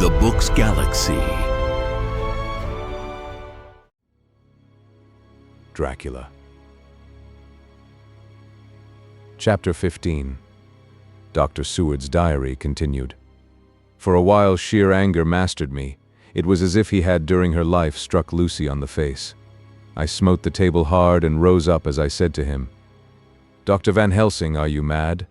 The Books Galaxy. Dracula. Chapter 15. Dr. Seward's diary continued. For a while sheer anger mastered me. It was as if he had during her life struck Lucy on the face. I smote the table hard and rose up as I said to him, "Dr. Van Helsing, are you mad?"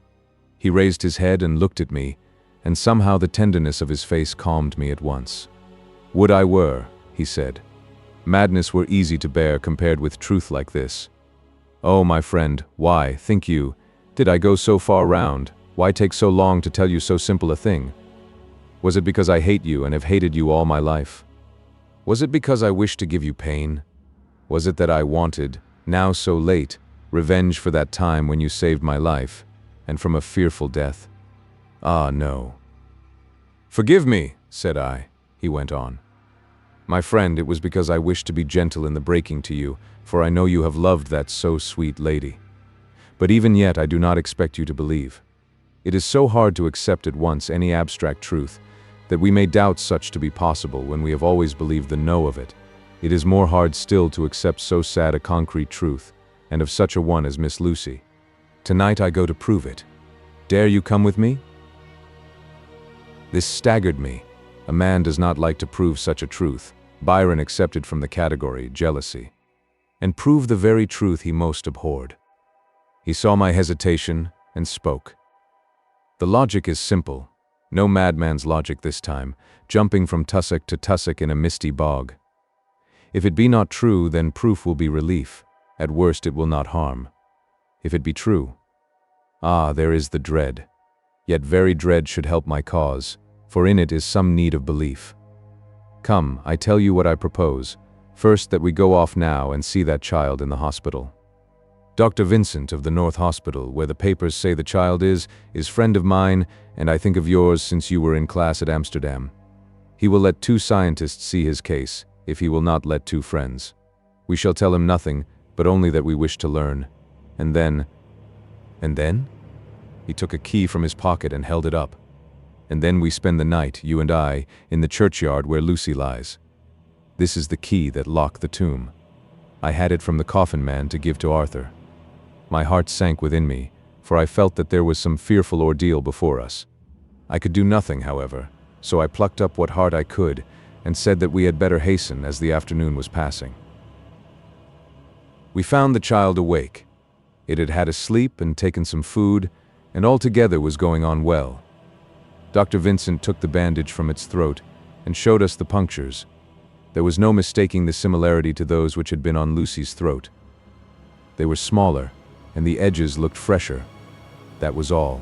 He raised his head and looked at me, and somehow the tenderness of his face calmed me at once. "Would I were," he said. "Madness were easy to bear compared with truth like this. Oh, my friend, why, think you, did I go so far round? Why take so long to tell you so simple a thing? Was it because I hate you and have hated you all my life? Was it because I wished to give you pain? Was it that I wanted, now so late, revenge for that time when you saved my life, and from a fearful death? Ah, no." "Forgive me," said I. He went on. "My friend, it was because I wished to be gentle in the breaking to you, for I know you have loved that so sweet lady. But even yet I do not expect you to believe. It is so hard to accept at once any abstract truth, that we may doubt such to be possible when we have always believed the no of it. It is more hard still to accept so sad a concrete truth, and of such a one as Miss Lucy. Tonight I go to prove it. Dare you come with me?" This staggered me. A man does not like to prove such a truth, Byron accepted from the category jealousy, and prove the very truth he most abhorred. He saw my hesitation and spoke. The logic is simple, no madman's logic this time, jumping from tussock to tussock in a misty bog. If it be not true, then proof will be relief. At worst it will not harm. If it be true, ah, there is the dread. Yet very dread should help my cause, for in it is some need of belief. Come, I tell you what I propose. First, that we go off now and see that child in the hospital. Dr. Vincent of the North Hospital, where the papers say the child is friend of mine, and I think of yours since you were in class at Amsterdam. He will let 2 scientists see his case, if he will not let 2 friends. We shall tell him nothing, but only that we wish to learn. And then? He took a key from his pocket and held it up. "And then we spend the night, you and I, in the churchyard where Lucy lies. This is the key that locked the tomb. I had it from the coffin man to give to Arthur." My heart sank within me, for I felt that there was some fearful ordeal before us. I could do nothing, however, so I plucked up what heart I could, and said that we had better hasten as the afternoon was passing. We found the child awake. It had had a sleep and taken some food, and altogether was going on well. Dr. Vincent took the bandage from its throat and showed us the punctures. There was no mistaking the similarity to those which had been on Lucy's throat. They were smaller, and the edges looked fresher. That was all.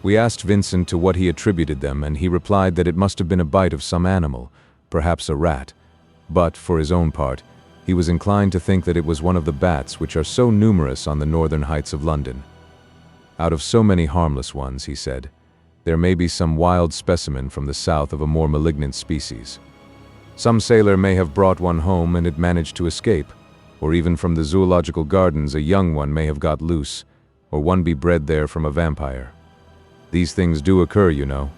We asked Vincent to what he attributed them, and he replied that it must have been a bite of some animal, perhaps a rat. But, for his own part, he was inclined to think that it was one of the bats which are so numerous on the northern heights of London. Out of so many harmless ones, he said, there may be some wild specimen from the south of a more malignant species. Some sailor may have brought one home and it managed to escape, or even from the zoological gardens a young one may have got loose, or one be bred there from a vampire. These things do occur, you know.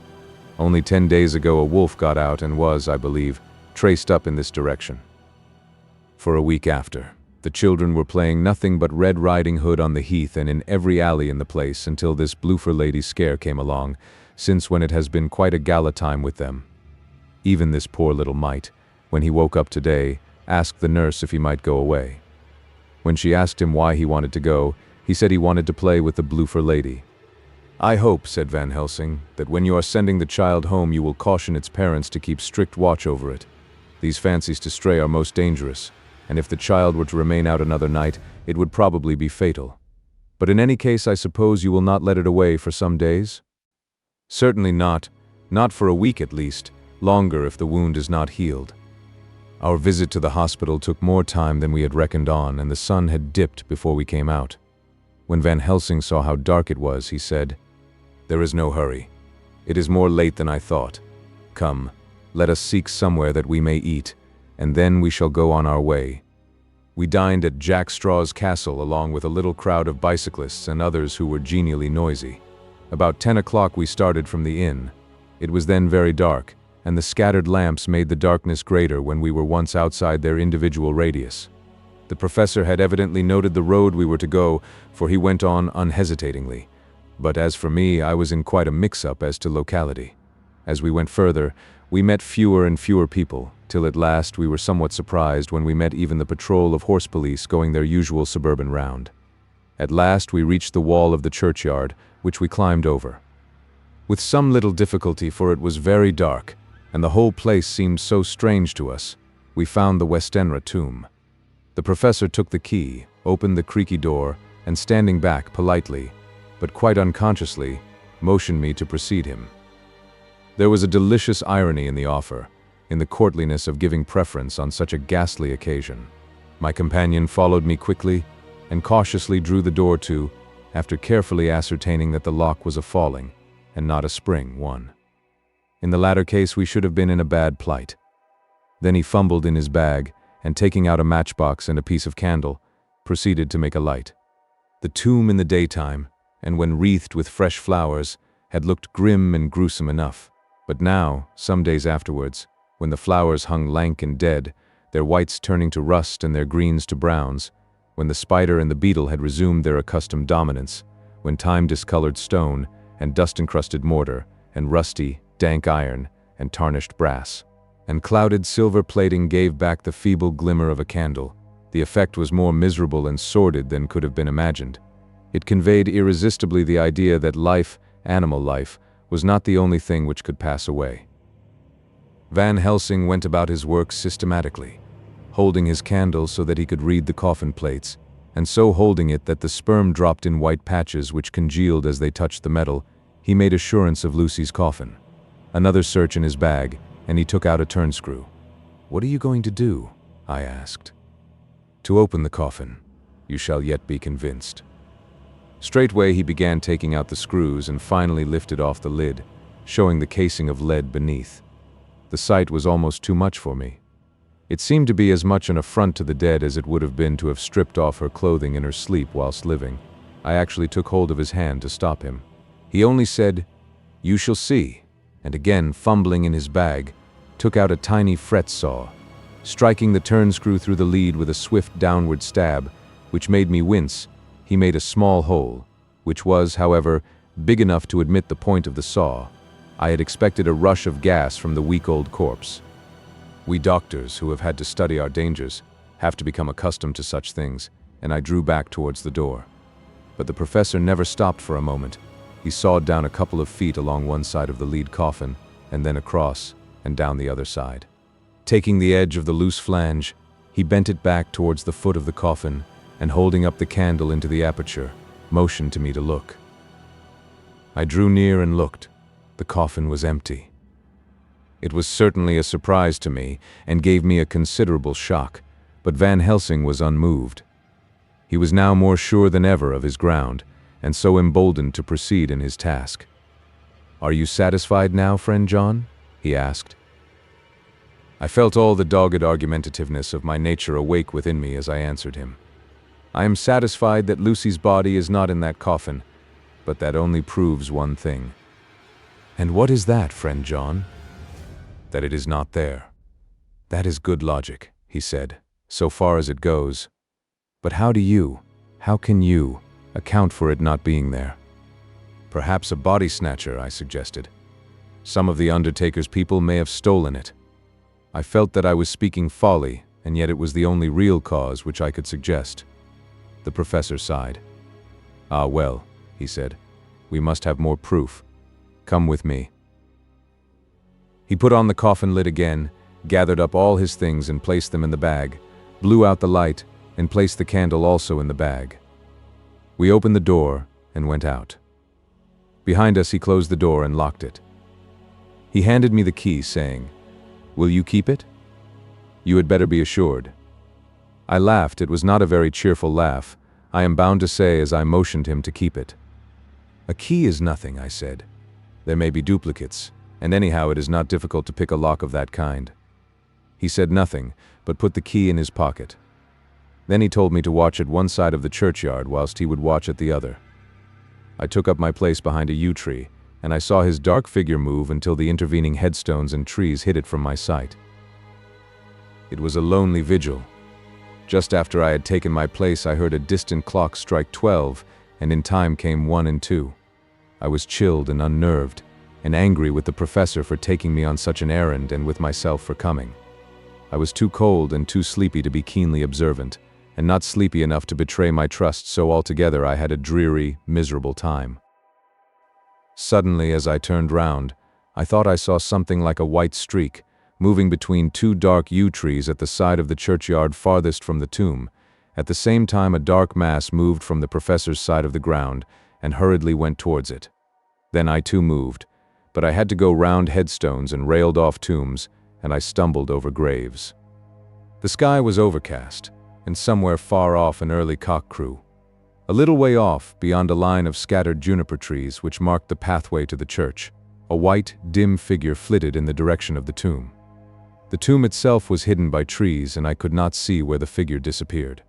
Only 10 days ago a wolf got out and was, I believe, traced up in this direction. For a week after, the children were playing nothing but Red Riding Hood on the heath and in every alley in the place until this Bloofer lady's scare came along, since when it has been quite a gala time with them. Even this poor little mite, when he woke up today, asked the nurse if he might go away. When she asked him why he wanted to go, he said he wanted to play with the Bloofer lady. "I hope," said Van Helsing, "that when you are sending the child home you will caution its parents to keep strict watch over it. These fancies to stray are most dangerous, and if the child were to remain out another night, it would probably be fatal. But in any case I suppose you will not let it away for some days?" "Certainly not for a week at least, longer if the wound is not healed." Our visit to the hospital took more time than we had reckoned on, and the sun had dipped before we came out. When Van Helsing saw how dark it was, he said, "There is no hurry. It is more late than I thought. Come, let us seek somewhere that we may eat, and then we shall go on our way." We dined at Jack Straw's castle along with a little crowd of bicyclists and others who were genially noisy. About 10 o'clock we started from the inn. It was then very dark, and the scattered lamps made the darkness greater when we were once outside their individual radius. The professor had evidently noted the road we were to go, for he went on unhesitatingly. But as for me, I was in quite a mix-up as to locality. As we went further, we met fewer and fewer people, till at last we were somewhat surprised when we met even the patrol of horse police going their usual suburban round. At last we reached the wall of the churchyard, which we climbed over. With some little difficulty, for it was very dark, and the whole place seemed so strange to us, we found the Westenra tomb. The professor took the key, opened the creaky door, and standing back politely, but quite unconsciously, motioned me to precede him. There was a delicious irony in the offer, in the courtliness of giving preference on such a ghastly occasion. My companion followed me quickly, and cautiously drew the door to, after carefully ascertaining that the lock was a falling, and not a spring one. In the latter case we should have been in a bad plight. Then he fumbled in his bag, and taking out a matchbox and a piece of candle, proceeded to make a light. The tomb in the daytime, and when wreathed with fresh flowers, had looked grim and gruesome enough. But now, some days afterwards, when the flowers hung lank and dead, their whites turning to rust and their greens to browns, when the spider and the beetle had resumed their accustomed dominance, when time-discolored stone, and dust-encrusted mortar, and rusty, dank iron, and tarnished brass, and clouded silver plating gave back the feeble glimmer of a candle, the effect was more miserable and sordid than could have been imagined. It conveyed irresistibly the idea that life, animal life, was not the only thing which could pass away. Van Helsing went about his work systematically, holding his candle so that he could read the coffin plates, and so holding it that the sperm dropped in white patches which congealed as they touched the metal. He made assurance of Lucy's coffin. Another search in his bag, and he took out a turnscrew. "What are you going to do?" I asked. "To open the coffin. You shall yet be convinced." Straightway he began taking out the screws and finally lifted off the lid, showing the casing of lead beneath. The sight was almost too much for me. It seemed to be as much an affront to the dead as it would have been to have stripped off her clothing in her sleep whilst living. I actually took hold of his hand to stop him. He only said, "You shall see," and again fumbling in his bag, took out a tiny fret saw, striking the turnscrew through the lead with a swift downward stab, which made me wince. He made a small hole, which was, however, big enough to admit the point of the saw. I had expected a rush of gas from the weak old corpse. We doctors, who have had to study our dangers, have to become accustomed to such things, and I drew back towards the door. But the professor never stopped for a moment. He sawed down a couple of feet along one side of the lead coffin, and then across, and down the other side. Taking the edge of the loose flange, he bent it back towards the foot of the coffin, and holding up the candle into the aperture, motioned to me to look. I drew near and looked. The coffin was empty. It was certainly a surprise to me, and gave me a considerable shock, but Van Helsing was unmoved. He was now more sure than ever of his ground, and so emboldened to proceed in his task. "Are you satisfied now, friend John?" he asked. I felt all the dogged argumentativeness of my nature awake within me as I answered him. "I am satisfied that Lucy's body is not in that coffin, but that only proves one thing." "And what is that, friend John?" "That it is not there." "That is good logic," he said, "so far as it goes. But how can you, account for it not being there?" "Perhaps a body snatcher," I suggested. "Some of the undertaker's people may have stolen it." I felt that I was speaking folly, and yet it was the only real cause which I could suggest. The professor sighed. "Ah, well," he said, "we must have more proof. Come with me." He put on the coffin lid again, gathered up all his things and placed them in the bag, blew out the light, and placed the candle also in the bag. We opened the door and went out. Behind us he closed the door and locked it. He handed me the key, saying, "Will you keep it? You had better be assured." I laughed. It was not a very cheerful laugh, I am bound to say, as I motioned him to keep it. "A key is nothing," I said. "There may be duplicates, and anyhow it is not difficult to pick a lock of that kind." He said nothing, but put the key in his pocket. Then he told me to watch at one side of the churchyard whilst he would watch at the other. I took up my place behind a yew tree, and I saw his dark figure move until the intervening headstones and trees hid it from my sight. It was a lonely vigil. Just after I had taken my place, I heard a distant clock strike 12, and in time came 1 and 2. I was chilled and unnerved, and angry with the professor for taking me on such an errand and with myself for coming. I was too cold and too sleepy to be keenly observant, and not sleepy enough to betray my trust, so altogether I had a dreary, miserable time. Suddenly, as I turned round, I thought I saw something like a white streak, moving between 2 dark yew trees at the side of the churchyard farthest from the tomb. At the same time, a dark mass moved from the professor's side of the ground and hurriedly went towards it. Then I too moved, but I had to go round headstones and railed off tombs, and I stumbled over graves. The sky was overcast, and somewhere far off an early cock crew. A little way off, beyond a line of scattered juniper trees which marked the pathway to the church, a white, dim figure flitted in the direction of the tomb. The tomb itself was hidden by trees, and I could not see where the figure disappeared.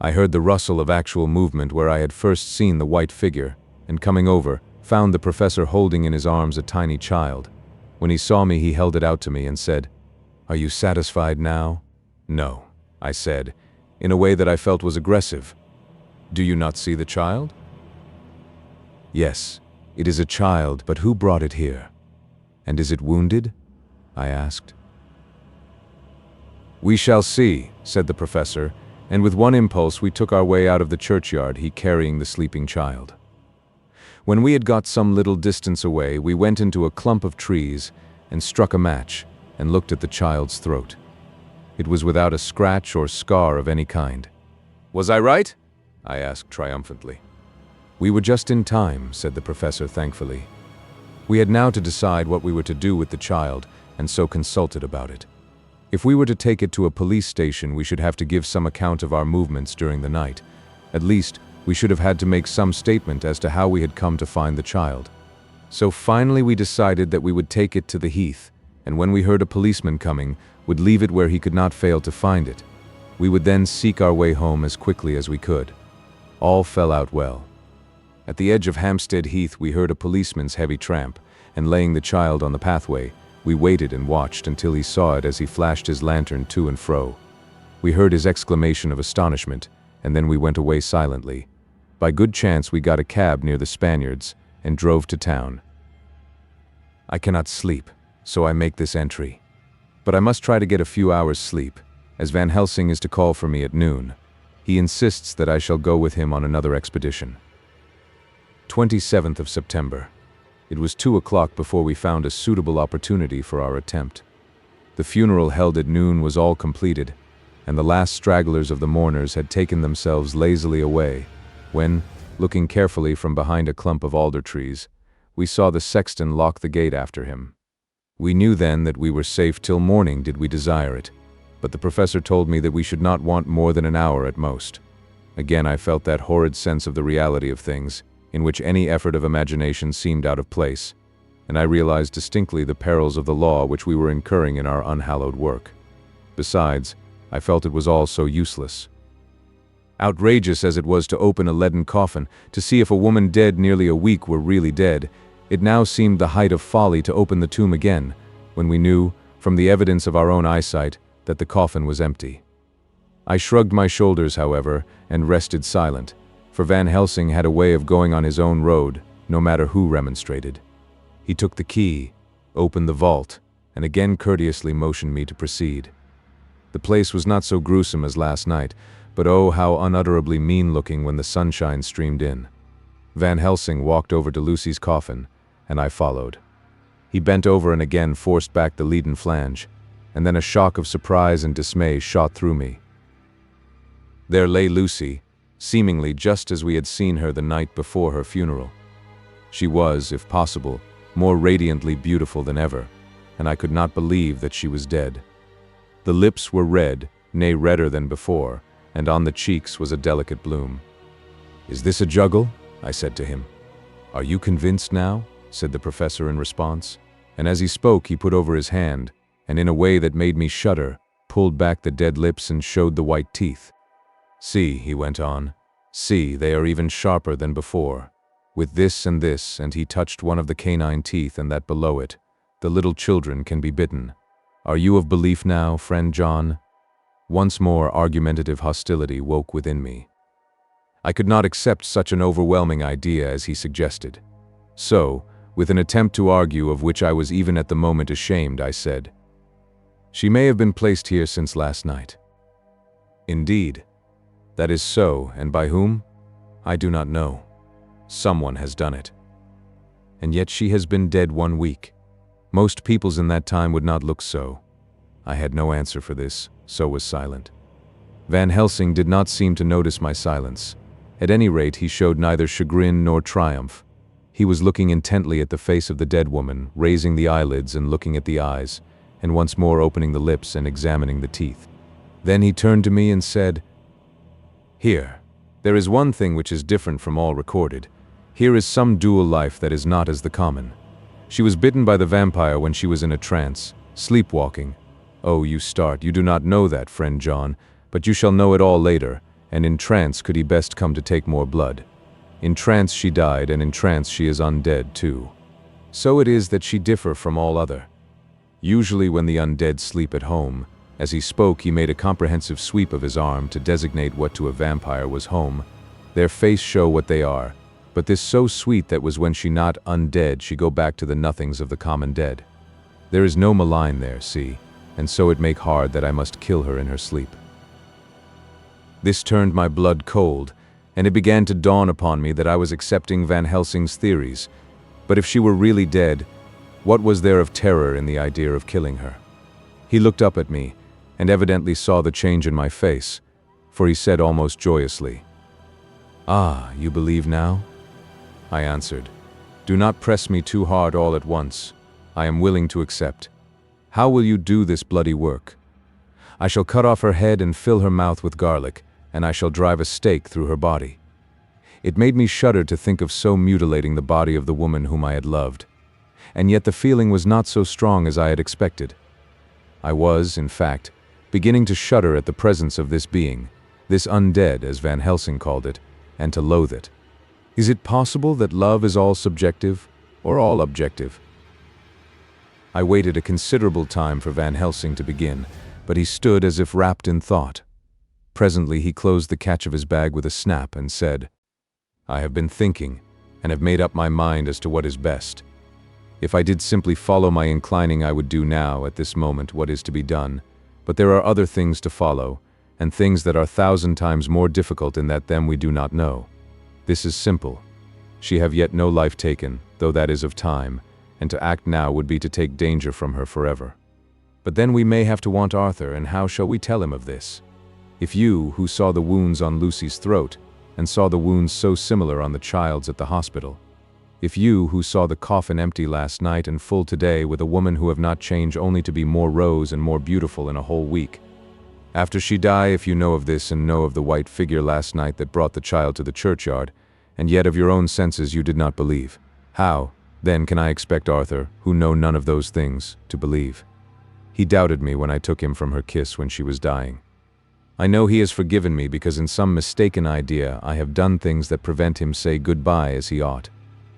I heard the rustle of actual movement where I had first seen the white figure, and coming over, found the professor holding in his arms a tiny child. When he saw me, he held it out to me and said, "Are you satisfied now?" "No," I said, in a way that I felt was aggressive. "Do you not see the child?" "Yes, it is a child, but who brought it here? And is it wounded?" I asked. "We shall see," said the professor, and with one impulse we took our way out of the churchyard, he carrying the sleeping child. When we had got some little distance away, we went into a clump of trees and struck a match and looked at the child's throat. It was without a scratch or scar of any kind. "Was I right?" I asked triumphantly. "We were just in time," said the professor thankfully. We had now to decide what we were to do with the child, and so consulted about it. If we were to take it to a police station, we should have to give some account of our movements during the night. At least, we should have had to make some statement as to how we had come to find the child. So finally we decided that we would take it to the heath, and when we heard a policeman coming, would leave it where he could not fail to find it. We would then seek our way home as quickly as we could. All fell out well. At the edge of Hampstead Heath we heard a policeman's heavy tramp, and laying the child on the pathway, we waited and watched until he saw it as he flashed his lantern to and fro. We heard his exclamation of astonishment, and then we went away silently. By good chance we got a cab near the Spaniards, and drove to town. I cannot sleep, so I make this entry. But I must try to get a few hours' sleep, as Van Helsing is to call for me at noon. He insists that I shall go with him on another expedition. 27th of September. It was 2 o'clock before we found a suitable opportunity for our attempt. The funeral held at noon was all completed, and the last stragglers of the mourners had taken themselves lazily away, when, looking carefully from behind a clump of alder trees, we saw the sexton lock the gate after him. We knew then that we were safe till morning did we desire it, but the professor told me that we should not want more than an hour at most. Again I felt that horrid sense of the reality of things, in which any effort of imagination seemed out of place, and I realized distinctly the perils of the law which we were incurring in our unhallowed work. Besides, I felt it was all so useless. Outrageous as it was to open a leaden coffin to see if a woman dead nearly a week were really dead, it now seemed the height of folly to open the tomb again, when we knew, from the evidence of our own eyesight, that the coffin was empty. I shrugged my shoulders, however, and rested silent, for Van Helsing had a way of going on his own road, no matter who remonstrated. He took the key, opened the vault, and again courteously motioned me to proceed. The place was not so gruesome as last night, but oh, how unutterably mean-looking when the sunshine streamed in. Van Helsing walked over to Lucy's coffin, and I followed. He bent over and again forced back the leaden flange, and then a shock of surprise and dismay shot through me. There lay Lucy, seemingly just as we had seen her the night before her funeral. She was, if possible, more radiantly beautiful than ever, and I could not believe that she was dead. The lips were red, nay redder than before, and on the cheeks was a delicate bloom. "Is this a juggle?" I said to him. "Are you convinced now?" said the professor in response, and as he spoke he put over his hand, and in a way that made me shudder, pulled back the dead lips and showed the white teeth. "See," he went on, "see, they are even sharper than before. With this, and he touched one of the canine teeth and that below it, the little children can be bitten. Are you of belief now, friend John? Once more argumentative hostility woke within me. I could not accept such an overwhelming idea as he suggested. So, with an attempt to argue of which I was even at the moment ashamed, I said, "She may have been placed here since last night." "Indeed. That is so, and by whom? I do not know. Someone has done it. And yet she has been dead 1 week. Most peoples in that time would not look so." I had no answer for this, so was silent. Van Helsing did not seem to notice my silence. At any rate, he showed neither chagrin nor triumph. He was looking intently at the face of the dead woman, raising the eyelids and looking at the eyes, and once more opening the lips and examining the teeth. Then he turned to me and said, "Here, there is one thing which is different from all recorded. Here is some dual life that is not as the common. She was bitten by the vampire when she was in a trance, sleepwalking. Oh, you start, you do not know that, friend John, but you shall know it all later, and in trance could he best come to take more blood. In trance she died, and in trance she is undead too. So it is that she differ from all other. Usually when the undead sleep at home," as he spoke he made a comprehensive sweep of his arm to designate what to a vampire was home, "their face show what they are, but this so sweet that was when she not undead she go back to the nothings of the common dead. There is no malign there, see, and so it make hard that I must kill her in her sleep." This turned my blood cold, and it began to dawn upon me that I was accepting Van Helsing's theories. But if she were really dead, what was there of terror in the idea of killing her? He looked up at me, and evidently saw the change in my face, for he said almost joyously, "Ah, you believe now?" I answered, "Do not press me too hard all at once. I am willing to accept. How will you do this bloody work?" "I shall cut off her head and fill her mouth with garlic, and I shall drive a stake through her body." It made me shudder to think of so mutilating the body of the woman whom I had loved. And yet the feeling was not so strong as I had expected. I was, in fact, beginning to shudder at the presence of this being, this undead, as Van Helsing called it, and to loathe it. Is it possible that love is all subjective, or all objective? I waited a considerable time for Van Helsing to begin, but he stood as if wrapped in thought. Presently he closed the catch of his bag with a snap and said, "I have been thinking, and have made up my mind as to what is best. If I did simply follow my inclining, I would do now, at this moment, what is to be done. But there are other things to follow, and things that are 1,000 times more difficult in that them we do not know. This is simple. She have yet no life taken, though that is of time, and to act now would be to take danger from her forever. But then we may have to want Arthur, and how shall we tell him of this? If you, who saw the wounds on Lucy's throat, and saw the wounds so similar on the child's at the hospital, if you, who saw the coffin empty last night and full today with a woman who have not changed only to be more rose and more beautiful in a whole week, after she die, if you know of this and know of the white figure last night that brought the child to the churchyard, and yet of your own senses you did not believe, how, then, can I expect Arthur, who know none of those things, to believe? He doubted me when I took him from her kiss when she was dying. I know he has forgiven me because in some mistaken idea I have done things that prevent him say goodbye as he ought,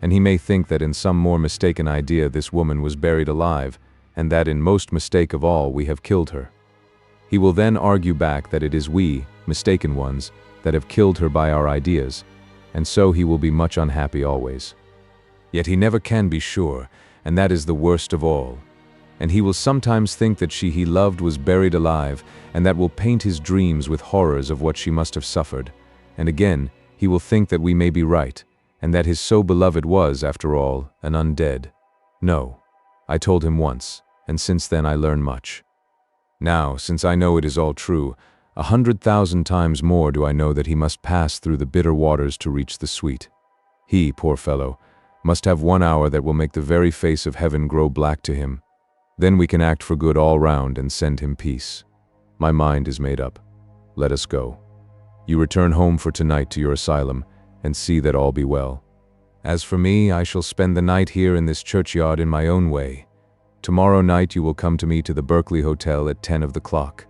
and he may think that in some more mistaken idea this woman was buried alive, and that in most mistake of all we have killed her. He will then argue back that it is we, mistaken ones, that have killed her by our ideas, and so he will be much unhappy always. Yet he never can be sure, and that is the worst of all. And he will sometimes think that she he loved was buried alive, and that will paint his dreams with horrors of what she must have suffered. And again, he will think that we may be right, and that his so beloved was, after all, an undead. No, I told him once, and since then I learn much. Now, since I know it is all true, 100,000 times more do I know that he must pass through the bitter waters to reach the sweet. He, poor fellow, must have 1 hour that will make the very face of heaven grow black to him. Then we can act for good all round and send him peace. My mind is made up. Let us go. You return home for tonight to your asylum, and see that all be well. As for me, I shall spend the night here in this churchyard in my own way. Tomorrow night you will come to me to the Berkeley Hotel at 10 of the clock.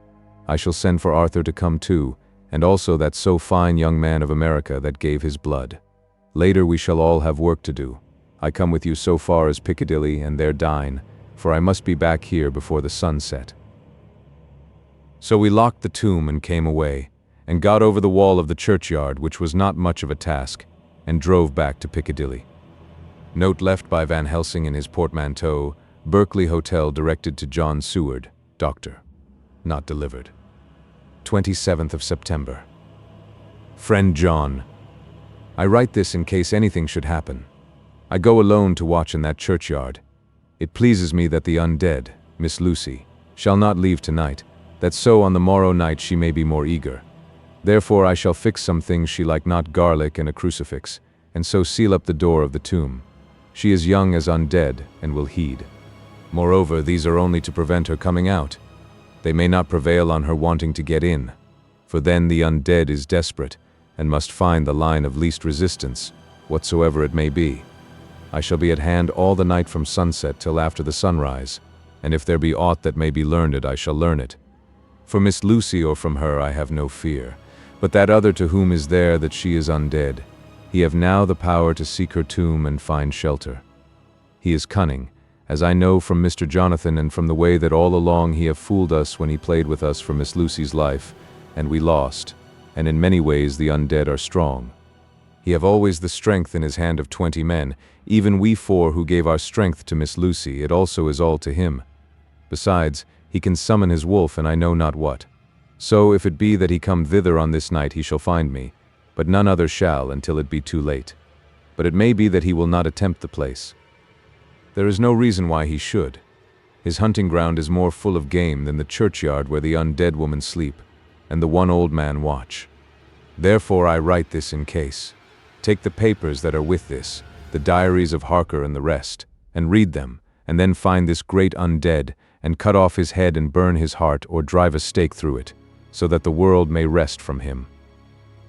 I shall send for Arthur to come too, and also that so fine young man of America that gave his blood. Later we shall all have work to do. I come with you so far as Piccadilly and there dine, for I must be back here before the sun set." So we locked the tomb and came away, and got over the wall of the churchyard, which was not much of a task, and drove back to Piccadilly. Note left by Van Helsing in his portmanteau, Berkeley Hotel directed to John Seward, Doctor. Not delivered. 27th of September. Friend John, I write this in case anything should happen. I go alone to watch in that churchyard. It pleases me that the undead, Miss Lucy, shall not leave tonight, that so on the morrow night she may be more eager. Therefore I shall fix some things she like, not garlic and a crucifix, and so seal up the door of the tomb. She is young as undead, and will heed. Moreover, these are only to prevent her coming out. They may not prevail on her wanting to get in, for then the undead is desperate, and must find the line of least resistance, whatsoever it may be. I shall be at hand all the night from sunset till after the sunrise, and if there be aught that may be learned, I shall learn it. For Miss Lucy or from her I have no fear, but that other to whom is there that she is undead, he have now the power to seek her tomb and find shelter. He is cunning, as I know from Mr. Jonathan and from the way that all along he have fooled us when he played with us for Miss Lucy's life, and we lost, and in many ways the undead are strong. He have always the strength in his hand of 20 men, even we 4 who gave our strength to Miss Lucy, it also is all to him. Besides, he can summon his wolf and I know not what. So if it be that he come thither on this night he shall find me, but none other shall until it be too late. But it may be that he will not attempt the place. There is no reason why he should. His hunting ground is more full of game than the churchyard where the undead woman sleep, and the one old man watch. Therefore I write this in case. Take the papers that are with this, the diaries of Harker and the rest, and read them, and then find this great undead, and cut off his head and burn his heart or drive a stake through it, so that the world may rest from him.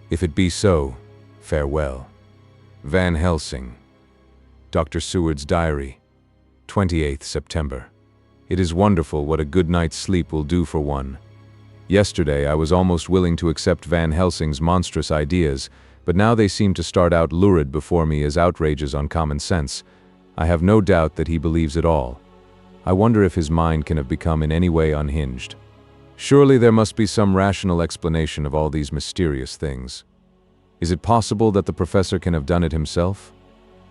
If it be so, farewell. Van Helsing. Dr. Seward's Diary, 28th September. It is wonderful what a good night's sleep will do for one. Yesterday I was almost willing to accept Van Helsing's monstrous ideas, but now they seem to start out lurid before me as outrages on common sense. I have no doubt that he believes it all. I wonder if his mind can have become in any way unhinged. Surely there must be some rational explanation of all these mysterious things. Is it possible that the professor can have done it himself?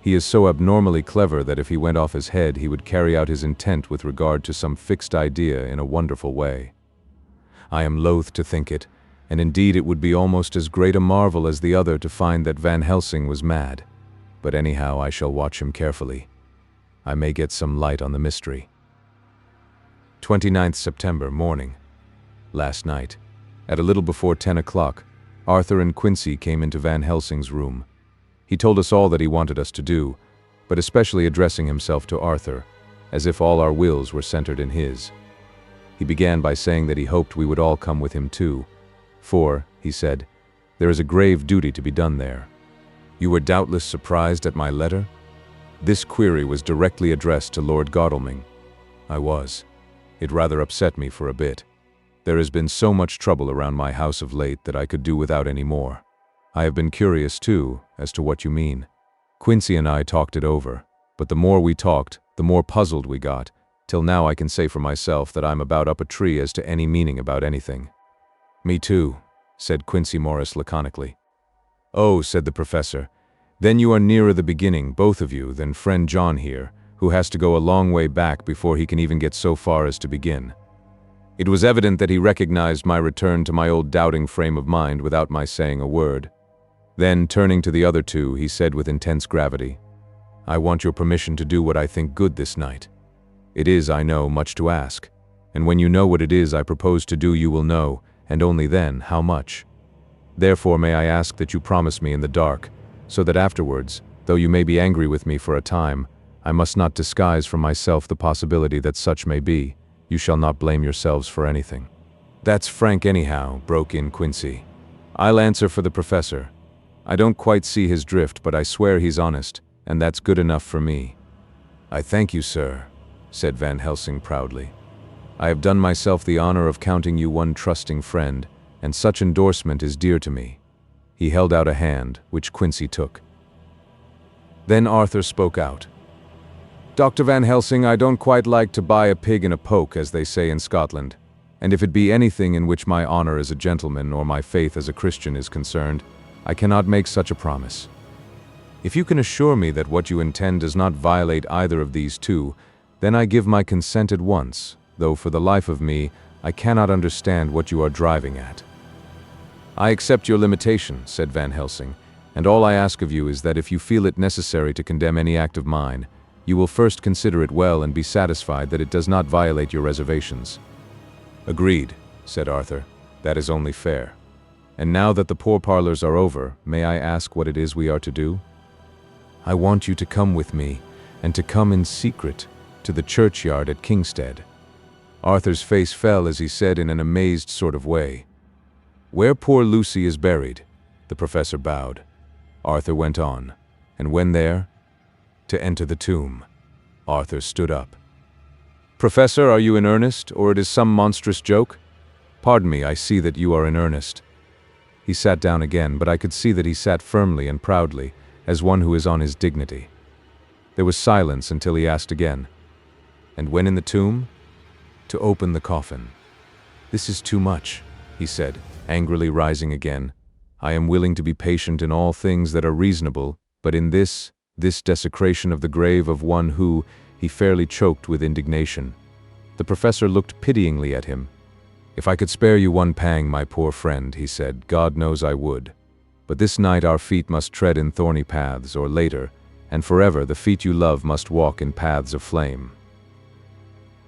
He is so abnormally clever that if he went off his head he would carry out his intent with regard to some fixed idea in a wonderful way. I am loath to think it, and indeed it would be almost as great a marvel as the other to find that Van Helsing was mad. But anyhow I shall watch him carefully. I may get some light on the mystery. 29th September, morning. Last night, at a little before 10 o'clock, Arthur and Quincy came into Van Helsing's room. He told us all that he wanted us to do, but especially addressing himself to Arthur, as if all our wills were centered in his. He began by saying that he hoped we would all come with him too, for, he said, there is a grave duty to be done there. You were doubtless surprised at my letter? This query was directly addressed to Lord Godalming. I was. It rather upset me for a bit. There has been so much trouble around my house of late that I could do without any more. I have been curious, too, as to what you mean. Quincy and I talked it over, but the more we talked, the more puzzled we got, till now I can say for myself that I'm about up a tree as to any meaning about anything. Me too, said Quincy Morris laconically. Oh, said the professor, then you are nearer the beginning, both of you, than friend John here, who has to go a long way back before he can even get so far as to begin. It was evident that he recognized my return to my old doubting frame of mind without my saying a word. Then, turning to the other two, he said with intense gravity, I want your permission to do what I think good this night. It is, I know, much to ask, and when you know what it is I propose to do you will know, and only then, how much. Therefore may I ask that you promise me in the dark, so that afterwards, though you may be angry with me for a time, I must not disguise from myself the possibility that such may be. You shall not blame yourselves for anything. That's frank anyhow, broke in Quincy. I'll answer for the professor. I don't quite see his drift, but I swear he's honest, and that's good enough for me. I thank you, sir, said Van Helsing proudly. I have done myself the honor of counting you one trusting friend, and such endorsement is dear to me. He held out a hand, which Quincy took. Then Arthur spoke out. "Dr. Van Helsing, I don't quite like to buy a pig in a poke, as they say in Scotland, and if it be anything in which my honor as a gentleman or my faith as a Christian is concerned, I cannot make such a promise. If you can assure me that what you intend does not violate either of these two, then I give my consent at once, though for the life of me, I cannot understand what you are driving at." "I accept your limitation," said Van Helsing, "and all I ask of you is that if you feel it necessary to condemn any act of mine, you will first consider it well and be satisfied that it does not violate your reservations." "Agreed," said Arthur. "That is only fair. And now that the pourparlers are over, may I ask what it is we are to do?" "I want you to come with me, and to come in secret, to the churchyard at Kingstead." Arthur's face fell as he said in an amazed sort of way, "Where poor Lucy is buried." The professor bowed. Arthur went on, "And when there?" "To enter the tomb." Arthur stood up. "Professor, are you in earnest, or it is some monstrous joke?" "Pardon me, I see that you are in earnest." He sat down again, but I could see that he sat firmly and proudly, as one who is on his dignity. There was silence until he asked again, "And when in the tomb?" "To open the coffin." "This is too much," he said, angrily rising again. "I am willing to be patient in all things that are reasonable, but in this desecration of the grave of one who," he fairly choked with indignation. The professor looked pityingly at him. "If I could spare you one pang, my poor friend," he said, "God knows I would. But this night our feet must tread in thorny paths, or later, and forever the feet you love must walk in paths of flame."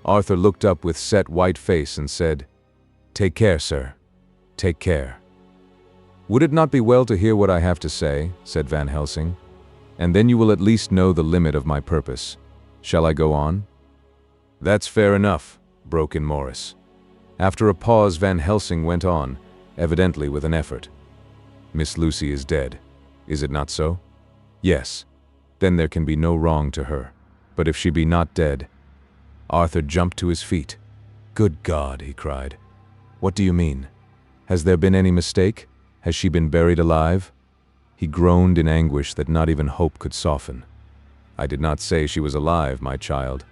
Arthur looked up with set white face and said, "Take care, sir. Take care." "Would it not be well to hear what I have to say?" said Van Helsing. "And then you will at least know the limit of my purpose. Shall I go on?" "That's fair enough," broke in Morris. After a pause, Van Helsing went on, evidently with an effort. "Miss Lucy is dead. Is it not so?" "Yes. Then there can be no wrong to her. But if she be not dead—" Arthur jumped to his feet. "Good God," he cried. "What do you mean? Has there been any mistake? Has she been buried alive?" He groaned in anguish that not even hope could soften. "I did not say she was alive, my child.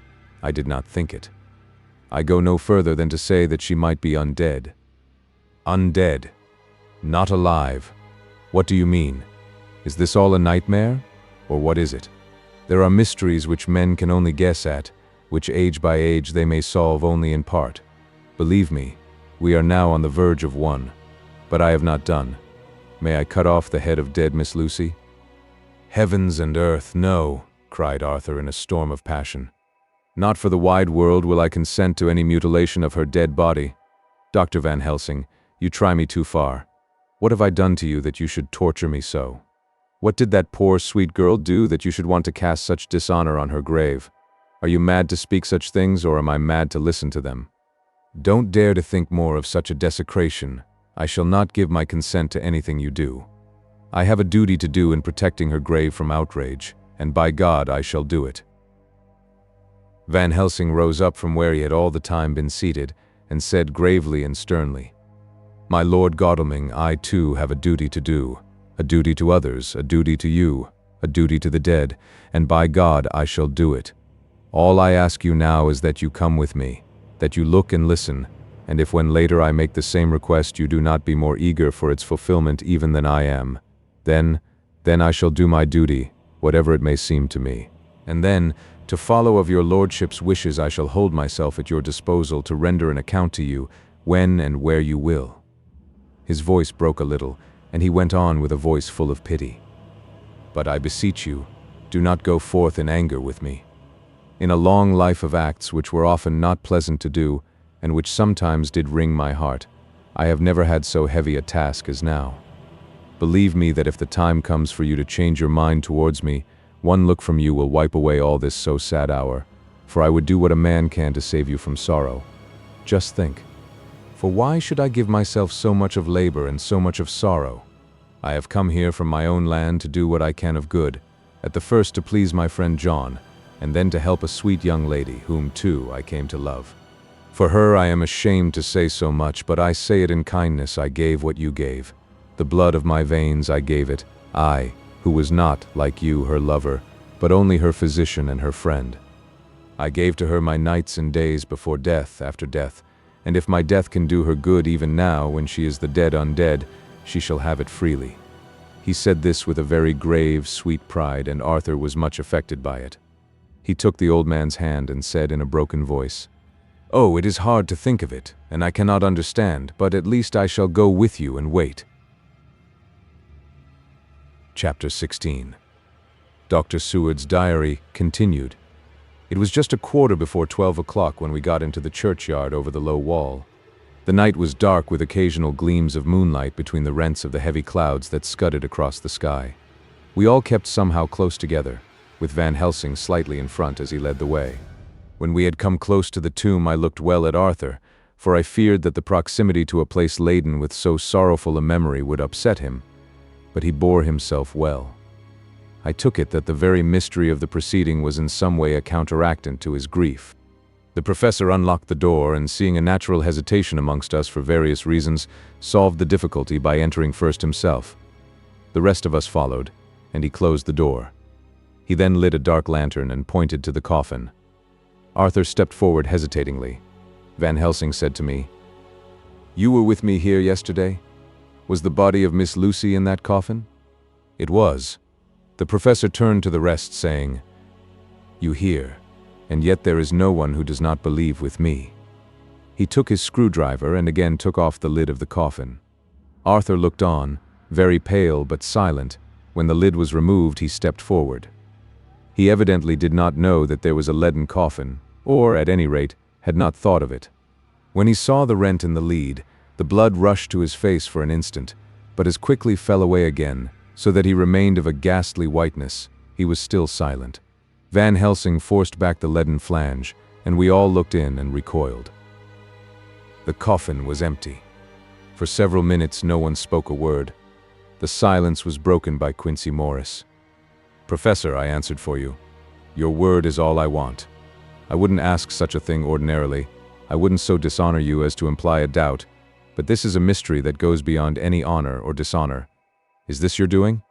I did not think it. I go no further than to say that she might be undead." "Undead? Not alive? What do you mean? Is this all a nightmare? Or what is it? There are mysteries which men can only guess at, which age by age they may solve only in part. Believe me, we are now on the verge of one. But I have not done. May I cut off the head of dead Miss Lucy?" "Heavens and earth, no!" cried Arthur in a storm of passion. "Not for the wide world will I consent to any mutilation of her dead body. Dr. Van Helsing, you try me too far. What have I done to you that you should torture me so? What did that poor, sweet girl do that you should want to cast such dishonor on her grave? Are you mad to speak such things, or am I mad to listen to them? Don't dare to think more of such a desecration. I shall not give my consent to anything you do. I have a duty to do in protecting her grave from outrage, and by God I shall do it." Van Helsing rose up from where he had all the time been seated, and said gravely and sternly, "My Lord Godalming, I too have a duty to do, a duty to others, a duty to you, a duty to the dead, and by God I shall do it. All I ask you now is that you come with me, that you look and listen, and if when later I make the same request you do not be more eager for its fulfillment even than I am, then I shall do my duty, whatever it may seem to me. And then, to follow of your lordship's wishes, I shall hold myself at your disposal to render an account to you when and where you will." His voice broke a little, and he went on with a voice full of pity. "But I beseech you, do not go forth in anger with me. In a long life of acts which were often not pleasant to do, and which sometimes did wring my heart, I have never had so heavy a task as now. Believe me that if the time comes for you to change your mind towards me, one look from you will wipe away all this so sad hour, for I would do what a man can to save you from sorrow. Just think. For why should I give myself so much of labor and so much of sorrow? I have come here from my own land to do what I can of good, at the first to please my friend John, and then to help a sweet young lady, whom too I came to love. For her I am ashamed to say so much, but I say it in kindness. I gave what you gave. The blood of my veins I gave it, I, who was not, like you, her lover, but only her physician and her friend. I gave to her my nights and days before death, after death, and if my death can do her good even now, when she is the dead undead, she shall have it freely." He said this with a very grave, sweet pride, and Arthur was much affected by it. He took the old man's hand and said in a broken voice, "Oh, it is hard to think of it, and I cannot understand, but at least I shall go with you and wait." Chapter 16. Dr. Seward's diary continued. It was just a quarter before 12 o'clock when we got into the churchyard over the low wall. The night was dark with occasional gleams of moonlight between the rents of the heavy clouds that scudded across the sky. We all kept somehow close together, with Van Helsing slightly in front as he led the way. When we had come close to the tomb, I looked well at Arthur, for I feared that the proximity to a place laden with so sorrowful a memory would upset him, but he bore himself well. I took it that the very mystery of the proceeding was in some way a counteractant to his grief. The professor unlocked the door and, seeing a natural hesitation amongst us for various reasons, solved the difficulty by entering first himself. The rest of us followed, and he closed the door. He then lit a dark lantern and pointed to the coffin. Arthur stepped forward hesitatingly. Van Helsing said to me, "You were with me here yesterday? Was the body of Miss Lucy in that coffin?" It was. The professor turned to the rest, saying, "You hear, and yet there is no one who does not believe with me." He took his screwdriver and again took off the lid of the coffin. Arthur looked on, very pale but silent. When the lid was removed, he stepped forward. He evidently did not know that there was a leaden coffin, or, at any rate, had not thought of it. When he saw the rent in the lid, the blood rushed to his face for an instant, but as quickly fell away again, so that he remained of a ghastly whiteness. He was still silent. Van Helsing forced back the leaden flange, and we all looked in and recoiled. The coffin was empty. For several minutes no one spoke a word. The silence was broken by Quincy Morris. "Professor," I answered for you. "Your word is all I want. I wouldn't ask such a thing ordinarily. I wouldn't so dishonor you as to imply a doubt, but this is a mystery that goes beyond any honor or dishonor. Is this your doing?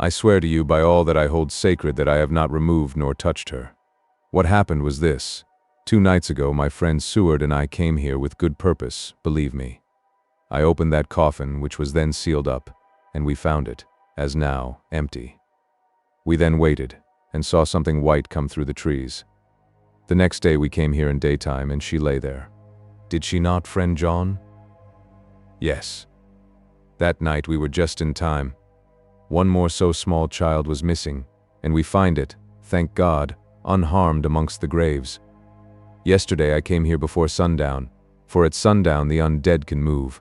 I swear to you by all that I hold sacred that I have not removed nor touched her. What happened was this. 2 nights ago my friend Seward and I came here with good purpose, believe me. I opened that coffin, which was then sealed up, and we found it, as now, empty. We then waited, and saw something white come through the trees. The next day we came here in daytime, and she lay there. Did she not, friend John?" "Yes. That night we were just in time. One more so small child was missing, and we find it, thank God, unharmed amongst the graves. Yesterday I came here before sundown, for at sundown the undead can move.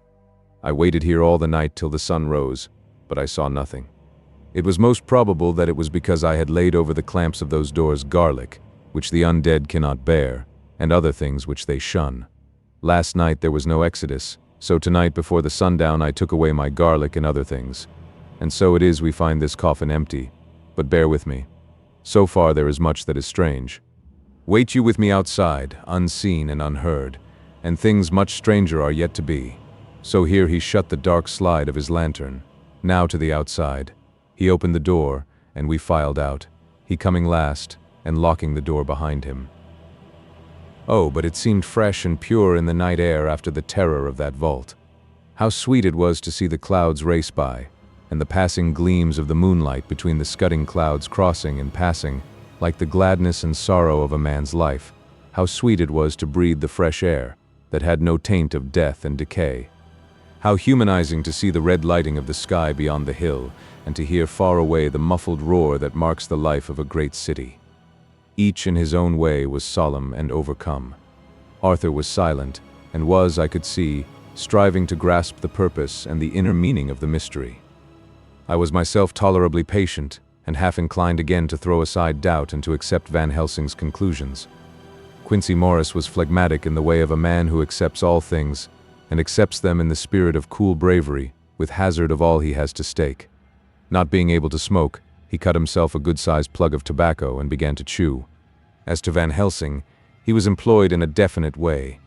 I waited here all the night till the sun rose, but I saw nothing. It was most probable that it was because I had laid over the clamps of those doors garlic, which the undead cannot bear, and other things which they shun. Last night there was no exodus, so tonight before the sundown I took away my garlic and other things. And so it is we find this coffin empty, but bear with me. So far there is much that is strange. Wait you with me outside, unseen and unheard, and things much stranger are yet to be." So here he shut the dark slide of his lantern. Now to the outside. He opened the door, and we filed out, he coming last, and locking the door behind him. Oh, but it seemed fresh and pure in the night air after the terror of that vault. How sweet it was to see the clouds race by, and the passing gleams of the moonlight between the scudding clouds crossing and passing, like the gladness and sorrow of a man's life. How sweet it was to breathe the fresh air, that had no taint of death and decay. How humanizing to see the red lighting of the sky beyond the hill, and to hear far away the muffled roar that marks the life of a great city. Each in his own way was solemn and overcome. Arthur was silent, and was, I could see, striving to grasp the purpose and the inner meaning of the mystery. I was myself tolerably patient, and half inclined again to throw aside doubt and to accept Van Helsing's conclusions. Quincy Morris was phlegmatic in the way of a man who accepts all things, and accepts them in the spirit of cool bravery, with hazard of all he has to stake. Not being able to smoke, he cut himself a good-sized plug of tobacco and began to chew. As to Van Helsing, he was employed in a definite way.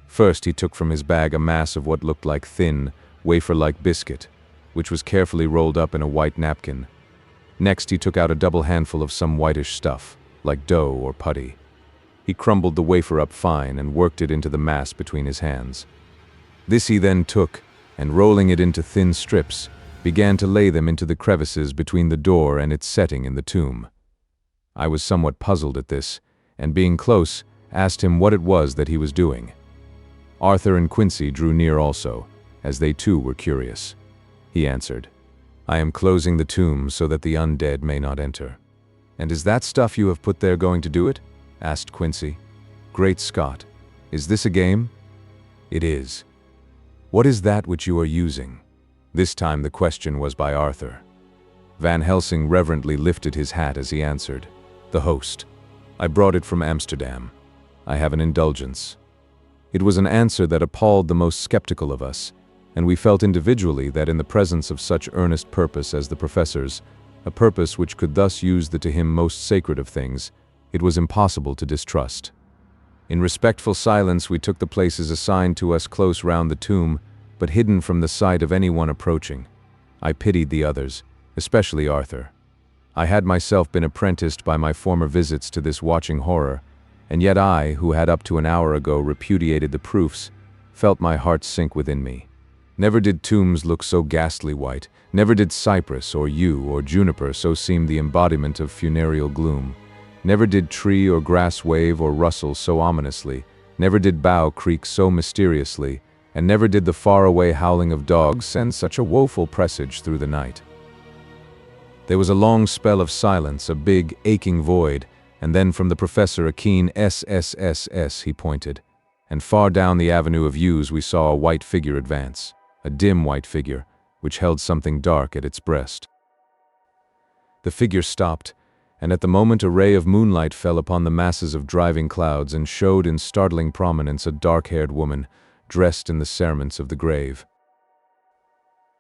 First he took from his bag a mass of what looked like thin, wafer-like biscuit, which was carefully rolled up in a white napkin. Next he took out a double handful of some whitish stuff, like dough or putty. He crumbled the wafer up fine and worked it into the mass between his hands. This he then took, and rolling it into thin strips, began to lay them into the crevices between the door and its setting in the tomb. I was somewhat puzzled at this, and being close, asked him what it was that he was doing. Arthur and Quincy drew near also, as they too were curious. He answered, "I am closing the tomb so that the undead may not enter." "And is that stuff you have put there going to do it?" asked Quincy. "Great Scott! Is this a game?" "It is." "What is that which you are using?" This time the question was by Arthur. Van Helsing reverently lifted his hat as he answered, "The host. I brought it from Amsterdam. I have an indulgence." It was an answer that appalled the most skeptical of us, and we felt individually that in the presence of such earnest purpose as the professor's, a purpose which could thus use the to him most sacred of things, it was impossible to distrust. In respectful silence we took the places assigned to us close round the tomb, but hidden from the sight of anyone approaching. I pitied the others, especially Arthur. I had myself been apprenticed by my former visits to this watching horror, and yet I, who had up to an hour ago repudiated the proofs, felt my heart sink within me. Never did tombs look so ghastly white, never did cypress or yew or juniper so seem the embodiment of funereal gloom. Never did tree or grass wave or rustle so ominously, never did bough creak so mysteriously, and never did the far-away howling of dogs send such a woeful presage through the night. There was a long spell of silence, a big, aching void, and then from the professor a keen SSSS he pointed, and far down the avenue of yews we saw a white figure advance, a dim white figure, which held something dark at its breast. The figure stopped, and at the moment a ray of moonlight fell upon the masses of driving clouds and showed in startling prominence a dark-haired woman, dressed in the cerements of the grave.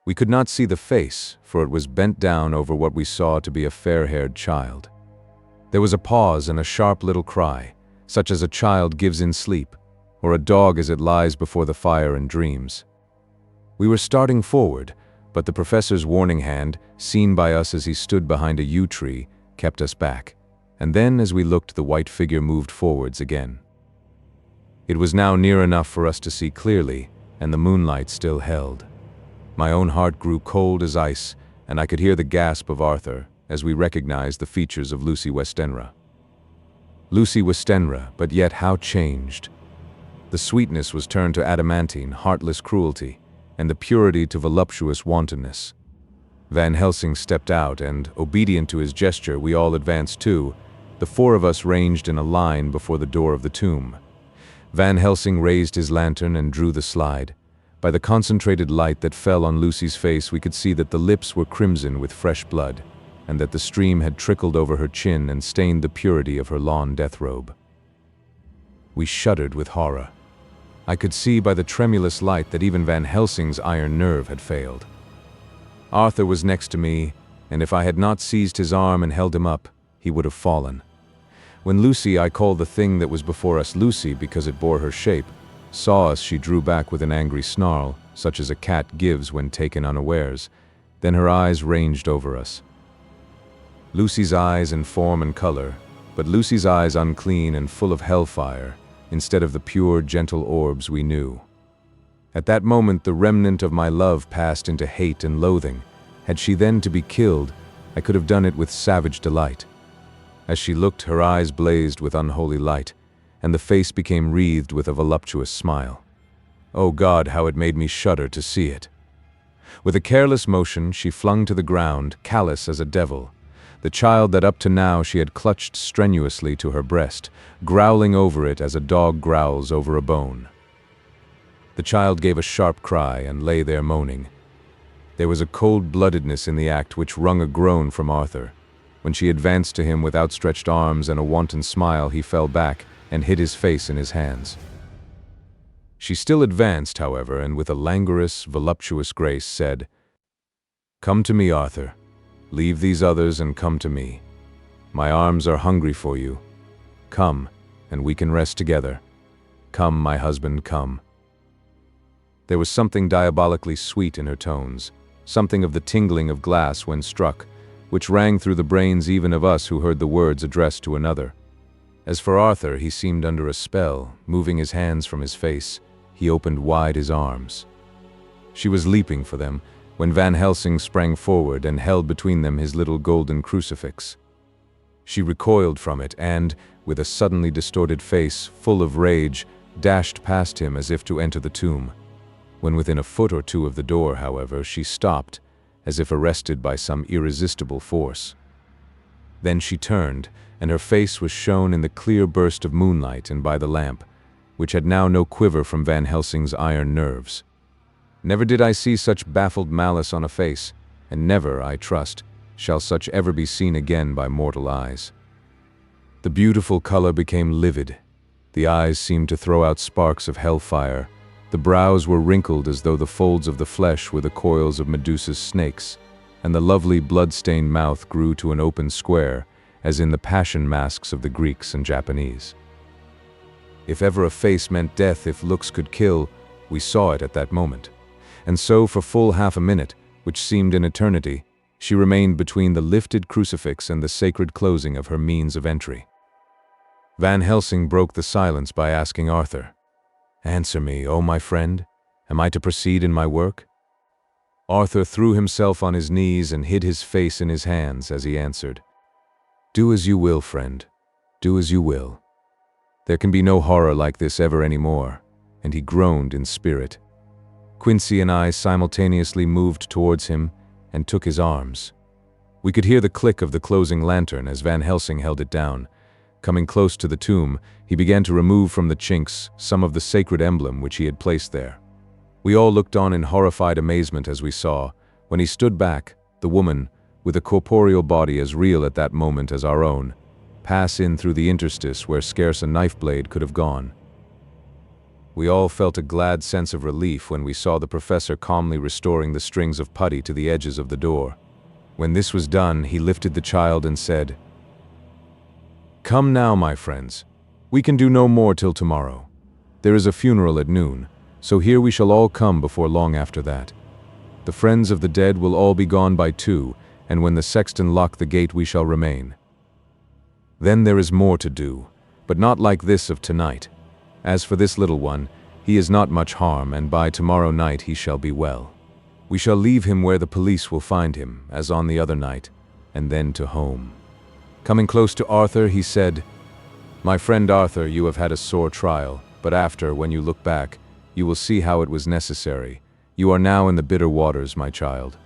We could not see the face, for it was bent down over what we saw to be a fair-haired child. There was a pause and a sharp little cry, such as a child gives in sleep, or a dog as it lies before the fire and dreams. We were starting forward, but the professor's warning hand, seen by us as he stood behind a yew tree, kept us back, and then as we looked the white figure moved forwards again. It was now near enough for us to see clearly, and the moonlight still held. My own heart grew cold as ice, and I could hear the gasp of Arthur as we recognized the features of Lucy Westenra. Lucy Westenra, but yet how changed! The sweetness was turned to adamantine, heartless cruelty, and the purity to voluptuous wantonness. Van Helsing stepped out, and, obedient to his gesture, we all advanced too. The four of us ranged in a line before the door of the tomb. Van Helsing raised his lantern and drew the slide. By the concentrated light that fell on Lucy's face, we could see that the lips were crimson with fresh blood, and that the stream had trickled over her chin and stained the purity of her lawn death robe. We shuddered with horror. I could see by the tremulous light that even Van Helsing's iron nerve had failed. Arthur was next to me, and if I had not seized his arm and held him up, he would have fallen. When Lucy, I called the thing that was before us Lucy because it bore her shape, saw us, she drew back with an angry snarl, such as a cat gives when taken unawares. Then her eyes ranged over us. Lucy's eyes in form and color, but Lucy's eyes unclean and full of hellfire, instead of the pure, gentle orbs we knew. At that moment the remnant of my love passed into hate and loathing. Had she then to be killed, I could have done it with savage delight. As she looked, her eyes blazed with unholy light, and the face became wreathed with a voluptuous smile. Oh God, how it made me shudder to see it! With a careless motion, she flung to the ground, callous as a devil, the child that up to now she had clutched strenuously to her breast, growling over it as a dog growls over a bone. The child gave a sharp cry and lay there moaning. There was a cold-bloodedness in the act which wrung a groan from Arthur. When she advanced to him with outstretched arms and a wanton smile, he fell back and hid his face in his hands. She still advanced, however, and with a languorous, voluptuous grace said, "Come to me, Arthur. Leave these others and come to me. My arms are hungry for you. Come, and we can rest together. Come, my husband, come." There was something diabolically sweet in her tones, something of the tingling of glass when struck, which rang through the brains even of us who heard the words addressed to another. As for Arthur, he seemed under a spell, moving his hands from his face. He opened wide his arms. She was leaping for them, when Van Helsing sprang forward and held between them his little golden crucifix. She recoiled from it and, with a suddenly distorted face, full of rage, dashed past him as if to enter the tomb. When within a foot or two of the door, however, she stopped, as if arrested by some irresistible force. Then she turned, and her face was shown in the clear burst of moonlight and by the lamp, which had now no quiver from Van Helsing's iron nerves. Never did I see such baffled malice on a face, and never, I trust, shall such ever be seen again by mortal eyes. The beautiful color became livid. The eyes seemed to throw out sparks of hellfire. The brows were wrinkled as though the folds of the flesh were the coils of Medusa's snakes, and the lovely blood-stained mouth grew to an open square, as in the passion masks of the Greeks and Japanese. If ever a face meant death, if looks could kill, we saw it at that moment. And so for full half a minute, which seemed an eternity, she remained between the lifted crucifix and the sacred closing of her means of entry. Van Helsing broke the silence by asking Arthur, "Answer me, O my friend, am I to proceed in my work?" Arthur threw himself on his knees and hid his face in his hands as he answered, "Do as you will, friend, do as you will. There can be no horror like this ever any more," and he groaned in spirit. Quincy and I simultaneously moved towards him and took his arms. We could hear the click of the closing lantern as Van Helsing held it down. Coming close to the tomb, he began to remove from the chinks some of the sacred emblem which he had placed there. We all looked on in horrified amazement as we saw, when he stood back, the woman, with a corporeal body as real at that moment as our own, pass in through the interstice where scarce a knife blade could have gone. We all felt a glad sense of relief when we saw the professor calmly restoring the strings of putty to the edges of the door. When this was done, he lifted the child and said, "Come now, my friends. We can do no more till tomorrow. There is a funeral at noon, so here we shall all come before long after that. The friends of the dead will all be gone by 2, and when the sexton lock the gate we shall remain. Then there is more to do, but not like this of tonight. As for this little one, he is not much harm, and by tomorrow night he shall be well. We shall leave him where the police will find him, as on the other night, and then to home." Coming close to Arthur, he said, "My friend Arthur, you have had a sore trial, but after, when you look back, you will see how it was necessary. You are now in the bitter waters, my child.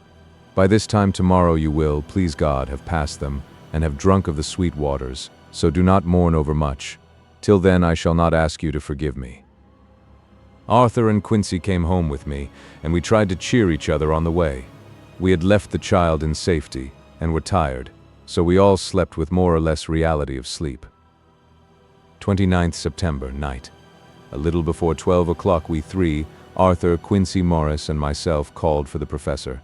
By this time tomorrow you will, please God, have passed them, and have drunk of the sweet waters, so do not mourn over much. Till then I shall not ask you to forgive me." Arthur and Quincy came home with me, and we tried to cheer each other on the way. We had left the child in safety, and were tired, so we all slept with more or less reality of sleep. 29th September, night. A little before 12 o'clock we three, Arthur, Quincy Morris, and myself, called for the professor.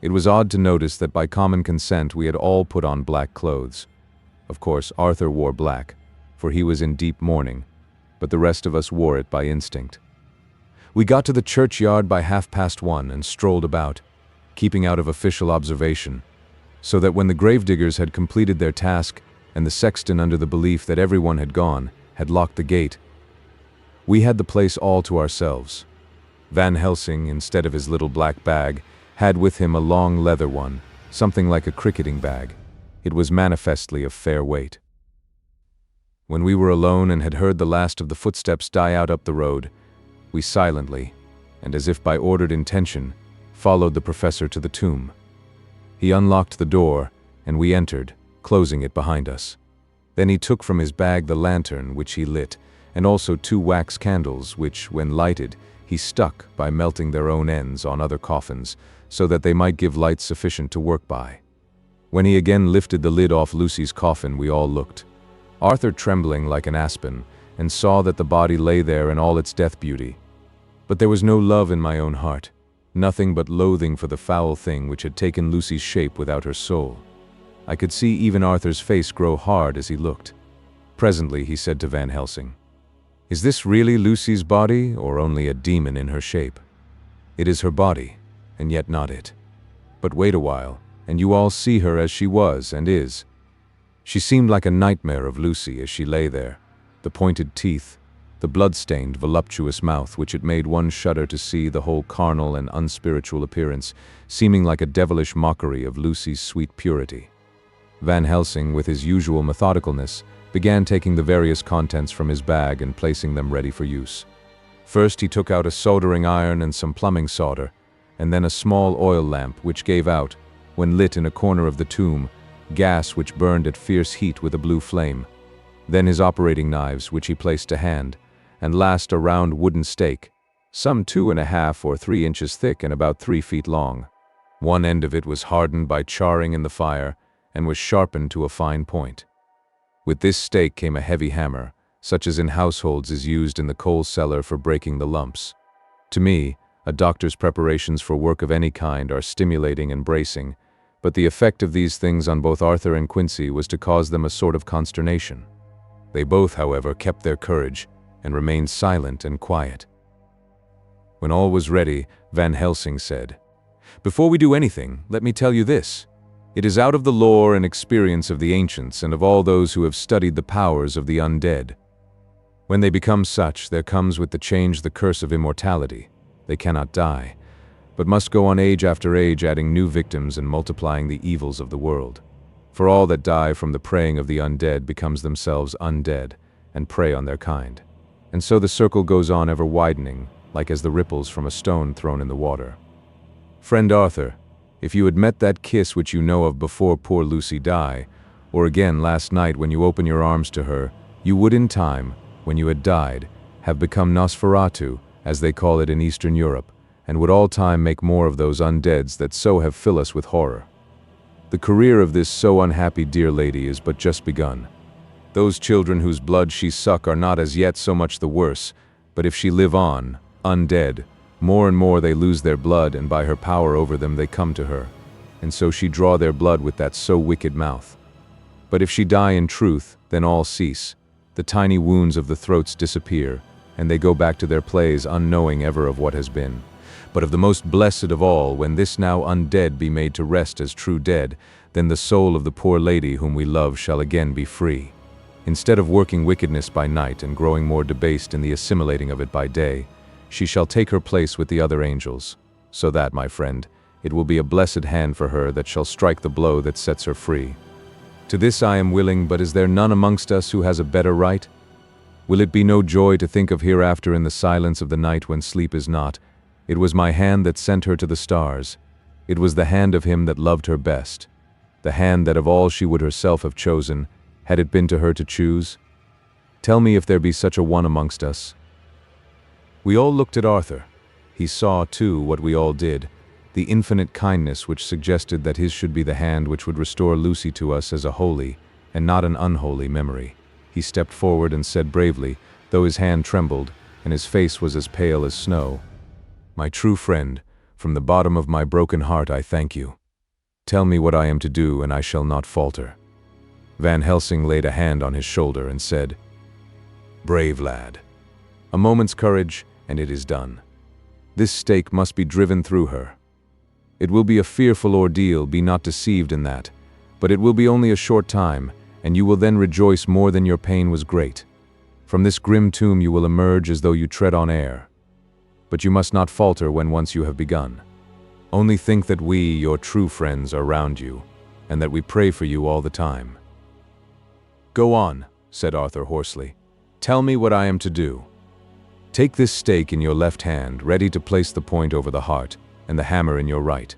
It was odd to notice that by common consent we had all put on black clothes. Of course, Arthur wore black, for he was in deep mourning, but the rest of us wore it by instinct. We got to the churchyard by 1:30 and strolled about, keeping out of official observation, so that when the gravediggers had completed their task and the sexton, under the belief that everyone had gone, had locked the gate, we had the place all to ourselves. Van Helsing, instead of his little black bag, had with him a long leather one, something like a cricketing bag. It was manifestly of fair weight. When we were alone and had heard the last of the footsteps die out up the road, we silently, and as if by ordered intention, followed the professor to the tomb. He unlocked the door, and we entered, closing it behind us. Then he took from his bag the lantern, which he lit, and also 2 wax candles, which, when lighted, he stuck by melting their own ends on other coffins, so that they might give light sufficient to work by. When he again lifted the lid off Lucy's coffin, we all looked, Arthur trembling like an aspen, and saw that the body lay there in all its death beauty. But there was no love in my own heart, nothing but loathing for the foul thing which had taken Lucy's shape without her soul. I could see even Arthur's face grow hard as he looked. Presently he said to Van Helsing, "Is this really Lucy's body, or only a demon in her shape?" "It is her body, and yet not it. But wait a while, and you all see her as she was and is. She seemed like a nightmare of Lucy as she lay there, the pointed teeth, the blood-stained, voluptuous mouth which it made one shudder to see, the whole carnal and unspiritual appearance, seeming like a devilish mockery of Lucy's sweet purity. Van Helsing, with his usual methodicalness, began taking the various contents from his bag and placing them ready for use. First he took out a soldering iron and some plumbing solder, and then a small oil lamp which gave out, when lit in a corner of the tomb, gas which burned at fierce heat with a blue flame. Then his operating knives, which he placed to hand, and last a round wooden stake, some 2.5 or 3 inches thick and about 3 feet long. One end of it was hardened by charring in the fire and was sharpened to a fine point. With this stake came a heavy hammer, such as in households is used in the coal cellar for breaking the lumps. To me, a doctor's preparations for work of any kind are stimulating and bracing, but the effect of these things on both Arthur and Quincy was to cause them a sort of consternation. They both, however, kept their courage and remained silent and quiet. When all was ready, Van Helsing said, "Before we do anything, let me tell you this. It is out of the lore and experience of the ancients and of all those who have studied the powers of the undead. When they become such, there comes with the change the curse of immortality. They cannot die, but must go on age after age, adding new victims and multiplying the evils of the world. For all that die from the preying of the undead becomes themselves undead and prey on their kind. And so the circle goes on ever widening, like as the ripples from a stone thrown in the water. Friend Arthur, if you had met that kiss which you know of before poor Lucy die, or again last night when you open your arms to her, you would in time, when you had died, have become Nosferatu, as they call it in Eastern Europe, and would all time make more of those undeads that so have filled us with horror. The career of this so unhappy dear lady is but just begun. Those children whose blood she suck are not as yet so much the worse, but if she live on, undead, more and more they lose their blood, and by her power over them they come to her, and so she draw their blood with that so wicked mouth. But if she die in truth, then all cease, the tiny wounds of the throats disappear, and they go back to their plays unknowing ever of what has been. But of the most blessed of all, when this now undead be made to rest as true dead, then the soul of the poor lady whom we love shall again be free. Instead of working wickedness by night and growing more debased in the assimilating of it by day, she shall take her place with the other angels, so that, my friend, it will be a blessed hand for her that shall strike the blow that sets her free. To this I am willing, but is there none amongst us who has a better right? Will it be no joy to think of hereafter in the silence of the night when sleep is not? It was my hand that sent her to the stars. It was the hand of him that loved her best, the hand that of all she would herself have chosen, had it been to her to choose. Tell me if there be such a one amongst us." We all looked at Arthur. He saw, too, what we all did, the infinite kindness which suggested that his should be the hand which would restore Lucy to us as a holy, and not an unholy, memory. He stepped forward and said bravely, though his hand trembled, and his face was as pale as snow, "My true friend, from the bottom of my broken heart I thank you. Tell me what I am to do, and I shall not falter." Van Helsing laid a hand on his shoulder and said, "Brave lad. A moment's courage, and it is done. This stake must be driven through her. It will be a fearful ordeal, be not deceived in that, but it will be only a short time, and you will then rejoice more than your pain was great. From this grim tomb you will emerge as though you tread on air. But you must not falter when once you have begun. Only think that we, your true friends, are round you, and that we pray for you all the time." "Go on," said Arthur hoarsely. "Tell me what I am to do." "Take this stake in your left hand, ready to place the point over the heart, and the hammer in your right.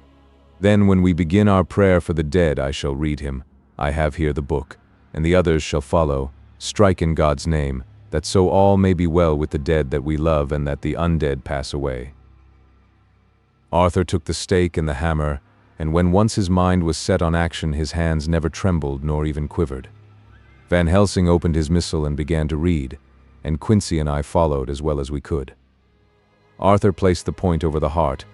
Then when we begin our prayer for the dead, I shall read him. I have here the book, and the others shall follow. Strike in God's name, that so all may be well with the dead that we love, and that the undead pass away." Arthur took the stake and the hammer, and when once his mind was set on action, his hands never trembled nor even quivered. Van Helsing opened his missal and began to read, and Quincy and I followed as well as we could. Arthur placed the point over the heart,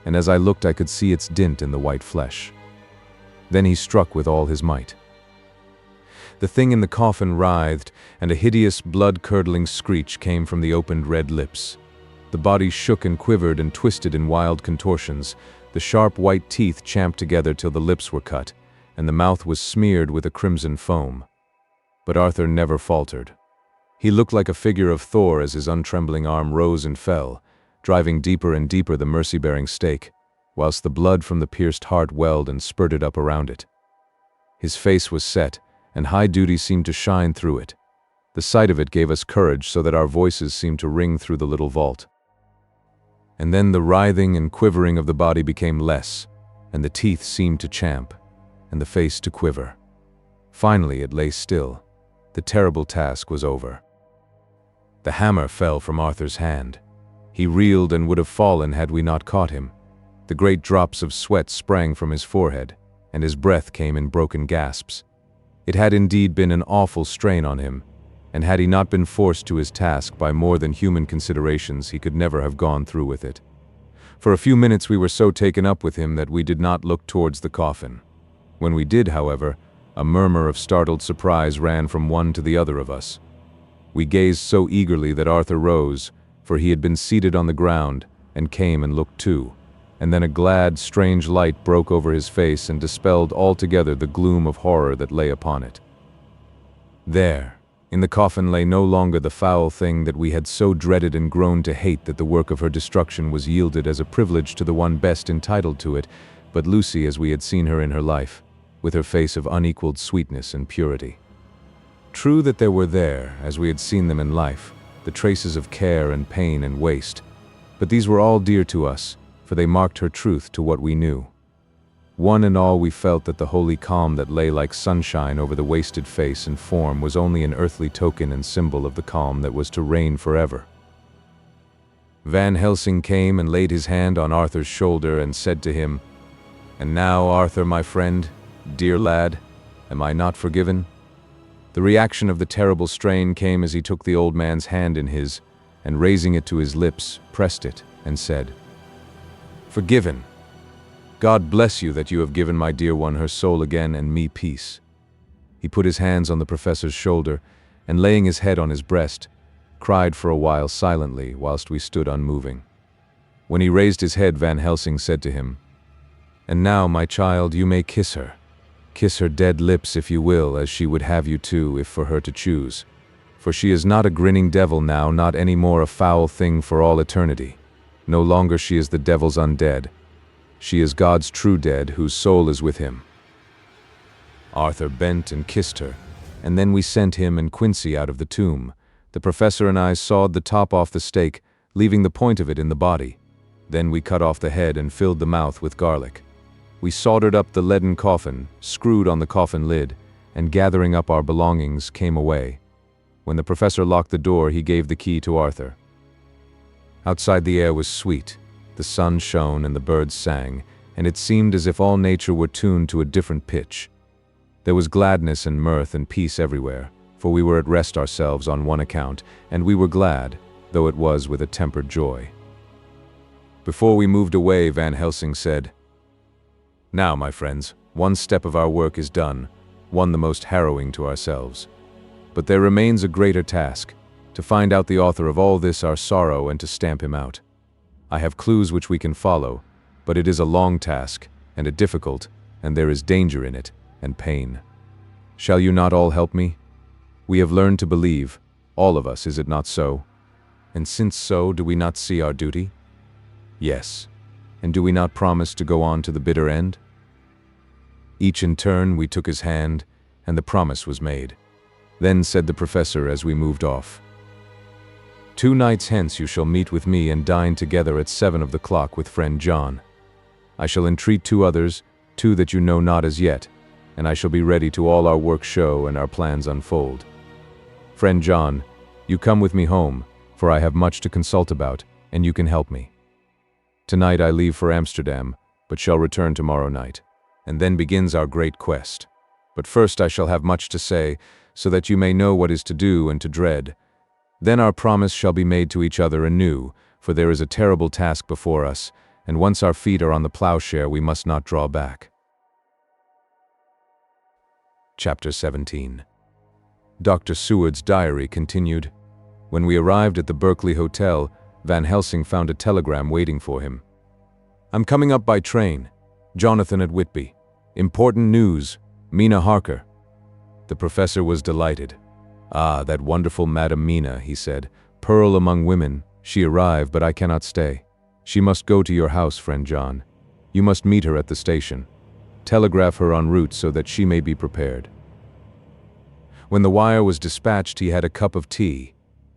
and as I looked I could see its dint in the white flesh. Then he struck with all his might. The thing in the coffin writhed, and a hideous, blood-curdling screech came from the opened red lips. The body shook and quivered and twisted in wild contortions, The sharp white teeth champed together till the lips were cut, and the mouth was smeared with a crimson foam. But Arthur never faltered. He looked like a figure of Thor as his untrembling arm rose and fell, driving deeper and deeper the mercy-bearing stake, whilst the blood from the pierced heart welled and spurted up around it. His face was set, and high duty seemed to shine through it. The sight of it gave us courage so that our voices seemed to ring through the little vault. And then the writhing and quivering of the body became less, and the teeth seemed to champ, and the face to quiver. Finally it lay still. The terrible task was over. The hammer fell from Arthur's hand. He reeled and would have fallen had we not caught him. The great drops of sweat sprang from his forehead, and his breath came in broken gasps. It had indeed been an awful strain on him, and had he not been forced to his task by more than human considerations, he could never have gone through with it. For a few minutes we were so taken up with him that we did not look towards the coffin. When we did, however, a murmur of startled surprise ran from one to the other of us. We gazed so eagerly that Arthur rose, for he had been seated on the ground, and came and looked too, and then a glad, strange light broke over his face and dispelled altogether the gloom of horror that lay upon it. There, in the coffin lay no longer the foul thing that we had so dreaded and grown to hate that the work of her destruction was yielded as a privilege to the one best entitled to it, but Lucy as we had seen her in her life, with her face of unequaled sweetness and purity. True that there were there, as we had seen them in life, the traces of care and pain and waste, but these were all dear to us, for they marked her truth to what we knew. One and all we felt that the holy calm that lay like sunshine over the wasted face and form was only an earthly token and symbol of the calm that was to reign forever. Van Helsing came and laid his hand on Arthur's shoulder and said to him, "And now, Arthur, my friend, dear lad, am I not forgiven?" The reaction of the terrible strain came as he took the old man's hand in his, and raising it to his lips, pressed it, and said, "Forgiven. God bless you that you have given my dear one her soul again and me peace." He put his hands on the professor's shoulder, and laying his head on his breast, cried for a while silently whilst we stood unmoving. When he raised his head, Van Helsing said to him, "And now, my child, you may kiss her. Kiss her dead lips if you will, as she would have you to, if for her to choose. For she is not a grinning devil now, not any more a foul thing for all eternity. No longer she is the devil's undead. She is God's true dead, whose soul is with him." Arthur bent and kissed her, and then we sent him and Quincy out of the tomb. The professor and I sawed the top off the stake, leaving the point of it in the body. Then we cut off the head and filled the mouth with garlic. We soldered up the leaden coffin, screwed on the coffin lid, and gathering up our belongings, came away. When the professor locked the door, he gave the key to Arthur. Outside the air was sweet. The sun shone and the birds sang, and it seemed as if all nature were tuned to a different pitch. There was gladness and mirth and peace everywhere, for we were at rest ourselves on one account, and we were glad, though it was with a tempered joy. Before we moved away, Van Helsing said, "Now, my friends, one step of our work is done, one the most harrowing to ourselves. But there remains a greater task, to find out the author of all this our sorrow and to stamp him out. I have clues which we can follow, but it is a long task, and a difficult, and there is danger in it, and pain. Shall you not all help me? We have learned to believe, all of us, is it not so? And since so, do we not see our duty? Yes. And do we not promise to go on to the bitter end?" Each in turn we took his hand, and the promise was made. Then said the professor as we moved off, "2 nights hence you shall meet with me and dine together at 7 of the clock with friend John. I shall entreat 2 others, 2 that you know not as yet, and I shall be ready to all our work show and our plans unfold. Friend John, you come with me home, for I have much to consult about, and you can help me. Tonight I leave for Amsterdam, but shall return tomorrow night, and then begins our great quest. But first I shall have much to say, so that you may know what is to do and to dread. Then our promise shall be made to each other anew, for there is a terrible task before us, and once our feet are on the plowshare we must not draw back." Chapter 17. Dr. Seward's diary continued. When we arrived at the Berkeley Hotel, Van Helsing found a telegram waiting for him. I'm coming up by train. Jonathan at Whitby. Important news. Mina Harker. The professor was delighted. Ah, that wonderful Madam Mina, he said. Pearl among women. She arrived, but I cannot stay. She must go to your house, friend John. You must meet her at the station. Telegraph her en route so that she may be prepared. When the wire was dispatched, he had a cup of tea.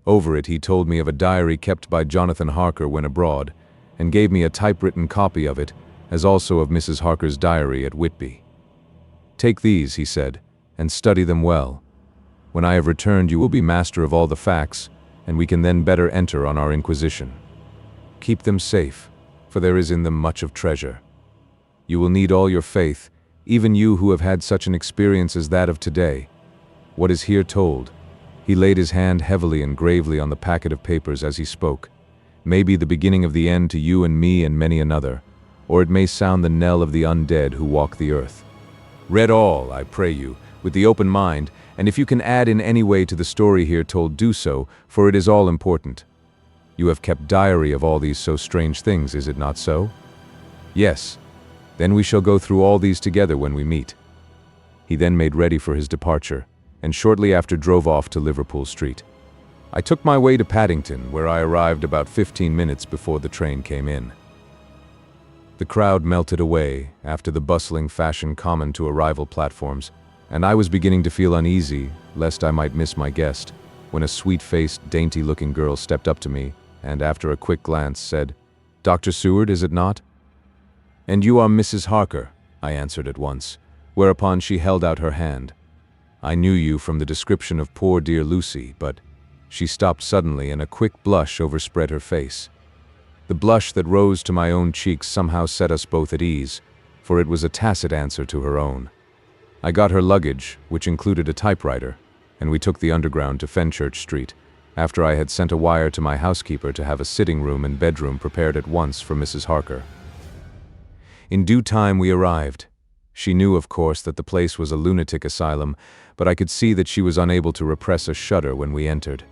Over it, he told me of a diary kept by Jonathan Harker when abroad, and gave me a typewritten copy of it, as also of Mrs. Harker's diary at Whitby. Take these, he said, and study them well. When I have returned, you will be master of all the facts, and we can then better enter on our inquisition. Keep them safe, for there is in them much of treasure. You will need all your faith, even you who have had such an experience as that of today. What is here told? He laid his hand heavily and gravely on the packet of papers as he spoke. May be the beginning of the end to you and me and many another, or it may sound the knell of the undead who walk the earth. Read all, I pray you, with the open mind, and if you can add in any way to the story here told, do so, for it is all important. You have kept diary of all these so strange things, is it not so? Yes. Then we shall go through all these together when we meet. He then made ready for his departure, and shortly after drove off to Liverpool Street. I took my way to Paddington, where I arrived about 15 minutes before the train came in. The crowd melted away after the bustling fashion common to arrival platforms, and I was beginning to feel uneasy lest I might miss my guest, when a sweet-faced, dainty-looking girl stepped up to me and, after a quick glance, said, "Dr. Seward, is it not?" "And you are Mrs. Harker," I answered at once, whereupon she held out her hand. "I knew you from the description of poor dear Lucy, but—" She stopped suddenly, and a quick blush overspread her face. The blush that rose to my own cheeks somehow set us both at ease, for it was a tacit answer to her own. I got her luggage, which included a typewriter, and we took the Underground to Fenchurch Street, after I had sent a wire to my housekeeper to have a sitting room and bedroom prepared at once for Mrs. Harker. In due time we arrived. She knew, of course, that the place was a lunatic asylum, but I could see that she was unable to repress a shudder when we entered.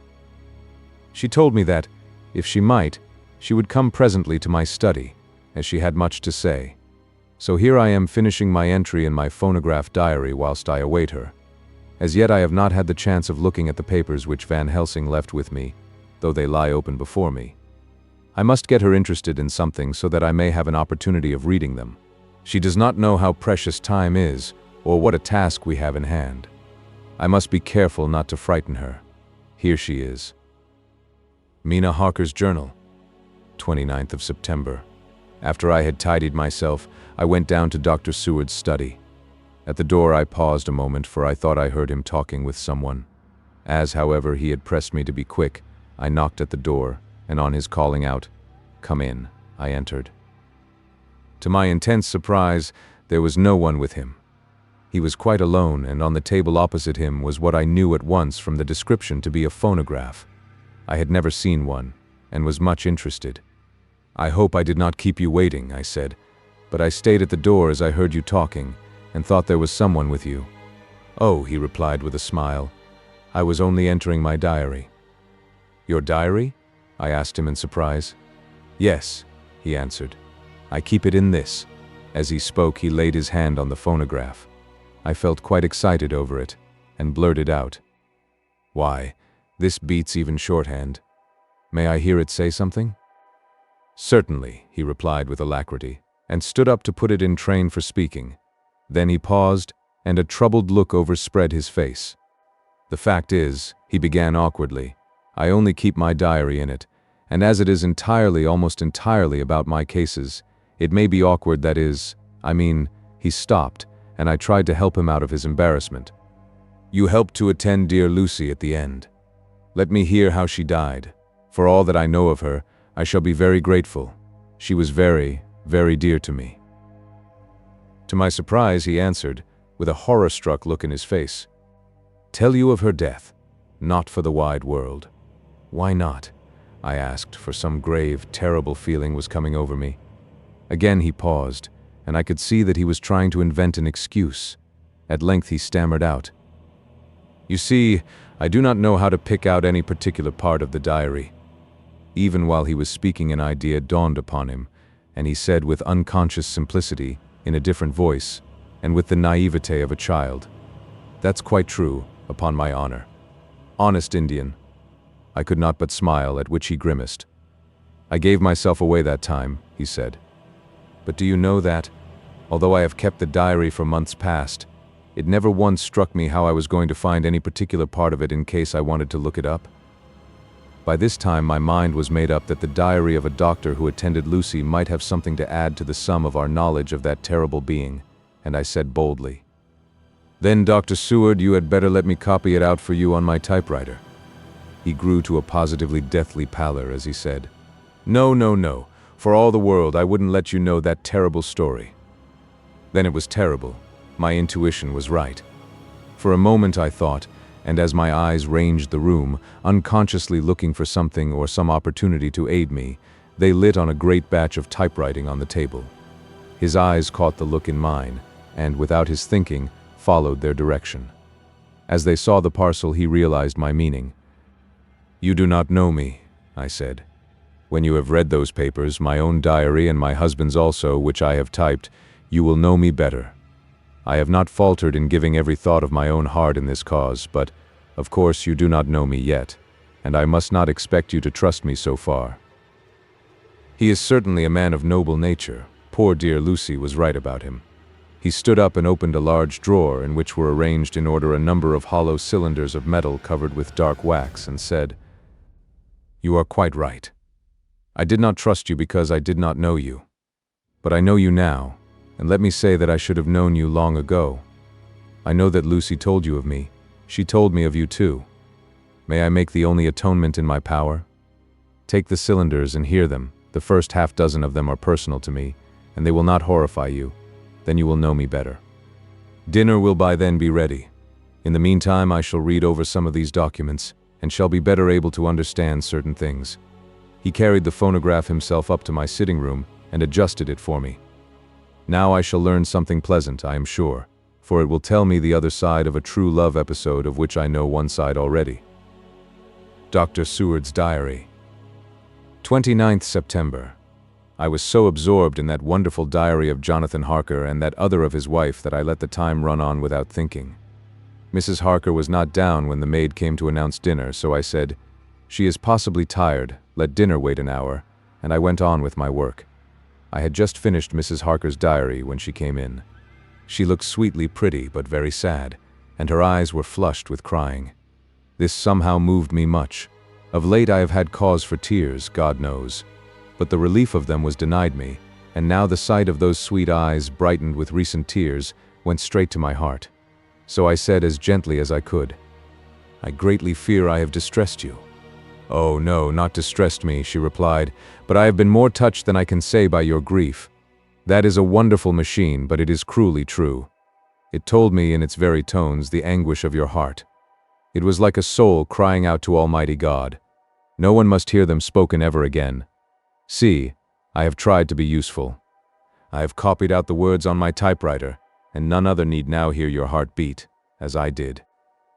She told me that, if she might, she would come presently to my study, as she had much to say. So here I am finishing my entry in my phonograph diary whilst I await her. As yet I have not had the chance of looking at the papers which Van Helsing left with me, though they lie open before me. I must get her interested in something so that I may have an opportunity of reading them. She does not know how precious time is, or what a task we have in hand. I must be careful not to frighten her. Here she is. Mina Harker's journal. 29th of September. After I had tidied myself, I went down to Dr. Seward's study. At the door I paused a moment, for I thought I heard him talking with someone. As, however, he had pressed me to be quick, I knocked at the door, and on his calling out, "Come in," I entered. To my intense surprise, there was no one with him. He was quite alone, and on the table opposite him was what I knew at once from the description to be a phonograph. I had never seen one, and was much interested. "I hope I did not keep you waiting," I said, "but I stayed at the door as I heard you talking, and thought there was someone with you." "Oh," he replied with a smile, "I was only entering my diary." "Your diary?" I asked him in surprise. "Yes," he answered. "I keep it in this." As he spoke, he laid his hand on the phonograph. I felt quite excited over it, and blurted out, "Why, this beats even shorthand. May I hear it say something?" "Certainly," he replied with alacrity, and stood up to put it in train for speaking. Then he paused, and a troubled look overspread his face. "The fact is," he began awkwardly, "I only keep my diary in it, and as it is entirely, almost entirely about my cases, it may be awkward, that is, he stopped, and I tried to help him out of his embarrassment. "You helped to attend dear Lucy at the end. Let me hear how she died. For all that I know of her, I shall be very grateful. She was very, very dear to me." To my surprise, he answered, with a horror-struck look in his face, "Tell you of her death? Not for the wide world." "Why not?" I asked, for some grave, terrible feeling was coming over me. Again he paused, and I could see that he was trying to invent an excuse. At length he stammered out, "You see, I do not know how to pick out any particular part of the diary." Even while he was speaking, an idea dawned upon him, and he said with unconscious simplicity, in a different voice, and with the naivete of a child, "That's quite true, upon my honor. Honest Indian." I could not but smile, at which he grimaced. "I gave myself away that time," he said. "But do you know that, although I have kept the diary for months past, it never once struck me how I was going to find any particular part of it in case I wanted to look it up? By this time my mind was made up that the diary of a doctor who attended Lucy might have something to add to the sum of our knowledge of that terrible being, and I said boldly, "Then, Dr. Seward, you had better let me copy it out for you on my typewriter." He grew to a positively deathly pallor as he said, "No, no, no. For all the world, I wouldn't let you know that terrible story." Then it was terrible. My intuition was right. For a moment I thought, and as my eyes ranged the room, unconsciously looking for something or some opportunity to aid me, they lit on a great batch of typewriting on the table. His eyes caught the look in mine, and, without his thinking, followed their direction. As they saw the parcel, he realized my meaning. "You do not know me," I said. "When you have read those papers, my own diary and my husband's also, which I have typed, you will know me better. I have not faltered in giving every thought of my own heart in this cause, but, of course, you do not know me yet, and I must not expect you to trust me so far." He is certainly a man of noble nature. Poor dear Lucy was right about him. He stood up and opened a large drawer in which were arranged in order a number of hollow cylinders of metal covered with dark wax, and said, "You are quite right. I did not trust you because I did not know you. But I know you now, and let me say that I should have known you long ago. I know that Lucy told you of me. She told me of you too. May I make the only atonement in my power? Take the cylinders and hear them. The first half dozen of them are personal to me, and they will not horrify you. Then you will know me better. Dinner will by then be ready. In the meantime, I shall read over some of these documents, and shall be better able to understand certain things." He carried the phonograph himself up to my sitting room and adjusted it for me. "Now I shall learn something pleasant, I am sure, for it will tell me the other side of a true love episode of which I know one side already." Dr. Seward's Diary. 29th September. I was so absorbed in that wonderful diary of Jonathan Harker and that other of his wife that I let the time run on without thinking. Mrs. Harker was not down when the maid came to announce dinner, so I said, "She is possibly tired, let dinner wait an hour," and I went on with my work. I had just finished Mrs. Harker's diary when she came in. She looked sweetly pretty but very sad, and her eyes were flushed with crying. This somehow moved me much. Of late I have had cause for tears, God knows, but the relief of them was denied me, and now the sight of those sweet eyes, brightened with recent tears, went straight to my heart. So I said as gently as I could, "I greatly fear I have distressed you." "Oh, no, not distressed me," she replied, "but I have been more touched than I can say by your grief. That is a wonderful machine, but it is cruelly true. It told me in its very tones the anguish of your heart. It was like a soul crying out to Almighty God. No one must hear them spoken ever again. See, I have tried to be useful. I have copied out the words on my typewriter, and none other need now hear your heart beat, as I did.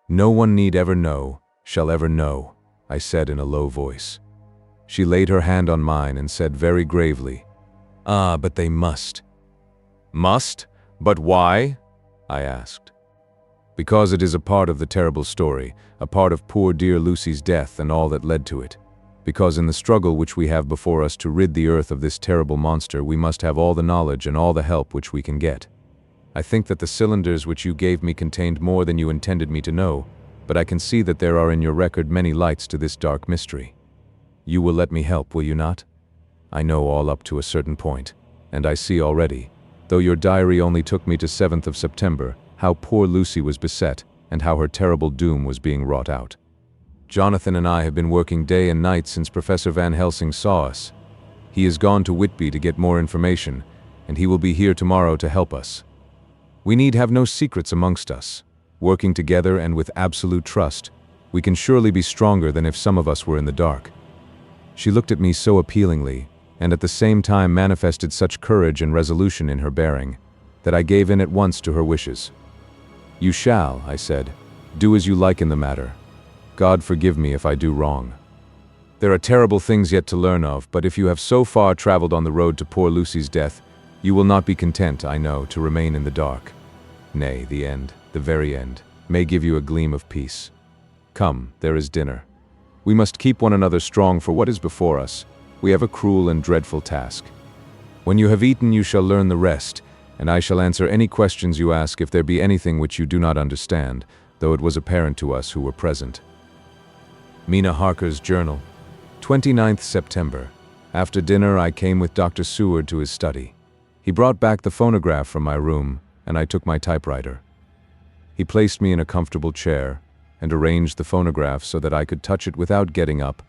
No one need ever know, shall ever know," I said in a low voice. She laid her hand on mine and said very gravely, "Ah, but they must." "Must? But why?" I asked. "Because it is a part of the terrible story, a part of poor dear Lucy's death and all that led to it. Because in the struggle which we have before us to rid the earth of this terrible monster, we must have all the knowledge and all the help which we can get. I think that the cylinders which you gave me contained more than you intended me to know, but I can see that there are in your record many lights to this dark mystery. You will let me help, will you not? I know all up to a certain point, and I see already, though your diary only took me to 7th of September, how poor Lucy was beset and how her terrible doom was being wrought out. Jonathan and I have been working day and night since Professor Van Helsing saw us. He has gone to Whitby to get more information, and he will be here tomorrow to help us. We need have no secrets amongst us. Working together and with absolute trust, we can surely be stronger than if some of us were in the dark." She looked at me so appealingly, and at the same time manifested such courage and resolution in her bearing, that I gave in at once to her wishes. "You shall," I said, "do as you like in the matter. God forgive me if I do wrong." There are terrible things yet to learn of, but if you have so far traveled on the road to poor Lucy's death, you will not be content, I know, to remain in the dark. Nay, the end, the very end, may give you a gleam of peace. Come, there is dinner. We must keep one another strong for what is before us. We have a cruel and dreadful task. When you have eaten, you shall learn the rest, and I shall answer any questions you ask if there be anything which you do not understand, though it was apparent to us who were present. Mina Harker's Journal, 29th September. After dinner, I came with Dr. Seward to his study. He brought back the phonograph from my room, and I took my typewriter. He placed me in a comfortable chair and arranged the phonograph so that I could touch it without getting up,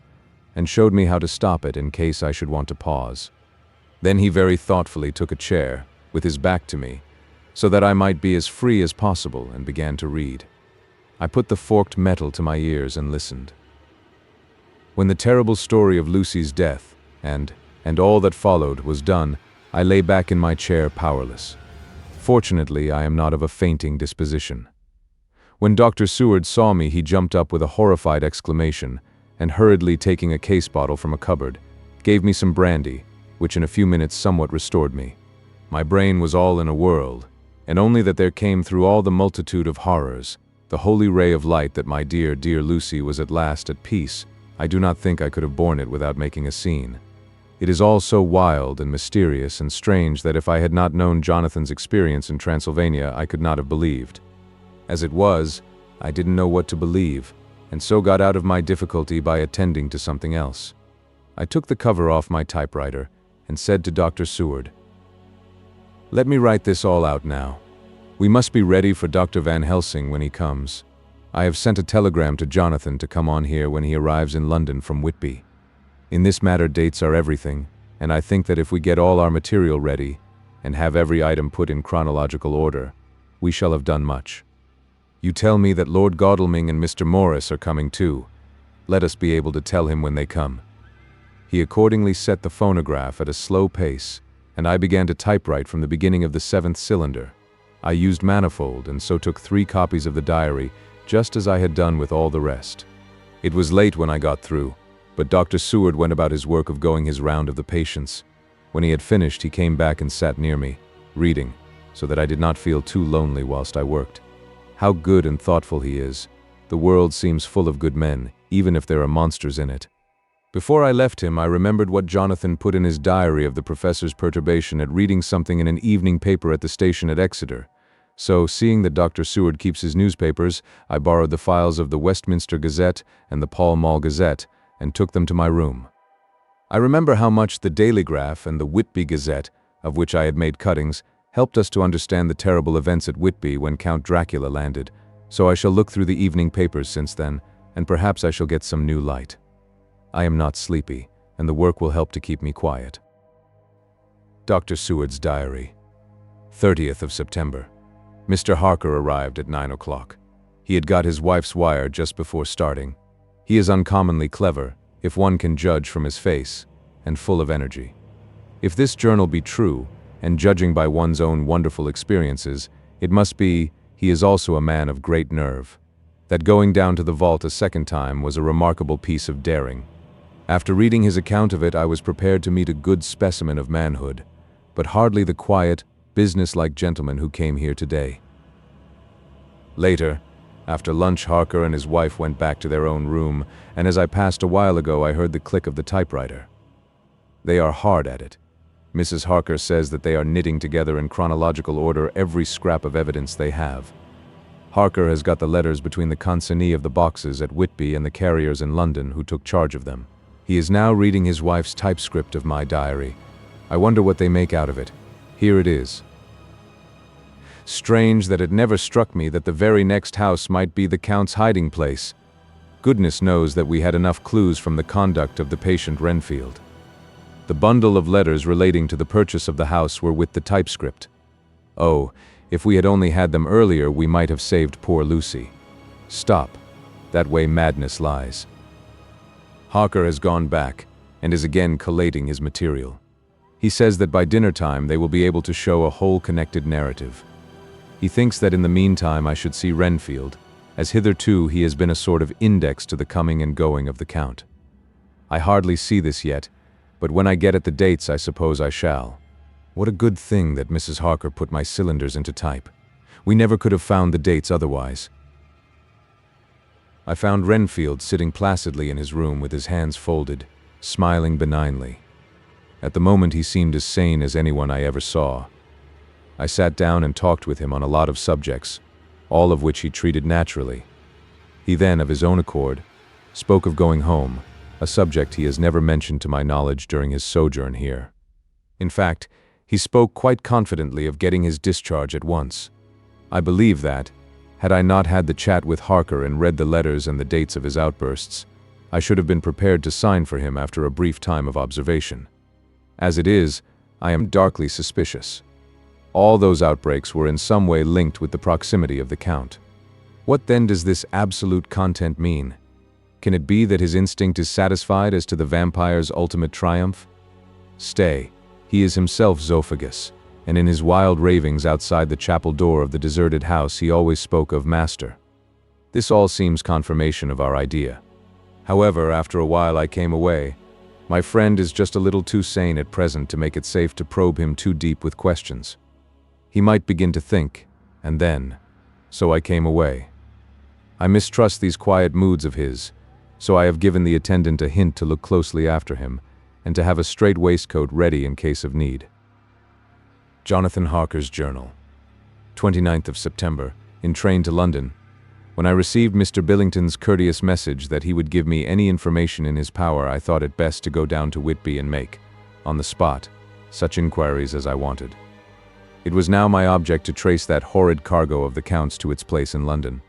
and showed me how to stop it in case I should want to pause. Then he very thoughtfully took a chair, with his back to me, so that I might be as free as possible, and began to read. I put the forked metal to my ears and listened. When the terrible story of Lucy's death, and all that followed, was done, I lay back in my chair powerless. Fortunately, I am not of a fainting disposition. When Dr. Seward saw me, he jumped up with a horrified exclamation, and hurriedly taking a case bottle from a cupboard, gave me some brandy, which in a few minutes somewhat restored me. My brain was all in a whirl, and only that there came through all the multitude of horrors the holy ray of light that my dear, dear Lucy was at last at peace. I do not think I could have borne it without making a scene. It is all so wild and mysterious and strange that if I had not known Jonathan's experience in Transylvania, I could not have believed. As it was, I didn't know what to believe, and so got out of my difficulty by attending to something else. I took the cover off my typewriter and said to Dr. Seward, "Let me write this all out now. We must be ready for Dr. Van Helsing when he comes. I have sent a telegram to Jonathan to come on here when he arrives in London from Whitby. In this matter, dates are everything, and I think that if we get all our material ready and have every item put in chronological order, we shall have done much. You tell me that Lord Godalming and Mr. Morris are coming too. Let us be able to tell him when they come." He accordingly set the phonograph at a slow pace, and I began to typewrite from the beginning of the 7th cylinder. I used manifold, and so took 3 copies of the diary, just as I had done with all the rest. It was late when I got through, but Dr. Seward went about his work of going his round of the patients. When he had finished, he came back and sat near me, reading, so that I did not feel too lonely whilst I worked. How good and thoughtful he is. The world seems full of good men, even if there are monsters in it. Before I left him, I remembered what Jonathan put in his diary of the professor's perturbation at reading something in an evening paper at the station at Exeter. So, seeing that Dr. Seward keeps his newspapers, I borrowed the files of the Westminster Gazette and the Pall Mall Gazette and took them to my room. I remember how much the Dailygraph and the Whitby Gazette, of which I had made cuttings, helped us to understand the terrible events at Whitby when Count Dracula landed, so I shall look through the evening papers since then, and perhaps I shall get some new light. I am not sleepy, and the work will help to keep me quiet. Dr. Seward's Diary, 30th of September. Mr. Harker arrived at 9 o'clock. He had got his wife's wire just before starting. He is uncommonly clever, if one can judge from his face, and full of energy. If this journal be true, and judging by one's own wonderful experiences, it must be he is also a man of great nerve. That going down to the vault a second time was a remarkable piece of daring. After reading his account of it, I was prepared to meet a good specimen of manhood, but hardly the quiet, business-like gentleman who came here today. Later, after lunch, Harker and his wife went back to their own room, and as I passed a while ago, I heard the click of the typewriter. They are hard at it. Mrs. Harker says that they are knitting together in chronological order every scrap of evidence they have. Harker has got the letters between the consignee of the boxes at Whitby and the carriers in London who took charge of them. He is now reading his wife's typescript of my diary. I wonder what they make out of it. Here it is. Strange that it never struck me that the very next house might be the Count's hiding place. Goodness knows that we had enough clues from the conduct of the patient Renfield. The bundle of letters relating to the purchase of the house were with the typescript. Oh, if we had only had them earlier, we might have saved poor Lucy. Stop. That way madness lies. Harker has gone back and is again collating his material. He says that by dinner time they will be able to show a whole connected narrative. He thinks that in the meantime I should see Renfield, as hitherto he has been a sort of index to the coming and going of the Count. I hardly see this yet, but when I get at the dates I suppose I shall. What a good thing that Mrs. Harker put my cylinders into type. We never could have found the dates otherwise. I found Renfield sitting placidly in his room with his hands folded, smiling benignly. At the moment he seemed as sane as anyone I ever saw. I sat down and talked with him on a lot of subjects, all of which he treated naturally. He then, of his own accord, spoke of going home, a subject he has never mentioned to my knowledge during his sojourn here. In fact, he spoke quite confidently of getting his discharge at once. I believe that, had I not had the chat with Harker and read the letters and the dates of his outbursts, I should have been prepared to sign for him after a brief time of observation. As it is, I am darkly suspicious. All those outbreaks were in some way linked with the proximity of the Count. What then does this absolute content mean? Can it be that his instinct is satisfied as to the vampire's ultimate triumph? Stay, he is himself Zophagus, and in his wild ravings outside the chapel door of the deserted house he always spoke of Master. This all seems confirmation of our idea. However, after a while I came away. My friend is just a little too sane at present to make it safe to probe him too deep with questions. He might begin to think, and then, so I came away. I mistrust these quiet moods of his, so I have given the attendant a hint to look closely after him, and to have a straight waistcoat ready in case of need. Jonathan Harker's Journal. 29th of September, in train to London. When I received Mr. Billington's courteous message that he would give me any information in his power, I thought it best to go down to Whitby and make, on the spot, such inquiries as I wanted. It was now my object to trace that horrid cargo of the Count's to its place in London.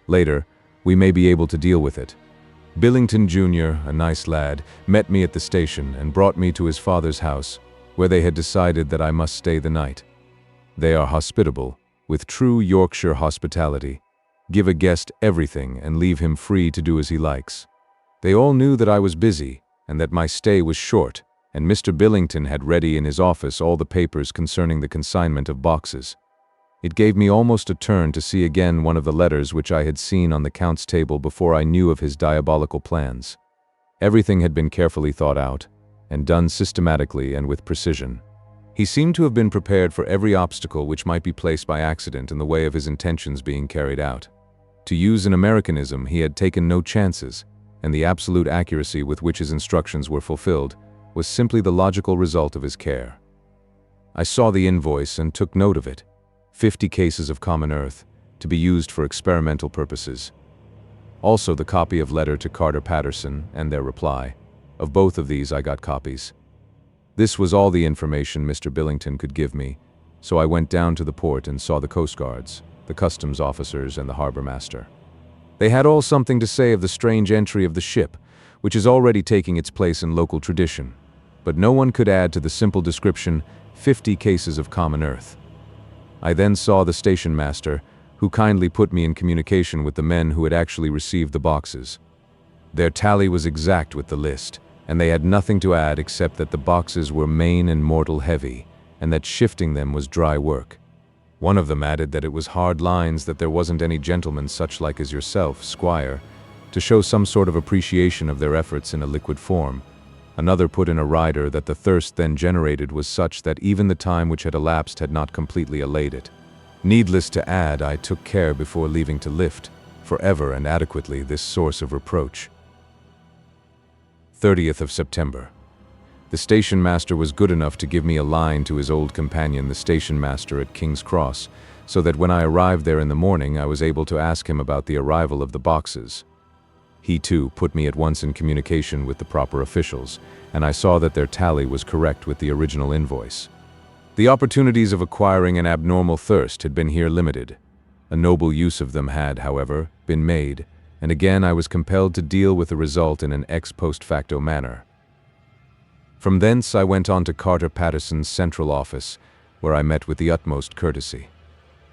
Later, we may be able to deal with it. Billington Jr., a nice lad, met me at the station and brought me to his father's house, where they had decided that I must stay the night. They are hospitable, with true Yorkshire hospitality, give a guest everything and leave him free to do as he likes. They all knew that I was busy, and that my stay was short, and Mr. Billington had ready in his office all the papers concerning the consignment of boxes. It gave me almost a turn to see again one of the letters which I had seen on the Count's table before I knew of his diabolical plans. Everything had been carefully thought out, and done systematically and with precision. He seemed to have been prepared for every obstacle which might be placed by accident in the way of his intentions being carried out. To use an Americanism, he had taken no chances, and the absolute accuracy with which his instructions were fulfilled was simply the logical result of his care. I saw the invoice and took note of it. 50 cases of common earth, to be used for experimental purposes. Also the copy of letter to Carter Patterson and their reply. Of both of these I got copies. This was all the information Mr. Billington could give me, so I went down to the port and saw the Coast Guards, the customs officers and the harbor master. They had all something to say of the strange entry of the ship, which is already taking its place in local tradition, but no one could add to the simple description 50 cases of common earth. I then saw the station master, who kindly put me in communication with the men who had actually received the boxes. Their tally was exact with the list, and they had nothing to add except that the boxes were main and mortal heavy, and that shifting them was dry work. One of them added that it was hard lines, that there wasn't any gentleman such like as yourself, squire, to show some sort of appreciation of their efforts in a liquid form. Another put in a rider that the thirst then generated was such that even the time which had elapsed had not completely allayed it. Needless to add, I took care before leaving to lift, forever and adequately, this source of reproach. 30th of September. The station master was good enough to give me a line to his old companion, the station master at King's Cross, so that when I arrived there in the morning I was able to ask him about the arrival of the boxes. He, too, put me at once in communication with the proper officials, and I saw that their tally was correct with the original invoice. The opportunities of acquiring an abnormal thirst had been here limited. A noble use of them had, however, been made, and again I was compelled to deal with the result in an ex post facto manner. From thence I went on to Carter Patterson's central office, where I met with the utmost courtesy.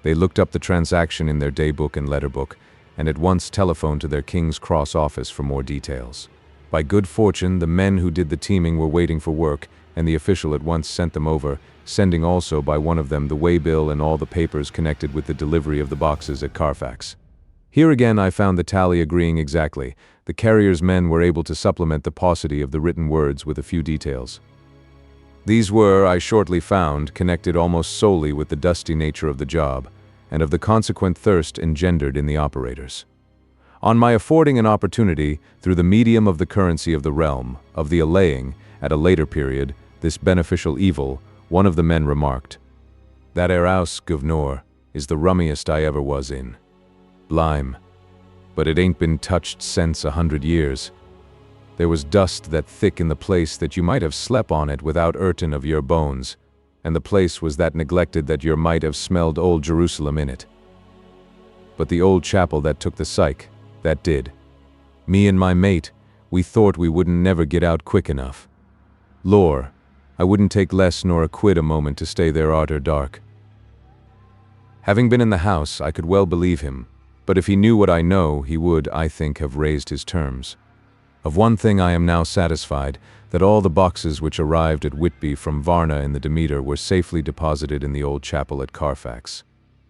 They looked up the transaction in their daybook and letterbook, and at once telephoned to their King's Cross office for more details. By good fortune, the men who did the teaming were waiting for work, and the official at once sent them over, sending also by one of them the waybill and all the papers connected with the delivery of the boxes at Carfax. Here again I found the tally agreeing exactly. The carrier's men were able to supplement the paucity of the written words with a few details. These were, I shortly found, connected almost solely with the dusty nature of the job, and of the consequent thirst engendered in the operators. On my affording an opportunity, through the medium of the currency of the realm, of the allaying, at a later period, this beneficial evil, one of the men remarked, "That 'ere 'ouse, guv'nor, is the rummiest I ever was in. Blime. But it ain't been touched since 100 years. There was dust that thick in the place that you might have slept on it without 'urtin' of your bones, and the place was that neglected that you might have smelled old Jerusalem in it. But the old chapel that took the psych, that did. Me and my mate, we thought we wouldn't never get out quick enough. Lor, I wouldn't take less nor a quid a moment to stay there arter dark." Having been in the house, I could well believe him, but if he knew what I know, he would, I think, have raised his terms. Of one thing I am now satisfied, that all the boxes which arrived at Whitby from Varna in the Demeter were safely deposited in the old chapel at Carfax.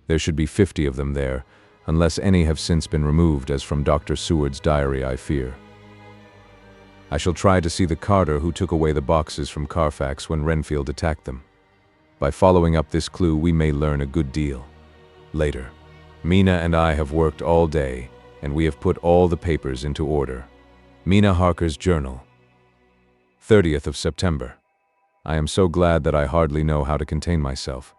There should be 50 of them there, unless any have since been removed, as from Dr. Seward's diary I fear. I shall try to see the carter who took away the boxes from Carfax when Renfield attacked them. By following up this clue, we may learn a good deal. Later. Mina and I have worked all day, and we have put all the papers into order. Mina Harker's journal. 30th of September. I am so glad that I hardly know how to contain myself.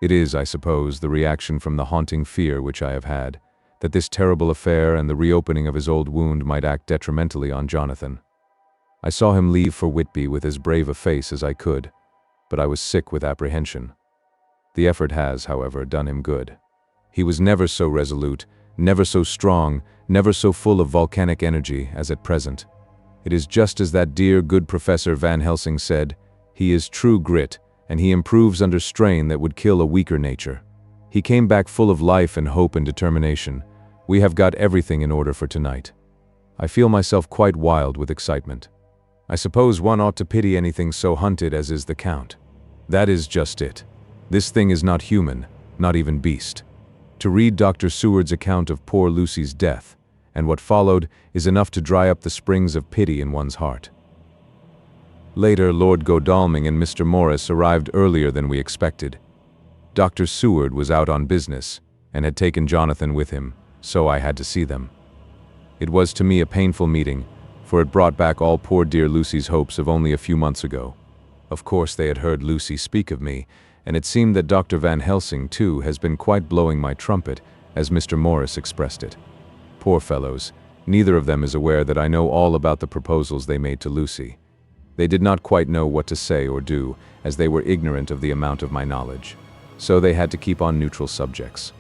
It is, I suppose, the reaction from the haunting fear which I have had, that this terrible affair and the reopening of his old wound might act detrimentally on Jonathan. I saw him leave for Whitby with as brave a face as I could, but I was sick with apprehension. The effort has, however, done him good. He was never so resolute, never so strong, never so full of volcanic energy as at present. It is just as that dear, good Professor Van Helsing said, he is true grit, and he improves under strain that would kill a weaker nature. He came back full of life and hope and determination. We have got everything in order for tonight. I feel myself quite wild with excitement. I suppose one ought to pity anything so hunted as is the Count. That is just it. This thing is not human, not even beast. To read Dr. Seward's account of poor Lucy's death, and what followed, is enough to dry up the springs of pity in one's heart. Later, Lord Godalming and Mr. Morris arrived earlier than we expected. Dr. Seward was out on business, and had taken Jonathan with him, so I had to see them. It was to me a painful meeting, for it brought back all poor dear Lucy's hopes of only a few months ago. Of course they had heard Lucy speak of me, and it seemed that Dr. Van Helsing, too, has been quite blowing my trumpet, as Mr. Morris expressed it. Poor fellows, neither of them is aware that I know all about the proposals they made to Lucy. They did not quite know what to say or do, as they were ignorant of the amount of my knowledge, so they had to keep on neutral subjects.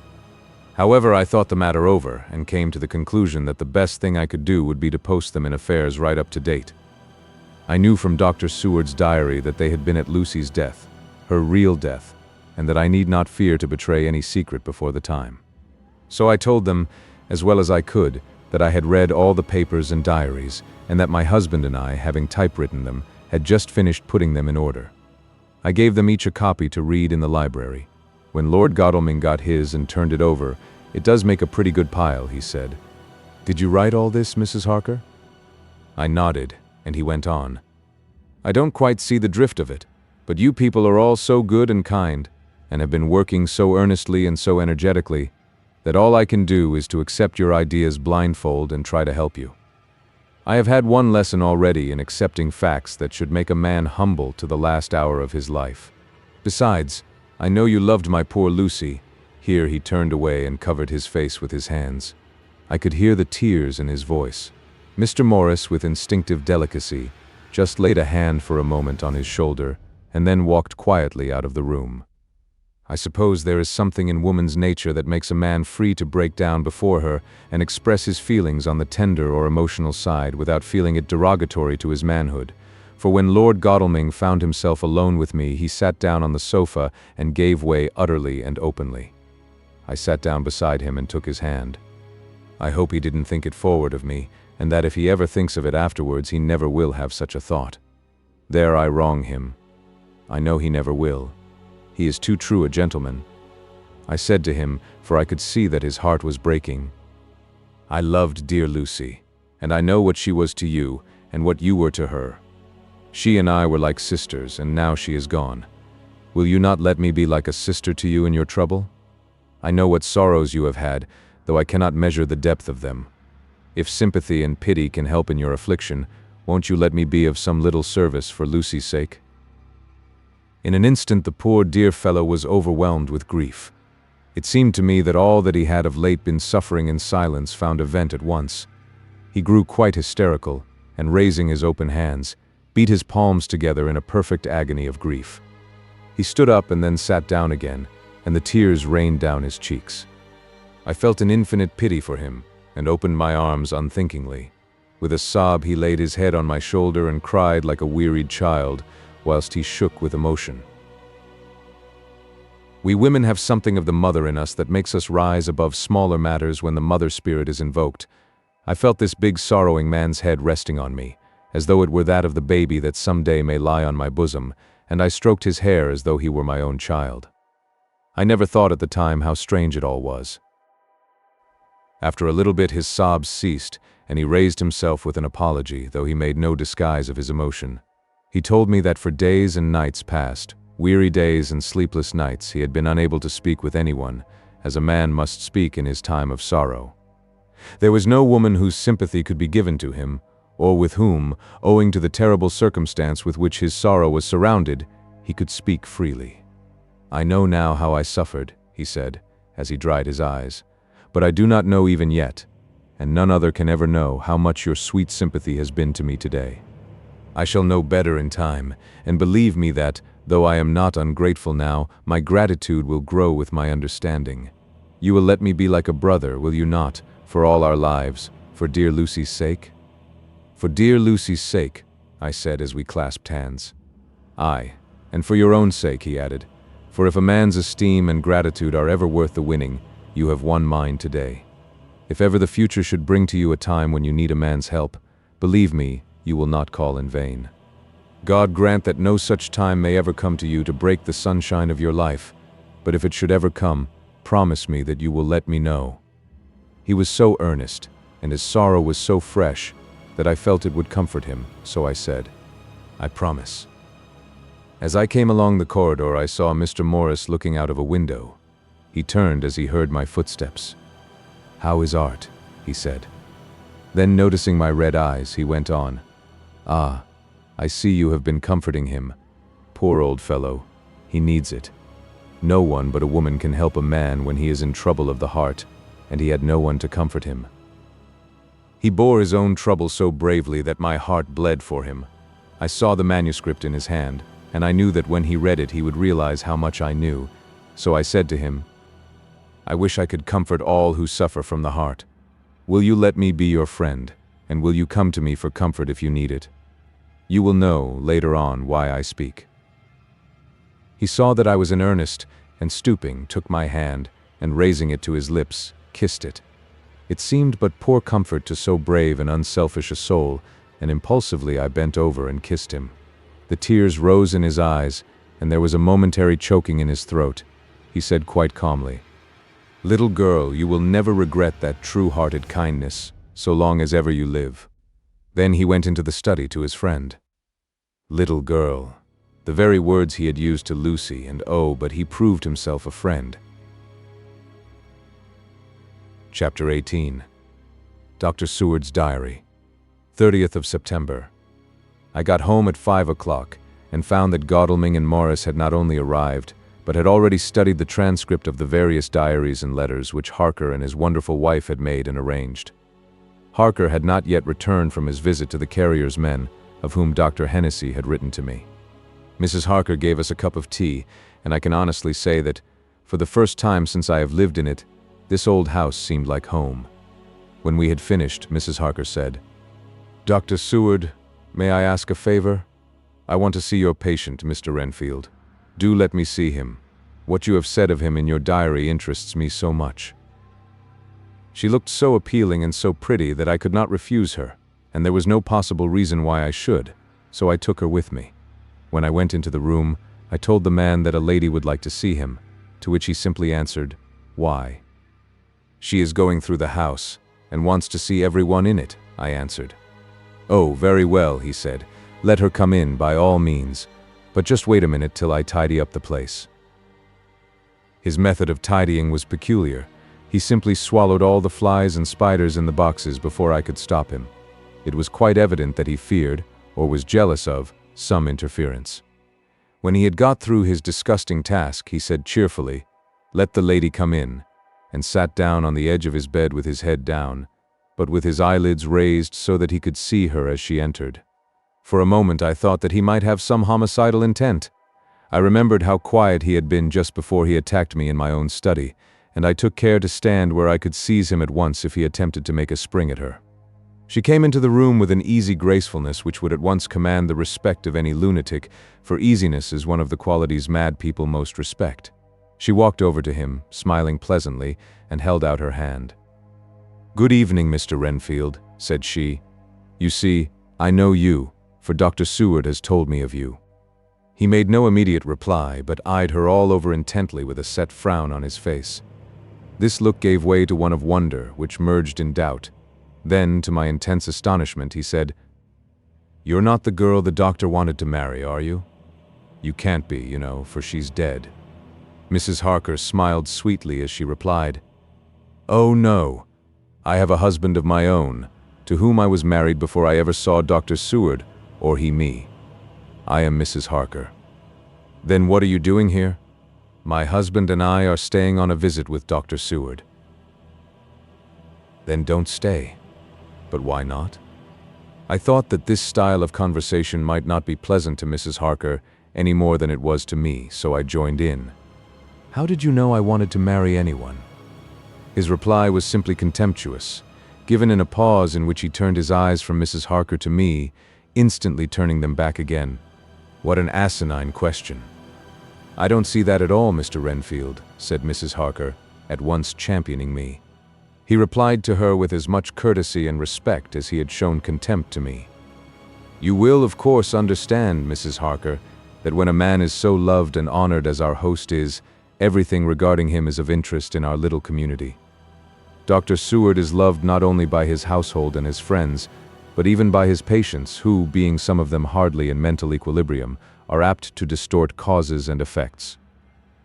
However, I thought the matter over, and came to the conclusion that the best thing I could do would be to post them in affairs right up to date. I knew from Dr. Seward's diary that they had been at Lucy's death, her real death, and that I need not fear to betray any secret before the time. So I told them, as well as I could, that I had read all the papers and diaries, and that my husband and I, having typewritten them, had just finished putting them in order. I gave them each a copy to read in the library. When Lord Godalming got his and turned it over, "It does make a pretty good pile," he said. "Did you write all this, Mrs. Harker?" I nodded, and he went on. "I don't quite see the drift of it, but you people are all so good and kind, and have been working so earnestly and so energetically, that all I can do is to accept your ideas blindfold and try to help you. I have had one lesson already in accepting facts that should make a man humble to the last hour of his life. Besides, I know you loved my poor Lucy." Here he turned away and covered his face with his hands. I could hear the tears in his voice. Mr. Morris, with instinctive delicacy, just laid a hand for a moment on his shoulder, and then walked quietly out of the room. I suppose there is something in woman's nature that makes a man free to break down before her and express his feelings on the tender or emotional side without feeling it derogatory to his manhood, for when Lord Godalming found himself alone with me, he sat down on the sofa and gave way utterly and openly. I sat down beside him and took his hand. I hope he didn't think it forward of me, and that if he ever thinks of it afterwards, he never will have such a thought. There I wrong him. I know he never will. He is too true a gentleman. I said to him, for I could see that his heart was breaking, I loved dear Lucy, and I know what she was to you and what you were to her. She and I were like sisters, and now she is gone. Will you not let me be like a sister to you in your trouble? I know what sorrows you have had, though I cannot measure the depth of them. If sympathy and pity can help in your affliction, won't you let me be of some little service for Lucy's sake?" In an instant the poor dear fellow was overwhelmed with grief. It seemed to me that all that he had of late been suffering in silence found a vent at once. He grew quite hysterical, and raising his open hands, beat his palms together in a perfect agony of grief. He stood up and then sat down again, and the tears rained down his cheeks. I felt an infinite pity for him, and opened my arms unthinkingly. With a sob he laid his head on my shoulder and cried like a wearied child, whilst he shook with emotion. We women have something of the mother in us that makes us rise above smaller matters when the mother spirit is invoked. I felt this big sorrowing man's head resting on me, as though it were that of the baby that someday may lie on my bosom, and I stroked his hair as though he were my own child. I never thought at the time how strange it all was. After a little bit his sobs ceased, and he raised himself with an apology, though he made no disguise of his emotion. He told me that for days and nights past, weary days and sleepless nights, he had been unable to speak with anyone, as a man must speak in his time of sorrow. There was no woman whose sympathy could be given to him, or with whom, owing to the terrible circumstance with which his sorrow was surrounded, he could speak freely. "I know now how I suffered," he said, as he dried his eyes, "but I do not know even yet, and none other can ever know how much your sweet sympathy has been to me today. I shall know better in time, and believe me that, though I am not ungrateful now, my gratitude will grow with my understanding. You will let me be like a brother, will you not, for all our lives, for dear Lucy's sake?" "For dear Lucy's sake," I said as we clasped hands. "Aye, and for your own sake," he added, "for if a man's esteem and gratitude are ever worth the winning, you have won mine today. If ever the future should bring to you a time when you need a man's help, believe me, you will not call in vain. God grant that no such time may ever come to you to break the sunshine of your life, but if it should ever come, promise me that you will let me know." He was so earnest, and his sorrow was so fresh, that I felt it would comfort him, so I said, "I promise." As I came along the corridor, I saw Mr. Morris looking out of a window. He turned as he heard my footsteps. "How is Art?" he said. Then, noticing my red eyes, he went on, "Ah, I see you have been comforting him. Poor old fellow, he needs it. No one but a woman can help a man when he is in trouble of the heart, and he had no one to comfort him." He bore his own trouble so bravely that my heart bled for him. I saw the manuscript in his hand, and I knew that when he read it he would realize how much I knew, so I said to him, "I wish I could comfort all who suffer from the heart. Will you let me be your friend, and will you come to me for comfort if you need it? You will know, later on, why I speak." He saw that I was in earnest, and stooping, took my hand, and raising it to his lips, kissed it. It seemed but poor comfort to so brave and unselfish a soul, and impulsively I bent over and kissed him. The tears rose in his eyes, and there was a momentary choking in his throat. He said quite calmly, "Little girl, you will never regret that true-hearted kindness, so long as ever you live." Then he went into the study to his friend. Little girl, the very words he had used to Lucy, and oh, but he proved himself a friend. Chapter 18. Dr. Seward's Diary. 30th of September. I got home at 5 o'clock, and found that Godalming and Morris had not only arrived, but had already studied the transcript of the various diaries and letters which Harker and his wonderful wife had made and arranged. Harker had not yet returned from his visit to the carrier's men, of whom Dr. Hennessy had written to me. Mrs. Harker gave us a cup of tea, and I can honestly say that, for the first time since I have lived in it, this old house seemed like home. When we had finished, Mrs. Harker said, "Dr. Seward, may I ask a favor? I want to see your patient, Mr. Renfield. Do let me see him. What you have said of him in your diary interests me so much." She looked so appealing and so pretty that I could not refuse her, and there was no possible reason why I should, so I took her with me. When I went into the room, I told the man that a lady would like to see him, to which he simply answered, "Why?" "She is going through the house. and wants to see everyone in it," I answered. "Oh, very well," he said. "Let her come in, by all means. But just wait a minute till I tidy up the place." His method of tidying was peculiar. He simply swallowed all the flies and spiders in the boxes before I could stop him. It was quite evident that he feared, or was jealous of, some interference. When he had got through his disgusting task, he said cheerfully, "Let the lady come in," and sat down on the edge of his bed with his head down, but with his eyelids raised so that he could see her as she entered. For a moment I thought that he might have some homicidal intent. I remembered how quiet he had been just before he attacked me in my own study, and I took care to stand where I could seize him at once if he attempted to make a spring at her. She came into the room with an easy gracefulness which would at once command the respect of any lunatic, for easiness is one of the qualities mad people most respect. She walked over to him, smiling pleasantly, and held out her hand. "Good evening, Mr. Renfield," said she. "You see, I know you, for Dr. Seward has told me of you." He made no immediate reply, but eyed her all over intently with a set frown on his face. This look gave way to one of wonder, which merged in doubt. Then, to my intense astonishment, he said, "You're not the girl the doctor wanted to marry, are you? You can't be, you know, for she's dead." Mrs. Harker smiled sweetly as she replied, "Oh no, I have a husband of my own, to whom I was married before I ever saw Dr. Seward, or he me. I am Mrs. Harker." "Then what are you doing here?" "My husband and I are staying on a visit with Dr. Seward." "Then don't stay." "But why not?" I thought that this style of conversation might not be pleasant to Mrs. Harker any more than it was to me, so I joined in. "How did you know I wanted to marry anyone?" His reply was simply contemptuous, given in a pause in which he turned his eyes from Mrs. Harker to me, instantly turning them back again. What an asinine question. "I don't see that at all, Mr. Renfield," said Mrs. Harker, at once championing me. He replied to her with as much courtesy and respect as he had shown contempt to me. "You will, of course, understand, Mrs. Harker, that when a man is so loved and honored as our host is, everything regarding him is of interest in our little community. Dr. Seward is loved not only by his household and his friends, but even by his patients who, being some of them hardly in mental equilibrium, are apt to distort causes and effects.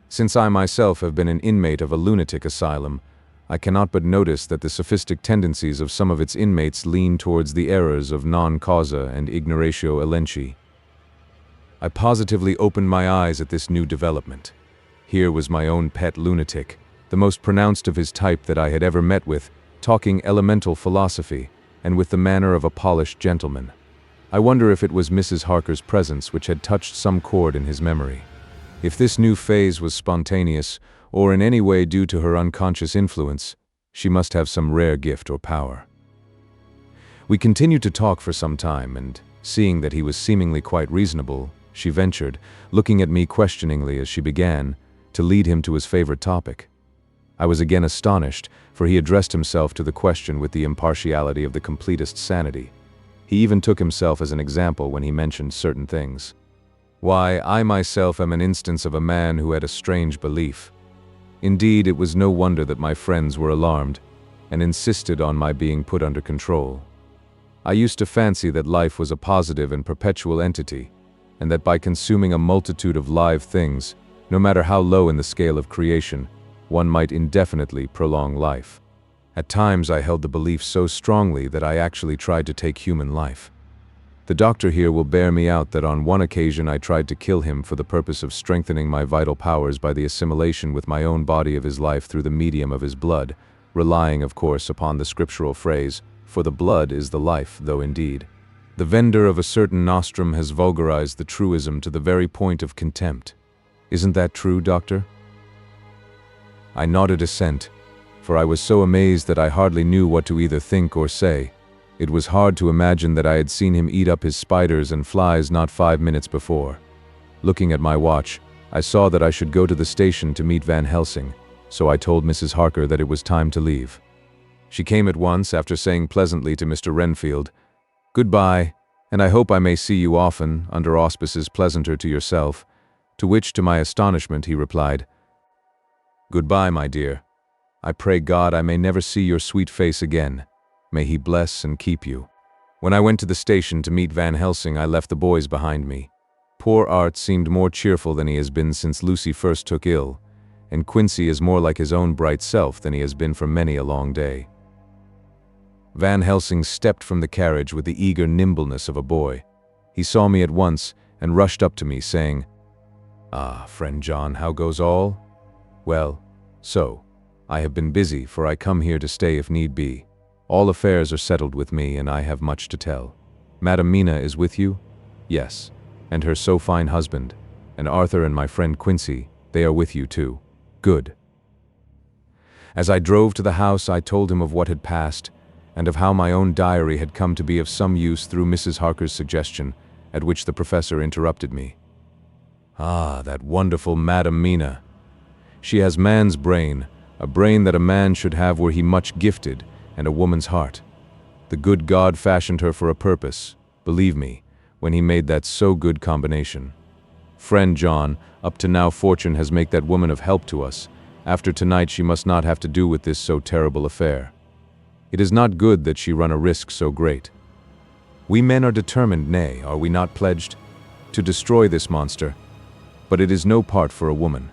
Since I myself have been an inmate of a lunatic asylum, I cannot but notice that the sophistic tendencies of some of its inmates lean towards the errors of non causa and ignoratio elenchi. I positively opened my eyes at this new development. Here was my own pet lunatic, the most pronounced of his type that I had ever met with, talking elemental philosophy, and with the manner of a polished gentleman. I wonder if it was Mrs. Harker's presence which had touched some chord in his memory. If this new phase was spontaneous, or in any way due to her unconscious influence, she must have some rare gift or power. We continued to talk for some time, and, seeing that he was seemingly quite reasonable, she ventured, looking at me questioningly as she began, to lead him to his favorite topic. I was again astonished, for he addressed himself to the question with the impartiality of the completest sanity. He even took himself as an example when he mentioned certain things. "Why, I myself am an instance of a man who had a strange belief. Indeed, it was no wonder that my friends were alarmed, and insisted on my being put under control. I used to fancy that life was a positive and perpetual entity, and that by consuming a multitude of live things, no matter how low in the scale of creation, one might indefinitely prolong life. At times I held the belief so strongly that I actually tried to take human life. The doctor here will bear me out that on one occasion I tried to kill him for the purpose of strengthening my vital powers by the assimilation with my own body of his life through the medium of his blood, relying, of course, upon the scriptural phrase, 'For the blood is the life,' though indeed the vendor of a certain nostrum has vulgarized the truism to the very point of contempt. Isn't that true, doctor?" I nodded assent, for I was so amazed that I hardly knew what to either think or say. It was hard to imagine that I had seen him eat up his spiders and flies not 5 minutes before. Looking at my watch, I saw that I should go to the station to meet Van Helsing, so I told Mrs. Harker that it was time to leave. She came at once, after saying pleasantly to Mr. Renfield, "Goodbye, and I hope I may see you often, under auspices pleasanter to yourself," to which, to my astonishment, he replied, "Goodbye, my dear. I pray God I may never see your sweet face again. May he bless and keep you. When I went to the station to meet Van Helsing, I left the boys behind me. Poor Art seemed more cheerful than he has been since Lucy first took ill, and Quincy is more like his own bright self than he has been for many a long day. Van Helsing stepped from the carriage with the eager nimbleness of a boy. He saw me at once and rushed up to me, saying, "Ah, friend John, how goes all?" "Well, so. I have been busy, for I come here to stay if need be. All affairs are settled with me, and I have much to tell. Madam Mina is with you?" "Yes, and her so fine husband, and Arthur and my friend Quincy, they are with you too." "Good." As I drove to the house, I told him of what had passed, and of how my own diary had come to be of some use through Mrs. Harker's suggestion, at which the professor interrupted me. "Ah, that wonderful Madam Mina. She has man's brain, a brain that a man should have were he much gifted, and a woman's heart. The good God fashioned her for a purpose, believe me, when he made that so good combination. Friend John, up to now fortune has made that woman of help to us. After tonight she must not have to do with this so terrible affair. It is not good that she run a risk so great. We men are determined, nay, are we not pledged, to destroy this monster, but it is no part for a woman.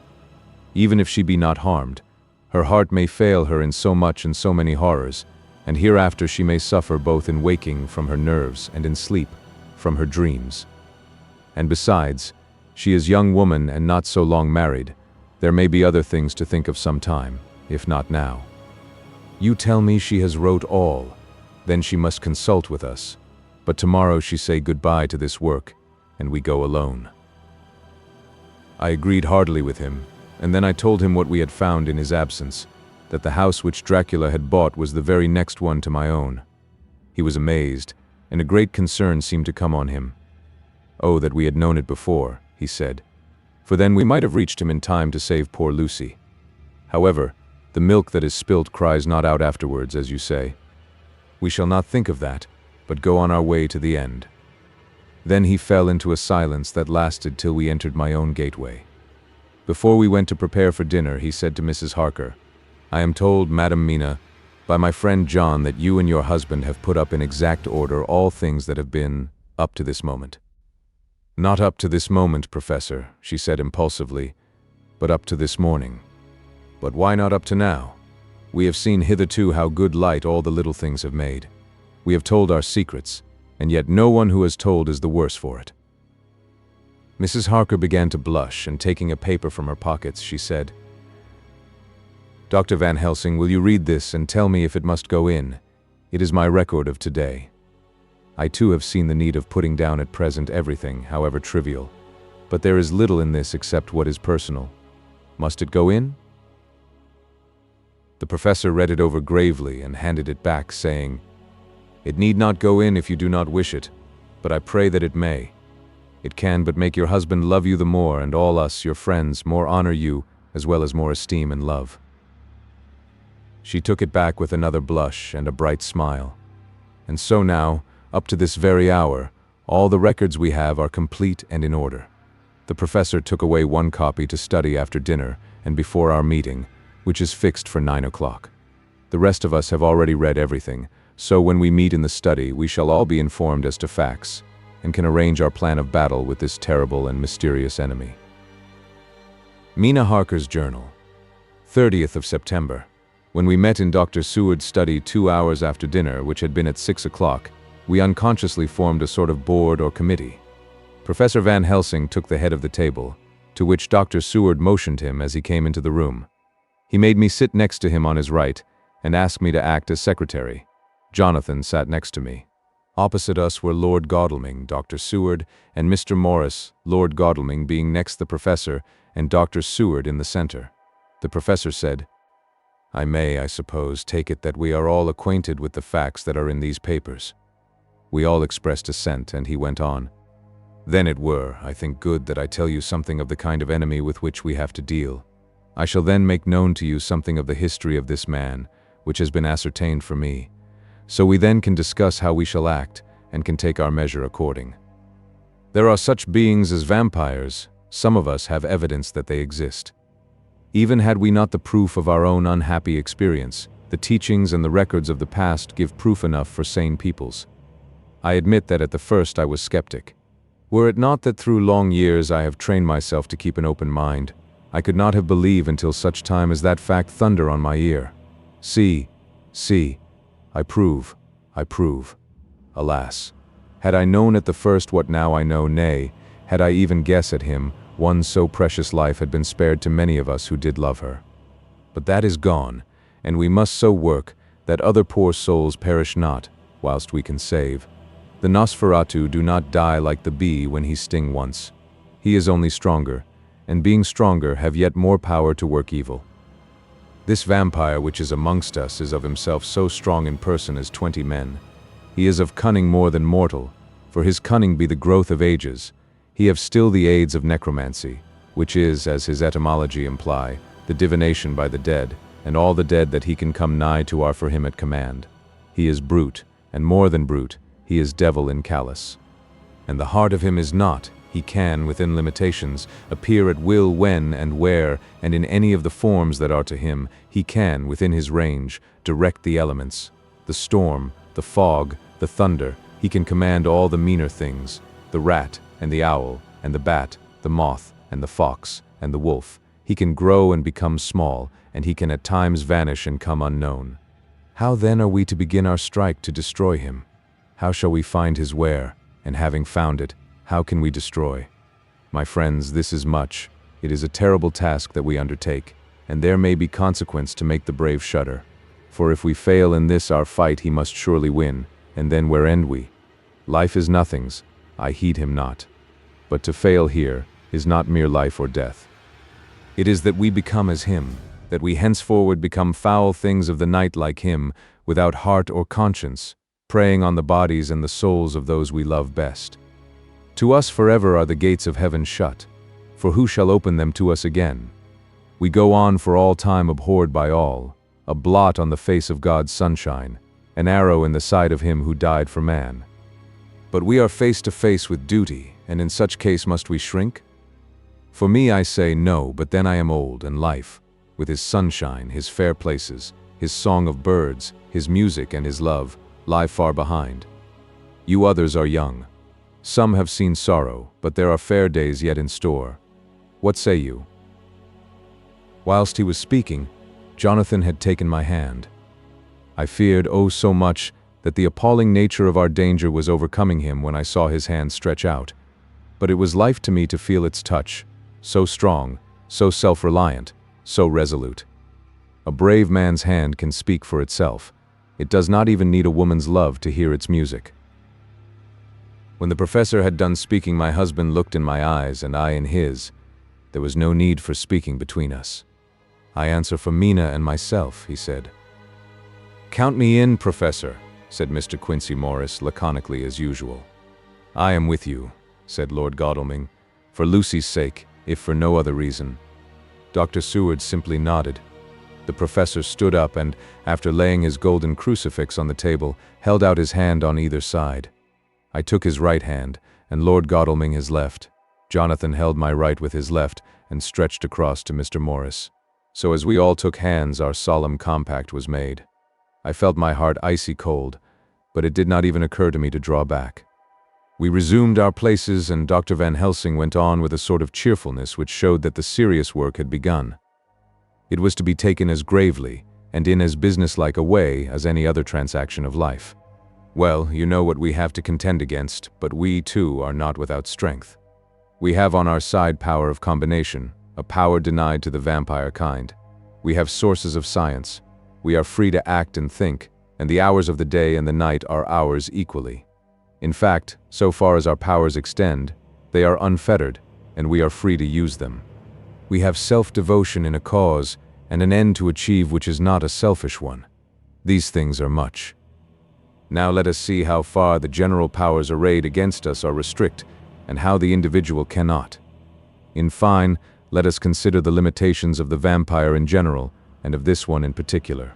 Even if she be not harmed, her heart may fail her in so much and so many horrors, and hereafter she may suffer both in waking from her nerves and in sleep from her dreams. And besides, she is young woman and not so long married. There may be other things to think of some time, if not now. You tell me she has wrote all, then she must consult with us. But tomorrow she say goodbye to this work, and we go alone." I agreed heartily with him, and then I told him what we had found in his absence, that the house which Dracula had bought was the very next one to my own. He was amazed, and a great concern seemed to come on him. "Oh, that we had known it before," he said, "for then we might have reached him in time to save poor Lucy. However, the milk that is spilt cries not out afterwards, as you say. We shall not think of that, but go on our way to the end." Then he fell into a silence that lasted till we entered my own gateway. Before we went to prepare for dinner, he said to Mrs. Harker, "I am told, Madam Mina, by my friend John that you and your husband have put up in exact order all things that have been up to this moment." "Not up to this moment, Professor," she said impulsively, "but up to this morning." "But why not up to now? We have seen hitherto how good light all the little things have made. We have told our secrets, and yet no one who has told is the worse for it." Mrs. Harker began to blush, and taking a paper from her pockets, she said, "Dr. Van Helsing, will you read this and tell me if it must go in? It is my record of today. I too have seen the need of putting down at present everything, however trivial, but there is little in this except what is personal. Must it go in?" The professor read it over gravely and handed it back, saying, "It need not go in if you do not wish it, but I pray that it may. It can but make your husband love you the more, and all us, your friends, more honor you, as well as more esteem and love." She took it back with another blush and a bright smile. "And so now, up to this very hour, all the records we have are complete and in order." The professor took away one copy to study after dinner and before our meeting, which is fixed for 9 o'clock. The rest of us have already read everything, so when we meet in the study, we shall all be informed as to facts, and can arrange our plan of battle with this terrible and mysterious enemy. Mina Harker's Journal, 30th of September. When we met in Dr. Seward's study 2 hours after dinner, which had been at 6 o'clock, we unconsciously formed a sort of board or committee. Professor Van Helsing took the head of the table, to which Dr. Seward motioned him as he came into the room. He made me sit next to him on his right, and asked me to act as secretary. Jonathan sat next to me. Opposite us were Lord Godalming, Dr. Seward, and Mr. Morris, Lord Godalming being next the professor, and Dr. Seward in the center. The professor said, "I may, I suppose, take it that we are all acquainted with the facts that are in these papers." We all expressed assent, and he went on, "Then it were, I think, good that I tell you something of the kind of enemy with which we have to deal. I shall then make known to you something of the history of this man, which has been ascertained for me, so we then can discuss how we shall act, and can take our measure according. There are such beings as vampires. Some of us have evidence that they exist. Even had we not the proof of our own unhappy experience, The teachings and the records of the past give proof enough for sane peoples. I admit that at the first I was skeptic. Were it not that through long years I have trained myself to keep an open mind, I could not have believed until such time as that fact thunder on my ear. See, I prove. Alas, had I known at the first what now I know, nay, had I even guessed at him, one so precious life had been spared to many of us who did love her. But that is gone, and we must so work that other poor souls perish not, whilst we can save. The Nosferatu do not die like the bee when he sting once. He is only stronger, and being stronger have yet more power to work evil. This vampire which is amongst us is of himself so strong in person as 20 men. He is of cunning more than mortal, for his cunning be the growth of ages. He have still the aids of necromancy, which is, as his etymology imply, the divination by the dead, and all the dead that he can come nigh to are for him at command. He is brute, and more than brute, he is devil in callous. And the heart of him is not, he can, within limitations, appear at will when and where, and in any of the forms that are to him. He can, within his range, direct the elements, the storm, the fog, the thunder. He can command all the meaner things, the rat and the owl and the bat, the moth and the fox and the wolf. He can grow and become small, and he can at times vanish and come unknown. How then are we to begin our strike to destroy him? How shall we find his where, and having found it, how can we destroy? My friends, this is much. It is a terrible task that we undertake, and there may be consequence to make the brave shudder. For if we fail in this our fight, he must surely win, and then where end we? Life is nothing's, I heed him not. But to fail here is not mere life or death. It is that we become as him, that we henceforward become foul things of the night like him, without heart or conscience, preying on the bodies and the souls of those we love best. To us forever are the gates of heaven shut, for who shall open them to us again? We go on for all time abhorred by all, a blot on the face of God's sunshine, an arrow in the side of him who died for man. But we are face to face with duty, and in such case must we shrink? For me I say no, but then I am old, and life, with his sunshine, his fair places, his song of birds, his music and his love, lie far behind. You others are young. Some have seen sorrow, but there are fair days yet in store. What say you? Whilst he was speaking, Jonathan had taken my hand. I feared, oh so much, that the appalling nature of our danger was overcoming him when I saw his hand stretch out. But it was life to me to feel its touch, so strong, so self-reliant, so resolute. A brave man's hand can speak for itself. It does not even need a woman's love to hear its music. When the professor had done speaking, my husband looked in my eyes and I in his. There was no need for speaking between us. I answer for Mina and myself, he said. Count me in, Professor, said Mr. Quincy Morris, laconically as usual. I am with you, said Lord Godalming, for Lucy's sake, if for no other reason. Dr. Seward simply nodded. The professor stood up and, after laying his golden crucifix on the table, held out his hand on either side. I took his right hand, and Lord Godalming his left. Jonathan held my right with his left and stretched across to Mr. Morris. So as we all took hands, our solemn compact was made. I felt my heart icy cold, but it did not even occur to me to draw back. We resumed our places, and Dr. Van Helsing went on with a sort of cheerfulness which showed that the serious work had begun. It was to be taken as gravely, and in as businesslike a way as any other transaction of life. Well, you know what we have to contend against, but we, too, are not without strength. We have on our side power of combination, a power denied to the vampire kind. We have sources of science. We are free to act and think, and the hours of the day and the night are ours equally. In fact, so far as our powers extend, they are unfettered, and we are free to use them. We have self-devotion in a cause, and an end to achieve which is not a selfish one. These things are much. Now let us see how far the general powers arrayed against us are restrict, and how the individual cannot. In fine, let us consider the limitations of the vampire in general, and of this one in particular.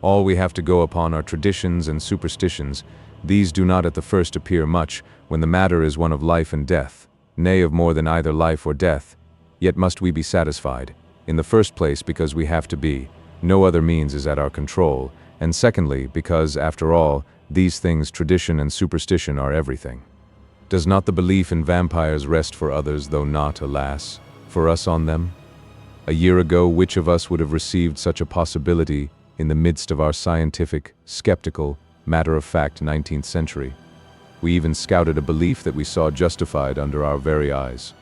All we have to go upon are traditions and superstitions. These do not at the first appear much, when the matter is one of life and death, nay, of more than either life or death. Yet must we be satisfied, in the first place because we have to be, No other means is at our control, and secondly, because, after all, these things, tradition and superstition, are everything. Does not the belief in vampires rest for others, though not, alas, for us on them? A year ago, which of us would have received such a possibility in the midst of our scientific, skeptical, matter-of-fact 19th century? We even scouted a belief that we saw justified under our very eyes.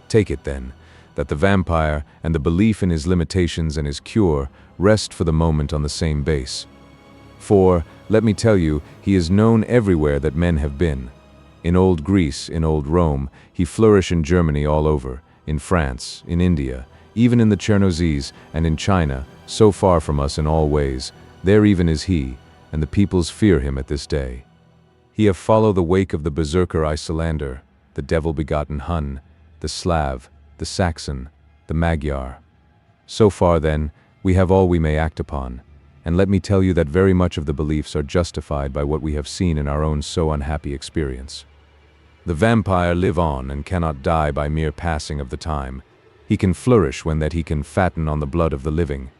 Take it, then, that the vampire and the belief in his limitations and his cure rest for the moment on the same base. For, let me tell you, he is known everywhere that men have been. In old Greece, in old Rome, he flourished in Germany all over, in France, in India, even in the Chernozes, and in China, so far from us in all ways, there even is he, and the peoples fear him at this day. He have followed the wake of the berserker Icelander, the devil-begotten Hun, the Slav, the Saxon, the Magyar. So far, then, we have all we may act upon, and let me tell you that very much of the beliefs are justified by what we have seen in our own so unhappy experience. The vampire live on and cannot die by mere passing of the time. He can flourish when that he can fatten on the blood of the living.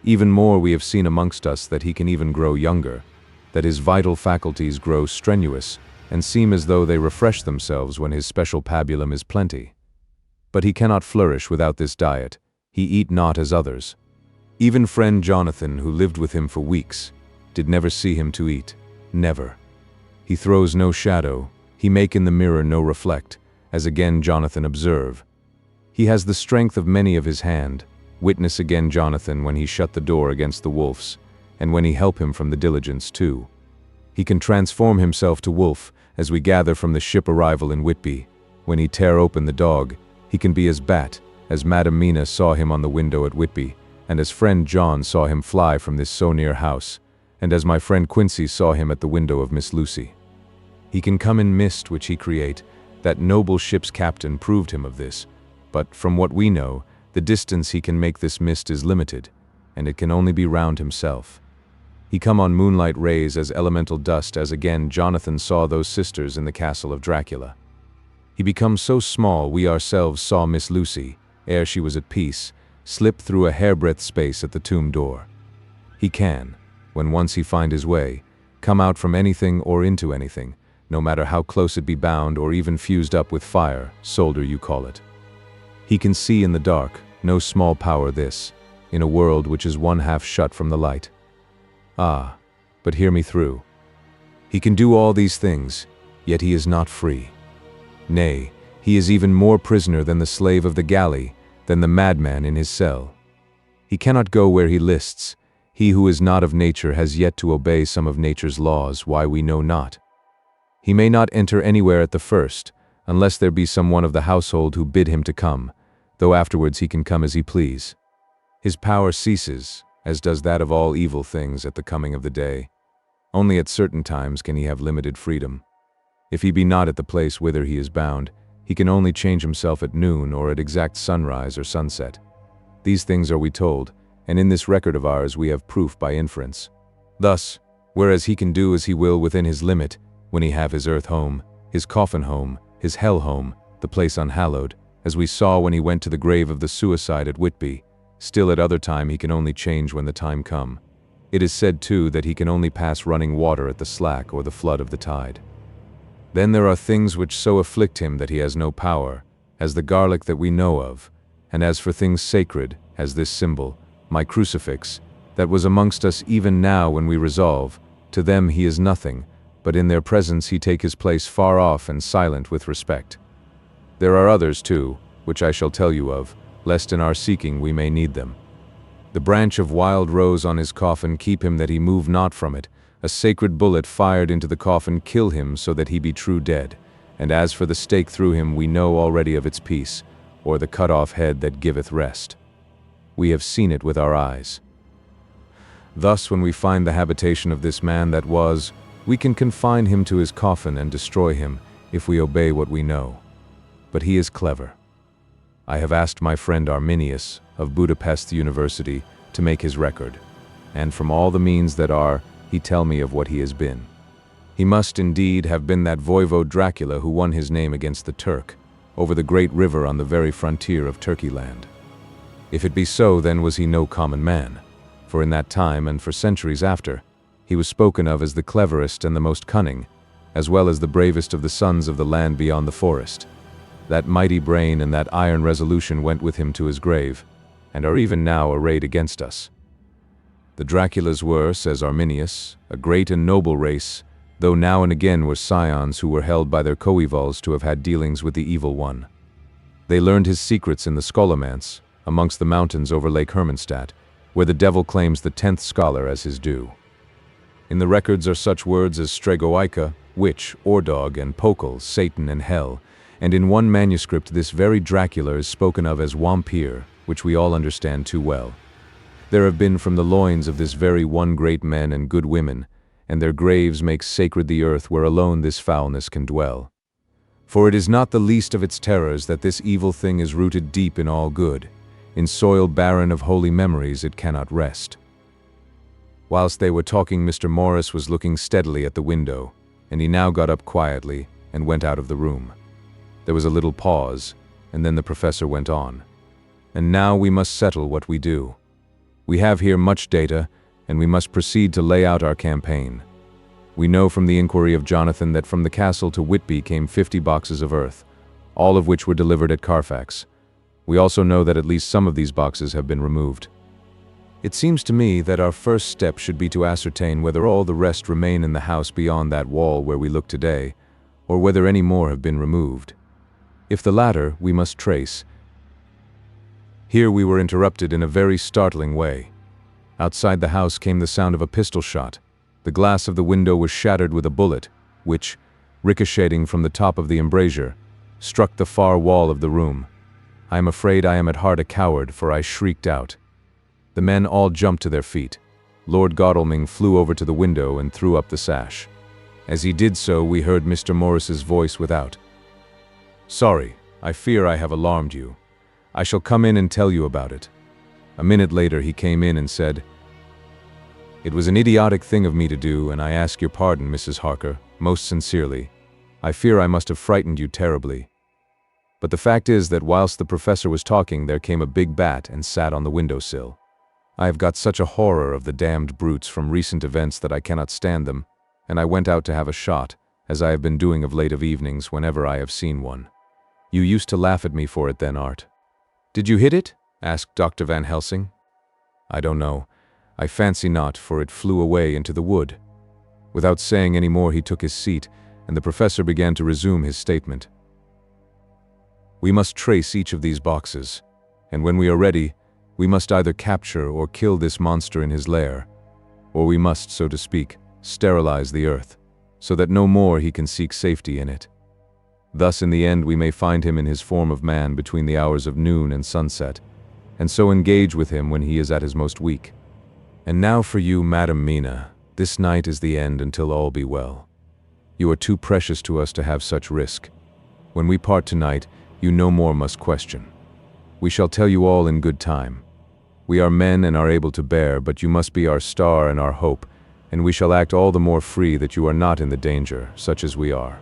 Even more we have seen amongst us that he can even grow younger, that his vital faculties grow strenuous and seem as though they refresh themselves when his special pabulum is plenty. But he cannot flourish without this diet. He eat not as others. Even friend Jonathan, who lived with him for weeks, did never see him to eat. Never. He throws no shadow. He make in the mirror no reflect, as again Jonathan observe. He has the strength of many of his hand. Witness again Jonathan when he shut the door against the wolves, and when he help him from the diligence too. He can transform himself to wolf, as we gather from the ship arrival in Whitby. When he tear open the dog, he can be as bat, as Madam Mina saw him on the window at Whitby, and as friend John saw him fly from this so near house, and as my friend Quincy saw him at the window of Miss Lucy. He can come in mist which he create. That noble ship's captain proved him of this, but from what we know, the distance he can make this mist is limited, and it can only be round himself. He come on moonlight rays as elemental dust, as again Jonathan saw those sisters in the castle of Dracula. He becomes so small we ourselves saw Miss Lucy, ere she was at peace, slip through a hairbreadth space at the tomb door. He can, when once he find his way, come out from anything or into anything, no matter how close it be bound or even fused up with fire, solder you call it. He can see in the dark, no small power this, in a world which is one half shut from the light. Ah, but hear me through. He can do all these things, yet he is not free. Nay, he is even more prisoner than the slave of the galley, than the madman in his cell. He cannot go where he lists. He who is not of nature has yet to obey some of nature's laws, why we know not. He may not enter anywhere at the first, unless there be some one of the household who bid him to come, though afterwards he can come as he please. His power ceases, as does that of all evil things at the coming of the day. Only at certain times can he have limited freedom. If he be not at the place whither he is bound, he can only change himself at noon or at exact sunrise or sunset. These things are we told, and in this record of ours we have proof by inference. Thus, whereas he can do as he will within his limit, when he have his earth home, his coffin home, his hell home, the place unhallowed, as we saw when he went to the grave of the suicide at Whitby, still at other time he can only change when the time come. It is said too that he can only pass running water at the slack or the flood of the tide. Then there are things which so afflict him that he has no power, as the garlic that we know of, and as for things sacred, as this symbol, my crucifix, that was amongst us even now when we resolve, to them he is nothing, but in their presence he take his place far off and silent with respect. There are others too, which I shall tell you of, lest in our seeking we may need them. The branch of wild rose on his coffin keep him that he move not from it. A sacred bullet fired into the coffin kill him so that he be true dead. And as for the stake through him we know already of its peace, or the cut-off head that giveth rest. We have seen it with our eyes. Thus when we find the habitation of this man that was, we can confine him to his coffin and destroy him, if we obey what we know. But he is clever. I have asked my friend Arminius, of Budapest University, to make his record, and from all the means that are, he tell me of what he has been. He must indeed have been that voivode Dracula who won his name against the Turk, over the great river on the very frontier of Turkey land. If it be so, then was he no common man. for in that time and for centuries after, he was spoken of as the cleverest and the most cunning, as well as the bravest of the sons of the land beyond the forest. That mighty brain and that iron resolution went with him to his grave, and are even now arrayed against us. The Draculas were, says Arminius, a great and noble race, though now and again were scions who were held by their coevals to have had dealings with the evil one. They learned his secrets in the Scholomance, amongst the mountains over Lake Hermanstadt, where the devil claims the 10th scholar as his due. In the records are such words as Stregoica, witch, Ordog, and Pokel, Satan and hell, and in one manuscript this very Dracula is spoken of as Wampir, which we all understand too well. There have been from the loins of this very one great men and good women, and their graves make sacred the earth where alone this foulness can dwell. For it is not the least of its terrors that this evil thing is rooted deep in all good. In soil barren of holy memories it cannot rest. Whilst they were talking, Mr. Morris was looking steadily at the window, and he now got up quietly and went out of the room. There was a little pause, and then the professor went on. And now we must settle what we do. We have here much data, and we must proceed to lay out our campaign. We know from the inquiry of Jonathan that from the castle to Whitby came 50 boxes of earth, all of which were delivered at Carfax. We also know that at least some of these boxes have been removed. It seems to me that our first step should be to ascertain whether all the rest remain in the house beyond that wall where we look today, or whether any more have been removed. If the latter, we must trace. Here we were interrupted in a very startling way. Outside the house came the sound of a pistol shot. The glass of the window was shattered with a bullet, which, ricocheting from the top of the embrasure, struck the far wall of the room. I am afraid I am at heart a coward, for I shrieked out. The men all jumped to their feet. Lord Godalming flew over to the window and threw up the sash. As he did so, we heard Mr. Morris's voice without. "Sorry, I fear I have alarmed you. I shall come in and tell you about it." A minute later he came in and said, "It was an idiotic thing of me to do, and I ask your pardon, Mrs. Harker, most sincerely. I fear I must have frightened you terribly. But the fact is that whilst the professor was talking, there came a big bat and sat on the windowsill. I have got such a horror of the damned brutes from recent events that I cannot stand them, and I went out to have a shot, as I have been doing of late of evenings whenever I have seen one. You used to laugh at me for it then, Art." "Did you hit it?" asked Dr. Van Helsing. "I don't know. I fancy not, for it flew away into the wood." Without saying any more, he took his seat, and the professor began to resume his statement. "We must trace each of these boxes, and when we are ready, we must either capture or kill this monster in his lair, or we must, so to speak, sterilize the earth, so that no more he can seek safety in it. Thus in the end we may find him in his form of man between the hours of noon and sunset, and so engage with him when he is at his most weak. And now for you, Madam Mina, this night is the end until all be well. You are too precious to us to have such risk. When we part tonight, you no more must question. We shall tell you all in good time. We are men and are able to bear, but you must be our star and our hope, and we shall act all the more free that you are not in the danger, such as we are."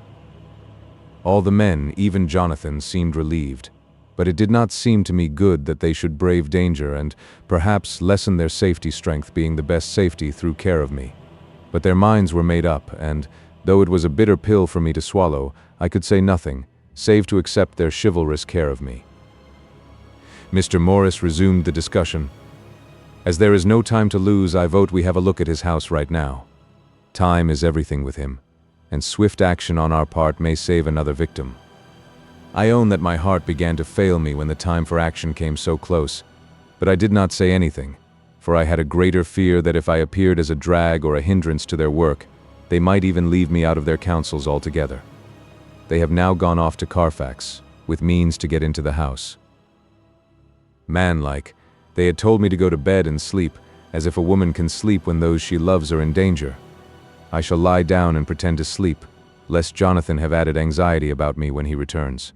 All the men, even Jonathan, seemed relieved, but it did not seem to me good that they should brave danger and, perhaps, lessen their safety, strength being the best safety through care of me. But their minds were made up, and, though it was a bitter pill for me to swallow, I could say nothing, save to accept their chivalrous care of me. Mr. Morris resumed the discussion. "As there is no time to lose, I vote we have a look at his house right now. Time is everything with him, and swift action on our part may save another victim. I own that my heart began to fail me when the time for action came so close, but I did not say anything, for I had a greater fear that if I appeared as a drag or a hindrance to their work, they might even leave me out of their counsels altogether. They have now gone off to Carfax, with means to get into the house. Manlike, they had told me to go to bed and sleep, as if a woman can sleep when those she loves are in danger. I shall lie down and pretend to sleep, lest Jonathan have added anxiety about me when he returns."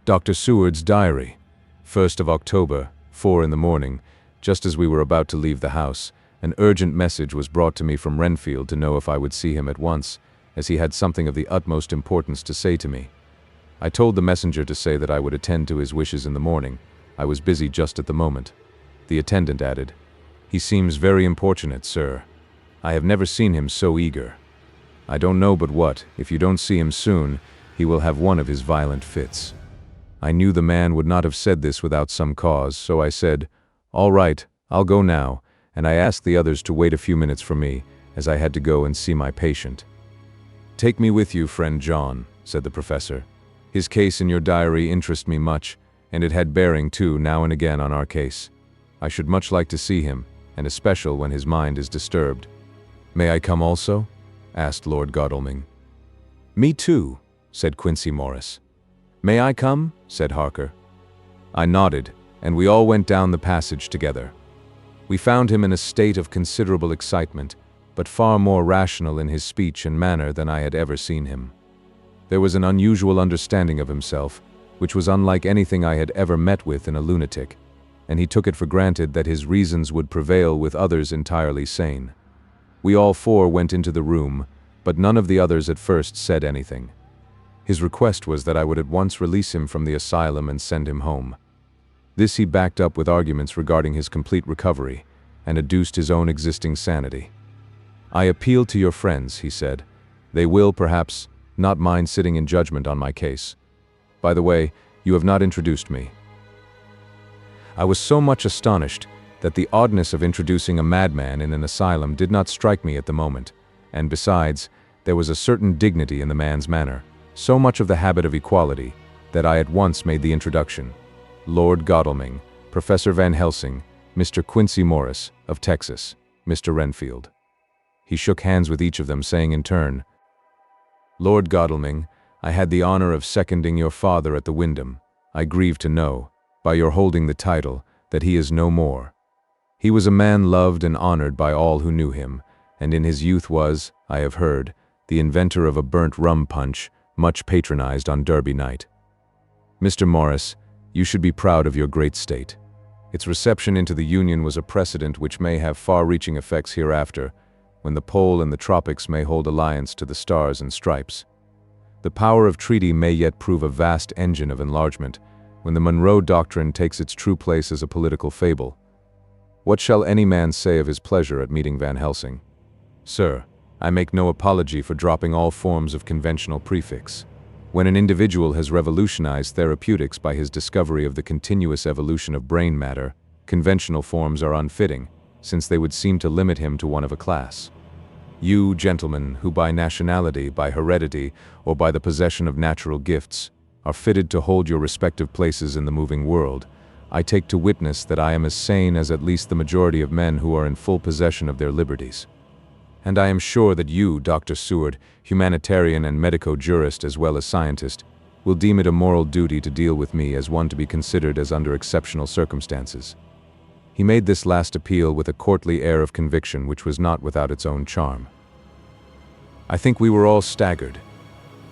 Dr. Seward's diary. 1st of October, 4 in the morning, just as we were about to leave the house, an urgent message was brought to me from Renfield to know if I would see him at once, as he had something of the utmost importance to say to me. I told the messenger to say that I would attend to his wishes in the morning. I was busy just at the moment. The attendant added, He seems very importunate, sir. I have never seen him so eager. I don't know but what, if you don't see him soon, he will have one of his violent fits." I knew the man would not have said this without some cause, so I said, "All right, I'll go now," and I asked the others to wait a few minutes for me, as I had to go and see my patient. "Take me with you, friend John," said the professor. "His case in your diary interests me much, and it had bearing, too, now and again on our case. I should much like to see him, and especially when his mind is disturbed." "May I come also?" asked Lord Godalming. "Me too," said Quincy Morris. "May I come?" said Harker. I nodded, and we all went down the passage together. We found him in a state of considerable excitement, but far more rational in his speech and manner than I had ever seen him. There was an unusual understanding of himself, which was unlike anything I had ever met with in a lunatic, and he took it for granted that his reasons would prevail with others entirely sane. We all four went into the room, but none of the others at first said anything. His request was that I would at once release him from the asylum and send him home. This he backed up with arguments regarding his complete recovery, and adduced his own existing sanity. "I appeal to your friends," he said. "They will, perhaps, not mind sitting in judgment on my case. By the way, you have not introduced me." I was so much astonished that the oddness of introducing a madman in an asylum did not strike me at the moment, and besides, there was a certain dignity in the man's manner, so much of the habit of equality, that I at once made the introduction. Lord Godalming, Professor Van Helsing, Mr. Quincy Morris, of Texas, Mr. Renfield. He shook hands with each of them, saying in turn, "Lord Godalming, I had the honor of seconding your father at the Wyndham. I grieve to know, by your holding the title, that he is no more. He was a man loved and honored by all who knew him, and in his youth was, I have heard, the inventor of a burnt rum punch, much patronized on Derby night. Mr. Morris, you should be proud of your great state. Its reception into the Union was a precedent which may have far-reaching effects hereafter, when the pole and the tropics may hold alliance to the stars and stripes. The power of treaty may yet prove a vast engine of enlargement, when the Monroe Doctrine takes its true place as a political fable. What shall any man say of his pleasure at meeting Van Helsing? Sir, I make no apology for dropping all forms of conventional prefix. When an individual has revolutionized therapeutics by his discovery of the continuous evolution of brain matter, conventional forms are unfitting, since they would seem to limit him to one of a class. You, gentlemen, who by nationality, by heredity, or by the possession of natural gifts, are fitted to hold your respective places in the moving world, I take to witness that I am as sane as at least the majority of men who are in full possession of their liberties. And I am sure that you, Dr. Seward, humanitarian and medico-jurist as well as scientist, will deem it a moral duty to deal with me as one to be considered as under exceptional circumstances." He made this last appeal with a courtly air of conviction which was not without its own charm. I think we were all staggered.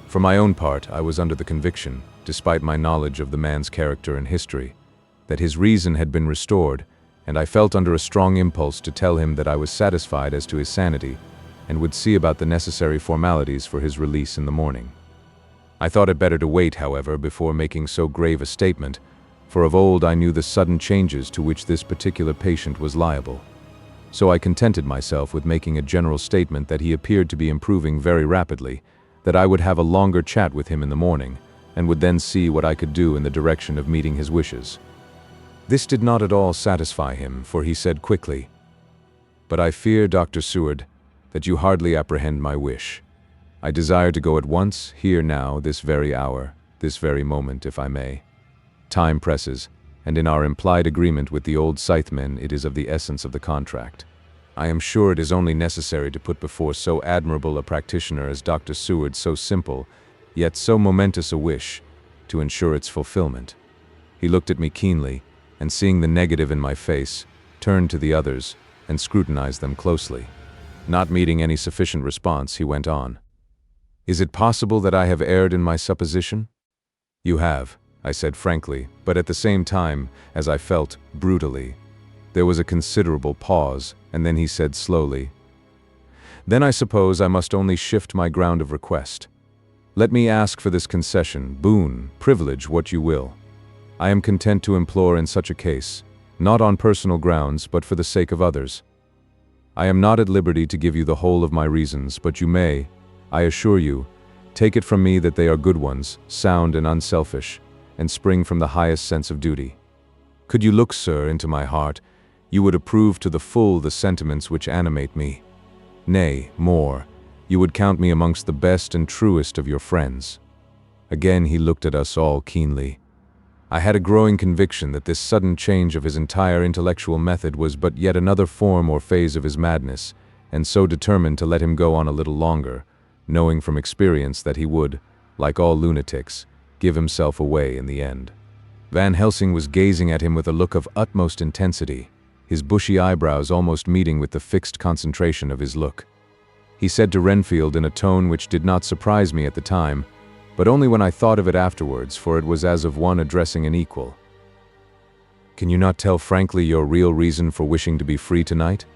For my own part, I was under the conviction, despite my knowledge of the man's character and history, that his reason had been restored, and I felt under a strong impulse to tell him that I was satisfied as to his sanity, and would see about the necessary formalities for his release in the morning. I thought it better to wait, however, before making so grave a statement, for of old I knew the sudden changes to which this particular patient was liable. So I contented myself with making a general statement that he appeared to be improving very rapidly, that I would have a longer chat with him in the morning, and would then see what I could do in the direction of meeting his wishes. This did not at all satisfy him, for he said quickly, "But I fear, Dr. Seward, that you hardly apprehend my wish. I desire to go at once, here now, this very hour, this very moment, if I may. Time presses, and in our implied agreement with the old scythemen it is of the essence of the contract. I am sure it is only necessary to put before so admirable a practitioner as Dr. Seward so simple, yet so momentous a wish, to ensure its fulfillment." He looked at me keenly, and seeing the negative in my face, turned to the others and scrutinized them closely. Not meeting any sufficient response, he went on. "Is it possible that I have erred in my supposition?" "You have," I said frankly, but at the same time, as I felt, brutally. There was a considerable pause, and then he said slowly, "Then I suppose I must only shift my ground of request. Let me ask for this concession, boon, privilege, what you will. I am content to implore in such a case, not on personal grounds, but for the sake of others. I am not at liberty to give you the whole of my reasons, but you may, I assure you, take it from me that they are good ones, sound and unselfish, and spring from the highest sense of duty. Could you look, sir, into my heart, you would approve to the full the sentiments which animate me. Nay, more, you would count me amongst the best and truest of your friends. Again he looked at us all keenly. I had a growing conviction that this sudden change of his entire intellectual method was but yet another form or phase of his madness, and so determined to let him go on a little longer, knowing from experience that he would, like all lunatics, give himself away in the end. Van Helsing was gazing at him with a look of utmost intensity, his bushy eyebrows almost meeting with the fixed concentration of his look. He said to Renfield in a tone which did not surprise me at the time, but only when I thought of it afterwards, for it was as of one addressing an equal. Can you not tell frankly your real reason for wishing to be free tonight?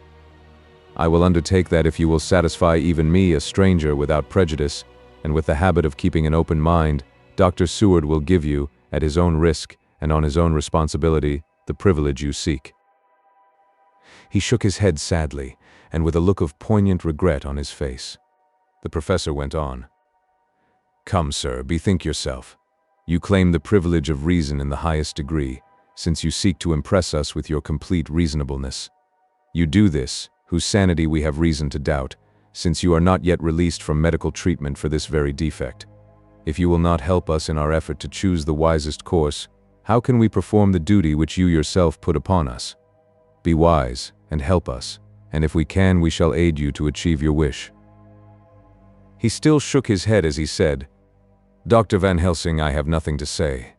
I will undertake that if you will satisfy even me, a stranger, without prejudice, and with the habit of keeping an open mind, Dr. Seward will give you, at his own risk and on his own responsibility, the privilege you seek. He shook his head sadly, and with a look of poignant regret on his face. The professor went on. Come, sir, bethink yourself. You claim the privilege of reason in the highest degree, since you seek to impress us with your complete reasonableness. You do this, whose sanity we have reason to doubt, since you are not yet released from medical treatment for this very defect. If you will not help us in our effort to choose the wisest course, how can we perform the duty which you yourself put upon us? Be wise, and help us, and if we can, we shall aid you to achieve your wish. He still shook his head as he said, Dr. Van Helsing, I have nothing to say.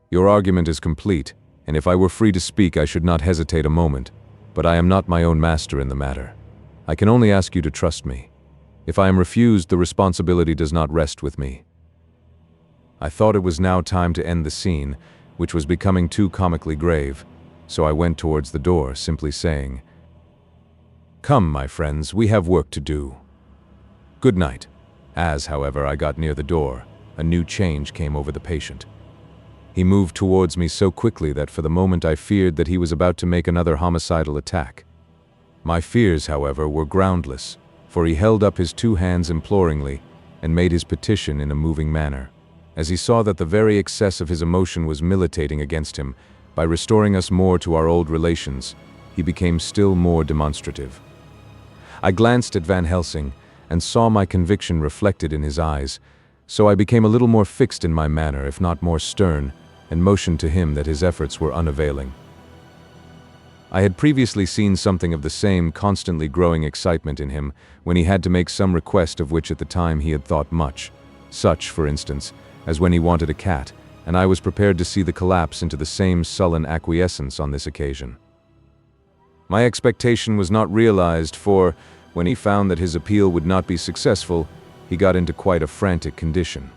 Your argument is complete, and if I were free to speak, I should not hesitate a moment, but I am not my own master in the matter. I can only ask you to trust me. If I am refused, the responsibility does not rest with me. I thought it was now time to end the scene, which was becoming too comically grave, so I went towards the door, simply saying, Come, my friends, we have work to do. Good night. As, however, I got near the door, a new change came over the patient. He moved towards me so quickly that for the moment I feared that he was about to make another homicidal attack. My fears, however, were groundless, for he held up his two hands imploringly and made his petition in a moving manner. As he saw that the very excess of his emotion was militating against him, by restoring us more to our old relations, he became still more demonstrative. I glanced at Van Helsing and saw my conviction reflected in his eyes, so I became a little more fixed in my manner, if not more stern, and motioned to him that his efforts were unavailing. I had previously seen something of the same constantly growing excitement in him when he had to make some request of which at the time he had thought much, such, for instance, as when he wanted a cat, and I was prepared to see the collapse into the same sullen acquiescence on this occasion. My expectation was not realized, for, when he found that his appeal would not be successful, he got into quite a frantic condition.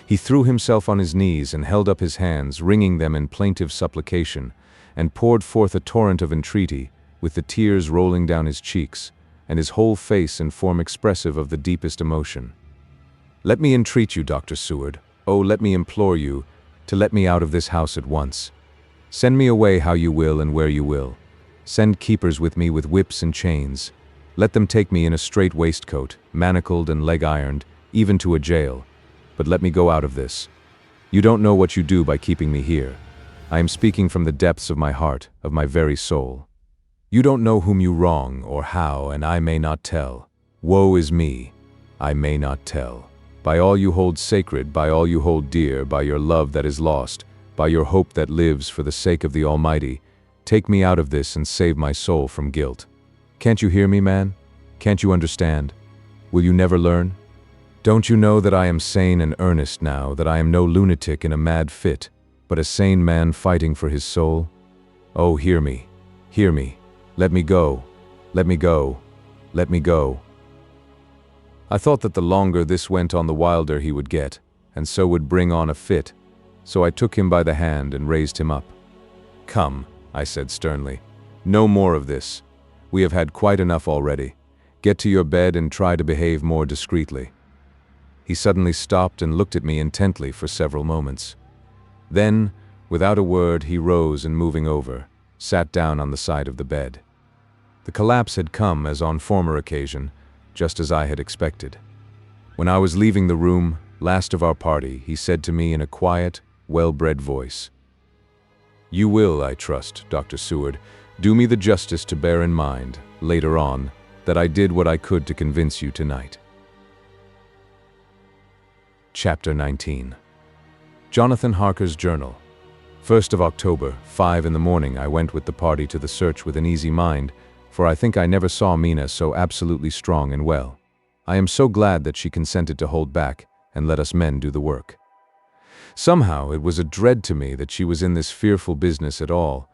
He threw himself on his knees and held up his hands, wringing them in plaintive supplication, and poured forth a torrent of entreaty, with the tears rolling down his cheeks, and his whole face in form expressive of the deepest emotion. Let me entreat you, Dr. Seward, oh, let me implore you, to let me out of this house at once. Send me away how you will and where you will. Send keepers with me with whips and chains. Let them take me in a straight waistcoat, manacled and leg-ironed, even to a jail. But let me go out of this. You don't know what you do by keeping me here. I am speaking from the depths of my heart, of my very soul. You don't know whom you wrong, or how, and I may not tell. Woe is me, I may not tell. By all you hold sacred, by all you hold dear, by your love that is lost, by your hope that lives for the sake of the Almighty, take me out of this and save my soul from guilt. Can't you hear me, man? Can't you understand? Will you never learn? Don't you know that I am sane and earnest now, that I am no lunatic in a mad fit, but a sane man fighting for his soul? Oh, hear me, hear me. Let me go, let me go, let me go. I thought that the longer this went on, the wilder he would get, and so would bring on a fit, so I took him by the hand and raised him up. Come, I said sternly, no more of this. We have had quite enough already. Get to your bed and try to behave more discreetly. He suddenly stopped and looked at me intently for several moments. Then, without a word, he rose and moving over, sat down on the side of the bed. The collapse had come, as on former occasion, just as I had expected. When I was leaving the room, last of our party, he said to me in a quiet, well-bred voice, "You will, I trust, Dr. Seward, do me the justice to bear in mind, later on, that I did what I could to convince you tonight." Chapter 19. Jonathan Harker's Journal. 1st of October, 5 in the morning, I went with the party to the search with an easy mind, for I think I never saw Mina so absolutely strong and well. I am so glad that she consented to hold back and let us men do the work. Somehow it was a dread to me that she was in this fearful business at all,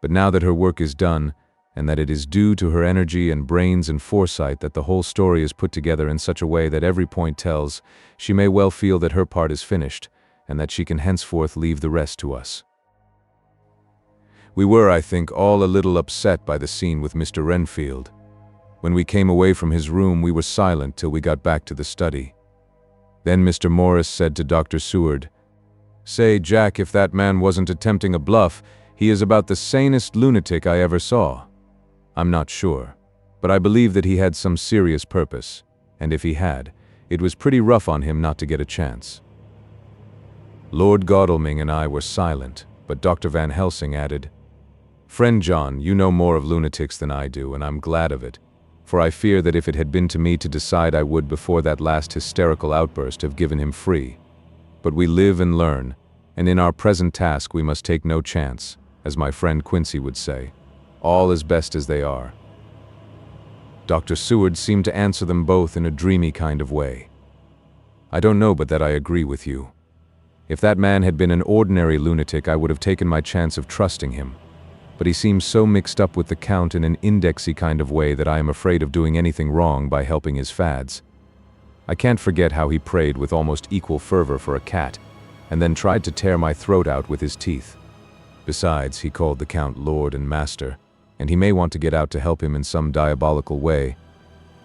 but now that her work is done, and that it is due to her energy and brains and foresight that the whole story is put together in such a way that every point tells, she may well feel that her part is finished, and that she can henceforth leave the rest to us. We were, I think, all a little upset by the scene with Mr. Renfield. When we came away from his room, we were silent till we got back to the study. Then Mr. Morris said to Dr. Seward, "Say, Jack, if that man wasn't attempting a bluff, he is about the sanest lunatic I ever saw. I'm not sure, but I believe that he had some serious purpose, and if he had, it was pretty rough on him not to get a chance." Lord Godalming and I were silent, but Dr. Van Helsing added, "Friend John, you know more of lunatics than I do, and I'm glad of it, for I fear that if it had been to me to decide, I would, before that last hysterical outburst, have given him free. But we live and learn, and in our present task we must take no chance, as my friend Quincy would say. All is best as they are." Dr. Seward seemed to answer them both in a dreamy kind of way. "I don't know but that I agree with you. If that man had been an ordinary lunatic, I would have taken my chance of trusting him. But he seems so mixed up with the Count in an indexy kind of way that I am afraid of doing anything wrong by helping his fads. I can't forget how he prayed with almost equal fervor for a cat, and then tried to tear my throat out with his teeth. Besides, he called the Count Lord and Master, and he may want to get out to help him in some diabolical way.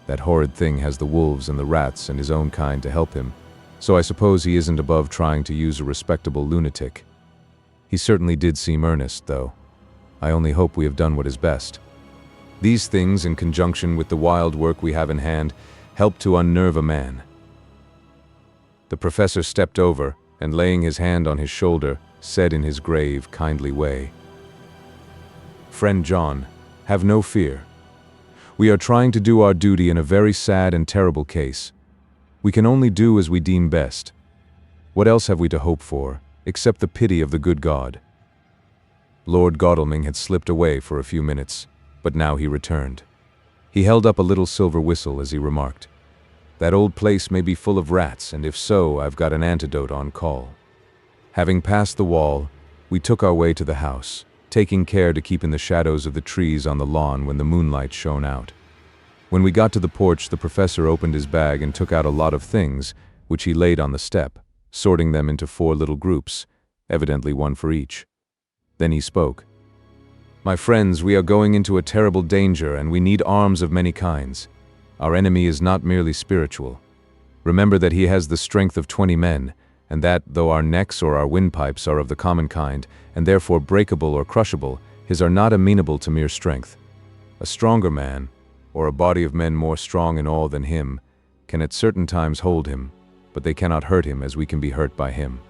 That horrid thing has the wolves and the rats and his own kind to help him, so I suppose he isn't above trying to use a respectable lunatic. He certainly did seem earnest, though. I only hope we have done what is best. These things, in conjunction with the wild work we have in hand, help to unnerve a man." The professor stepped over, and laying his hand on his shoulder, said in his grave, kindly way, "Friend John, have no fear. We are trying to do our duty in a very sad and terrible case. We can only do as we deem best. What else have we to hope for, except the pity of the good God?" Lord Godalming had slipped away for a few minutes, but now he returned. He held up a little silver whistle as he remarked, "That old place may be full of rats, and if so, I've got an antidote on call." Having passed the wall, we took our way to the house, taking care to keep in the shadows of the trees on the lawn when the moonlight shone out. When we got to the porch, the professor opened his bag and took out a lot of things, which he laid on the step, sorting them into 4 little groups, evidently one for each. Then he spoke. "My friends, we are going into a terrible danger, and we need arms of many kinds. Our enemy is not merely spiritual. Remember that he has the strength of 20 men, and that, though our necks or our windpipes are of the common kind, and therefore breakable or crushable, his are not amenable to mere strength. A stronger man, or a body of men more strong in all than him, can at certain times hold him, but they cannot hurt him as we can be hurt by him.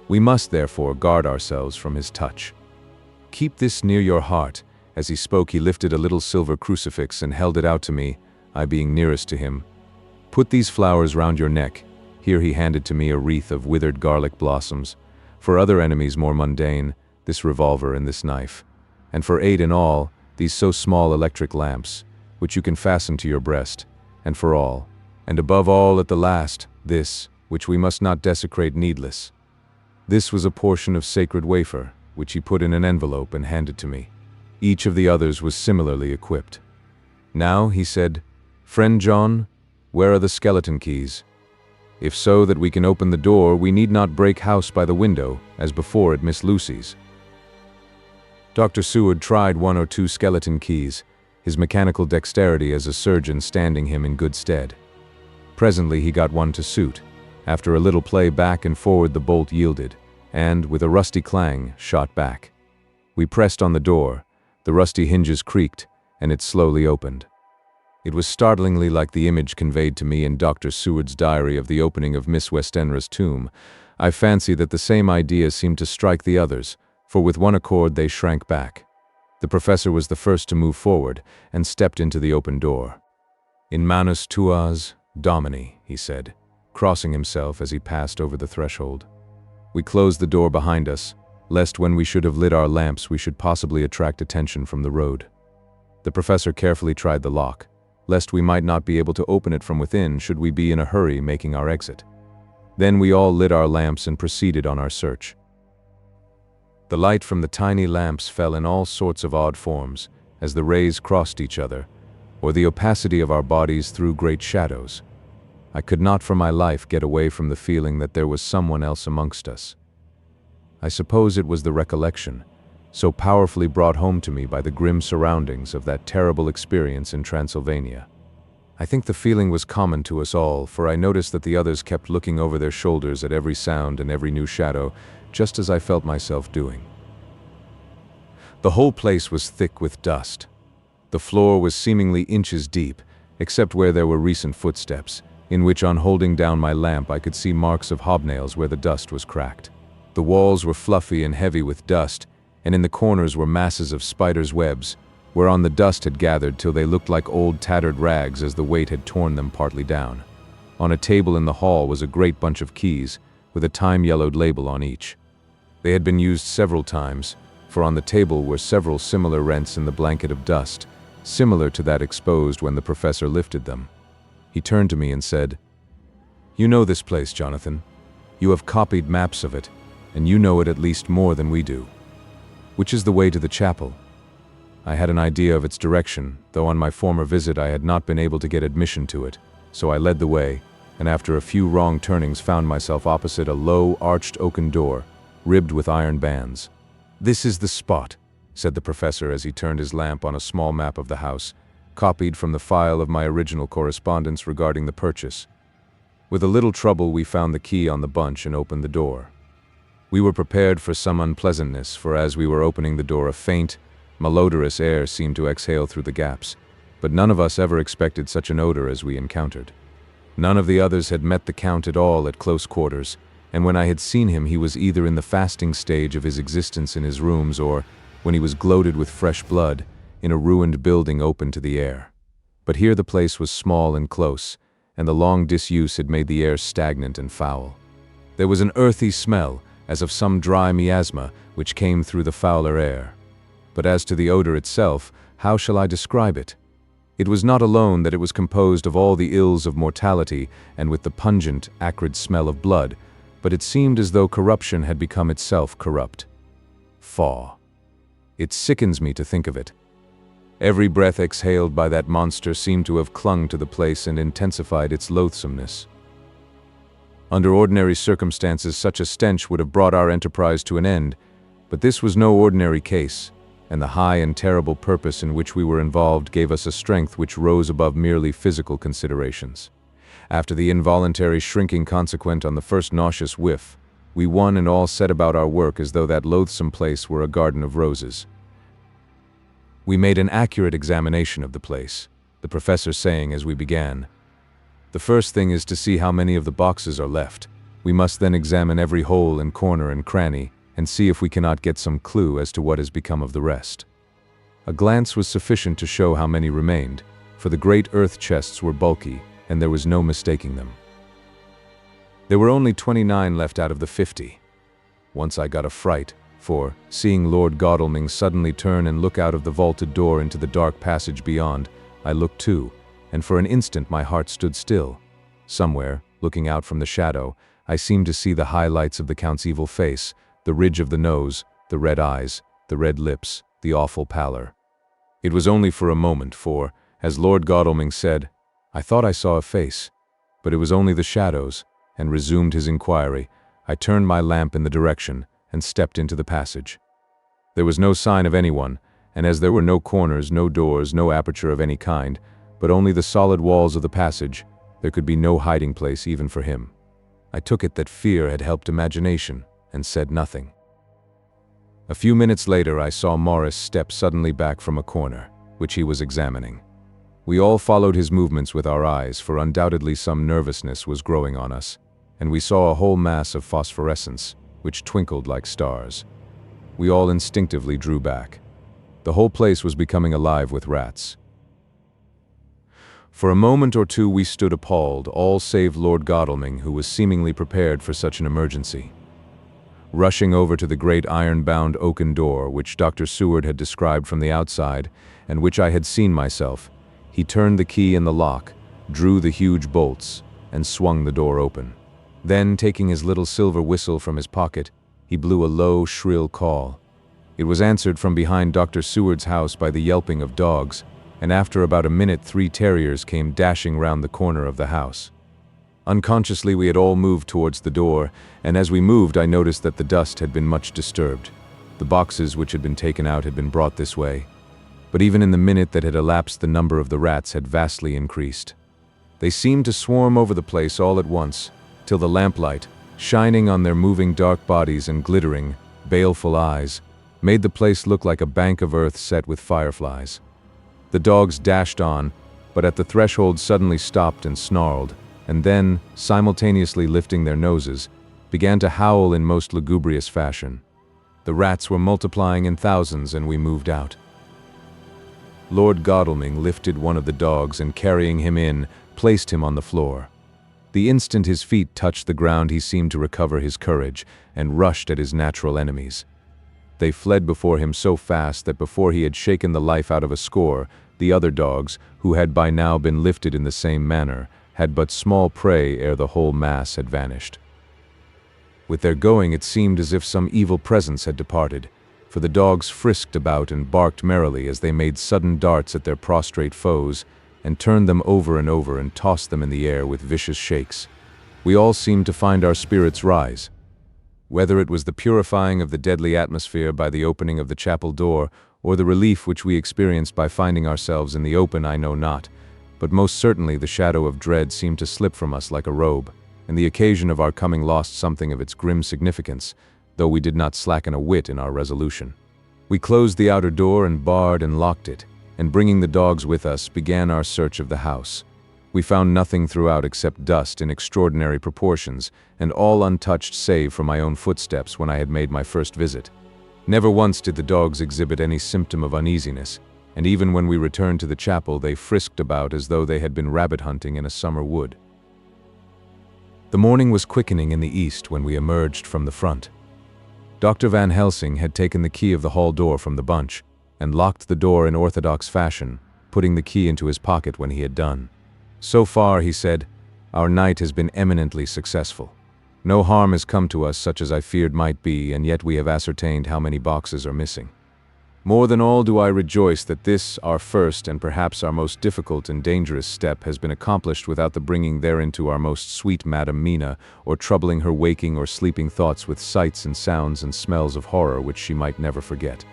We must, therefore, guard ourselves from his touch. Keep this near your heart." As he spoke, he lifted a little silver crucifix and held it out to me, I being nearest to him. "Put these flowers round your neck." Here he handed to me a wreath of withered garlic blossoms. "For other enemies more mundane, this revolver and this knife. And for 8 in all, these so small electric lamps, which you can fasten to your breast. And for all, and above all at the last, this, which we must not desecrate needless." This was a portion of sacred wafer, which he put in an envelope and handed to me. Each of the others was similarly equipped. "Now," he said, "Friend John, where are the skeleton keys? If so that we can open the door, we need not break house by the window, as before at Miss Lucy's." Dr. Seward tried 1 or 2 skeleton keys, his mechanical dexterity as a surgeon standing him in good stead. Presently he got one to suit. After a little play back and forward, the bolt yielded, and, with a rusty clang, shot back. We pressed on the door, The rusty hinges creaked, and it slowly opened. It was startlingly like the image conveyed to me in Dr. Seward's diary of the opening of Miss Westenra's tomb. I fancy that the same idea seemed to strike the others, for with one accord they shrank back. The professor was the first to move forward, and stepped into the open door. "In manus tuas, Domini," he said, crossing himself as he passed over the threshold. We closed the door behind us, lest when we should have lit our lamps we should possibly attract attention from the road. The professor carefully tried the lock, lest we might not be able to open it from within should we be in a hurry making our exit. Then we all lit our lamps and proceeded on our search. The light from the tiny lamps fell in all sorts of odd forms, as the rays crossed each other, or the opacity of our bodies threw great shadows. I could not for my life get away from the feeling that there was someone else amongst us. I suppose it was the recollection, so powerfully brought home to me by the grim surroundings of that terrible experience in Transylvania. I think the feeling was common to us all, for I noticed that the others kept looking over their shoulders at every sound and every new shadow, just as I felt myself doing. The whole place was thick with dust. The floor was seemingly inches deep, except where there were recent footsteps, in which on holding down my lamp I could see marks of hobnails where the dust was cracked. The walls were fluffy and heavy with dust, and in the corners were masses of spiders' webs, whereon the dust had gathered till they looked like old tattered rags as the weight had torn them partly down. On a table in the hall was a great bunch of keys, with a time-yellowed label on each. They had been used several times, for on the table were several similar rents in the blanket of dust, similar to that exposed when the professor lifted them. He turned to me and said, "You know this place, Jonathan. You have copied maps of it, and you know it at least more than we do. Which is the way to the chapel?" I had an idea of its direction, though on my former visit I had not been able to get admission to it, so I led the way, and after a few wrong turnings found myself opposite a low, arched oaken door, ribbed with iron bands. "This is the spot," said the professor as he turned his lamp on a small map of the house, copied from the file of my original correspondence regarding the purchase. With a little trouble we found the key on the bunch and opened the door. We were prepared for some unpleasantness, for as we were opening the door a faint, malodorous air seemed to exhale through the gaps, but none of us ever expected such an odor as we encountered. None of the others had met the Count at all at close quarters, and when I had seen him he was either in the fasting stage of his existence in his rooms or, when he was gloated with fresh blood, in a ruined building open to the air. But here the place was small and close, and the long disuse had made the air stagnant and foul. There was an earthy smell, as of some dry miasma, which came through the fouler air. But as to the odor itself, how shall I describe it? It was not alone that it was composed of all the ills of mortality and with the pungent, acrid smell of blood, but it seemed as though corruption had become itself corrupt. Faugh. It sickens me to think of it. Every breath exhaled by that monster seemed to have clung to the place and intensified its loathsomeness. Under ordinary circumstances such a stench would have brought our enterprise to an end, but this was no ordinary case, and the high and terrible purpose in which we were involved gave us a strength which rose above merely physical considerations. After the involuntary shrinking consequent on the first nauseous whiff, we one and all set about our work as though that loathsome place were a garden of roses. We made an accurate examination of the place, the professor saying as we began, "The first thing is to see how many of the boxes are left. We must then examine every hole and corner and cranny, and see if we cannot get some clue as to what has become of the rest." A glance was sufficient to show how many remained, for the great earth chests were bulky, and there was no mistaking them. There were only 29 left out of the 50. Once I got a fright, for, seeing Lord Godalming suddenly turn and look out of the vaulted door into the dark passage beyond, I looked too, and for an instant my heart stood still. Somewhere, looking out from the shadow, I seemed to see the highlights of the Count's evil face, the ridge of the nose, the red eyes, the red lips, the awful pallor. It was only for a moment, for, as Lord Godalming said, "I thought I saw a face," but it was only the shadows, and resumed his inquiry. I turned my lamp in the direction, and stepped into the passage. There was no sign of anyone, and as there were no corners, no doors, no aperture of any kind, but only the solid walls of the passage, there could be no hiding place even for him. I took it that fear had helped imagination, and said nothing. A few minutes later, I saw Morris step suddenly back from a corner, which he was examining. We all followed his movements with our eyes, for undoubtedly some nervousness was growing on us, and we saw a whole mass of phosphorescence, which twinkled like stars. We all instinctively drew back. The whole place was becoming alive with rats. For a moment or two we stood appalled, all save Lord Godalming, who was seemingly prepared for such an emergency. Rushing over to the great iron-bound oaken door, which Dr. Seward had described from the outside, and which I had seen myself, he turned the key in the lock, drew the huge bolts, and swung the door open. Then, taking his little silver whistle from his pocket, he blew a low, shrill call. It was answered from behind Dr. Seward's house by the yelping of dogs, and after about a minute 3 terriers came dashing round the corner of the house. Unconsciously we had all moved towards the door, and as we moved I noticed that the dust had been much disturbed. The boxes which had been taken out had been brought this way. But even in the minute that had elapsed, the number of the rats had vastly increased. They seemed to swarm over the place all at once, till the lamplight, shining on their moving dark bodies and glittering, baleful eyes, made the place look like a bank of earth set with fireflies. The dogs dashed on, but at the threshold suddenly stopped and snarled, and then, simultaneously lifting their noses, began to howl in most lugubrious fashion. The rats were multiplying in thousands, and we moved out. Lord Godalming lifted one of the dogs and, carrying him in, placed him on the floor. The instant his feet touched the ground he seemed to recover his courage, and rushed at his natural enemies. They fled before him so fast that before he had shaken the life out of a score, the other dogs, who had by now been lifted in the same manner, had but small prey ere the whole mass had vanished. With their going it seemed as if some evil presence had departed, for the dogs frisked about and barked merrily as they made sudden darts at their prostrate foes, and turned them over and tossed them in the air with vicious shakes. We all seemed to find our spirits rise. Whether it was the purifying of the deadly atmosphere by the opening of the chapel door, or the relief which we experienced by finding ourselves in the open, I know not, but most certainly the shadow of dread seemed to slip from us like a robe, and the occasion of our coming lost something of its grim significance, though we did not slacken a whit in our resolution. We closed the outer door and barred and locked it, and bringing the dogs with us, began our search of the house. We found nothing throughout except dust in extraordinary proportions, and all untouched save for my own footsteps when I had made my first visit. Never once did the dogs exhibit any symptom of uneasiness, and even when we returned to the chapel they frisked about as though they had been rabbit hunting in a summer wood. The morning was quickening in the east when we emerged from the front. Dr. Van Helsing had taken the key of the hall door from the bunch, and locked the door in orthodox fashion, putting the key into his pocket when he had done. So far, he said, our night has been eminently successful. No harm has come to us such as I feared might be, and yet we have ascertained how many boxes are missing. More than all do I rejoice that this, our first and perhaps our most difficult and dangerous step, has been accomplished without the bringing thereinto our most sweet Madam Mina, or troubling her waking or sleeping thoughts with sights and sounds and smells of horror which she might never forget.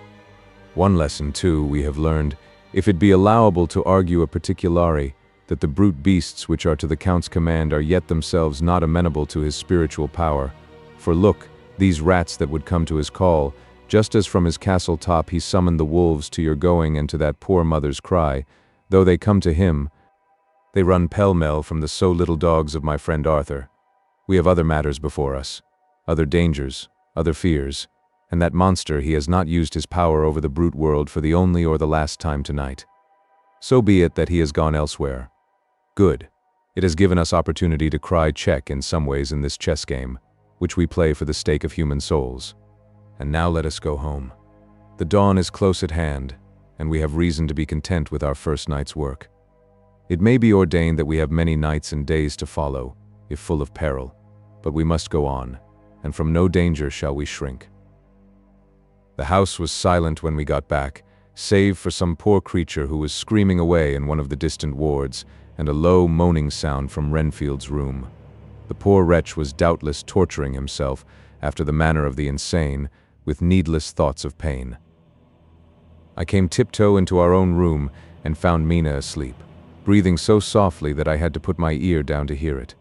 One lesson, too, we have learned, if it be allowable to argue a particulari, that the brute beasts which are to the Count's command are yet themselves not amenable to his spiritual power. For look, these rats that would come to his call, just as from his castle top he summoned the wolves to your going and to that poor mother's cry, though they come to him, they run pell-mell from the so little dogs of my friend Arthur. We have other matters before us, other dangers, other fears, and that monster he has not used his power over the brute world for the only or the last time tonight. So be it that he has gone elsewhere. Good. It has given us opportunity to cry check in some ways in this chess game, which we play for the stake of human souls. And now let us go home. The dawn is close at hand, and we have reason to be content with our first night's work. It may be ordained that we have many nights and days to follow, if full of peril, but we must go on, and from no danger shall we shrink. The house was silent when we got back, save for some poor creature who was screaming away in one of the distant wards, and a low moaning sound from Renfield's room. The poor wretch was doubtless torturing himself, after the manner of the insane, with needless thoughts of pain. I came tiptoe into our own room and found Mina asleep, breathing so softly that I had to put my ear down to hear it.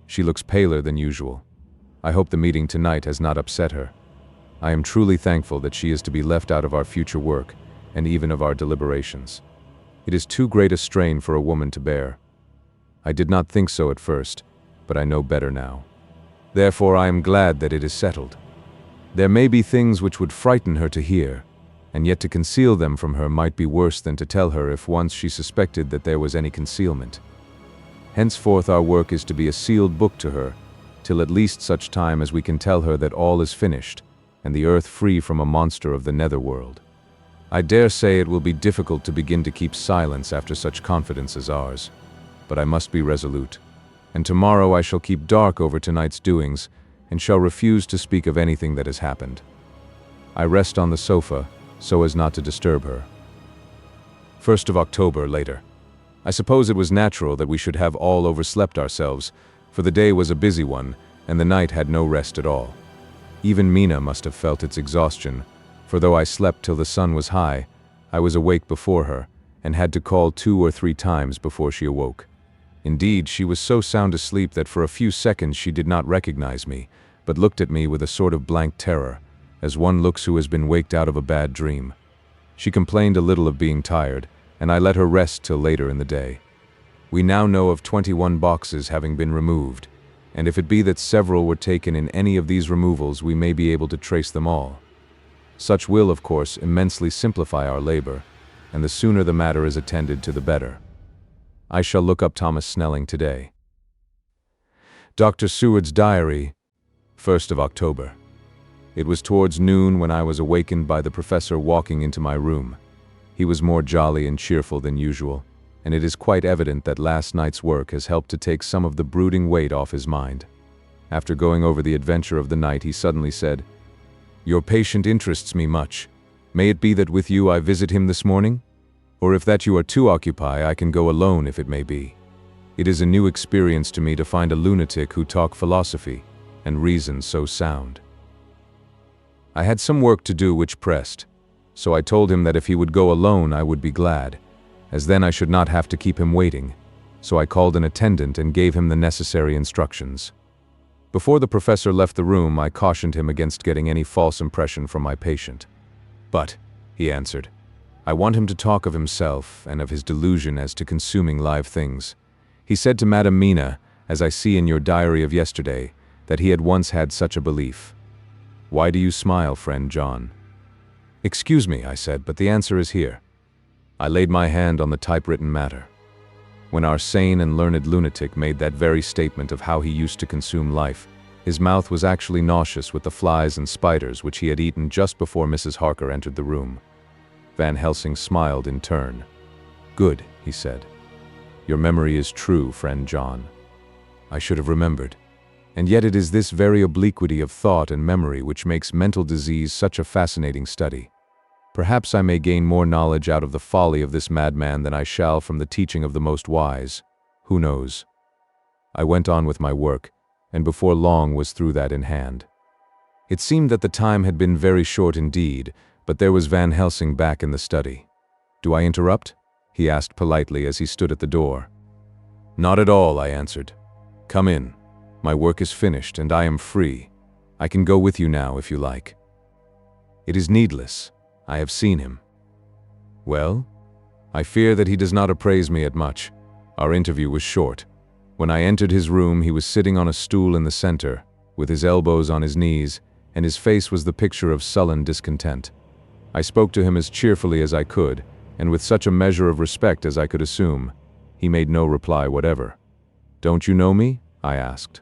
She looks paler than usual. I hope the meeting tonight has not upset her. I am truly thankful that she is to be left out of our future work, and even of our deliberations. It is too great a strain for a woman to bear. I did not think so at first, but I know better now. Therefore I am glad that it is settled. There may be things which would frighten her to hear, and yet to conceal them from her might be worse than to tell her if once she suspected that there was any concealment. Henceforth our work is to be a sealed book to her, till at least such time as we can tell her that all is finished, and the earth free from a monster of the netherworld. I dare say it will be difficult to begin to keep silence after such confidence as ours, but I must be resolute, and tomorrow I shall keep dark over tonight's doings, and shall refuse to speak of anything that has happened. I rest on the sofa, so as not to disturb her. 1st of October, later. I suppose it was natural that we should have all overslept ourselves, for the day was a busy one, and the night had no rest at all. Even Mina must have felt its exhaustion, for though I slept till the sun was high, I was awake before her, and had to call 2 or 3 times before she awoke. Indeed, she was so sound asleep that for a few seconds she did not recognize me, but looked at me with a sort of blank terror, as one looks who has been waked out of a bad dream. She complained a little of being tired, and I let her rest till later in the day. We now know of 21 boxes having been removed, and if it be that several were taken in any of these removals, we may be able to trace them all. Such will, of course, immensely simplify our labor, and the sooner the matter is attended to the better. I shall look up Thomas Snelling today. Dr. Seward's diary, 1st of October. It was towards noon when I was awakened by the professor walking into my room. He was more jolly and cheerful than usual, and it is quite evident that last night's work has helped to take some of the brooding weight off his mind. After going over the adventure of the night, he suddenly said, "Your patient interests me much. May it be that with you I visit him this morning? Or if that you are too occupied, I can go alone if it may be. It is a new experience to me to find a lunatic who talk philosophy, and reason so sound." I had some work to do which pressed, so I told him that if he would go alone I would be glad, as then I should not have to keep him waiting, so I called an attendant and gave him the necessary instructions. Before the professor left the room, I cautioned him against getting any false impression from my patient. "But," he answered, "I want him to talk of himself and of his delusion as to consuming live things. He said to Madame Mina, as I see in your diary of yesterday, that he had once had such a belief." "Why do you smile, friend John?" "Excuse me," I said, "but the answer is here." I laid my hand on the typewritten matter. When our sane and learned lunatic made that very statement of how he used to consume life, his mouth was actually nauseous with the flies and spiders which he had eaten just before Mrs. Harker entered the room. Van Helsing smiled in turn. "Good," he said. "Your memory is true, friend John. I should have remembered. And yet it is this very obliquity of thought and memory which makes mental disease such a fascinating study. Perhaps I may gain more knowledge out of the folly of this madman than I shall from the teaching of the most wise. Who knows?" I went on with my work, and before long was through that in hand. It seemed that the time had been very short indeed, but there was Van Helsing back in the study. "Do I interrupt?" he asked politely as he stood at the door. "Not at all," I answered. "Come in. My work is finished, and I am free. I can go with you now, if you like." "It is needless. I have seen him." "Well?" "I fear that he does not appraise me at much. Our interview was short. When I entered his room, he was sitting on a stool in the center, with his elbows on his knees, and his face was the picture of sullen discontent. I spoke to him as cheerfully as I could, and with such a measure of respect as I could assume. He made no reply whatever. "Don't you know me?" I asked.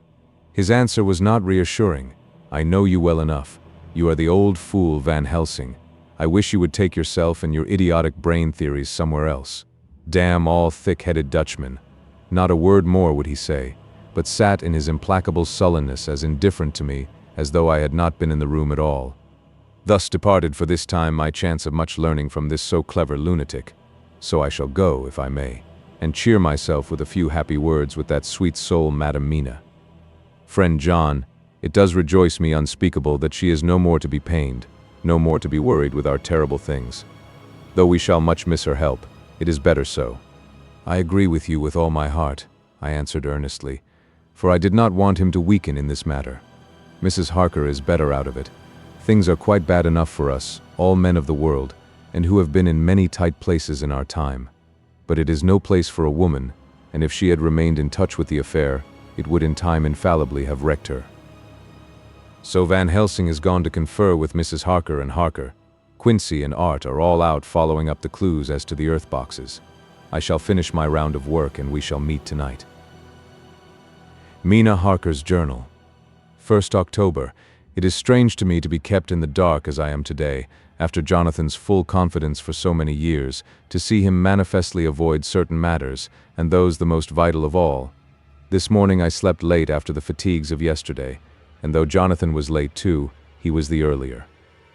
His answer was not reassuring. "I know you well enough. You are the old fool Van Helsing. I wish you would take yourself and your idiotic brain theories somewhere else. Damn all thick-headed Dutchmen." Not a word more would he say, but sat in his implacable sullenness as indifferent to me as though I had not been in the room at all. Thus departed for this time my chance of much learning from this so clever lunatic. So I shall go, if I may, and cheer myself with a few happy words with that sweet soul Madame Mina. Friend John, it does rejoice me unspeakable that she is no more to be pained, no more to be worried with our terrible things. Though we shall much miss her help, it is better so. "I agree with you with all my heart," I answered earnestly, for I did not want him to weaken in this matter. "Mrs. Harker is better out of it. Things are quite bad enough for us, all men of the world, and who have been in many tight places in our time. But it is no place for a woman, and if she had remained in touch with the affair, it would in time infallibly have wrecked her. So Van Helsing has gone to confer with Mrs. Harker and Harker. Quincy and Art are all out following up the clues as to the earth boxes. I shall finish my round of work and we shall meet tonight. Mina Harker's journal. 1st October. It is strange to me to be kept in the dark as I am today, after Jonathan's full confidence for so many years, to see him manifestly avoid certain matters, and those the most vital of all. This morning I slept late after the fatigues of yesterday, and though Jonathan was late too, he was the earlier.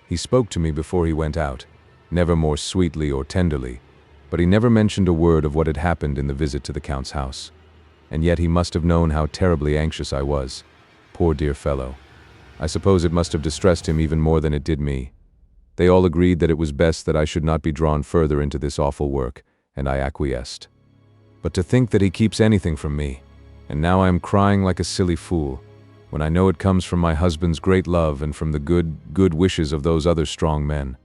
He spoke to me before he went out, never more sweetly or tenderly, but he never mentioned a word of what had happened in the visit to the Count's house. And yet he must have known how terribly anxious I was. Poor dear fellow. I suppose it must have distressed him even more than it did me. They all agreed that it was best that I should not be drawn further into this awful work, and I acquiesced. But to think that he keeps anything from me, and now I am crying like a silly fool, when I know it comes from my husband's great love and from the good wishes of those other strong men.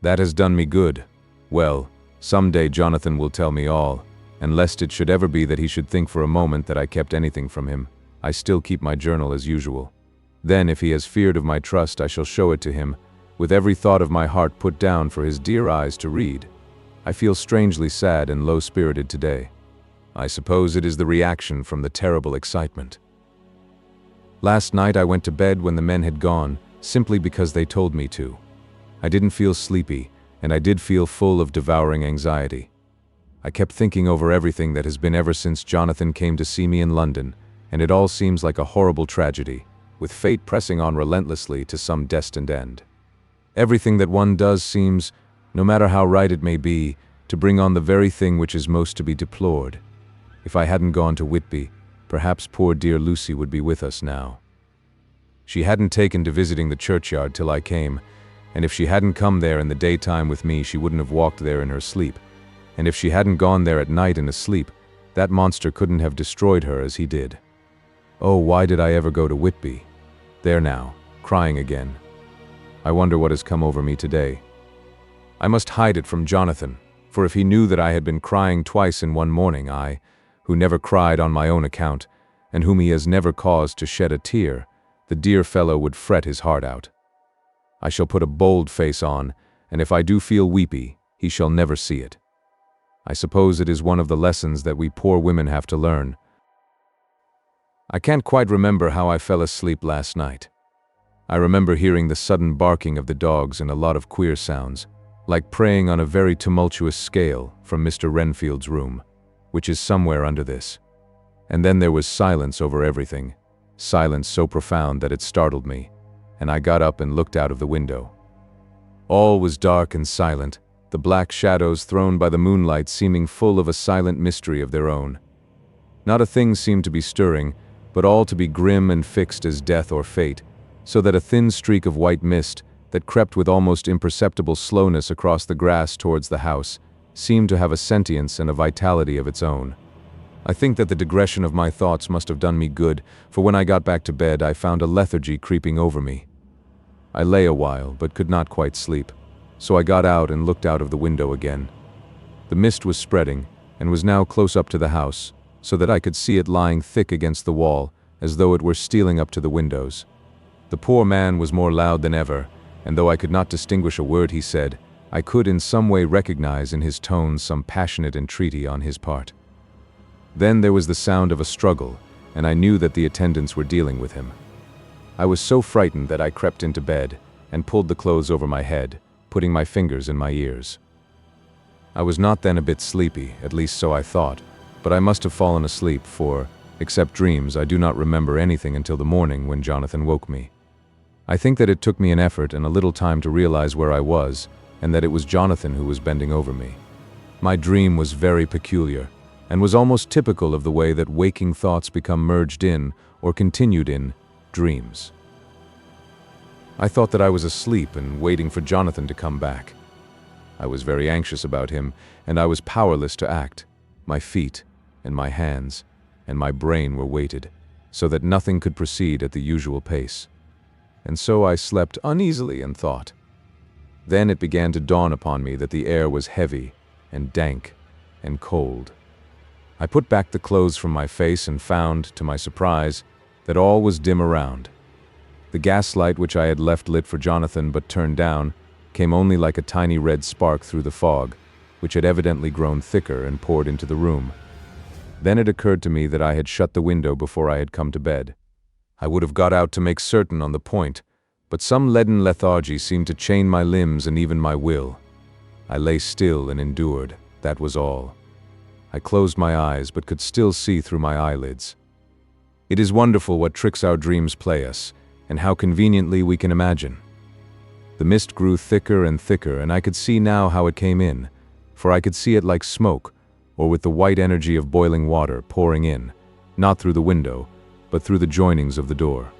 That has done me good. Well, someday Jonathan will tell me all, and lest it should ever be that he should think for a moment that I kept anything from him, I still keep my journal as usual. Then, if he has feared of my trust, I shall show it to him, with every thought of my heart put down for his dear eyes to read. I feel strangely sad and low-spirited today. I suppose it is the reaction from the terrible excitement. Last night I went to bed when the men had gone, simply because they told me to. I didn't feel sleepy, and I did feel full of devouring anxiety. I kept thinking over everything that has been ever since Jonathan came to see me in London, and it all seems like a horrible tragedy, with fate pressing on relentlessly to some destined end. Everything that one does seems, no matter how right it may be, to bring on the very thing which is most to be deplored. If I hadn't gone to Whitby, perhaps poor dear Lucy would be with us now. She hadn't taken to visiting the churchyard till I came, and if she hadn't come there in the daytime with me, she wouldn't have walked there in her sleep, and if she hadn't gone there at night in a sleep, that monster couldn't have destroyed her as he did. Oh, why did I ever go to Whitby? There now, crying again. I wonder what has come over me today. I must hide it from Jonathan, for if he knew that I had been crying twice in one morning, I, who never cried on my own account, and whom he has never caused to shed a tear, the dear fellow would fret his heart out. I shall put a bold face on, and if I do feel weepy, he shall never see it. I suppose it is one of the lessons that we poor women have to learn. I can't quite remember how I fell asleep last night. I remember hearing the sudden barking of the dogs and a lot of queer sounds, like praying on a very tumultuous scale from Mr. Renfield's room, which is somewhere under this. And then there was silence over everything, silence so profound that it startled me, and I got up and looked out of the window. All was dark and silent, the black shadows thrown by the moonlight seeming full of a silent mystery of their own. Not a thing seemed to be stirring, but all to be grim and fixed as death or fate, so that a thin streak of white mist, that crept with almost imperceptible slowness across the grass towards the house, seemed to have a sentience and a vitality of its own. I think that the digression of my thoughts must have done me good, for when I got back to bed I found a lethargy creeping over me. I lay a while, but could not quite sleep, so I got out and looked out of the window again. The mist was spreading, and was now close up to the house, so that I could see it lying thick against the wall, as though it were stealing up to the windows. The poor man was more loud than ever, and though I could not distinguish a word he said, I could in some way recognize in his tones some passionate entreaty on his part. Then there was the sound of a struggle, and I knew that the attendants were dealing with him. I was so frightened that I crept into bed, and pulled the clothes over my head, putting my fingers in my ears. I was not then a bit sleepy, at least so I thought, but I must have fallen asleep, for, except dreams, I do not remember anything until the morning when Jonathan woke me. I think that it took me an effort and a little time to realize where I was, and that it was Jonathan who was bending over me. My dream was very peculiar, and was almost typical of the way that waking thoughts become merged in, or continued in, dreams. I thought that I was asleep and waiting for Jonathan to come back. I was very anxious about him, and I was powerless to act. My feet, and my hands, and my brain were weighted, so that nothing could proceed at the usual pace. and so I slept uneasily and thought. Then it began to dawn upon me that the air was heavy and dank and cold. I put back the clothes from my face and found, to my surprise, that all was dim around. The gaslight which I had left lit for Jonathan but turned down came only like a tiny red spark through the fog, which had evidently grown thicker and poured into the room. Then it occurred to me that I had shut the window before I had come to bed. I would have got out to make certain on the point, but some leaden lethargy seemed to chain my limbs and even my will. I lay still and endured, that was all. I closed my eyes but could still see through my eyelids. It is wonderful what tricks our dreams play us, and how conveniently we can imagine. The mist grew thicker and thicker, and I could see now how it came in, for I could see it like smoke, or with the white energy of boiling water pouring in, not through the window, but through the joinings of the door.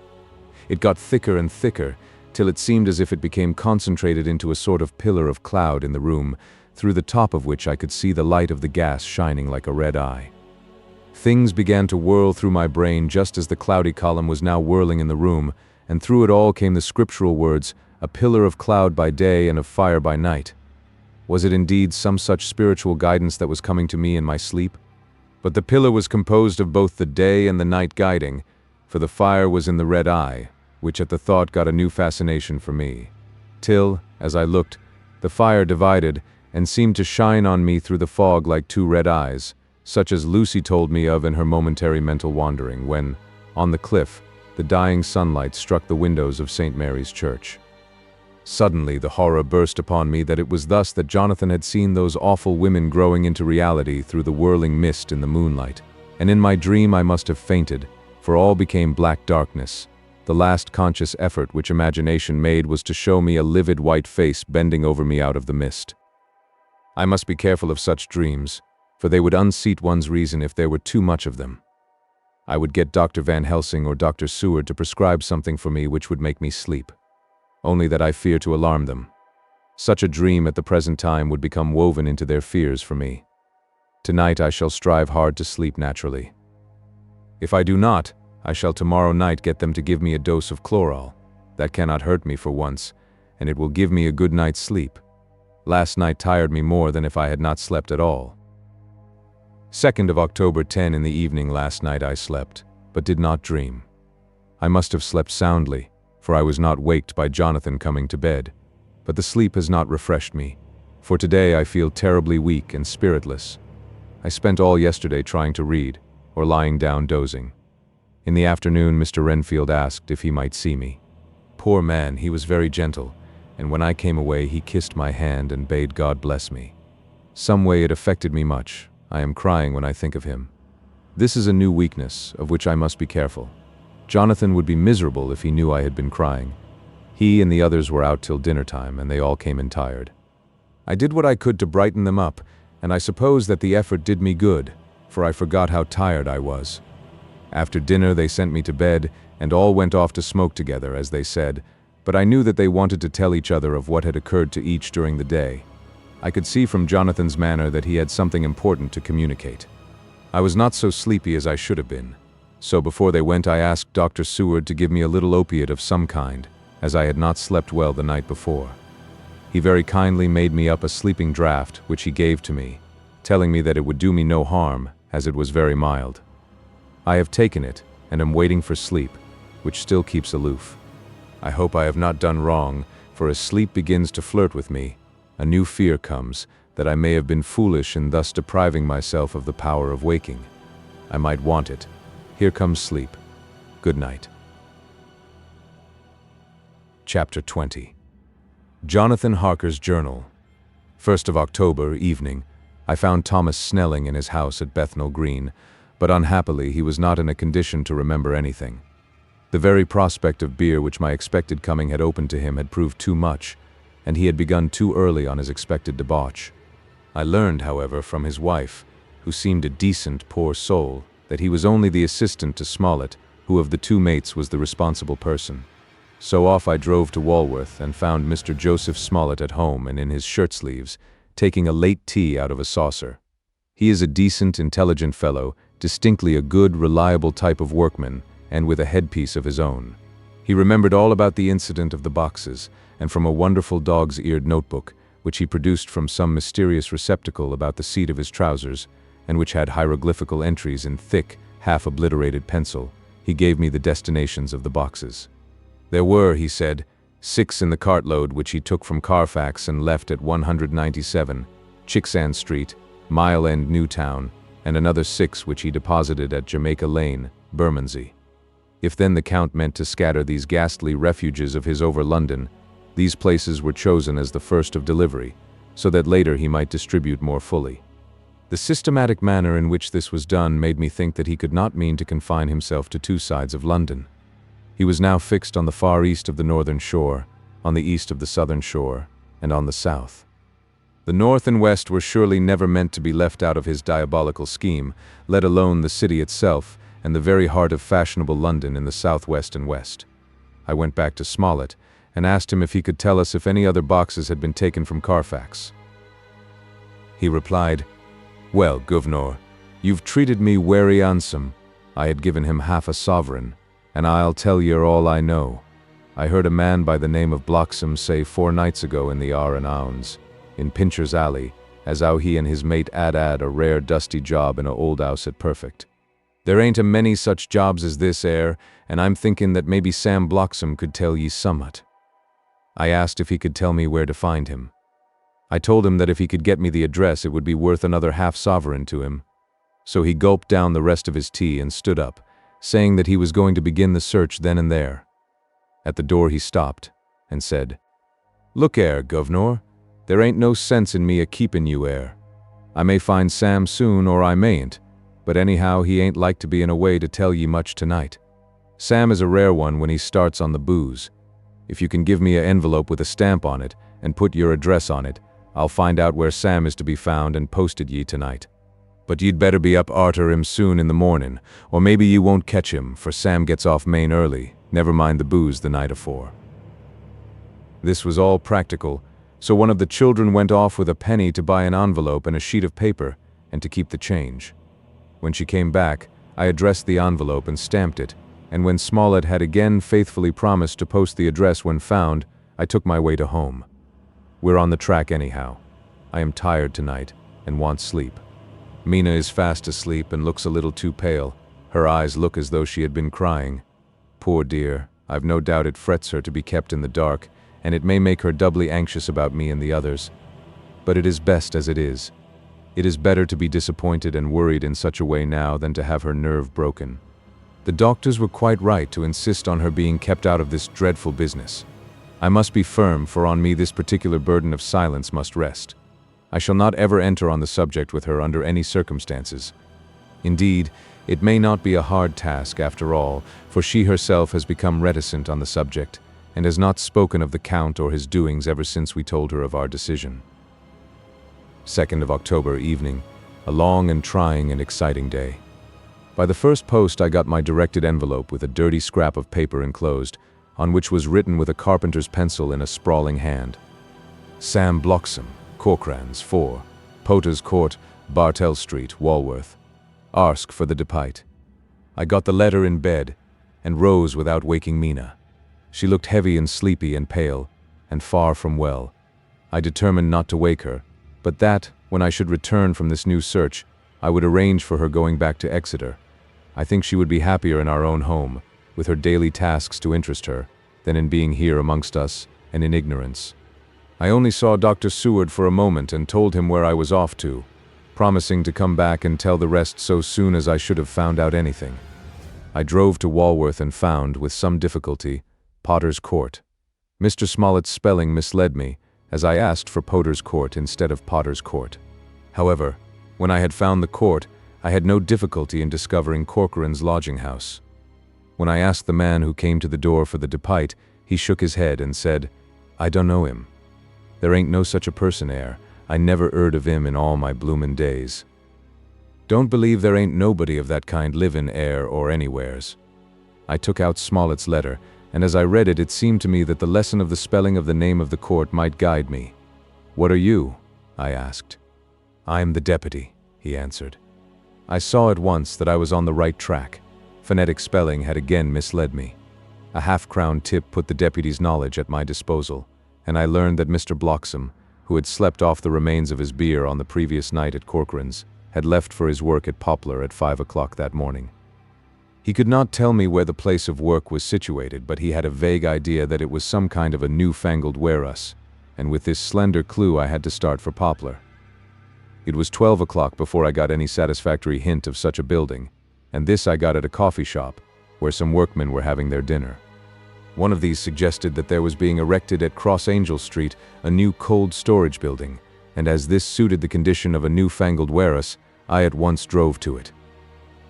It got thicker and thicker, till it seemed as if it became concentrated into a sort of pillar of cloud in the room, through the top of which I could see the light of the gas shining like a red eye. Things began to whirl through my brain just as the cloudy column was now whirling in the room, and through it all came the scriptural words, "A pillar of cloud by day and of fire by night." Was it indeed some such spiritual guidance that was coming to me in my sleep? But the pillar was composed of both the day and the night guiding, for the fire was in the red eye, which at the thought got a new fascination for me. Till, as I looked, the fire divided and seemed to shine on me through the fog like two red eyes, such as Lucy told me of in her momentary mental wandering when, on the cliff, the dying sunlight struck the windows of St. Mary's Church. Suddenly the horror burst upon me that it was thus that Jonathan had seen those awful women growing into reality through the whirling mist in the moonlight, and in my dream I must have fainted, for all became black darkness. The last conscious effort which imagination made was to show me a livid white face bending over me out of the mist. I must be careful of such dreams, for they would unseat one's reason if there were too much of them. I would get Dr. Van Helsing or Dr. Seward to prescribe something for me which would make me sleep, only that I fear to alarm them. Such a dream at the present time would become woven into their fears for me. Tonight I shall strive hard to sleep naturally. If I do not, I shall tomorrow night get them to give me a dose of chloral. That cannot hurt me for once, and it will give me a good night's sleep. Last night tired me more than if I had not slept at all. 2nd of October, 10 in the evening last night I slept, but did not dream. I must have slept soundly, for I was not waked by Jonathan coming to bed, but the sleep has not refreshed me, for today I feel terribly weak and spiritless. I spent all yesterday trying to read, or lying down dozing. In the afternoon Mr. Renfield asked if he might see me. Poor man, he was very gentle, and when I came away he kissed my hand and bade God bless me. Some way it affected me much. I am crying when I think of him. This is a new weakness, of which I must be careful. Jonathan would be miserable if he knew I had been crying. He and the others were out till dinner time, and they all came in tired. I did what I could to brighten them up, and I suppose that the effort did me good, for I forgot how tired I was. After dinner they sent me to bed, and all went off to smoke together, as they said, but I knew that they wanted to tell each other of what had occurred to each during the day. I could see from Jonathan's manner that he had something important to communicate. I was not so sleepy as I should have been, so before they went I asked Dr. Seward to give me a little opiate of some kind, as I had not slept well the night before. He very kindly made me up a sleeping draught, which he gave to me, telling me that it would do me no harm, as it was very mild. I have taken it, and am waiting for sleep, which still keeps aloof. I hope I have not done wrong, for as sleep begins to flirt with me, a new fear comes, that I may have been foolish in thus depriving myself of the power of waking. I might want it. Here comes sleep. Good night. Chapter 20. Jonathan Harker's Journal. 1st of October, evening. I found Thomas Snelling in his house at Bethnal Green, but unhappily he was not in a condition to remember anything. The very prospect of beer which my expected coming had opened to him had proved too much, and he had begun too early on his expected debauch. I learned, however, from his wife, who seemed a decent, poor soul, that he was only the assistant to Smollett, who of the two mates was the responsible person. So off I drove to Walworth and found Mr. Joseph Smollett at home and in his shirt-sleeves, taking a late tea out of a saucer. He is a decent, intelligent fellow, distinctly a good, reliable type of workman, and with a headpiece of his own. He He remembered all about the incident of the boxes, and from a wonderful dog's-eared notebook, which he produced from some mysterious receptacle about the seat of his trousers, and which had hieroglyphical entries in thick, half-obliterated pencil, he gave me the destinations of the boxes. There were, he said, 6 in the cartload which he took from Carfax and left at 197, Chicksand Street, Mile End, Newtown, and another 6 which he deposited at Jamaica Lane, Bermondsey. If then the Count meant to scatter these ghastly refuges of his over London, these places were chosen as the first of delivery, so that later he might distribute more fully. The systematic manner in which this was done made me think that he could not mean to confine himself to 2 sides of London. He was now fixed on the far east of the northern shore, on the east of the southern shore, and on the south. The north and west were surely never meant to be left out of his diabolical scheme, let alone the city itself and the very heart of fashionable London in the southwest and west. I went back to Smollett and asked him if he could tell us if any other boxes had been taken from Carfax. He replied, "Well, Guv'nor, you've treated me werry handsome." I had given him half a sovereign, and I'll tell yer all I know. I heard a man by the name of Bloxham say 4 nights ago in the R and Ounds, in Pincher's Alley, as how he and his mate 'ad a rare dusty job in a old house at Perfect. There ain't a many such jobs as this air, and I'm thinking that maybe Sam Bloxham could tell ye summat. I asked if he could tell me where to find him. I told him that if he could get me the address it would be worth another half sovereign to him. So he gulped down the rest of his tea and stood up, saying that he was going to begin the search then and there. At the door he stopped and said, "Look 'ere, Guv'nor, there ain't no sense in me a-keepin' you 'ere. I may find Sam soon or I mayn't, but anyhow he ain't like to be in a way to tell ye much tonight. Sam is a rare one when he starts on the booze. If you can give me a envelope with a stamp on it and put your address on it, I'll find out where Sam is to be found and post it ye tonight. But ye'd better be up arter him soon in the mornin', or maybe ye won't catch him, for Sam gets off main early, never mind the booze the night afore." This was all practical, so one of the children went off with a penny to buy an envelope and a sheet of paper, and to keep the change. When she came back, I addressed the envelope and stamped it, and when Smollett had again faithfully promised to post the address when found, I took my way to home. We're on the track anyhow. I am tired tonight, and want sleep. Mina is fast asleep and looks a little too pale. Her eyes look as though she had been crying. Poor dear, I've no doubt it frets her to be kept in the dark, and it may make her doubly anxious about me and the others. But it is best as it is. It is better to be disappointed and worried in such a way now than to have her nerve broken. The doctors were quite right to insist on her being kept out of this dreadful business. I must be firm, for on me this particular burden of silence must rest. I shall not ever enter on the subject with her under any circumstances. Indeed, it may not be a hard task after all, for she herself has become reticent on the subject, and has not spoken of the Count or his doings ever since we told her of our decision. 2nd of October evening, a long and trying and exciting day. By the first post I got my directed envelope with a dirty scrap of paper enclosed, on which was written with a carpenter's pencil in a sprawling hand, "Sam Bloxham, Corcran's 4, Poter's Court, Bartell Street, Walworth. Ask for the Depite." I got the letter in bed, and rose without waking Mina. She looked heavy and sleepy and pale, and far from well. I determined not to wake her, but that, when I should return from this new search, I would arrange for her going back to Exeter. I think she would be happier in our own home, with her daily tasks to interest her, than in being here amongst us and in ignorance. I only saw Dr. Seward for a moment and told him where I was off to, promising to come back and tell the rest so soon as I should have found out anything. I drove to Walworth and found, with some difficulty, Potter's Court. Mr. Smollett's spelling misled me, as I asked for Potter's Court instead of Potter's Court. However, when I had found the court, I had no difficulty in discovering Corcoran's lodging-house. When I asked the man who came to the door for the Depite, he shook his head and said, "I don't know him. There ain't no such a person 'ere. I never 'eard of him in all my bloomin' days." Don't believe there ain't nobody of that kind livin' 'ere or anywheres. I took out Smollett's letter, and as I read it, it seemed to me that the lesson of the spelling of the name of the court might guide me. "What are you?" I asked. "I'm the deputy," he answered. I saw at once that I was on the right track. Phonetic spelling had again misled me. A half-crown tip put the deputy's knowledge at my disposal, and I learned that Mr. Bloxam, who had slept off the remains of his beer on the previous night at Corcoran's, had left for his work at Poplar at 5 o'clock that morning. He could not tell me where the place of work was situated, but he had a vague idea that it was some kind of a newfangled warehouse, and with this slender clue I had to start for Poplar. It was 12 o'clock before I got any satisfactory hint of such a building, and this I got at a coffee shop, where some workmen were having their dinner. One of these suggested that there was being erected at Cross Angel Street a new cold storage building, and as this suited the condition of a newfangled warehouse, I at once drove to it.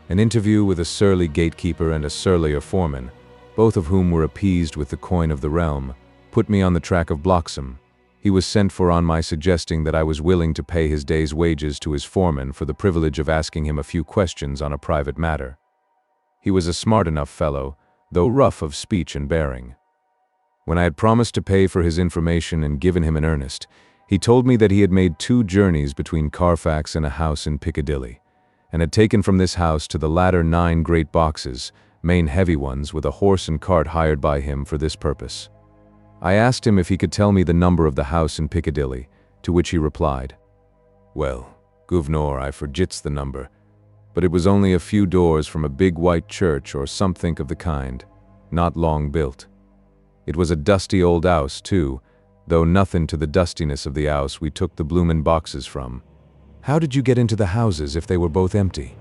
An interview with a surly gatekeeper and a surlier foreman, both of whom were appeased with the coin of the realm, put me on the track of Bloxam. He was sent for on my suggesting that I was willing to pay his day's wages to his foreman for the privilege of asking him a few questions on a private matter. He was a smart enough fellow, though rough of speech and bearing. When I had promised to pay for his information and given him an earnest, he told me that he had made 2 journeys between Carfax and a house in Piccadilly, and had taken from this house to the latter 9 great boxes, main heavy ones, with a horse and cart hired by him for this purpose. I asked him if he could tell me the number of the house in Piccadilly, to which he replied, "Well, Guv'nor, I forgets the number, but it was only a few doors from a big white church or something of the kind, not long built. It was a dusty old house, too, though nothing to the dustiness of the house we took the bloomin' boxes from." "How did you get into the houses if they were both empty?"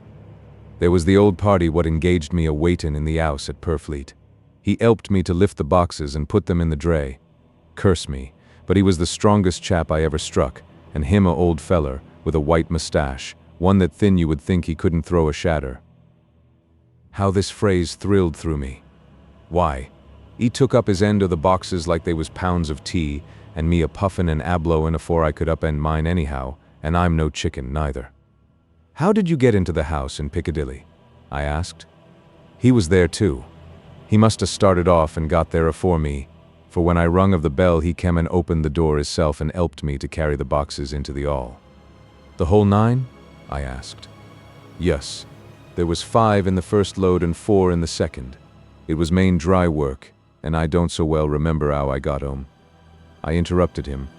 "There was the old party what engaged me a waitin' in the house at Purfleet. He helped me to lift the boxes and put them in the dray. Curse me, but he was the strongest chap I ever struck, and him a old feller, with a white mustache, one that thin you would think he couldn't throw a shatter." How this phrase thrilled through me. Why, he took up his end of the boxes like they was pounds of tea, and me a puffin' and ablowin' afore I could upend mine anyhow, and I'm no chicken neither. "How did you get into the house in Piccadilly?" I asked. "He was there too. He must have started off and got there afore me, for when I rung of the bell he came and opened the door hisself and helped me to carry the boxes into the hall." "The whole 9? I asked. "Yes. There was 5 in the first load and 4 in the second. It was main dry work, and I don't so well remember how I got home." I interrupted him.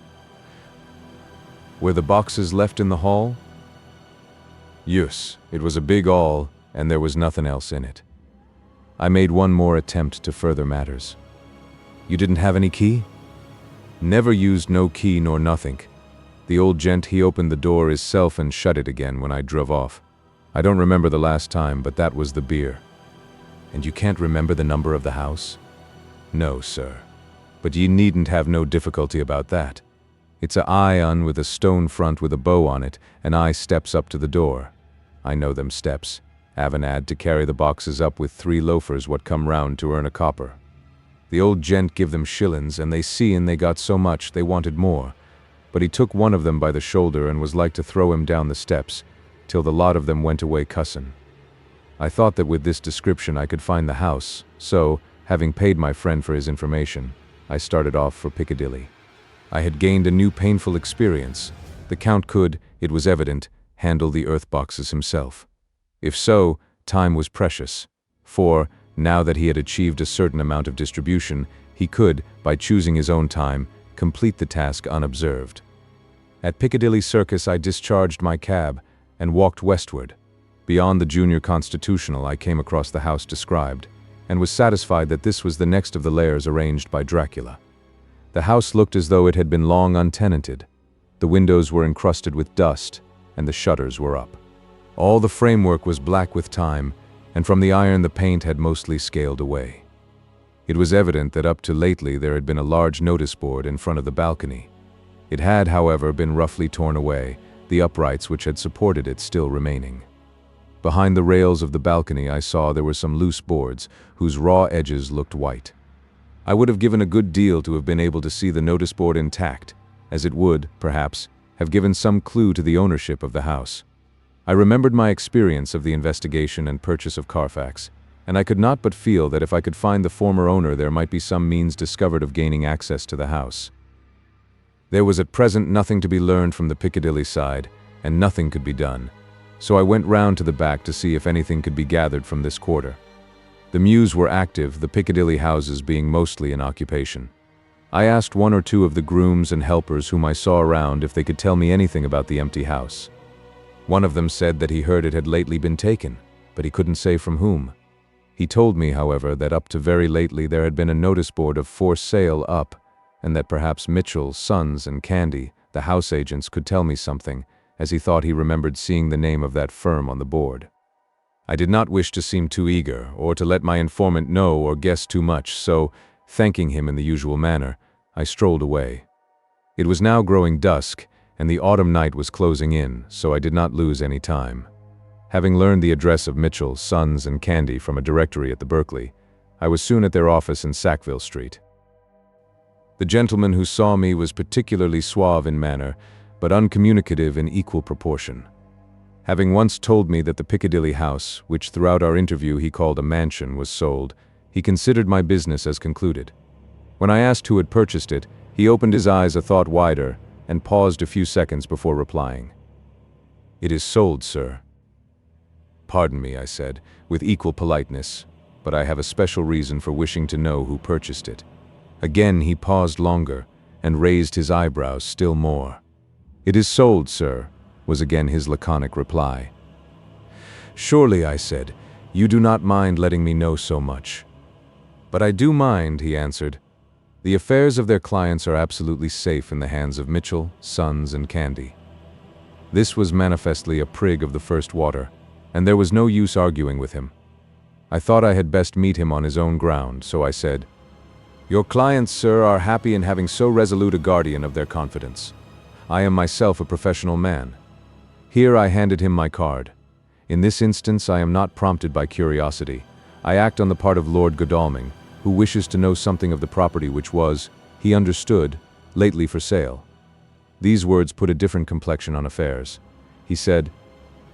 "Were the boxes left in the hall?" "Yes, it was a big hall, and there was nothing else in it." I made one more attempt to further matters. "You didn't have any key?" "Never used no key nor nothink. The old gent he opened the door hisself and shut it again when I drove off. I don't remember the last time, but that was the beer." "And you can't remember the number of the house?" "No, sir. But ye needn't have no difficulty about that. It's a iron with a stone front with a bow on it, and I steps up to the door. I know them steps. Haven't had to carry the boxes up with 3 loafers what come round to earn a copper. The old gent give them shillings, and they seein' they got so much they wanted more, but he took one of them by the shoulder and was like to throw him down the steps, till the lot of them went away cussin'. I thought that with this description I could find the house, so, having paid my friend for his information, I started off for Piccadilly. I had gained a new painful experience. The Count could, it was evident, handle the earth boxes himself. If so, time was precious, for, now that he had achieved a certain amount of distribution, he could, by choosing his own time, complete the task unobserved. At Piccadilly Circus I discharged my cab and walked westward. Beyond the Junior Constitutional I came across the house described, and was satisfied that this was the next of the lairs arranged by Dracula. The house looked as though it had been long untenanted. The windows were encrusted with dust, and the shutters were up. All the framework was black with time, and from the iron the paint had mostly scaled away. It was evident that up to lately there had been a large notice board in front of the balcony. It had, however, been roughly torn away, the uprights which had supported it still remaining. Behind the rails of the balcony I saw there were some loose boards, whose raw edges looked white. I would have given a good deal to have been able to see the notice board intact, as it would, perhaps, have given some clue to the ownership of the house. I remembered my experience of the investigation and purchase of Carfax, and I could not but feel that if I could find the former owner there might be some means discovered of gaining access to the house. There was at present nothing to be learned from the Piccadilly side, and nothing could be done, so I went round to the back to see if anything could be gathered from this quarter. The mews were active, the Piccadilly houses being mostly in occupation. I asked one or two of the grooms and helpers whom I saw around if they could tell me anything about the empty house. One of them said that he heard it had lately been taken, but he couldn't say from whom. He told me, however, that up to very lately there had been a notice board of "for sale" up, and that perhaps Mitchell, Sons, and Candy, the house agents, could tell me something, as he thought he remembered seeing the name of that firm on the board. I did not wish to seem too eager, or to let my informant know or guess too much, so, thanking him in the usual manner, I strolled away. It was now growing dusk, and the autumn night was closing in, so I did not lose any time. Having learned the address of Mitchell, Sons, and Candy from a directory at the Berkeley, I was soon at their office in Sackville Street. The gentleman who saw me was particularly suave in manner, but uncommunicative in equal proportion. Having once told me that the Piccadilly house, which throughout our interview he called a mansion, was sold, he considered my business as concluded. When I asked who had purchased it, he opened his eyes a thought wider and paused a few seconds before replying. "It is sold, sir." "Pardon me," I said, with equal politeness, "but I have a special reason for wishing to know who purchased it." Again he paused longer and raised his eyebrows still more. "It is sold, sir," was again his laconic reply. "Surely," I said, "you do not mind letting me know so much." "But I do mind," he answered. "The affairs of their clients are absolutely safe in the hands of Mitchell, Sons, and Candy." This was manifestly a prig of the first water, and there was no use arguing with him. I thought I had best meet him on his own ground, so I said, "Your clients, sir, are happy in having so resolute a guardian of their confidence. I am myself a professional man." Here I handed him my card. In this instance I am not prompted by curiosity. I act on the part of Lord Godalming, who wishes to know something of the property which was, he understood, lately for sale. These words put a different complexion on affairs. He said,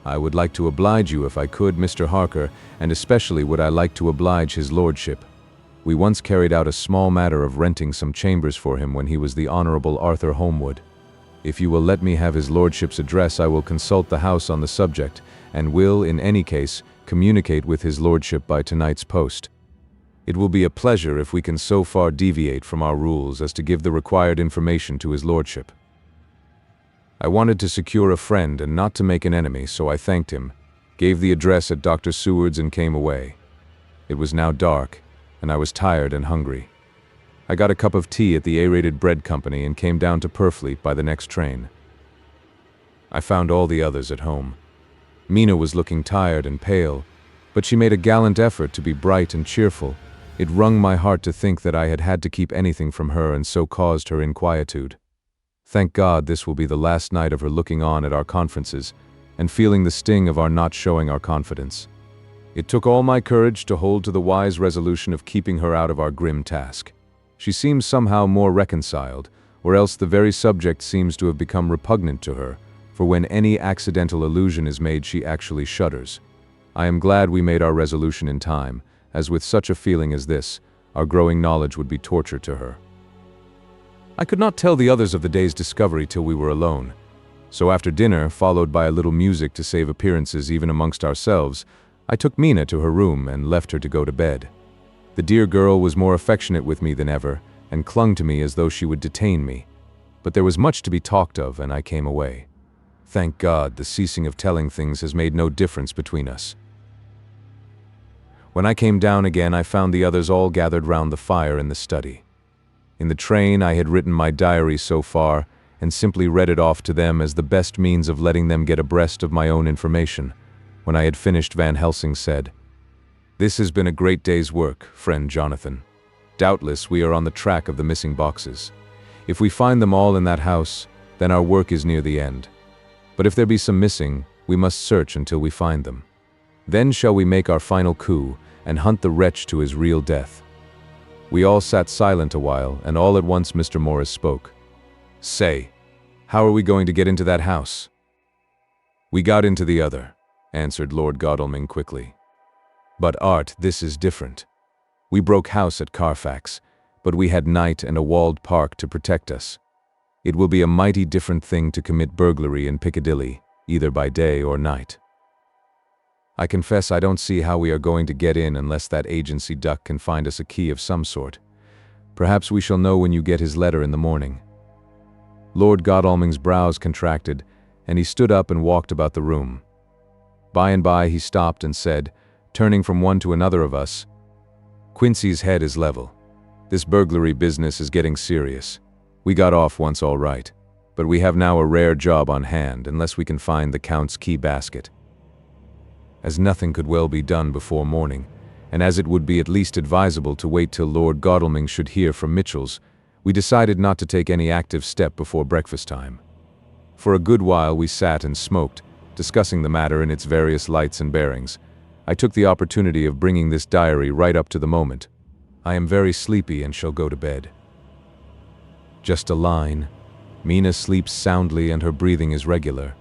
"I would like to oblige you if I could, Mr. Harker, and especially would I like to oblige his lordship. We once carried out a small matter of renting some chambers for him when he was the Honorable Arthur Holmwood. If you will let me have his lordship's address, I will consult the house on the subject, and will, in any case, communicate with his lordship by tonight's post. It will be a pleasure if we can so far deviate from our rules as to give the required information to his lordship." I wanted to secure a friend and not to make an enemy, so I thanked him, gave the address at Dr. Seward's, and came away. It was now dark, and I was tired and hungry. I got a cup of tea at the A-rated bread company and came down to Purfleet by the next train. I found all the others at home. Mina was looking tired and pale, but she made a gallant effort to be bright and cheerful. It wrung my heart to think that I had had to keep anything from her and so caused her inquietude. Thank God this will be the last night of her looking on at our conferences and feeling the sting of our not showing our confidence. It took all my courage to hold to the wise resolution of keeping her out of our grim task. She seems somehow more reconciled, or else the very subject seems to have become repugnant to her, for when any accidental allusion is made she actually shudders. I am glad we made our resolution in time, as with such a feeling as this, our growing knowledge would be torture to her. I could not tell the others of the day's discovery till we were alone. So after dinner, followed by a little music to save appearances even amongst ourselves, I took Mina to her room and left her to go to bed. The dear girl was more affectionate with me than ever, and clung to me as though she would detain me. But there was much to be talked of, and I came away. Thank God, the ceasing of telling things has made no difference between us. When I came down again, I found the others all gathered round the fire in the study. In the train, I had written my diary so far, and simply read it off to them as the best means of letting them get abreast of my own information. When I had finished, Van Helsing said, "This has been a great day's work, friend Jonathan. Doubtless we are on the track of the missing boxes. If we find them all in that house, then our work is near the end. But if there be some missing, we must search until we find them. Then shall we make our final coup and hunt the wretch to his real death." We all sat silent a while, and all at once Mr. Morris spoke. "Say, how are we going to get into that house?" "We got into the other," answered Lord Godalming quickly. "But Art, this is different. We broke house at Carfax, but we had night and a walled park to protect us. It will be a mighty different thing to commit burglary in Piccadilly, either by day or night." I confess I don't see how we are going to get in unless that agency duck can find us a key of some sort. Perhaps we shall know when you get his letter in the morning." Lord Godalming's brows contracted, and he stood up and walked about the room. By and by he stopped and said, turning from one to another of us, "Quincy's head is level. This burglary business is getting serious. We got off once all right, but we have now a rare job on hand unless we can find the Count's key basket." As nothing could well be done before morning, and as it would be at least advisable to wait till Lord Godalming should hear from Mitchell's, we decided not to take any active step before breakfast time. For a good while we sat and smoked, discussing the matter in its various lights and bearings. I took the opportunity of bringing this diary right up to the moment. "I am very sleepy and shall go to bed." Just a line. Mina sleeps soundly and her breathing is regular.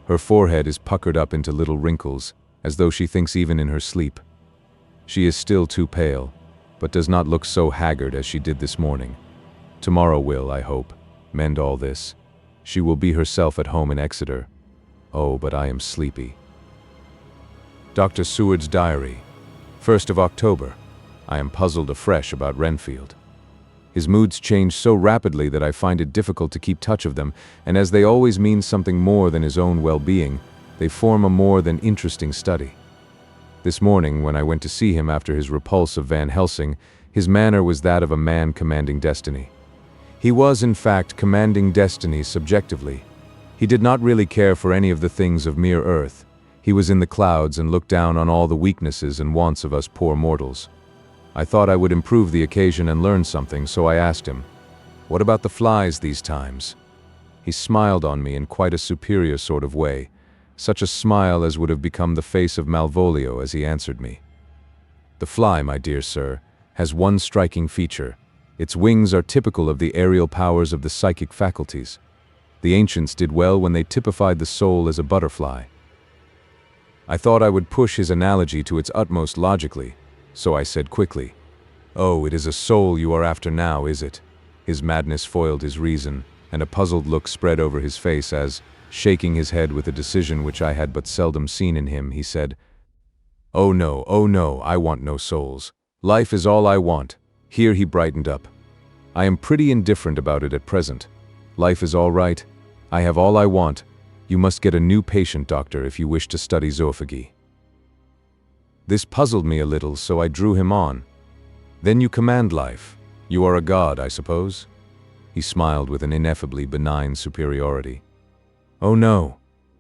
Her forehead is puckered up into little wrinkles, as though she thinks even in her sleep. She is still too pale, but does not look so haggard as she did this morning. Tomorrow will, I hope, mend all this. She will be herself at home in Exeter. Oh, but I am sleepy. Dr. Seward's diary, 1st of October. I am puzzled afresh about Renfield. His moods change so rapidly that I find it difficult to keep touch of them, and as they always mean something more than his own well-being, they form a more than interesting study. This morning, when I went to see him after his repulse of Van Helsing, his manner was that of a man commanding destiny. He was, in fact, commanding destiny subjectively. He did not really care for any of the things of mere earth. He was in the clouds and looked down on all the weaknesses and wants of us poor mortals. I thought I would improve the occasion and learn something, so I asked him, "What about the flies these times?" He smiled on me in quite a superior sort of way, such a smile as would have become the face of Malvolio as he answered me. "The fly, my dear sir, has one striking feature. Its wings are typical of the aerial powers of the psychic faculties. The ancients did well when they typified the soul as a butterfly." I thought I would push his analogy to its utmost logically, so I said quickly, "Oh, it is a soul you are after now, is it?" His madness foiled his reason, and a puzzled look spread over his face as, shaking his head with a decision which I had but seldom seen in him, he said, oh no, I want no souls. Life is all I want." Here he brightened up. "I am pretty indifferent about it at present. Life is all right. I have all I want. You must get a new patient, doctor, if you wish to study zoophagy." This puzzled me a little, so I drew him on. "Then you command life. You are a god, I suppose?" He smiled with an ineffably benign superiority. "Oh no.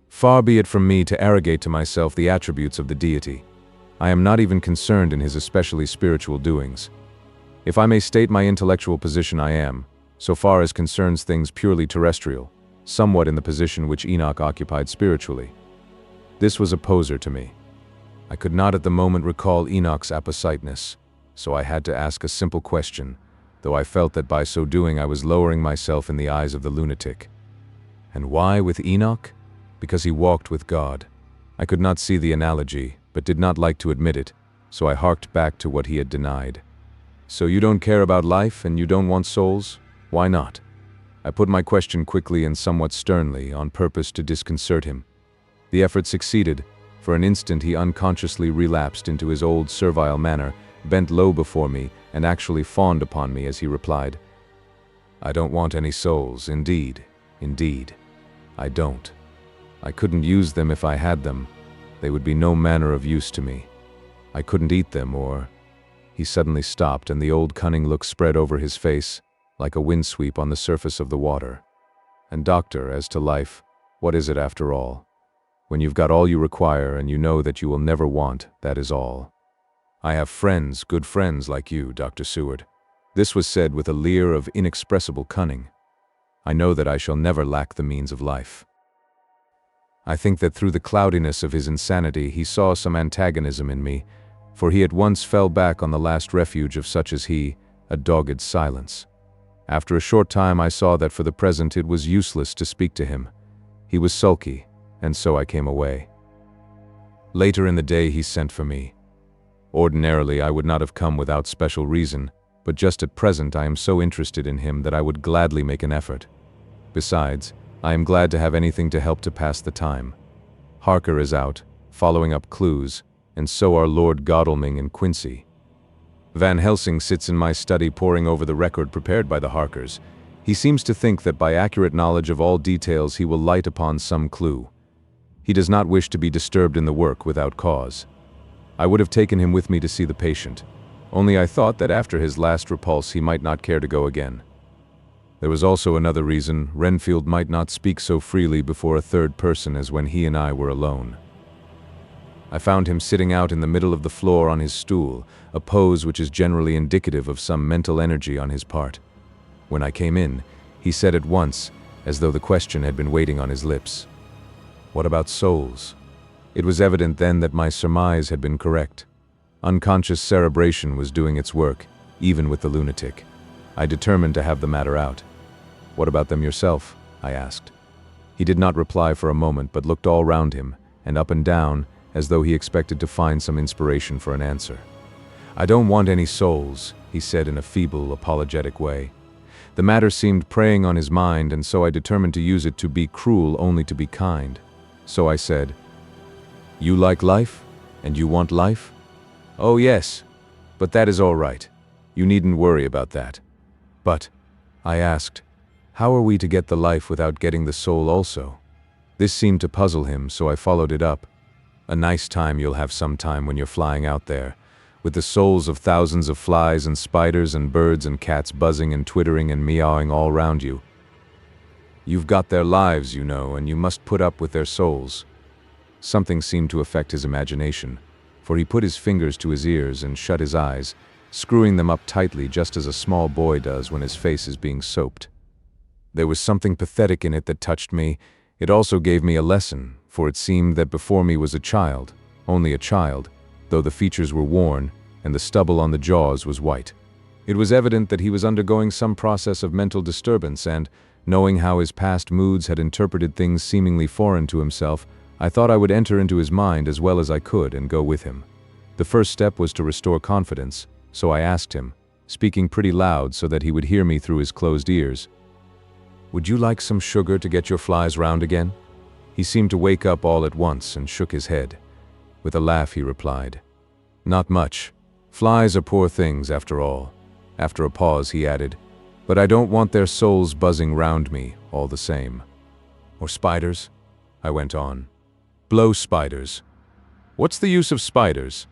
Far be it from me to arrogate to myself the attributes of the deity. I am not even concerned in his especially spiritual doings. If I may state my intellectual position, I am, so far as concerns things purely terrestrial, somewhat in the position which Enoch occupied spiritually. This was a poser to me. I could not at the moment recall Enoch's appositeness, so I had to ask a simple question, though I felt that by so doing I was lowering myself in the eyes of the lunatic. And why with Enoch? Because he walked with God. I could not see the analogy, but did not like to admit it, so I harked back to what he had denied. "So you don't care about life, and you don't want souls? Why not?" I put my question quickly and somewhat sternly, on purpose to disconcert him. The effort succeeded. For an instant he unconsciously relapsed into his old servile manner, bent low before me, and actually fawned upon me as he replied, "I don't want any souls, indeed, I don't. I couldn't use them if I had them. They would be no manner of use to me. I couldn't eat them, or—" He suddenly stopped, and the old cunning look spread over his face, like a windsweep on the surface of the water. "And doctor, as to life, what is it after all? When you've got all you require and you know that you will never want, that is all. I have friends, good friends like you, Dr. Seward." This was said with a leer of inexpressible cunning. "I know that I shall never lack the means of life." I think that through the cloudiness of his insanity he saw some antagonism in me, for he at once fell back on the last refuge of such as he, a dogged silence. After a short time I saw that for the present it was useless to speak to him. He was sulky, and so I came away. Later in the day he sent for me. Ordinarily I would not have come without special reason, but just at present I am so interested in him that I would gladly make an effort. Besides, I am glad to have anything to help to pass the time. Harker is out, following up clues, and so are Lord Godalming and Quincy. Van Helsing sits in my study poring over the record prepared by the Harkers. He seems to think that by accurate knowledge of all details he will light upon some clue. He does not wish to be disturbed in the work without cause. I would have taken him with me to see the patient, only I thought that after his last repulse he might not care to go again. There was also another reason. Renfield might not speak so freely before a third person as when he and I were alone. I found him sitting out in the middle of the floor on his stool, a pose which is generally indicative of some mental energy on his part. When I came in, he said at once, as though the question had been waiting on his lips, "What about souls?" It was evident then that my surmise had been correct. Unconscious cerebration was doing its work, even with the lunatic. I determined to have the matter out. "What about them yourself?" I asked. He did not reply for a moment, but looked all round him, and up and down, as though he expected to find some inspiration for an answer. "I don't want any souls," he said in a feeble, apologetic way. The matter seemed preying on his mind, and so I determined to use it to be cruel only to be kind. So I said, "You like life? And you want life?" "Oh yes, but that is all right. You needn't worry about that." "But," I asked, "how are we to get the life without getting the soul also?" This seemed to puzzle him, so I followed it up. "A nice time you'll have sometime when you're flying out there, with the souls of thousands of flies and spiders and birds and cats buzzing and twittering and meowing all round you. You've got their lives, you know, and you must put up with their souls." Something seemed to affect his imagination, for he put his fingers to his ears and shut his eyes, screwing them up tightly just as a small boy does when his face is being soaped. There was something pathetic in it that touched me. It also gave me a lesson, for it seemed that before me was a child, only a child, though the features were worn and the stubble on the jaws was white. It was evident that he was undergoing some process of mental disturbance, and, knowing how his past moods had interpreted things seemingly foreign to himself, I thought I would enter into his mind as well as I could and go with him. The first step was to restore confidence, so I asked him, speaking pretty loud so that he would hear me through his closed ears, "Would you like some sugar to get your flies round again?" He seemed to wake up all at once and shook his head. With a laugh he replied, "Not much. Flies are poor things after all." After a pause he added, "But I don't want their souls buzzing round me all the same." "Or spiders?" I went on. "Blow spiders. What's the use of spiders?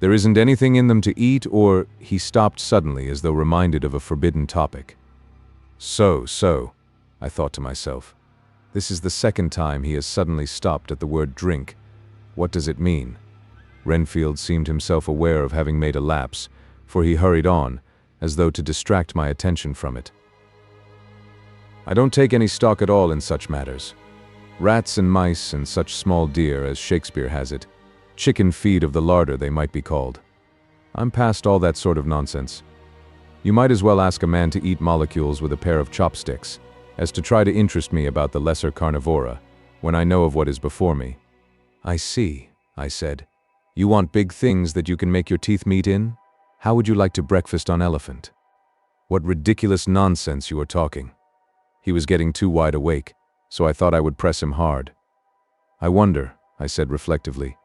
There isn't anything in them to eat or—" He stopped suddenly as though reminded of a forbidden topic. So, I thought to myself. This is the second time he has suddenly stopped at the word drink. What does it mean? Renfield seemed himself aware of having made a lapse, for he hurried on, as though to distract my attention from it. "I don't take any stock at all in such matters. Rats and mice and such small deer, as Shakespeare has it. Chicken feed of the larder, they might be called. I'm past all that sort of nonsense. You might as well ask a man to eat molecules with a pair of chopsticks, as to try to interest me about the lesser carnivora, when I know of what is before me." "I see," I said. "You want big things that you can make your teeth meet in? How would you like to breakfast on elephant?" "What ridiculous nonsense you are talking." He was getting too wide awake, so I thought I would press him hard. "I wonder," I said reflectively,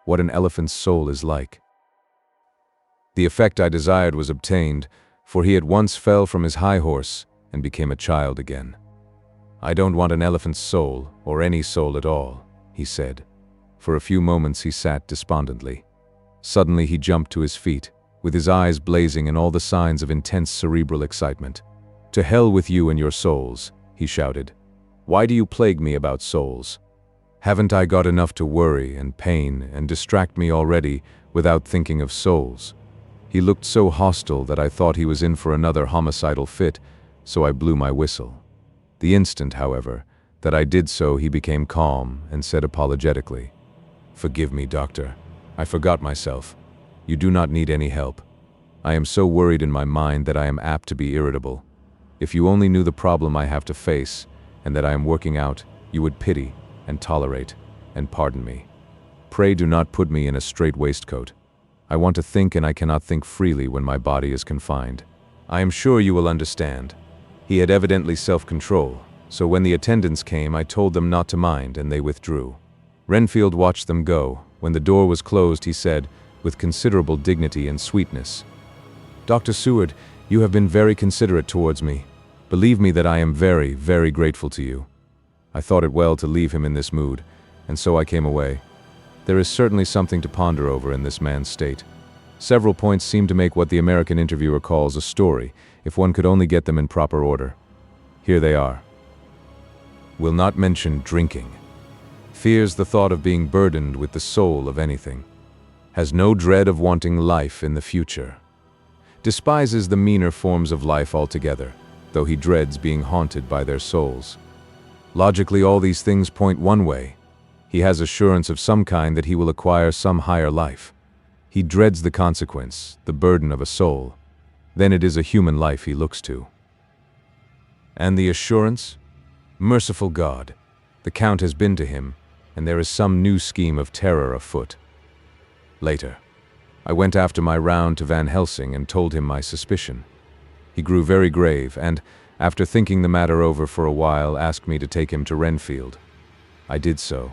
"what an elephant's soul is like." The effect I desired was obtained, for he at once fell from his high horse and became a child again. "I don't want an elephant's soul, or any soul at all," he said. For a few moments he sat despondently. Suddenly he jumped to his feet, with his eyes blazing and all the signs of intense cerebral excitement. "To hell with you and your souls," he shouted. "Why do you plague me about souls? Haven't I got enough to worry and pain and distract me already without thinking of souls?" He looked so hostile that I thought he was in for another homicidal fit, so I blew my whistle. The instant, however, that I did so he became calm and said apologetically, "Forgive me, doctor. I forgot myself. You do not need any help. I am so worried in my mind that I am apt to be irritable. If you only knew the problem I have to face, and that I am working out, you would pity and tolerate and pardon me. Pray do not put me in a strait waistcoat. I want to think, and I cannot think freely when my body is confined. I am sure you will understand." He had evidently self-control, so when the attendants came I told them not to mind and they withdrew. Renfield watched them go, When the door was closed, he said, with considerable dignity and sweetness, "Dr. Seward, you have been very considerate towards me. Believe me that I am very, very grateful to you." I thought it well to leave him in this mood, and so I came away. There is certainly something to ponder over in this man's state. Several points seem to make what the American interviewer calls a story, if one could only get them in proper order. Here they are. Will not mention drinking. Fears the thought of being burdened with the soul of anything. Has no dread of wanting life in the future. Despises the meaner forms of life altogether, though he dreads being haunted by their souls. Logically, all these things point one way. He has assurance of some kind that he will acquire some higher life. He dreads the consequence, the burden of a soul. Then it is a human life he looks to. And the assurance? Merciful God, the Count has been to him, and there is some new scheme of terror afoot. Later, I went after my round to Van Helsing and told him my suspicion. He grew very grave and, after thinking the matter over for a while, asked me to take him to Renfield. I did so.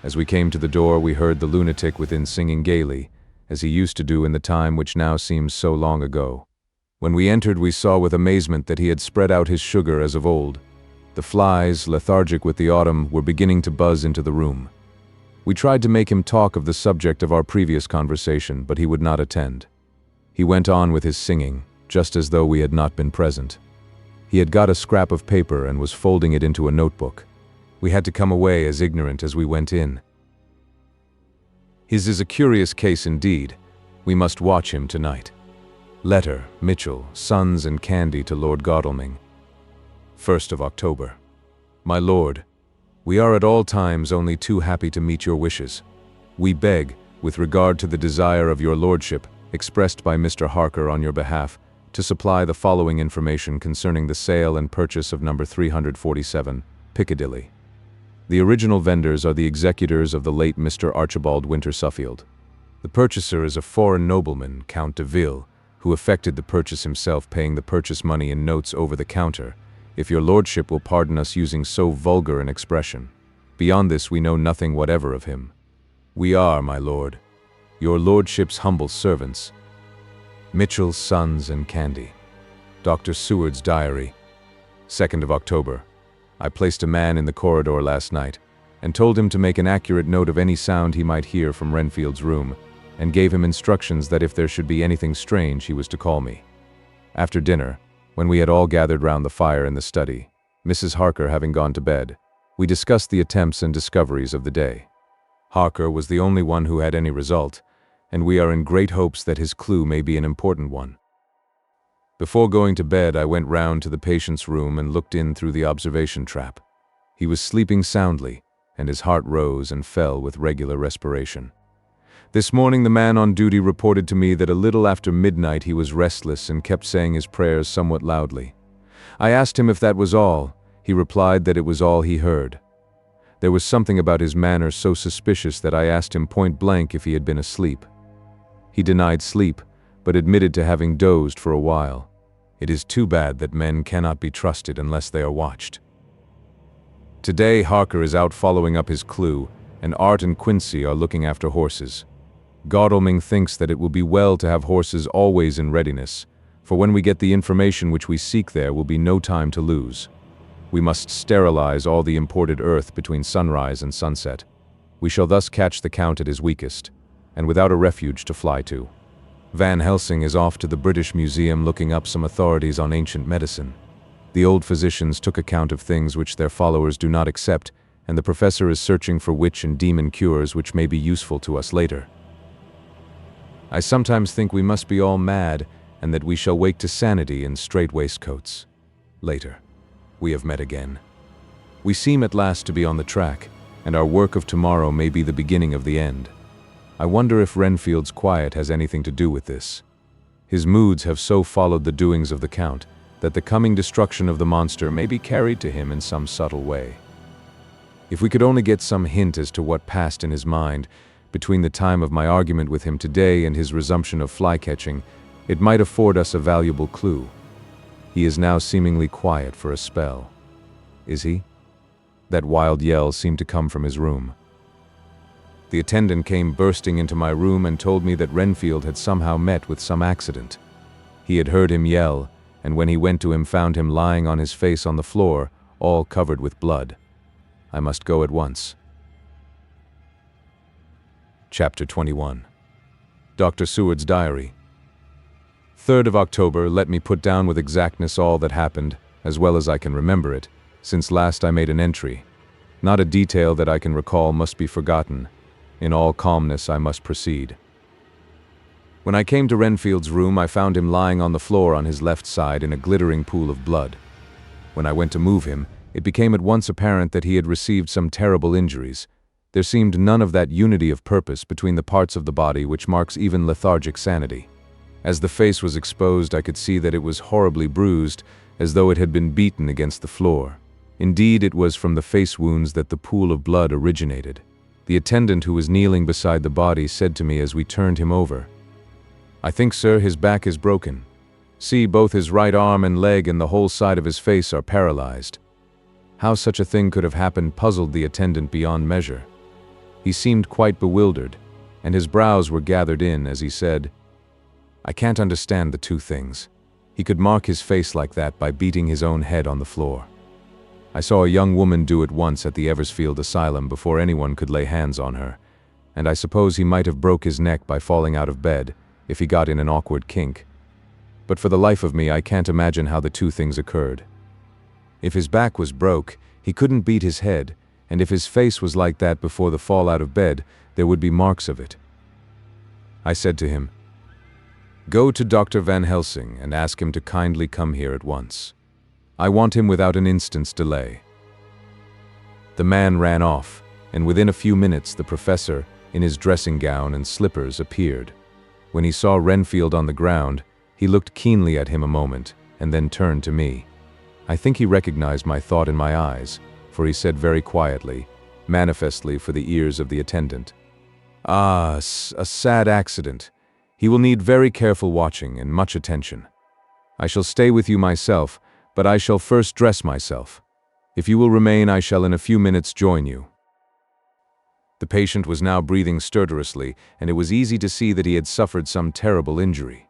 As we came to the door, we heard the lunatic within singing gaily, as he used to do in the time which now seems so long ago. When we entered, we saw with amazement that he had spread out his sugar as of old. The flies, lethargic with the autumn, were beginning to buzz into the room. We tried to make him talk of the subject of our previous conversation, but he would not attend. He went on with his singing, just as though we had not been present. He had got a scrap of paper and was folding it into a notebook. We had to come away as ignorant as we went in. His is a curious case indeed. We must watch him tonight. Letter, Mitchell, Sons and Candy to Lord Godalming. 1st of October. My Lord, we are at all times only too happy to meet your wishes. We beg, with regard to the desire of your lordship, expressed by Mr. Harker on your behalf, to supply the following information concerning the sale and purchase of number 347, Piccadilly. The original vendors are the executors of the late Mr. Archibald Winter Suffield. The purchaser is a foreign nobleman, Count de Ville, who effected the purchase himself, paying the purchase money in notes over the counter, if your lordship will pardon us using so vulgar an expression. Beyond this we know nothing whatever of him. We are, my lord, your lordship's humble servants. Mitchell, Sons and Candy. Dr. Seward's diary. 2nd of October. I placed a man in the corridor last night, and told him to make an accurate note of any sound he might hear from Renfield's room, and gave him instructions that if there should be anything strange he was to call me. After dinner, when we had all gathered round the fire in the study, Mrs. Harker having gone to bed, we discussed the attempts and discoveries of the day. Harker was the only one who had any result, and we are in great hopes that his clue may be an important one. Before going to bed, I went round to the patient's room and looked in through the observation trap. He was sleeping soundly, and his heart rose and fell with regular respiration. This morning the man on duty reported to me that a little after midnight he was restless and kept saying his prayers somewhat loudly. I asked him if that was all. He replied that it was all he heard. There was something about his manner so suspicious that I asked him point blank if he had been asleep. He denied sleep, but admitted to having dozed for a while. It is too bad that men cannot be trusted unless they are watched. Today Harker is out following up his clue, and Art and Quincy are looking after horses. Godalming thinks that it will be well to have horses always in readiness, for when we get the information which we seek there will be no time to lose. We must sterilize all the imported earth between sunrise and sunset. We shall thus catch the Count at his weakest, and without a refuge to fly to. Van Helsing is off to the British Museum looking up some authorities on ancient medicine. The old physicians took account of things which their followers do not accept, and the professor is searching for witch and demon cures which may be useful to us later. I sometimes think we must be all mad, and that we shall wake to sanity in strait waistcoats. Later. We have met again. We seem at last to be on the track, and our work of tomorrow may be the beginning of the end. I wonder if Renfield's quiet has anything to do with this. His moods have so followed the doings of the Count that the coming destruction of the monster may be carried to him in some subtle way. If we could only get some hint as to what passed in his mind between the time of my argument with him today and his resumption of fly-catching, it might afford us a valuable clue. He is now seemingly quiet for a spell. Is he? That wild yell seemed to come from his room. The attendant came bursting into my room and told me that Renfield had somehow met with some accident. He had heard him yell, and when he went to him found him lying on his face on the floor, all covered with blood. I must go at once. Chapter 21. Dr. Seward's Diary. 3rd of October, let me put down with exactness all that happened, as well as I can remember it, since last I made an entry. Not a detail that I can recall must be forgotten. In all calmness I must proceed. When I came to Renfield's room, I found him lying on the floor on his left side in a glittering pool of blood. When I went to move him, it became at once apparent that he had received some terrible injuries. There seemed none of that unity of purpose between the parts of the body which marks even lethargic sanity. As the face was exposed, I could see that it was horribly bruised, as though it had been beaten against the floor. Indeed, it was from the face wounds that the pool of blood originated. The attendant who was kneeling beside the body said to me as we turned him over, "I think, sir, his back is broken. See, both his right arm and leg and the whole side of his face are paralyzed." How such a thing could have happened puzzled the attendant beyond measure. He seemed quite bewildered, and his brows were gathered in as he said, "I can't understand the two things. He could mark his face like that by beating his own head on the floor. I saw a young woman do it once at the Eversfield Asylum before anyone could lay hands on her, and I suppose he might have broke his neck by falling out of bed, if he got in an awkward kink. But for the life of me, I can't imagine how the two things occurred. If his back was broke, he couldn't beat his head, and if his face was like that before the fall out of bed, there would be marks of it." I said to him, "Go to Dr. Van Helsing and ask him to kindly come here at once. I want him without an instant's delay." The man ran off, and within a few minutes the professor, in his dressing gown and slippers, appeared. When he saw Renfield on the ground, he looked keenly at him a moment, and then turned to me. I think he recognized my thought in my eyes, for he said very quietly, manifestly for the ears of the attendant, "Ah, a sad accident. He will need very careful watching and much attention. I shall stay with you myself, but I shall first dress myself. If you will remain, I shall in a few minutes join you." The patient was now breathing stertorously, and it was easy to see that he had suffered some terrible injury.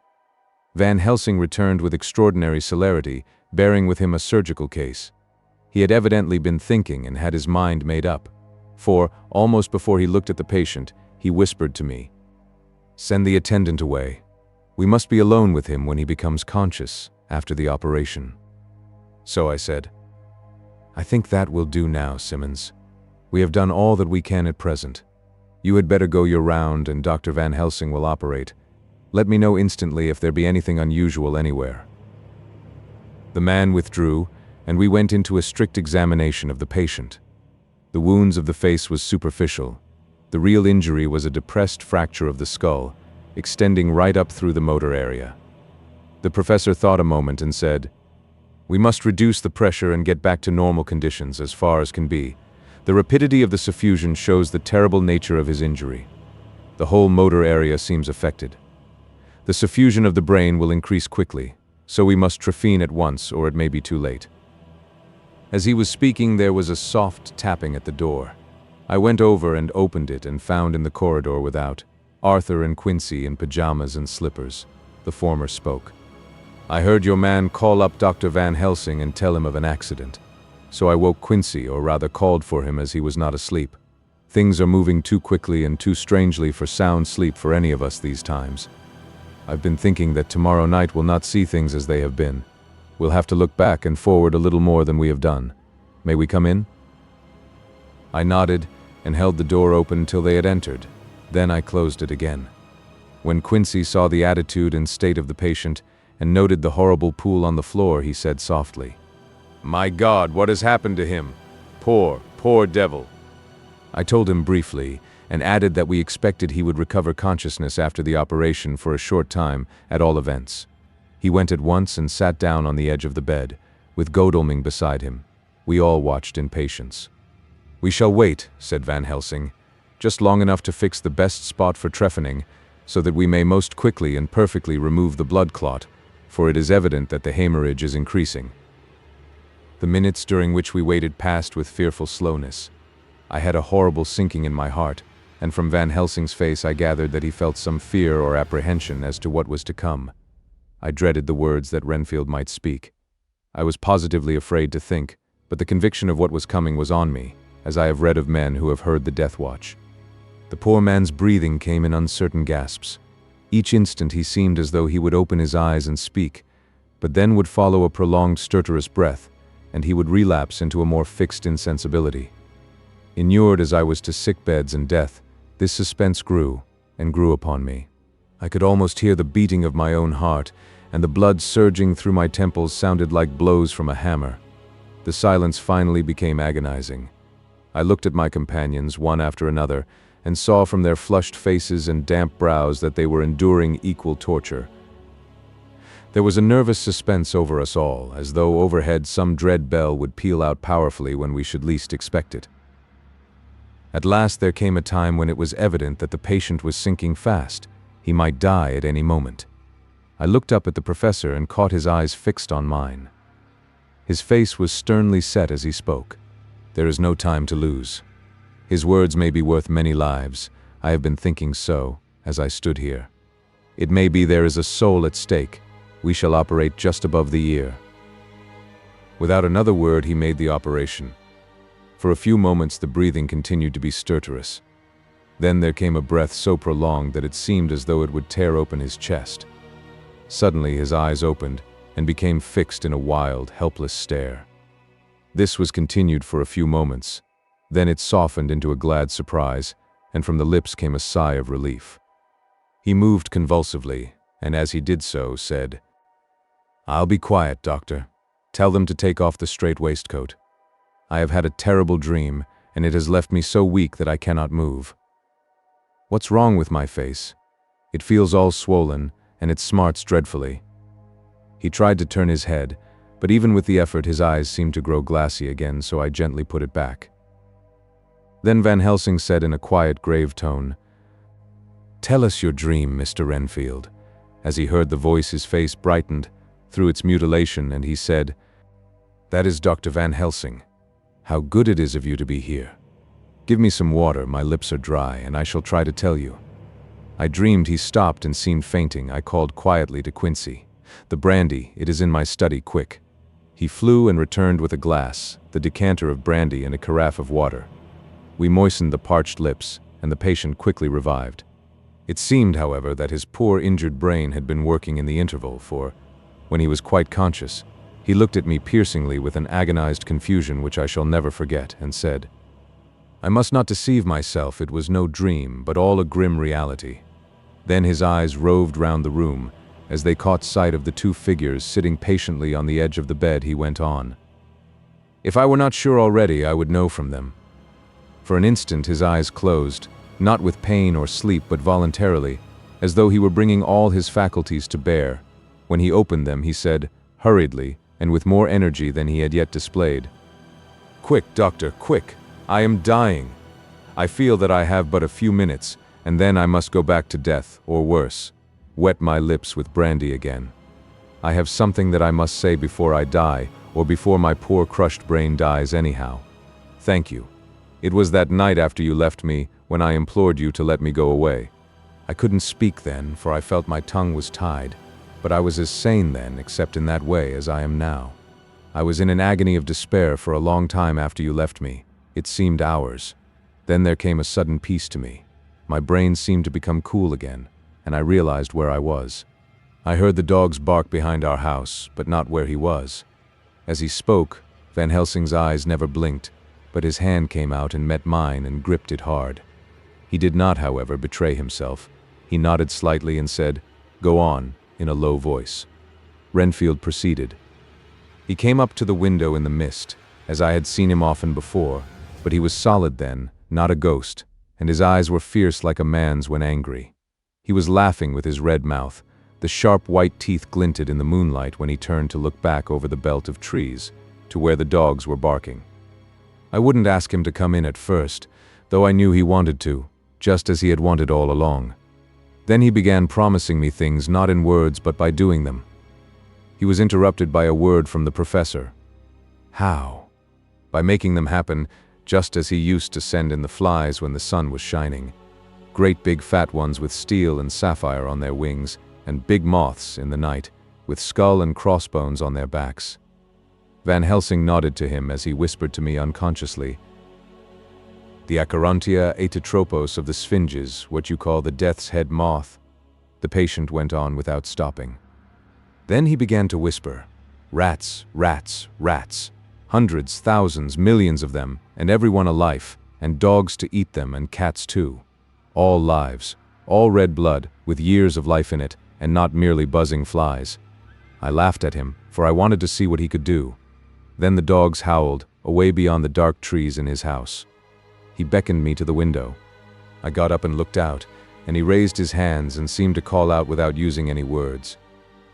Van Helsing returned with extraordinary celerity, bearing with him a surgical case. He had evidently been thinking and had his mind made up, for, almost before he looked at the patient, he whispered to me, "Send the attendant away. We must be alone with him when he becomes conscious, after the operation." So I said, "I think that will do now, Simmons. We have done all that we can at present. You had better go your round and Dr. Van Helsing will operate. Let me know instantly if there be anything unusual anywhere." The man withdrew, and we went into a strict examination of the patient. The wounds of the face was superficial. The real injury was a depressed fracture of the skull, extending right up through the motor area. The professor thought a moment and said, "We must reduce the pressure and get back to normal conditions as far as can be. The rapidity of the suffusion shows the terrible nature of his injury. The whole motor area seems affected. The suffusion of the brain will increase quickly, so we must trephine at once or it may be too late." As he was speaking, there was a soft tapping at the door. I went over and opened it and found in the corridor without Arthur and Quincy in pajamas and slippers. The former spoke. "I heard your man call up Dr. Van Helsing and tell him of an accident. So I woke Quincy, or rather called for him as he was not asleep. Things are moving too quickly and too strangely for sound sleep for any of us these times. I've been thinking that tomorrow night we'll not see things as they have been. We'll have to look back and forward a little more than we have done. May we come in?" I nodded and held the door open till they had entered. Then I closed it again. When Quincy saw the attitude and state of the patient and noted the horrible pool on the floor, he said softly, "My God, what has happened to him? Poor, poor devil." I told him briefly, and added that we expected he would recover consciousness after the operation for a short time, at all events. He went at once and sat down on the edge of the bed, with Godalming beside him. We all watched in patience. "We shall wait," said Van Helsing, "just long enough to fix the best spot for trephining, so that we may most quickly and perfectly remove the blood clot, for it is evident that the hemorrhage is increasing." The minutes during which we waited passed with fearful slowness. I had a horrible sinking in my heart, and from Van Helsing's face I gathered that he felt some fear or apprehension as to what was to come. I dreaded the words that Renfield might speak. I was positively afraid to think, but the conviction of what was coming was on me, as I have read of men who have heard the death watch. The poor man's breathing came in uncertain gasps. Each instant he seemed as though he would open his eyes and speak, but then would follow a prolonged stertorous breath, and he would relapse into a more fixed insensibility. Inured as I was to sick beds and death, this suspense grew and grew upon me. I could almost hear the beating of my own heart, and the blood surging through my temples sounded like blows from a hammer. The silence finally became agonizing. I looked at my companions, one after another, and saw from their flushed faces and damp brows that they were enduring equal torture. There was a nervous suspense over us all, as though overhead some dread bell would peal out powerfully when we should least expect it. At last there came a time when it was evident that the patient was sinking fast. He might die at any moment. I looked up at the professor and caught his eyes fixed on mine. His face was sternly set as he spoke. "There is no time to lose. His words may be worth many lives. I have been thinking so, as I stood here. It may be there is a soul at stake. We shall operate just above the ear." Without another word he made the operation. For a few moments the breathing continued to be stertorous. Then there came a breath so prolonged that it seemed as though it would tear open his chest. Suddenly his eyes opened and became fixed in a wild, helpless stare. This was continued for a few moments. Then it softened into a glad surprise, and from the lips came a sigh of relief. He moved convulsively, and as he did so, said, "I'll be quiet, doctor. Tell them to take off the straight waistcoat. I have had a terrible dream, and it has left me so weak that I cannot move. What's wrong with my face? It feels all swollen, and it smarts dreadfully." He tried to turn his head, but even with the effort his eyes seemed to grow glassy again, so I gently put it back. Then Van Helsing said in a quiet, grave tone, "Tell us your dream, Mr. Renfield." As he heard the voice his face brightened through its mutilation, and he said, "That is Dr. Van Helsing. How good it is of you to be here. Give me some water, my lips are dry, and I shall try to tell you." I dreamed he stopped and seemed fainting. I called quietly to Quincy, "The brandy, it is in my study, quick." He flew and returned with a glass, the decanter of brandy and a carafe of water. We moistened the parched lips, and the patient quickly revived. It seemed, however, that his poor injured brain had been working in the interval, for, when he was quite conscious, he looked at me piercingly with an agonized confusion which I shall never forget, and said, "I must not deceive myself, it was no dream, but all a grim reality." Then his eyes roved round the room. As they caught sight of the two figures sitting patiently on the edge of the bed, he went on, "If I were not sure already, I would know from them." For an instant his eyes closed, not with pain or sleep, but voluntarily, as though he were bringing all his faculties to bear. When he opened them, he said, hurriedly, and with more energy than he had yet displayed, "Quick, doctor, quick! I am dying. I feel that I have but a few minutes, and then I must go back to death, or worse, wet my lips with brandy again. I have something that I must say before I die, or before my poor crushed brain dies anyhow. Thank you. It was that night after you left me when I implored you to let me go away. I couldn't speak then, for I felt my tongue was tied, but I was as sane then, except in that way, as I am now. I was in an agony of despair for a long time after you left me. It seemed hours. Then there came a sudden peace to me. My brain seemed to become cool again, and I realized where I was. I heard the dogs bark behind our house, but not where he was. As he spoke, Van Helsing's eyes never blinked, but his hand came out and met mine and gripped it hard. He did not, however, betray himself. He nodded slightly and said, "Go on," in a low voice. Renfield proceeded. He came up to the window in the mist, as I had seen him often before, but he was solid then, not a ghost, and his eyes were fierce like a man's when angry. He was laughing with his red mouth. The sharp white teeth glinted in the moonlight when he turned to look back over the belt of trees, to where the dogs were barking. I wouldn't ask him to come in at first, though I knew he wanted to, just as he had wanted all along. Then he began promising me things not in words but by doing them. He was interrupted by a word from the professor. How? By making them happen, just as he used to send in the flies when the sun was shining. great big fat ones with steel and sapphire on their wings, and big moths in the night, with skull and crossbones on their backs. Van Helsing nodded to him as he whispered to me unconsciously, "The Acherontia aetotropos of the Sphinges, what you call the death's head moth." The patient went on without stopping. Then he began to whisper, "Rats, rats, rats. Hundreds, thousands, millions of them, and everyone a life, and dogs to eat them, and cats too. All lives, all red blood, with years of life in it, and not merely buzzing flies." I laughed at him, for I wanted to see what he could do. Then the dogs howled, away beyond the dark trees in his house. He beckoned me to the window. I got up and looked out, and he raised his hands and seemed to call out without using any words.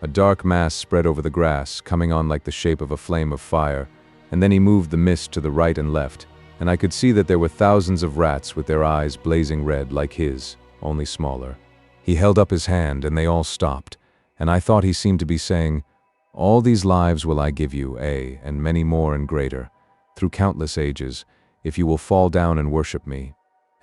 A dark mass spread over the grass, coming on like the shape of a flame of fire, and then he moved the mist to the right and left, and I could see that there were thousands of rats with their eyes blazing red like his, only smaller. He held up his hand, and they all stopped, and I thought he seemed to be saying, "All these lives will I give you, and many more and greater, through countless ages, if you will fall down and worship me."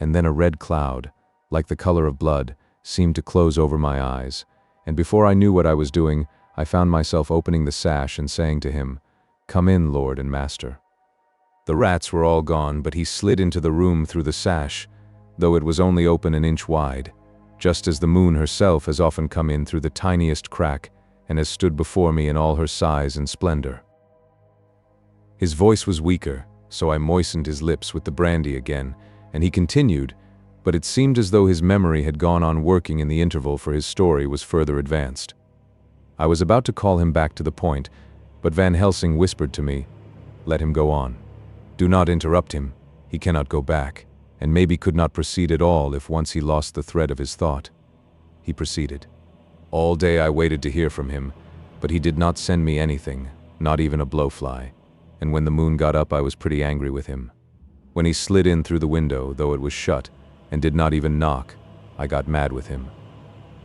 And then a red cloud, like the color of blood, seemed to close over my eyes, and before I knew what I was doing, I found myself opening the sash and saying to him, "Come in, Lord and Master." The rats were all gone, but he slid into the room through the sash, though it was only open an inch wide, just as the moon herself has often come in through the tiniest crack and has stood before me in all her size and splendor. His voice was weaker, so I moistened his lips with the brandy again, and he continued, but it seemed as though his memory had gone on working in the interval, for his story was further advanced. I was about to call him back to the point, but Van Helsing whispered to me, "Let him go on. Do not interrupt him. He cannot go back, and maybe could not proceed at all if once he lost the thread of his thought." He proceeded. "All day I waited to hear from him, but he did not send me anything, not even a blowfly, and when the moon got up I was pretty angry with him. When he slid in through the window, though it was shut, and did not even knock, I got mad with him.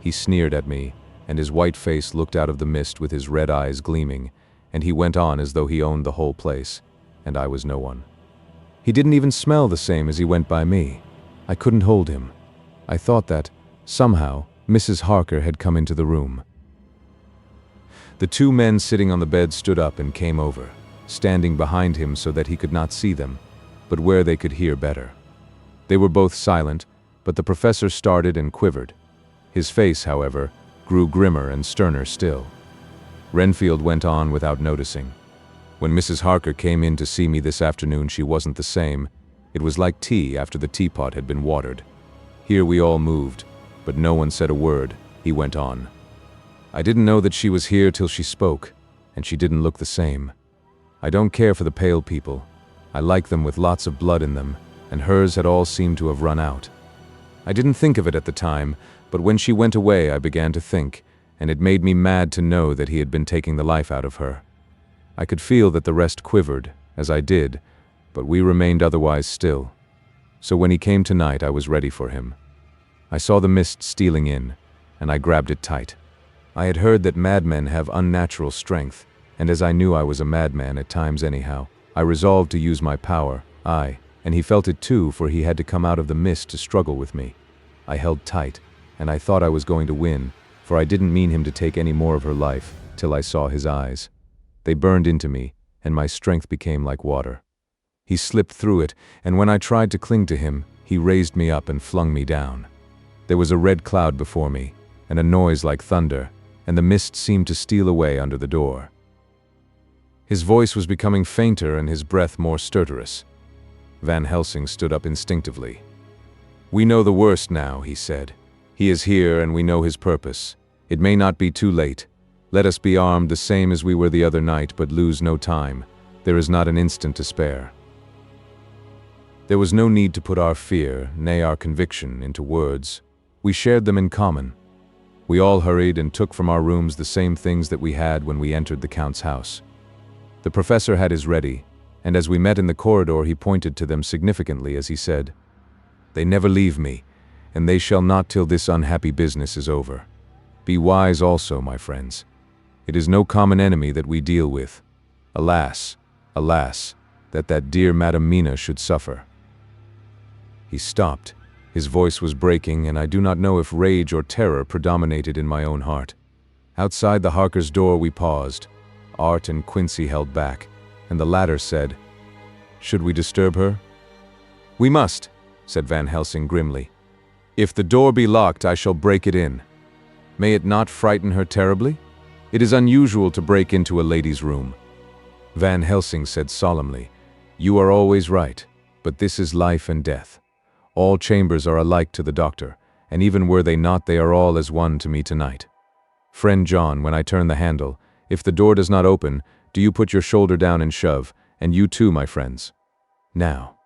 He sneered at me, and his white face looked out of the mist with his red eyes gleaming, and he went on as though he owned the whole place, and I was no one. He didn't even smell the same as he went by me. I couldn't hold him. I thought that, somehow, Mrs. Harker had come into the room. The two men sitting on the bed stood up and came over, standing behind him so that he could not see them, but where they could hear better. They were both silent, but the professor started and quivered. His face, however, grew grimmer and sterner still. Renfield went on without noticing. "When Mrs. Harker came in to see me this afternoon, she wasn't the same. It was like tea after the teapot had been watered. Here we all moved, but no one said a word," he went on. "I didn't know that she was here till she spoke, and she didn't look the same. I don't care for the pale people. I like them with lots of blood in them, and hers had all seemed to have run out. I didn't think of it at the time, but when she went away I began to think, and it made me mad to know that he had been taking the life out of her. I could feel that the rest quivered, as I did, but we remained otherwise still. So when he came tonight I was ready for him. I saw the mist stealing in, and I grabbed it tight. I had heard that madmen have unnatural strength, and as I knew I was a madman at times anyhow, I resolved to use my power, and he felt it too, for he had to come out of the mist to struggle with me. I held tight, and I thought I was going to win, for I didn't mean him to take any more of her life, till I saw his eyes. They burned into me, and my strength became like water. He slipped through it, and when I tried to cling to him, he raised me up and flung me down. There was a red cloud before me, and a noise like thunder, and the mist seemed to steal away under the door. His voice was becoming fainter and his breath more stertorous. Van Helsing stood up instinctively. "We know the worst now," he said. "He is here and we know his purpose. It may not be too late. Let us be armed the same as we were the other night, but lose no time. There is not an instant to spare." There was no need to put our fear, nay our conviction, into words. We shared them in common. We all hurried and took from our rooms the same things that we had when we entered the Count's house. The professor had his ready, and as we met in the corridor he pointed to them significantly as he said, "They never leave me, and they shall not till this unhappy business is over. Be wise also, my friends. It is no common enemy that we deal with. Alas, alas, that dear Madam Mina should suffer." He stopped, His voice was breaking, and I do not know if rage or terror predominated in my own heart. Outside the Harkers' door we paused. Art and Quincy held back, and the latter said, "Should we disturb her?" "We must," said Van Helsing grimly. "If the door be locked, I shall break it in. May it not frighten her terribly? It is unusual to break into a lady's room." Van Helsing said solemnly, "You are always right, but this is life and death. All chambers are alike to the doctor, and even were they not, they are all as one to me tonight. Friend John, when I turn the handle, if the door does not open, do you put your shoulder down and shove, and you too, my friends. Now."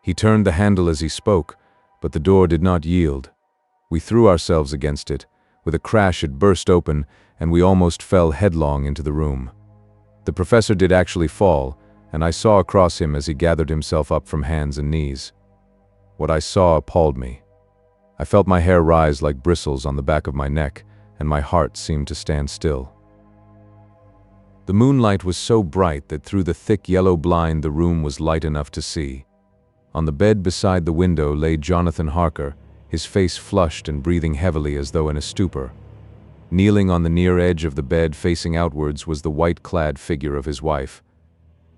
He turned the handle as he spoke, but the door did not yield. We threw ourselves against it. With a crash it burst open, and we almost fell headlong into the room. The professor did actually fall, and I saw across him as he gathered himself up from hands and knees. What I saw appalled me. I felt my hair rise like bristles on the back of my neck, and my heart seemed to stand still. The moonlight was so bright that through the thick yellow blind the room was light enough to see. On the bed beside the window lay Jonathan Harker, his face flushed and breathing heavily as though in a stupor. Kneeling on the near edge of the bed facing outwards was the white-clad figure of his wife.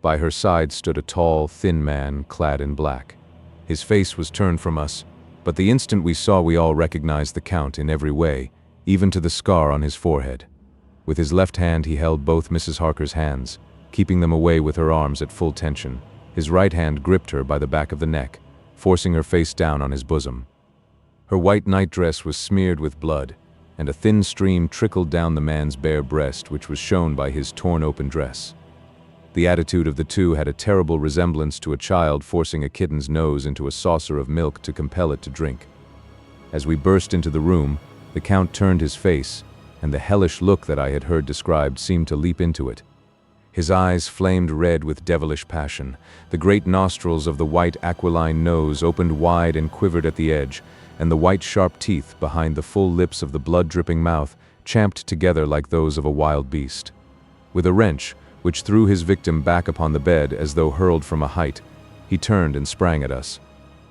By her side stood a tall, thin man clad in black. His face was turned from us, but the instant we saw we all recognized the Count in every way, even to the scar on his forehead. With his left hand he held both Mrs. Harker's hands, keeping them away with her arms at full tension. His right hand gripped her by the back of the neck, forcing her face down on his bosom. Her white nightdress was smeared with blood, and a thin stream trickled down the man's bare breast, which was shown by his torn-open dress. The attitude of the two had a terrible resemblance to a child forcing a kitten's nose into a saucer of milk to compel it to drink. As we burst into the room, the Count turned his face, and the hellish look that I had heard described seemed to leap into it. His eyes flamed red with devilish passion. The great nostrils of the white aquiline nose opened wide and quivered at the edge, and the white sharp teeth behind the full lips of the blood-dripping mouth champed together like those of a wild beast. With a wrench, which threw his victim back upon the bed as though hurled from a height, he turned and sprang at us.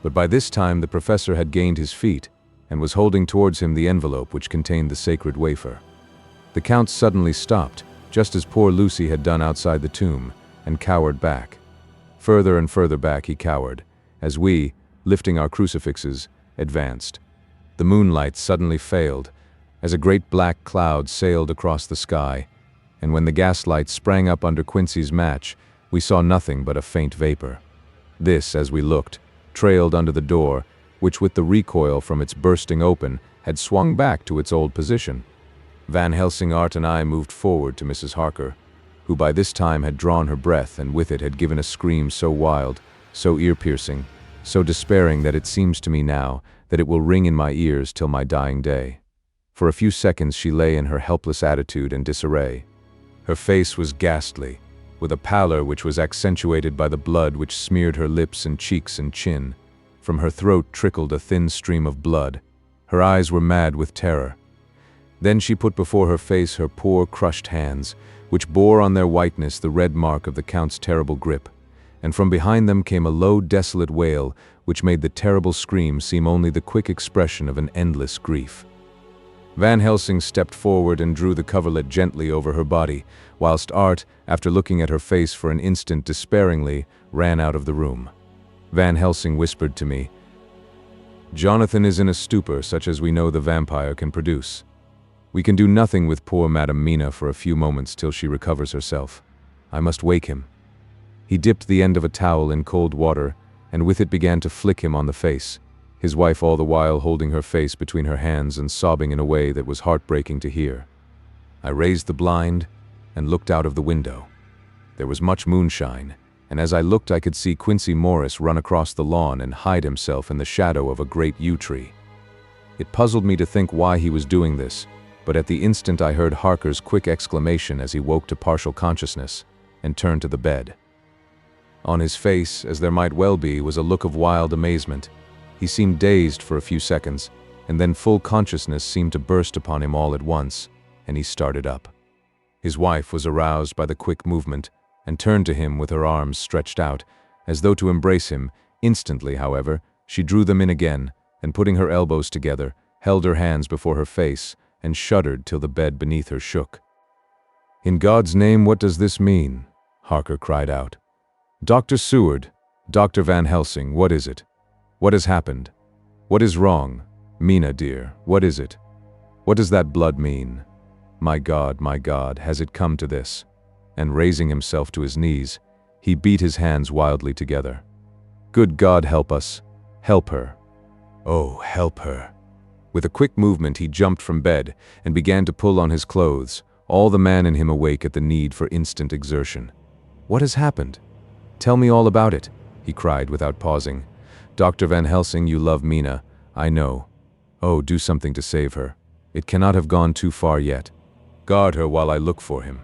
But by this time the professor had gained his feet and was holding towards him the envelope which contained the sacred wafer. The Count suddenly stopped, just as poor Lucy had done outside the tomb, and cowered back. Further and further back he cowered, as we, lifting our crucifixes, advanced. The moonlight suddenly failed, as a great black cloud sailed across the sky, and when the gaslight sprang up under Quincy's match, we saw nothing but a faint vapor. This, as we looked, trailed under the door, which with the recoil from its bursting open had swung back to its old position. Van Helsing, Art, and I moved forward to Mrs. Harker, who by this time had drawn her breath and with it had given a scream so wild, so ear-piercing, so despairing that it seems to me now that it will ring in my ears till my dying day. For a few seconds she lay in her helpless attitude and disarray. Her face was ghastly, with a pallor which was accentuated by the blood which smeared her lips and cheeks and chin. From her throat trickled a thin stream of blood. Her eyes were mad with terror. Then she put before her face her poor crushed hands, which bore on their whiteness the red mark of the Count's terrible grip, and from behind them came a low, desolate wail which made the terrible scream seem only the quick expression of an endless grief. Van Helsing stepped forward and drew the coverlet gently over her body, whilst Art, after looking at her face for an instant despairingly, ran out of the room. Van Helsing whispered to me, "Jonathan is in a stupor such as we know the vampire can produce. We can do nothing with poor Madame Mina for a few moments till she recovers herself. I must wake him." He dipped the end of a towel in cold water, and with it began to flick him on the face, his wife all the while holding her face between her hands and sobbing in a way that was heartbreaking to hear. I raised the blind and looked out of the window. There was much moonshine, and as I looked I could see Quincy Morris run across the lawn and hide himself in the shadow of a great yew tree. It puzzled me to think why he was doing this, but at the instant I heard Harker's quick exclamation as he woke to partial consciousness and turned to the bed. On his face, as there might well be, was a look of wild amazement. He seemed dazed for a few seconds, and then full consciousness seemed to burst upon him all at once, and he started up. His wife was aroused by the quick movement, and turned to him with her arms stretched out, as though to embrace him. Instantly, however, She drew them in again, and putting her elbows together, held her hands before her face, and shuddered till the bed beneath her shook. "In God's name, what does this mean?" Harker cried out. "Dr. Seward, Dr. Van Helsing, what is it? What has happened? What is wrong? Mina, dear, what is it? What does that blood mean? My God, has it come to this?" And raising himself to his knees, he beat his hands wildly together. "Good God, help us! Help her! Oh, help her!" With a quick movement he jumped from bed and began to pull on his clothes, all the man in him awake at the need for instant exertion. "What has happened? Tell me all about it," he cried without pausing. "Dr. Van Helsing, you love Mina, I know. Oh, do something to save her. It cannot have gone too far yet. Guard her while I look for him."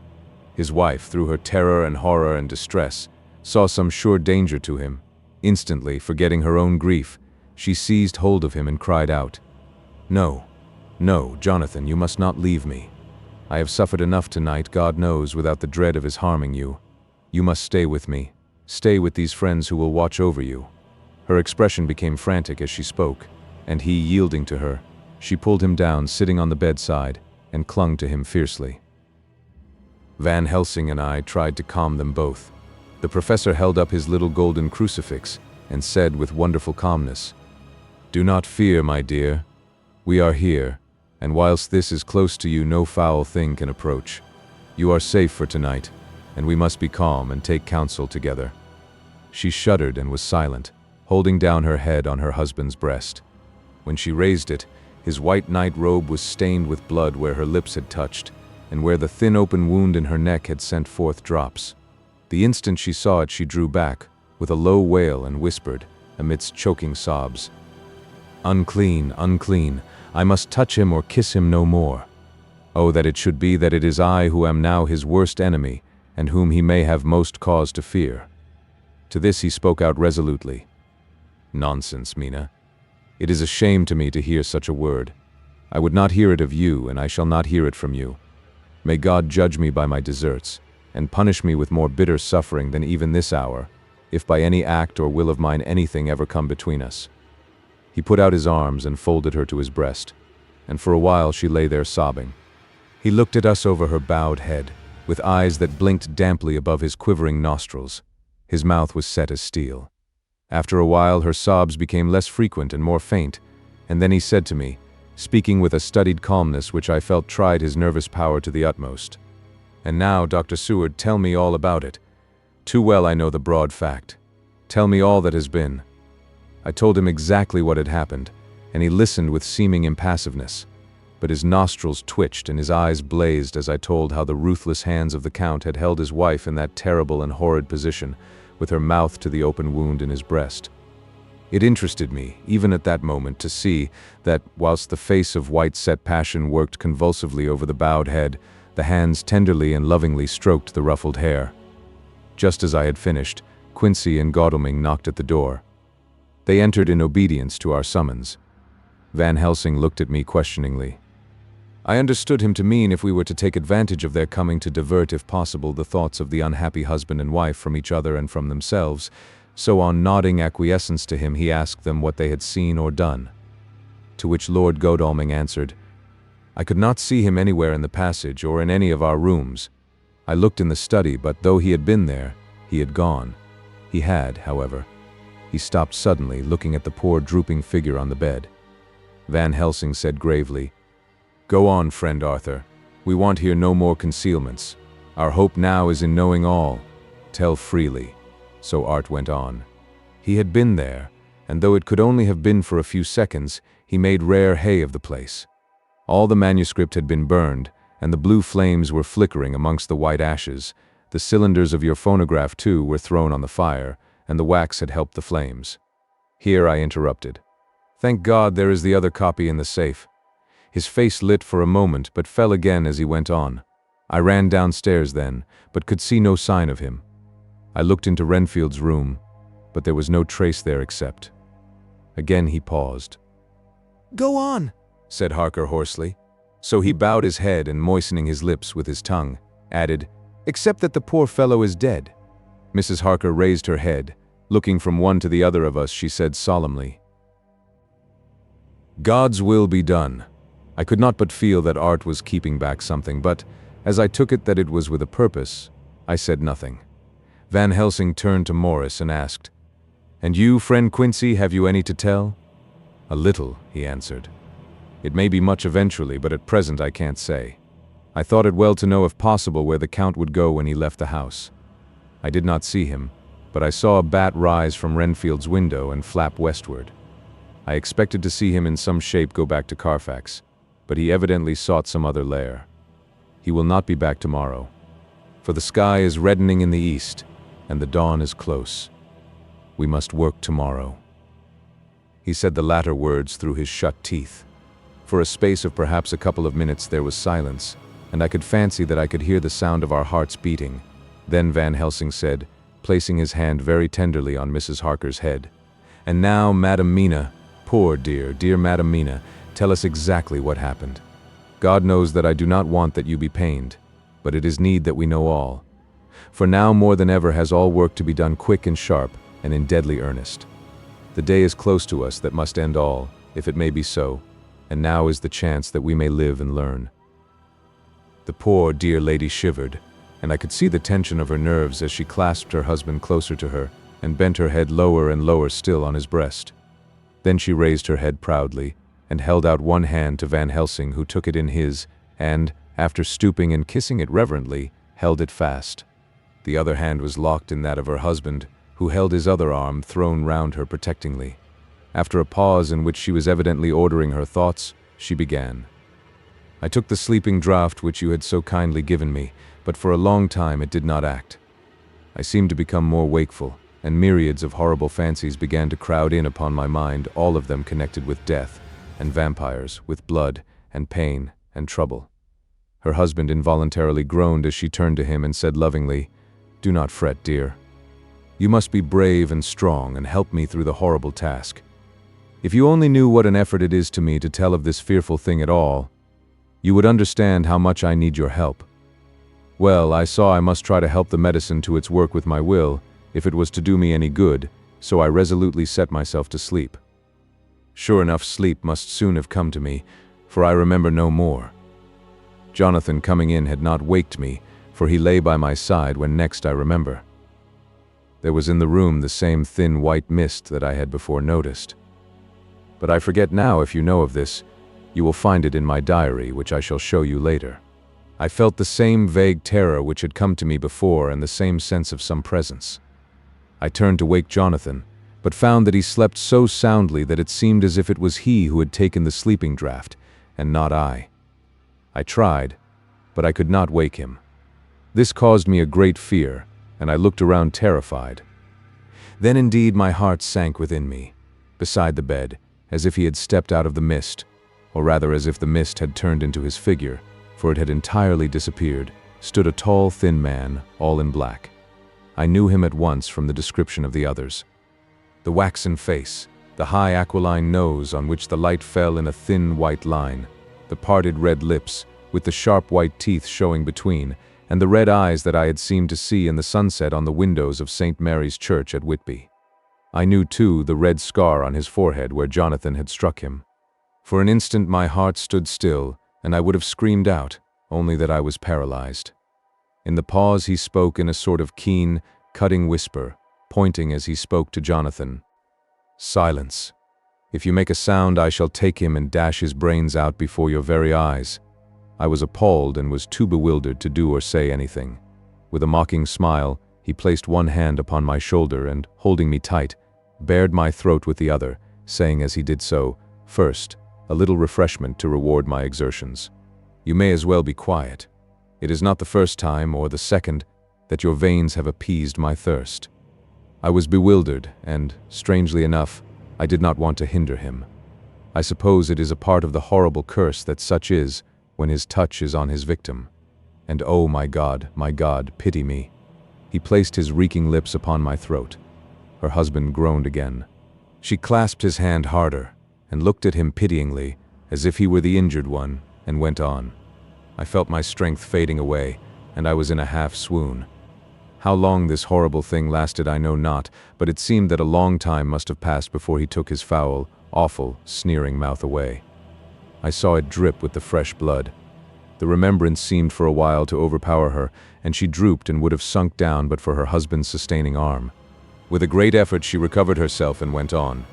His wife, through her terror and horror and distress, saw some sure danger to him. Instantly, forgetting her own grief, she seized hold of him and cried out, "No, no, Jonathan, you must not leave me. I have suffered enough tonight, God knows, without the dread of his harming you. You must stay with me. Stay with these friends who will watch over you." Her expression became frantic as she spoke, and he, yielding to her, she pulled him down, sitting on the bedside, and clung to him fiercely. Van Helsing and I tried to calm them both. The professor held up his little golden crucifix and said with wonderful calmness, "Do not fear, my dear. We are here, and whilst this is close to you, no foul thing can approach. You are safe for tonight, and we must be calm and take counsel together." She shuddered and was silent, holding down her head on her husband's breast. When she raised it, his white night robe was stained with blood where her lips had touched, and where the thin open wound in her neck had sent forth drops. The instant she saw it, she drew back, with a low wail, and whispered, amidst choking sobs, "Unclean, unclean, I must touch him or kiss him no more. Oh, that it should be that it is I who am now his worst enemy, and whom he may have most cause to fear." To this he spoke out resolutely, "Nonsense, Mina. It is a shame to me to hear such a word. I would not hear it of you, and I shall not hear it from you. May God judge me by my deserts, and punish me with more bitter suffering than even this hour, if by any act or will of mine anything ever come between us." He put out his arms and folded her to his breast, and for a while she lay there sobbing. He looked at us over her bowed head, with eyes that blinked damply above his quivering nostrils. His mouth was set as steel. After a while her sobs became less frequent and more faint, and then he said to me, speaking with a studied calmness which I felt tried his nervous power to the utmost, "And now, Dr. Seward, tell me all about it. Too well I know the broad fact. Tell me all that has been." I told him exactly what had happened, and he listened with seeming impassiveness, but his nostrils twitched and his eyes blazed as I told how the ruthless hands of the Count had held his wife in that terrible and horrid position, with her mouth to the open wound in his breast. It interested me, even at that moment, to see that, whilst the face of white-set passion worked convulsively over the bowed head, the hands tenderly and lovingly stroked the ruffled hair. Just as I had finished, Quincy and Godalming knocked at the door. They entered in obedience to our summons. Van Helsing looked at me questioningly. I understood him to mean if we were to take advantage of their coming to divert, if possible, the thoughts of the unhappy husband and wife from each other and from themselves, so on nodding acquiescence to him he asked them what they had seen or done. To which Lord Godalming answered, "I could not see him anywhere in the passage or in any of our rooms. I looked in the study, but though he had been there, he had gone. He had, however." He stopped suddenly, looking at the poor drooping figure on the bed. Van Helsing said gravely, "Go on, friend Arthur. We want here no more concealments. Our hope now is in knowing all. Tell freely." So Art went on. He had been there, and though it could only have been for a few seconds, he made rare hay of the place. All the manuscript had been burned, and the blue flames were flickering amongst the white ashes. The cylinders of your phonograph, too, were thrown on the fire, and the wax had helped the flames. Here I interrupted. "Thank God there is the other copy in the safe." His face lit for a moment, but fell again as he went on. I ran downstairs then, but could see no sign of him. I looked into Renfield's room, but there was no trace there except. Again he paused. "Go on," said Harker hoarsely. So he bowed his head and, moistening his lips with his tongue, added, "Except that the poor fellow is dead." Mrs. Harker raised her head. Looking from one to the other of us, she said solemnly, God's will be done. I could not but feel that art was keeping back something, but as I took it that it was with a purpose, I said nothing. Van Helsing turned to Morris and asked, "And you, friend Quincy, have you any to tell?" "A little," he answered. "It may be much eventually, but at present I can't say. I thought it well to know if possible where the Count would go when he left the house. I did not see him, but I saw a bat rise from Renfield's window and flap westward. I expected to see him in some shape go back to Carfax, but he evidently sought some other lair. He will not be back tomorrow, for the sky is reddening in the east, and the dawn is close. We must work tomorrow." He said the latter words through his shut teeth. For a space of perhaps a couple of minutes there was silence, and I could fancy that I could hear the sound of our hearts beating. Then Van Helsing said, placing his hand very tenderly on Mrs. Harker's head, "And now, Madam Mina, poor dear Madam Mina, tell us exactly what happened. God knows that I do not want that you be pained, but it is need that we know all. For now more than ever has all work to be done quick and sharp and in deadly earnest. The day is close to us that must end all, if it may be so, and now is the chance that we may live and learn." The poor dear lady shivered, and I could see the tension of her nerves as she clasped her husband closer to her and bent her head lower and lower still on his breast. Then she raised her head proudly and held out one hand to Van Helsing, who took it in his and, after stooping and kissing it reverently, held it fast. The other hand was locked in that of her husband, who held his other arm thrown round her protectingly. After a pause in which she was evidently ordering her thoughts, she began. "I took the sleeping draught which you had so kindly given me, but for a long time it did not act. I seemed to become more wakeful, and myriads of horrible fancies began to crowd in upon my mind, all of them connected with death, and vampires, with blood, and pain, and trouble." Her husband involuntarily groaned as she turned to him and said lovingly, "Do not fret, dear. You must be brave and strong and help me through the horrible task. If you only knew what an effort it is to me to tell of this fearful thing at all, you would understand how much I need your help. Well, I saw I must try to help the medicine to its work with my will, if it was to do me any good, so I resolutely set myself to sleep. Sure enough, sleep must soon have come to me, for I remember no more. Jonathan coming in had not waked me, for he lay by my side when next I remember. There was in the room the same thin white mist that I had before noticed. But I forget now if you know of this. You will find it in my diary, which I shall show you later. I felt the same vague terror which had come to me before and the same sense of some presence. I turned to wake Jonathan, but found that he slept so soundly that it seemed as if it was he who had taken the sleeping draught, and not I. I tried, but I could not wake him. This caused me a great fear, and I looked around terrified. Then indeed my heart sank within me. Beside the bed, as if he had stepped out of the mist, or rather as if the mist had turned into his figure, for it had entirely disappeared, stood a tall, thin man, all in black. I knew him at once from the description of the others. The waxen face, the high aquiline nose on which the light fell in a thin white line, the parted red lips, with the sharp white teeth showing between, and the red eyes that I had seemed to see in the sunset on the windows of St. Mary's Church at Whitby. I knew, too, the red scar on his forehead where Jonathan had struck him. For an instant my heart stood still, and I would have screamed out, only that I was paralyzed. In the pause he spoke in a sort of keen, cutting whisper, pointing as he spoke to Jonathan. "Silence. If you make a sound, I shall take him and dash his brains out before your very eyes." I was appalled and was too bewildered to do or say anything. With a mocking smile, he placed one hand upon my shoulder and, holding me tight, bared my throat with the other, saying as he did so, "First, a little refreshment to reward my exertions. You may as well be quiet. It is not the first time, or the second, that your veins have appeased my thirst." I was bewildered, and, strangely enough, I did not want to hinder him. I suppose it is a part of the horrible curse that such is, when his touch is on his victim. And oh, my God, pity me. He placed his reeking lips upon my throat. Her husband groaned again. She clasped his hand harder, and looked at him pityingly, as if he were the injured one, and went on. I felt my strength fading away, and I was in a half swoon. How long this horrible thing lasted I know not, but it seemed that a long time must have passed before he took his foul, awful, sneering mouth away. I saw it drip with the fresh blood. The remembrance seemed for a while to overpower her, and she drooped and would have sunk down but for her husband's sustaining arm. With a great effort she recovered herself and went on.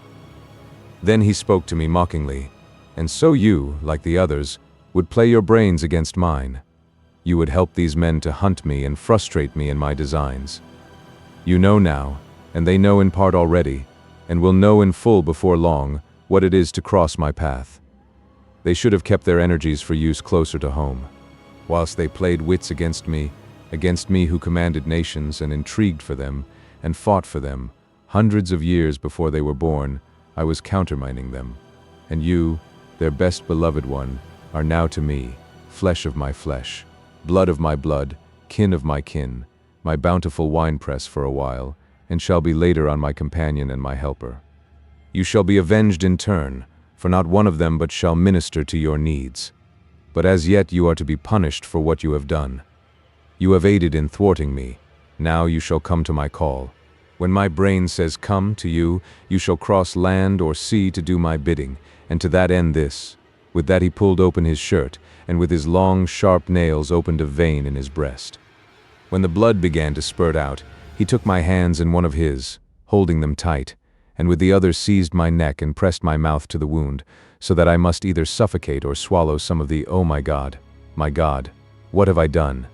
Then he spoke to me mockingly. "And so you, like the others, would play your brains against mine. You would help these men to hunt me and frustrate me in my designs. You know now, and they know in part already, and will know in full before long, what it is to cross my path. They should have kept their energies for use closer to home. Whilst they played wits against me who commanded nations and intrigued for them, and fought for them, hundreds of years before they were born, I was countermining them. And you, their best beloved one, are now to me, flesh of my flesh, blood of my blood, kin of my kin, my bountiful winepress for a while, and shall be later on my companion and my helper. You shall be avenged in turn, for not one of them but shall minister to your needs. But as yet you are to be punished for what you have done. You have aided in thwarting me, now you shall come to my call. When my brain says come to you, you shall cross land or sea to do my bidding, and to that end this." With that he pulled open his shirt, and with his long, sharp nails opened a vein in his breast. When the blood began to spurt out, he took my hands in one of his, holding them tight, and with the other seized my neck and pressed my mouth to the wound, so that I must either suffocate or swallow some of the, "Oh my God, what have I done?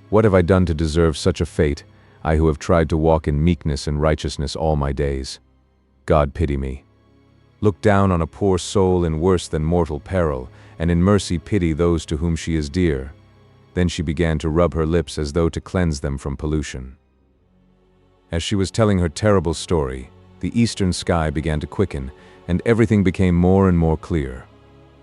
What have I done to deserve such a fate, I who have tried to walk in meekness and righteousness all my days? God pity me. Look down on a poor soul in worse than mortal peril, and in mercy pity those to whom she is dear." Then she began to rub her lips as though to cleanse them from pollution. As she was telling her terrible story, the eastern sky began to quicken, and everything became more and more clear.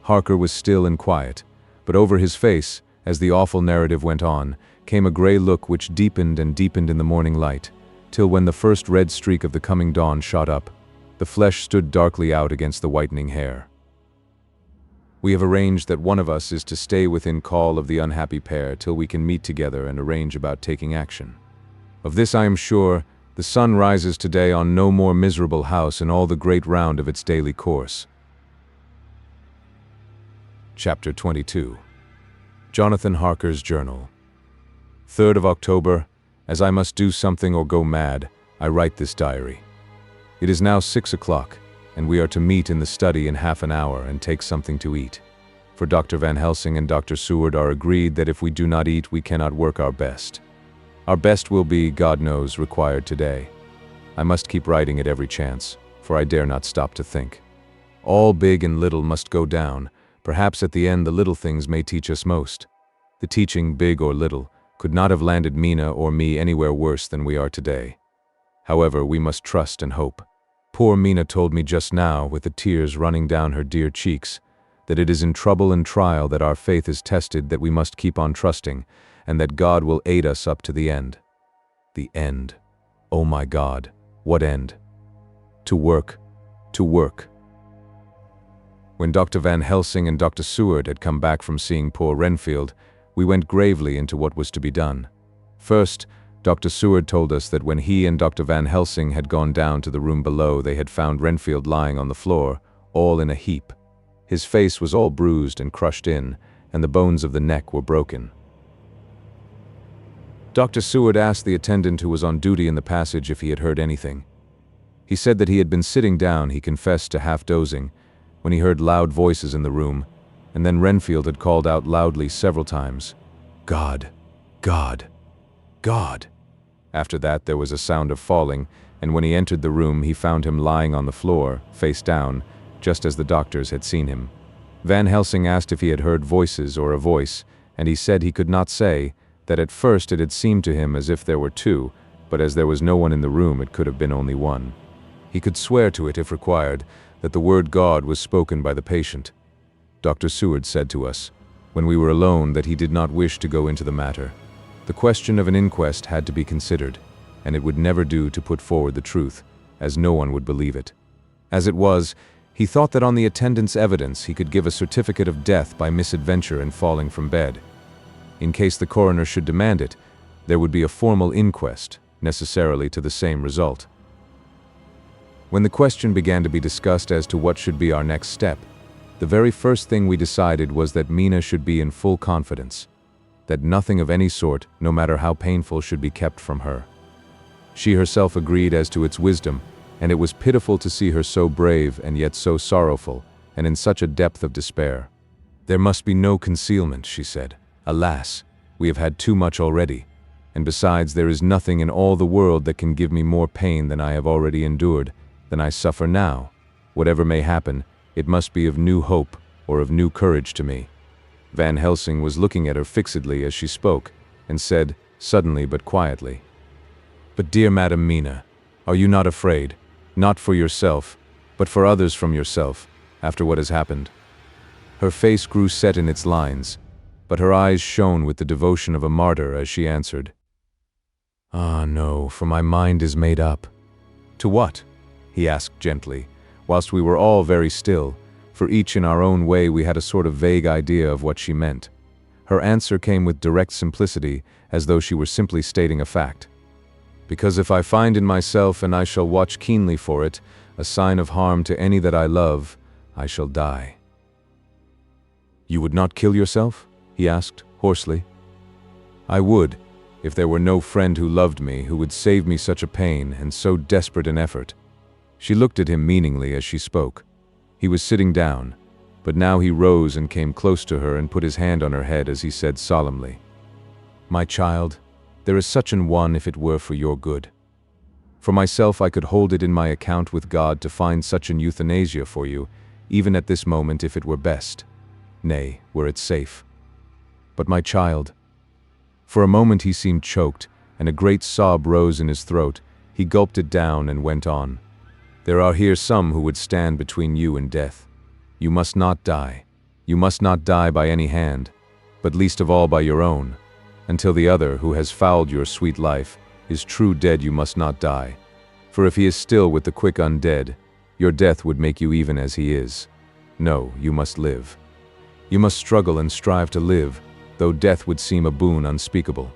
Harker was still and quiet, but over his face, as the awful narrative went on, came a gray look which deepened and deepened in the morning light, till when the first red streak of the coming dawn shot up, the flesh stood darkly out against the whitening hair. "We have arranged that one of us is to stay within call of the unhappy pair till we can meet together and arrange about taking action. Of this I am sure, the sun rises today on no more miserable house in all the great round of its daily course." Chapter 22. Jonathan Harker's Journal. 3rd of October. As I must do something or go mad, I write this diary. It is now 6 o'clock, and we are to meet in the study in half an hour and take something to eat. For Dr. Van Helsing and Dr. Seward are agreed that if we do not eat, we cannot work our best. Our best will be, God knows, required today. I must keep writing at every chance, for I dare not stop to think. All big and little must go down. Perhaps at the end the little things may teach us most. The teaching, big or little, could not have landed Mina or me anywhere worse than we are today. However, we must trust and hope. Poor Mina told me just now, with the tears running down her dear cheeks, that it is in trouble and trial that our faith is tested, that we must keep on trusting, and that God will aid us up to the end. The end. Oh my God, what end? To work, to work. When Dr. Van Helsing and Dr. Seward had come back from seeing poor Renfield, we went gravely into what was to be done. First, Dr. Seward told us that when he and Dr. Van Helsing had gone down to the room below, they had found Renfield lying on the floor, all in a heap. His face was all bruised and crushed in, and the bones of the neck were broken. Dr. Seward asked the attendant who was on duty in the passage if he had heard anything. He said that he had been sitting down, he confessed to half dozing, when he heard loud voices in the room, and then Renfield had called out loudly several times, "God, God, God." After that there was a sound of falling, and when he entered the room he found him lying on the floor, face down, just as the doctors had seen him. Van Helsing asked if he had heard voices or a voice, and he said he could not say, that at first it had seemed to him as if there were two, but as there was no one in the room it could have been only one. He could swear to it, if required, that the word God was spoken by the patient. Dr. Seward said to us, when we were alone, that he did not wish to go into the matter. The question of an inquest had to be considered, and it would never do to put forward the truth, as no one would believe it. As it was, he thought that on the attendant's evidence he could give a certificate of death by misadventure and falling from bed. In case the coroner should demand it, There would be a formal inquest, necessarily to the same result. When the question began to be discussed as to what should be our next step, the very first thing we decided was that Mina should be in full confidence, that nothing of any sort, no matter how painful, should be kept from her. She herself agreed as to its wisdom, and it was pitiful to see her so brave and yet so sorrowful, and in such a depth of despair. "There must be no concealment," she said. "Alas, we have had too much already, and besides, there is nothing in all the world that can give me more pain than I have already endured, than I suffer now. Whatever may happen, it must be of new hope or of new courage to me." Van Helsing was looking at her fixedly as she spoke, and said, suddenly but quietly, "But dear Madam Mina, are you not afraid, not for yourself, but for others from yourself, after what has happened?" Her face grew set in its lines, but her eyes shone with the devotion of a martyr as she answered, "Ah, no, for my mind is made up." "To what?" he asked gently, whilst we were all very still, for each in our own way we had a sort of vague idea of what she meant. Her answer came with direct simplicity, as though she were simply stating a fact. "Because if I find in myself, and I shall watch keenly for it, a sign of harm to any that I love, I shall die." "You would not kill yourself?" he asked, hoarsely. "I would, if there were no friend who loved me, who would save me such a pain and so desperate an effort." She looked at him meaningly as she spoke. He was sitting down, but now he rose and came close to her and put his hand on her head as he said solemnly, "My child, there is such an one if it were for your good. For myself, I could hold it in my account with God to find such an euthanasia for you, even at this moment, if it were best. Nay, were it safe. But my child—" For a moment he seemed choked, and a great sob rose in his throat. He gulped it down and went on. "There are here some who would stand between you and death. You must not die. You must not die by any hand, but least of all by your own. Until the other, who has fouled your sweet life, is true dead, you must not die. For if he is still with the quick undead, your death would make you even as he is. No, you must live. You must struggle and strive to live, though death would seem a boon unspeakable.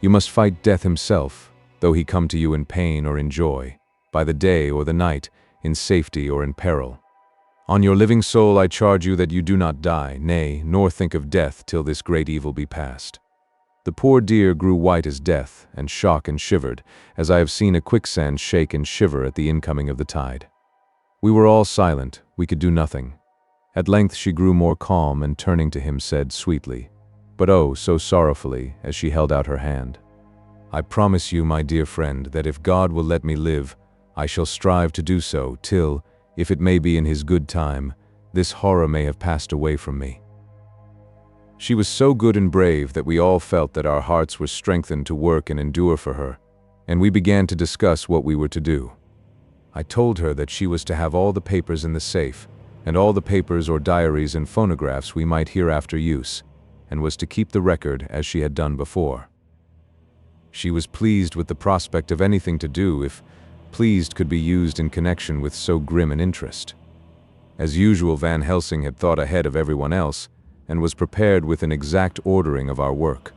You must fight death himself, though he come to you in pain or in joy, by the day or the night, in safety or in peril. On your living soul I charge you that you do not die, nay, nor think of death till this great evil be past." The poor dear grew white as death, and shook and shivered, as I have seen a quicksand shake and shiver at the incoming of the tide. We were all silent, we could do nothing. At length she grew more calm, and turning to him said sweetly, but oh, so sorrowfully, as she held out her hand, "I promise you, my dear friend, that if God will let me live, I shall strive to do so till, if it may be in his good time, this horror may have passed away from me." She was so good and brave that we all felt that our hearts were strengthened to work and endure for her, and we began to discuss what we were to do. I told her that she was to have all the papers in the safe, and all the papers or diaries and phonographs we might hereafter use, and was to keep the record as she had done before. She was pleased with the prospect of anything to do, if pleased could be used in connection with so grim an interest. As usual, Van Helsing had thought ahead of everyone else, and was prepared with an exact ordering of our work.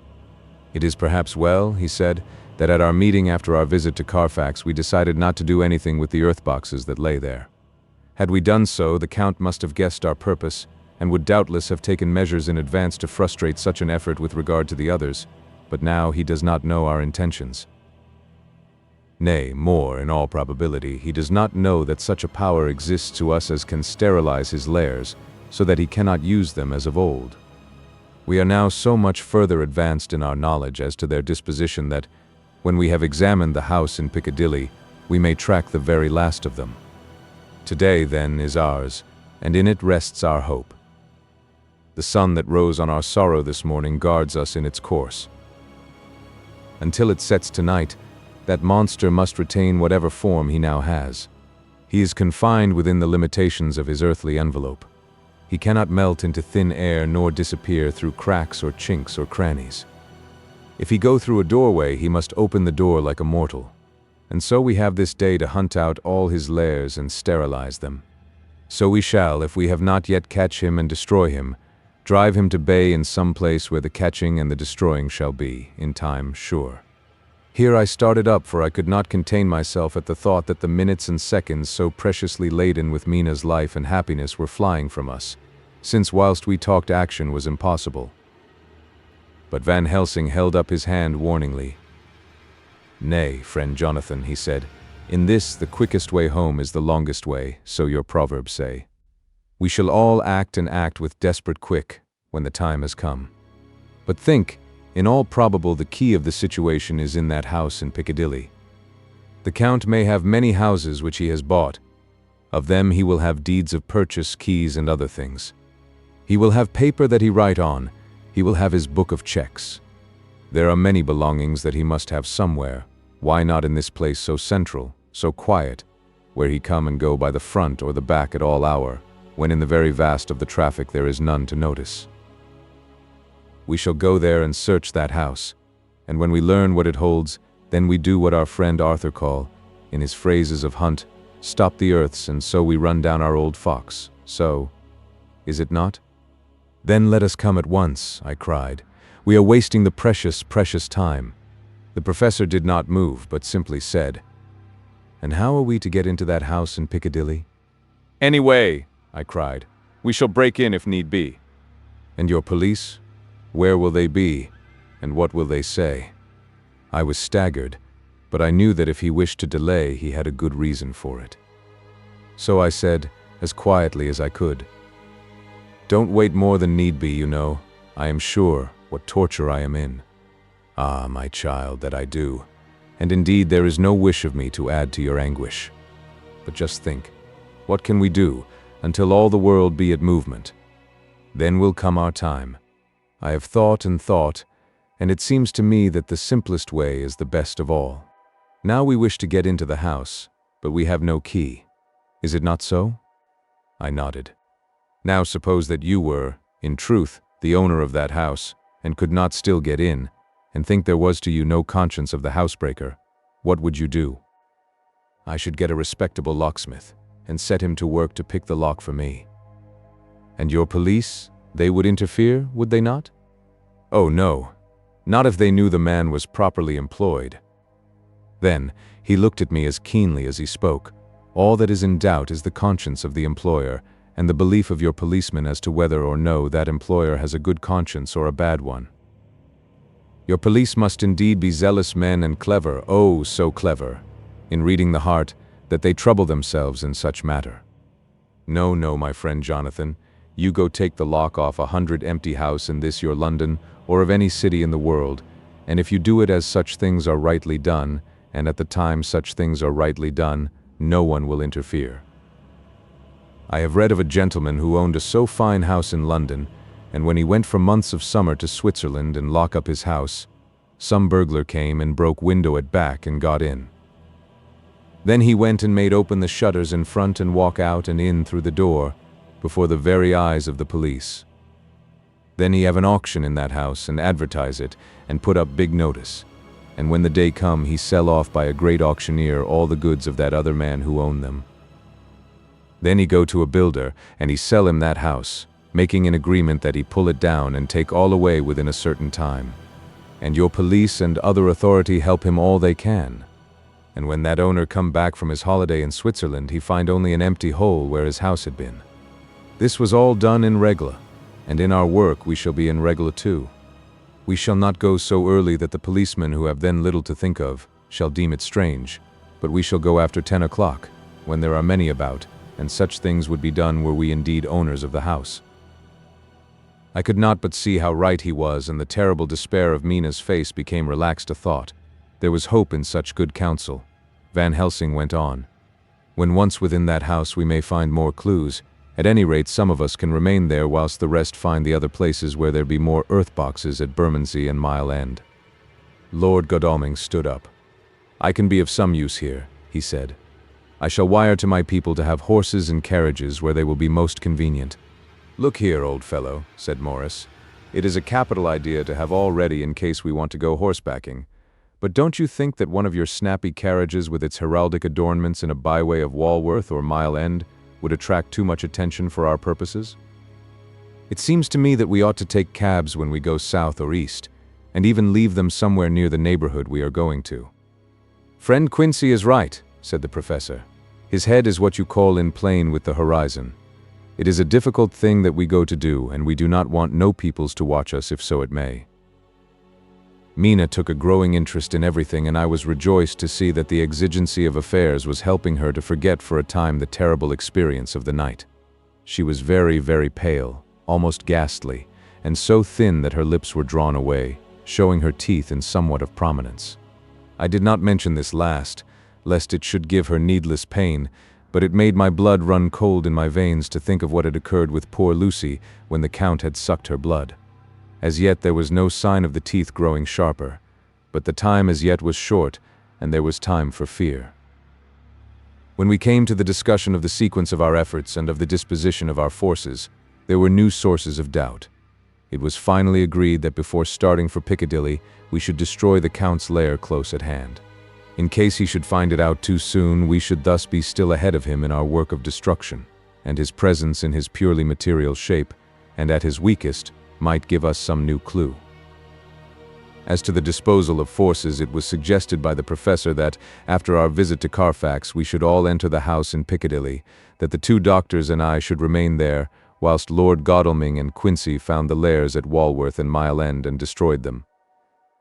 "It is perhaps well," he said, "that at our meeting after our visit to Carfax we decided not to do anything with the earth boxes that lay there. Had we done so, the Count must have guessed our purpose, and would doubtless have taken measures in advance to frustrate such an effort with regard to the others, but now he does not know our intentions. Nay, more, in all probability, he does not know that such a power exists to us as can sterilize his lairs, so that he cannot use them as of old. We are now so much further advanced in our knowledge as to their disposition that, when we have examined the house in Piccadilly, we may track the very last of them. Today, then, is ours, and in it rests our hope. The sun that rose on our sorrow this morning guards us in its course. Until it sets tonight, that monster must retain whatever form he now has. He is confined within the limitations of his earthly envelope. He cannot melt into thin air nor disappear through cracks or chinks or crannies. If he go through a doorway, he must open the door like a mortal. And so we have this day to hunt out all his lairs and sterilize them. So we shall, if we have not yet catch him and destroy him, Drive him to bay in some place where the catching and the destroying shall be, in time, sure. Here I started up, for I could not contain myself at the thought that the minutes and seconds so preciously laden with Mina's life and happiness were flying from us, since whilst we talked action was impossible. But Van Helsing held up his hand warningly. "Nay, friend Jonathan," he said, "in this the quickest way home is the longest way, so your proverbs say. We shall all act and act with desperate quick when the time has come. But think, in all probable the key of the situation is in that house in Piccadilly. The Count may have many houses which he has bought. Of them he will have deeds of purchase, keys, and other things. He will have paper that he write on. He will have his book of checks. There are many belongings that he must have somewhere. Why not in this place so central, so quiet, where he come and go by the front or the back at all hour, when in the very vast of the traffic there is none to notice? We shall go there and search that house, and when we learn what it holds, then we do what our friend Arthur call, in his phrases of Hunt, stop the earths, and so we run down our old fox. So, is it not?" "Then let us come at once," I cried. "We are wasting the precious, precious time." The professor did not move, but simply said, "And how are we to get into that house in Piccadilly?" "Any way," I cried. "We shall break in if need be." "And your police? Where will they be, and what will they say?" I was staggered, but I knew that if he wished to delay, he had a good reason for it. So I said, as quietly as I could, "Don't wait more than need be, you know. I am sure what torture I am in." "Ah, my child, that I do. And indeed there is no wish of me to add to your anguish. But just think, what can we do until all the world be at movement? Then will come our time. I have thought and thought, and it seems to me that the simplest way is the best of all. Now we wish to get into the house, but we have no key. Is it not so?" I nodded. "Now suppose that you were, in truth, the owner of that house, and could not still get in, and think there was to you no conscience of the housebreaker, what would you do?" "I should get a respectable locksmith, and set him to work to pick the lock for me." "And your police? They would interfere, would they not?" "Oh no, not if they knew the man was properly employed." Then he looked at me as keenly as he spoke. "All that is in doubt is the conscience of the employer, and the belief of your policeman as to whether or no that employer has a good conscience or a bad one. Your police must indeed be zealous men and clever, oh, so clever, in reading the heart, that they trouble themselves in such matter. No, no, my friend Jonathan, you go take the lock off 100 empty house in this your London, or of any city in the world, and if you do it as such things are rightly done, and at the time such things are rightly done, no one will interfere. I have read of a gentleman who owned a so fine house in London, and when he went for months of summer to Switzerland and lock up his house, some burglar came and broke window at back and got in. Then he went and made open the shutters in front and walk out and in through the door, before the very eyes of the police. Then he have an auction in that house and advertise it and put up big notice, and when the day come he sell off by a great auctioneer all the goods of that other man who owned them. Then he go to a builder and he sell him that house, making an agreement that he pull it down and take all away within a certain time. And your police and other authority help him all they can. And when that owner come back from his holiday in Switzerland, he find only an empty hole where his house had been. This was all done in regla, and in our work we shall be in regla too. We shall not go so early that the policemen who have then little to think of shall deem it strange, but we shall go after 10 o'clock, when there are many about, and such things would be done were we indeed owners of the house." I could not but see how right he was, and the terrible despair of Mina's face became relaxed to thought. There was hope in such good counsel. Van Helsing went on. "When once within that house we may find more clues. At any rate, some of us can remain there whilst the rest find the other places where there be more earth boxes at Bermondsey and Mile End." Lord Godalming stood up. "I can be of some use here," he said. "I shall wire to my people to have horses and carriages where they will be most convenient." "Look here, old fellow," said Morris. "It is a capital idea to have all ready in case we want to go horsebacking. But don't you think that one of your snappy carriages with its heraldic adornments in a byway of Walworth or Mile End would attract too much attention for our purposes?" It seems to me that we ought to take cabs when we go south or east, and even leave them somewhere near the neighborhood we are going to." "Friend Quincy is right," said the professor. "His head is what you call in plane with the horizon. It is a difficult thing that we go to do, and we do not want no peoples to watch us if so it may." Mina took a growing interest in everything, and I was rejoiced to see that the exigency of affairs was helping her to forget for a time the terrible experience of the night. She was very, very pale, almost ghastly, and so thin that her lips were drawn away, showing her teeth in somewhat of prominence. I did not mention this last, lest it should give her needless pain, but it made my blood run cold in my veins to think of what had occurred with poor Lucy when the Count had sucked her blood. As yet there was no sign of the teeth growing sharper, but the time as yet was short, and there was time for fear. When we came to the discussion of the sequence of our efforts and of the disposition of our forces, there were new sources of doubt. It was finally agreed that before starting for Piccadilly, we should destroy the Count's lair close at hand. In case he should find it out too soon, we should thus be still ahead of him in our work of destruction, and his presence in his purely material shape, and at his weakest, might give us some new clue. As to the disposal of forces, it was suggested by the professor that, after our visit to Carfax, we should all enter the house in Piccadilly, that the two doctors and I should remain there, whilst Lord Godalming and Quincy found the lairs at Walworth and Mile End and destroyed them.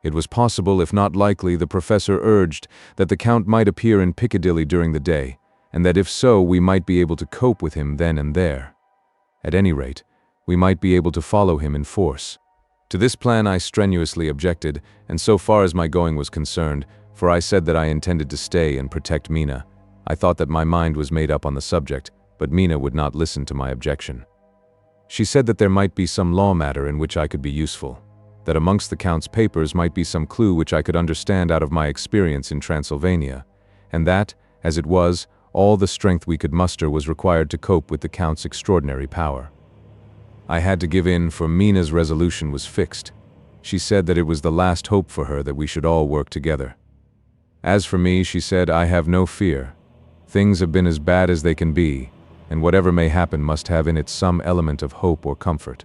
It was possible, if not likely, the professor urged, that the Count might appear in Piccadilly during the day, and that if so, we might be able to cope with him then and there. At any rate, we might be able to follow him in force. To this plan I strenuously objected, and so far as my going was concerned, for I said that I intended to stay and protect Mina, I thought that my mind was made up on the subject, but Mina would not listen to my objection. She said that there might be some law matter in which I could be useful, that amongst the Count's papers might be some clue which I could understand out of my experience in Transylvania, and that, as it was, all the strength we could muster was required to cope with the Count's extraordinary power. I had to give in, for Mina's resolution was fixed. She said that it was the last hope for her that we should all work together. As for me, she said, I have no fear. Things have been as bad as they can be, and whatever may happen must have in it some element of hope or comfort.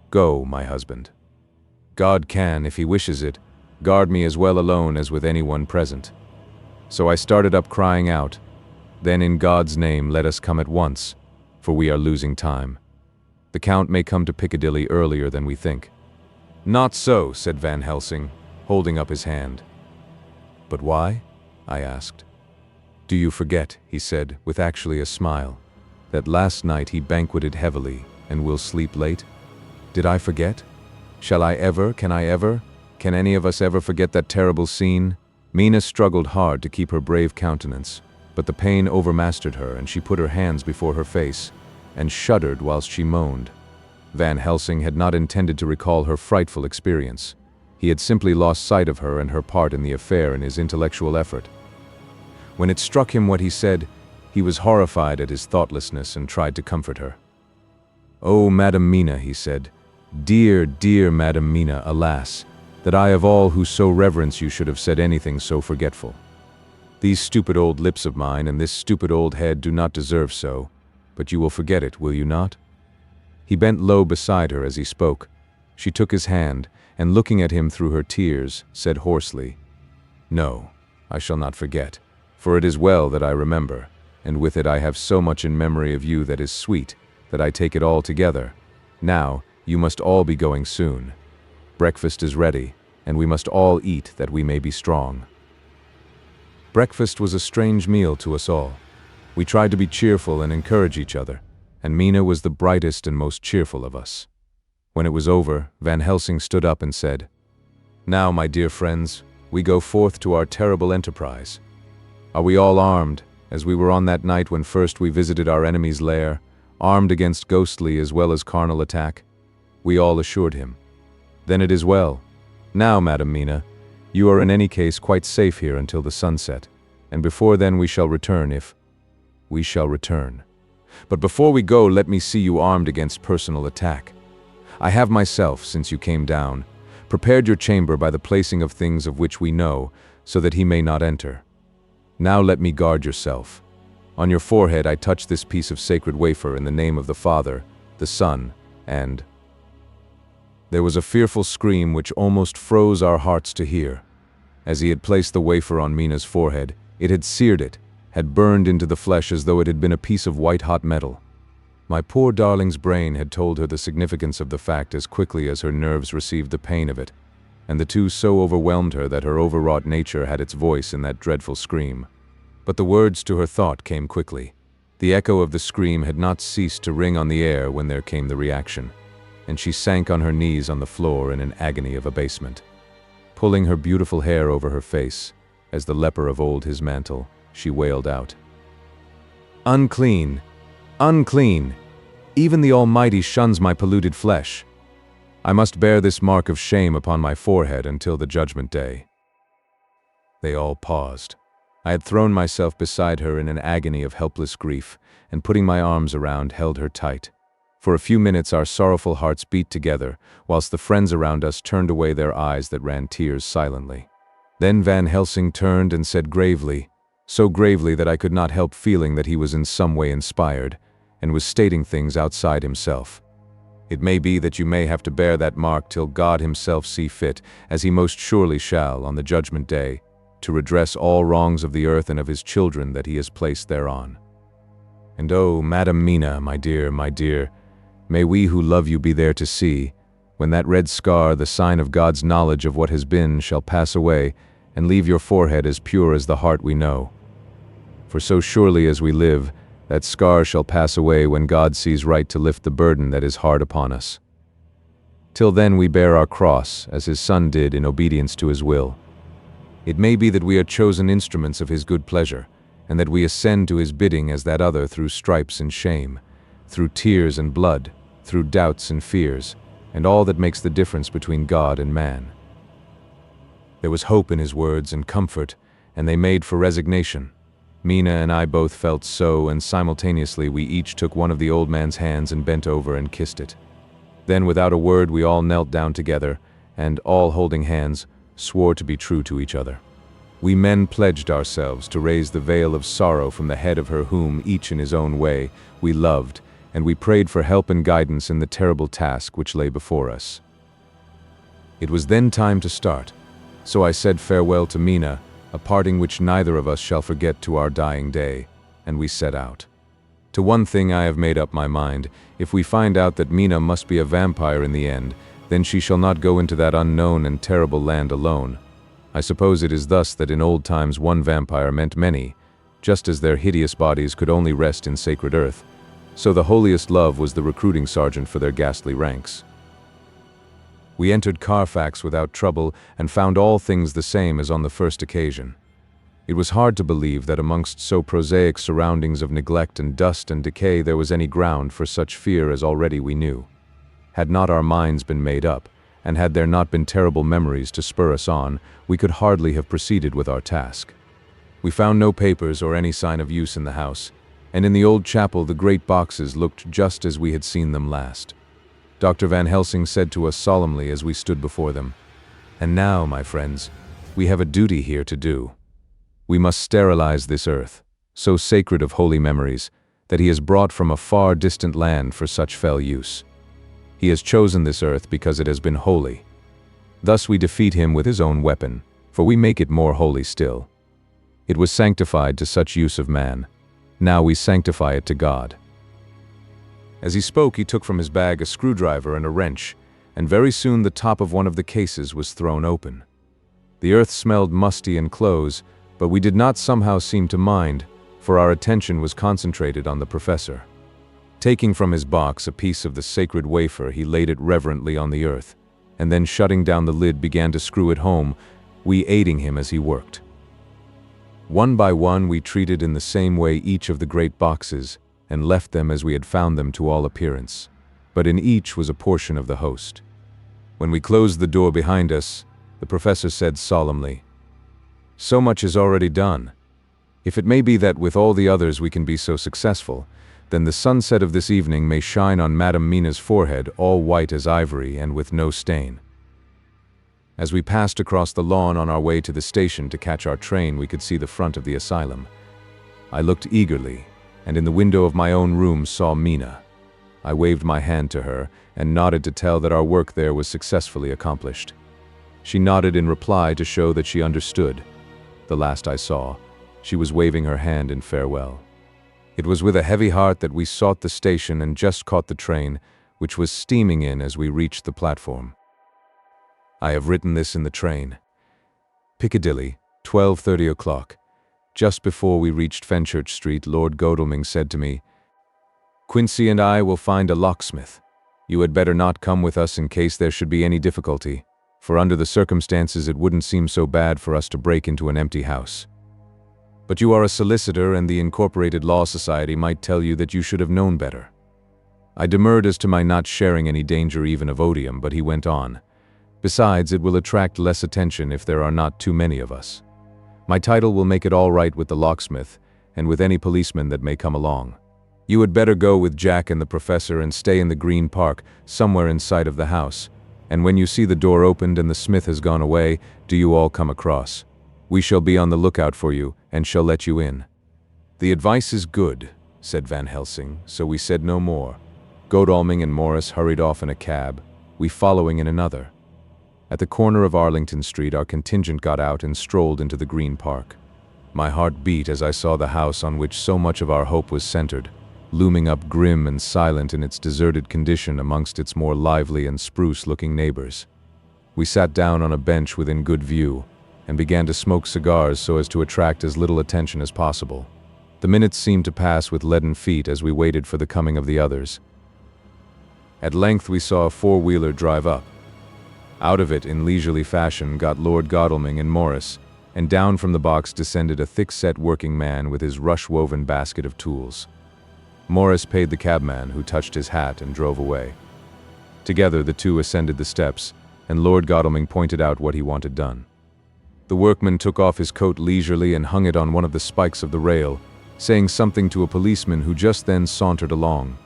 Go, my husband. God can, if he wishes it, guard me as well alone as with anyone present. So I started up crying out, "Then in God's name let us come at once, for we are losing time. The Count may come to Piccadilly earlier than we think." "Not so," said Van Helsing, holding up his hand. "But why?" I asked. "Do you forget," he said, with actually a smile, "that last night he banqueted heavily and will sleep late?" Did I forget? Shall I ever, can any of us ever forget that terrible scene? Mina struggled hard to keep her brave countenance, but the pain overmastered her and she put her hands before her face and shuddered whilst she moaned. Van Helsing had not intended to recall her frightful experience. He had simply lost sight of her and her part in the affair in his intellectual effort. When it struck him what he said, he was horrified at his thoughtlessness and tried to comfort her. "Oh, Madam Mina," he said, "dear, dear Madam Mina, alas, that I of all who so reverence you should have said anything so forgetful. These stupid old lips of mine and this stupid old head do not deserve so, but you will forget it, will you not?" He bent low beside her as he spoke. She took his hand, and looking at him through her tears, said hoarsely, "No, I shall not forget, for it is well that I remember, and with it I have so much in memory of you that is sweet, that I take it all together. Now, you must all be going soon. Breakfast is ready, and we must all eat that we may be strong." Breakfast was a strange meal to us all. We tried to be cheerful and encourage each other, and Mina was the brightest and most cheerful of us. When it was over, Van Helsing stood up and said, "Now, my dear friends, we go forth to our terrible enterprise. Are we all armed, as we were on that night when first we visited our enemy's lair, armed against ghostly as well as carnal attack?" We all assured him. "Then it is well. Now, Madam Mina, you are in any case quite safe here until the sunset, and before then we shall return if we shall return. But before we go, let me see you armed against personal attack. I have myself, since you came down, prepared your chamber by the placing of things of which we know, so that he may not enter. Now let me guard yourself. On your forehead I touch this piece of sacred wafer in the name of the Father, the Son, and there was a fearful scream which almost froze our hearts to hear. As he had placed the wafer on Mina's forehead, it had seared it, had burned into the flesh as though it had been a piece of white-hot metal. My poor darling's brain had told her the significance of the fact as quickly as her nerves received the pain of it, and the two so overwhelmed her that her overwrought nature had its voice in that dreadful scream. But the words to her thought came quickly. The echo of the scream had not ceased to ring on the air when there came the reaction, and she sank on her knees on the floor in an agony of abasement. Pulling her beautiful hair over her face, as the leper of old his mantle, she wailed out, "Unclean! Unclean! Even the Almighty shuns my polluted flesh. I must bear this mark of shame upon my forehead until the judgment day." They all paused. I had thrown myself beside her in an agony of helpless grief, and putting my arms around, held her tight. For a few minutes our sorrowful hearts beat together, whilst the friends around us turned away their eyes that ran tears silently. Then Van Helsing turned and said gravely, so gravely that I could not help feeling that he was in some way inspired, and was stating things outside himself. "It may be that you may have to bear that mark till God himself see fit, as he most surely shall, on the judgment day, to redress all wrongs of the earth and of his children that he has placed thereon. And oh, Madam Mina, my dear, may we who love you be there to see, when that red scar, the sign of God's knowledge of what has been, shall pass away, and leave your forehead as pure as the heart we know. For so surely as we live, that scar shall pass away when God sees right to lift the burden that is hard upon us. Till then we bear our cross, as his Son did in obedience to his will. It may be that we are chosen instruments of his good pleasure, and that we ascend to his bidding as that other through stripes and shame, through tears and blood, through doubts and fears, and all that makes the difference between God and man." There was hope in his words and comfort, and they made for resignation. Mina and I both felt so, and simultaneously we each took one of the old man's hands and bent over and kissed it. Then without a word we all knelt down together, and, all holding hands, swore to be true to each other. We men pledged ourselves to raise the veil of sorrow from the head of her whom, each in his own way, we loved, and we prayed for help and guidance in the terrible task which lay before us. It was then time to start, so I said farewell to Mina, a parting which neither of us shall forget to our dying day, and we set out. To one thing I have made up my mind: if we find out that Mina must be a vampire in the end, then she shall not go into that unknown and terrible land alone. I suppose it is thus that in old times one vampire meant many, just as their hideous bodies could only rest in sacred earth, so the holiest love was the recruiting sergeant for their ghastly ranks. We entered Carfax without trouble and found all things the same as on the first occasion. It was hard to believe that amongst so prosaic surroundings of neglect and dust and decay there was any ground for such fear as already we knew. Had not our minds been made up, and had there not been terrible memories to spur us on, we could hardly have proceeded with our task. We found no papers or any sign of use in the house, and in the old chapel the great boxes looked just as we had seen them last. Dr. Van Helsing said to us solemnly as we stood before them, "And now, my friends, we have a duty here to do. We must sterilize this earth, so sacred of holy memories, that he has brought from a far distant land for such fell use. He has chosen this earth because it has been holy. Thus we defeat him with his own weapon, for we make it more holy still. It was sanctified to such use of man. Now we sanctify it to God." As he spoke, he took from his bag a screwdriver and a wrench, and very soon the top of one of the cases was thrown open. The earth smelled musty and close, but we did not somehow seem to mind, for our attention was concentrated on the professor. Taking from his box a piece of the sacred wafer, he laid it reverently on the earth, and then shutting down the lid began to screw it home, we aiding him as he worked. One by one we treated in the same way each of the great boxes, and left them as we had found them to all appearance, but in each was a portion of the host. When we closed the door behind us, the professor said solemnly, "So much is already done. If it may be that with all the others we can be so successful, then the sunset of this evening may shine on Madam Mina's forehead all white as ivory and with no stain." As we passed across the lawn on our way to the station to catch our train, we could see the front of the asylum. I looked eagerly, and in the window of my own room saw Mina. I waved my hand to her and nodded to tell that our work there was successfully accomplished. She nodded in reply to show that she understood. The last I saw, she was waving her hand in farewell. It was with a heavy heart that we sought the station and just caught the train, which was steaming in as we reached the platform. I have written this in the train. Piccadilly, 12:30 o'clock. Just before we reached Fenchurch Street, Lord Godalming said to me, "Quincy and I will find a locksmith. You had better not come with us in case there should be any difficulty, for under the circumstances it wouldn't seem so bad for us to break into an empty house. But you are a solicitor and the Incorporated Law Society might tell you that you should have known better." I demurred as to my not sharing any danger even of odium, but he went on. "Besides, it will attract less attention if there are not too many of us. My title will make it all right with the locksmith and with any policeman that may come along. You had better go with Jack and the professor and stay in the Green Park, somewhere in sight of the house. And when you see the door opened and the smith has gone away, do you all come across. We shall be on the lookout for you and shall let you in." "The advice is good," said Van Helsing, so we said no more. Godalming and Morris hurried off in a cab, we following in another. At the corner of Arlington Street, our contingent got out and strolled into the Green Park. My heart beat as I saw the house on which so much of our hope was centered, looming up grim and silent in its deserted condition amongst its more lively and spruce-looking neighbors. We sat down on a bench within good view, and began to smoke cigars so as to attract as little attention as possible. The minutes seemed to pass with leaden feet as we waited for the coming of the others. At length we saw a four-wheeler drive up. Out of it, in leisurely fashion, got Lord Godalming and Morris, and down from the box descended a thick-set working man with his rush-woven basket of tools. Morris paid the cabman, who touched his hat and drove away. Together the two ascended the steps, and Lord Godalming pointed out what he wanted done. The workman took off his coat leisurely and hung it on one of the spikes of the rail, saying something to a policeman who just then sauntered along.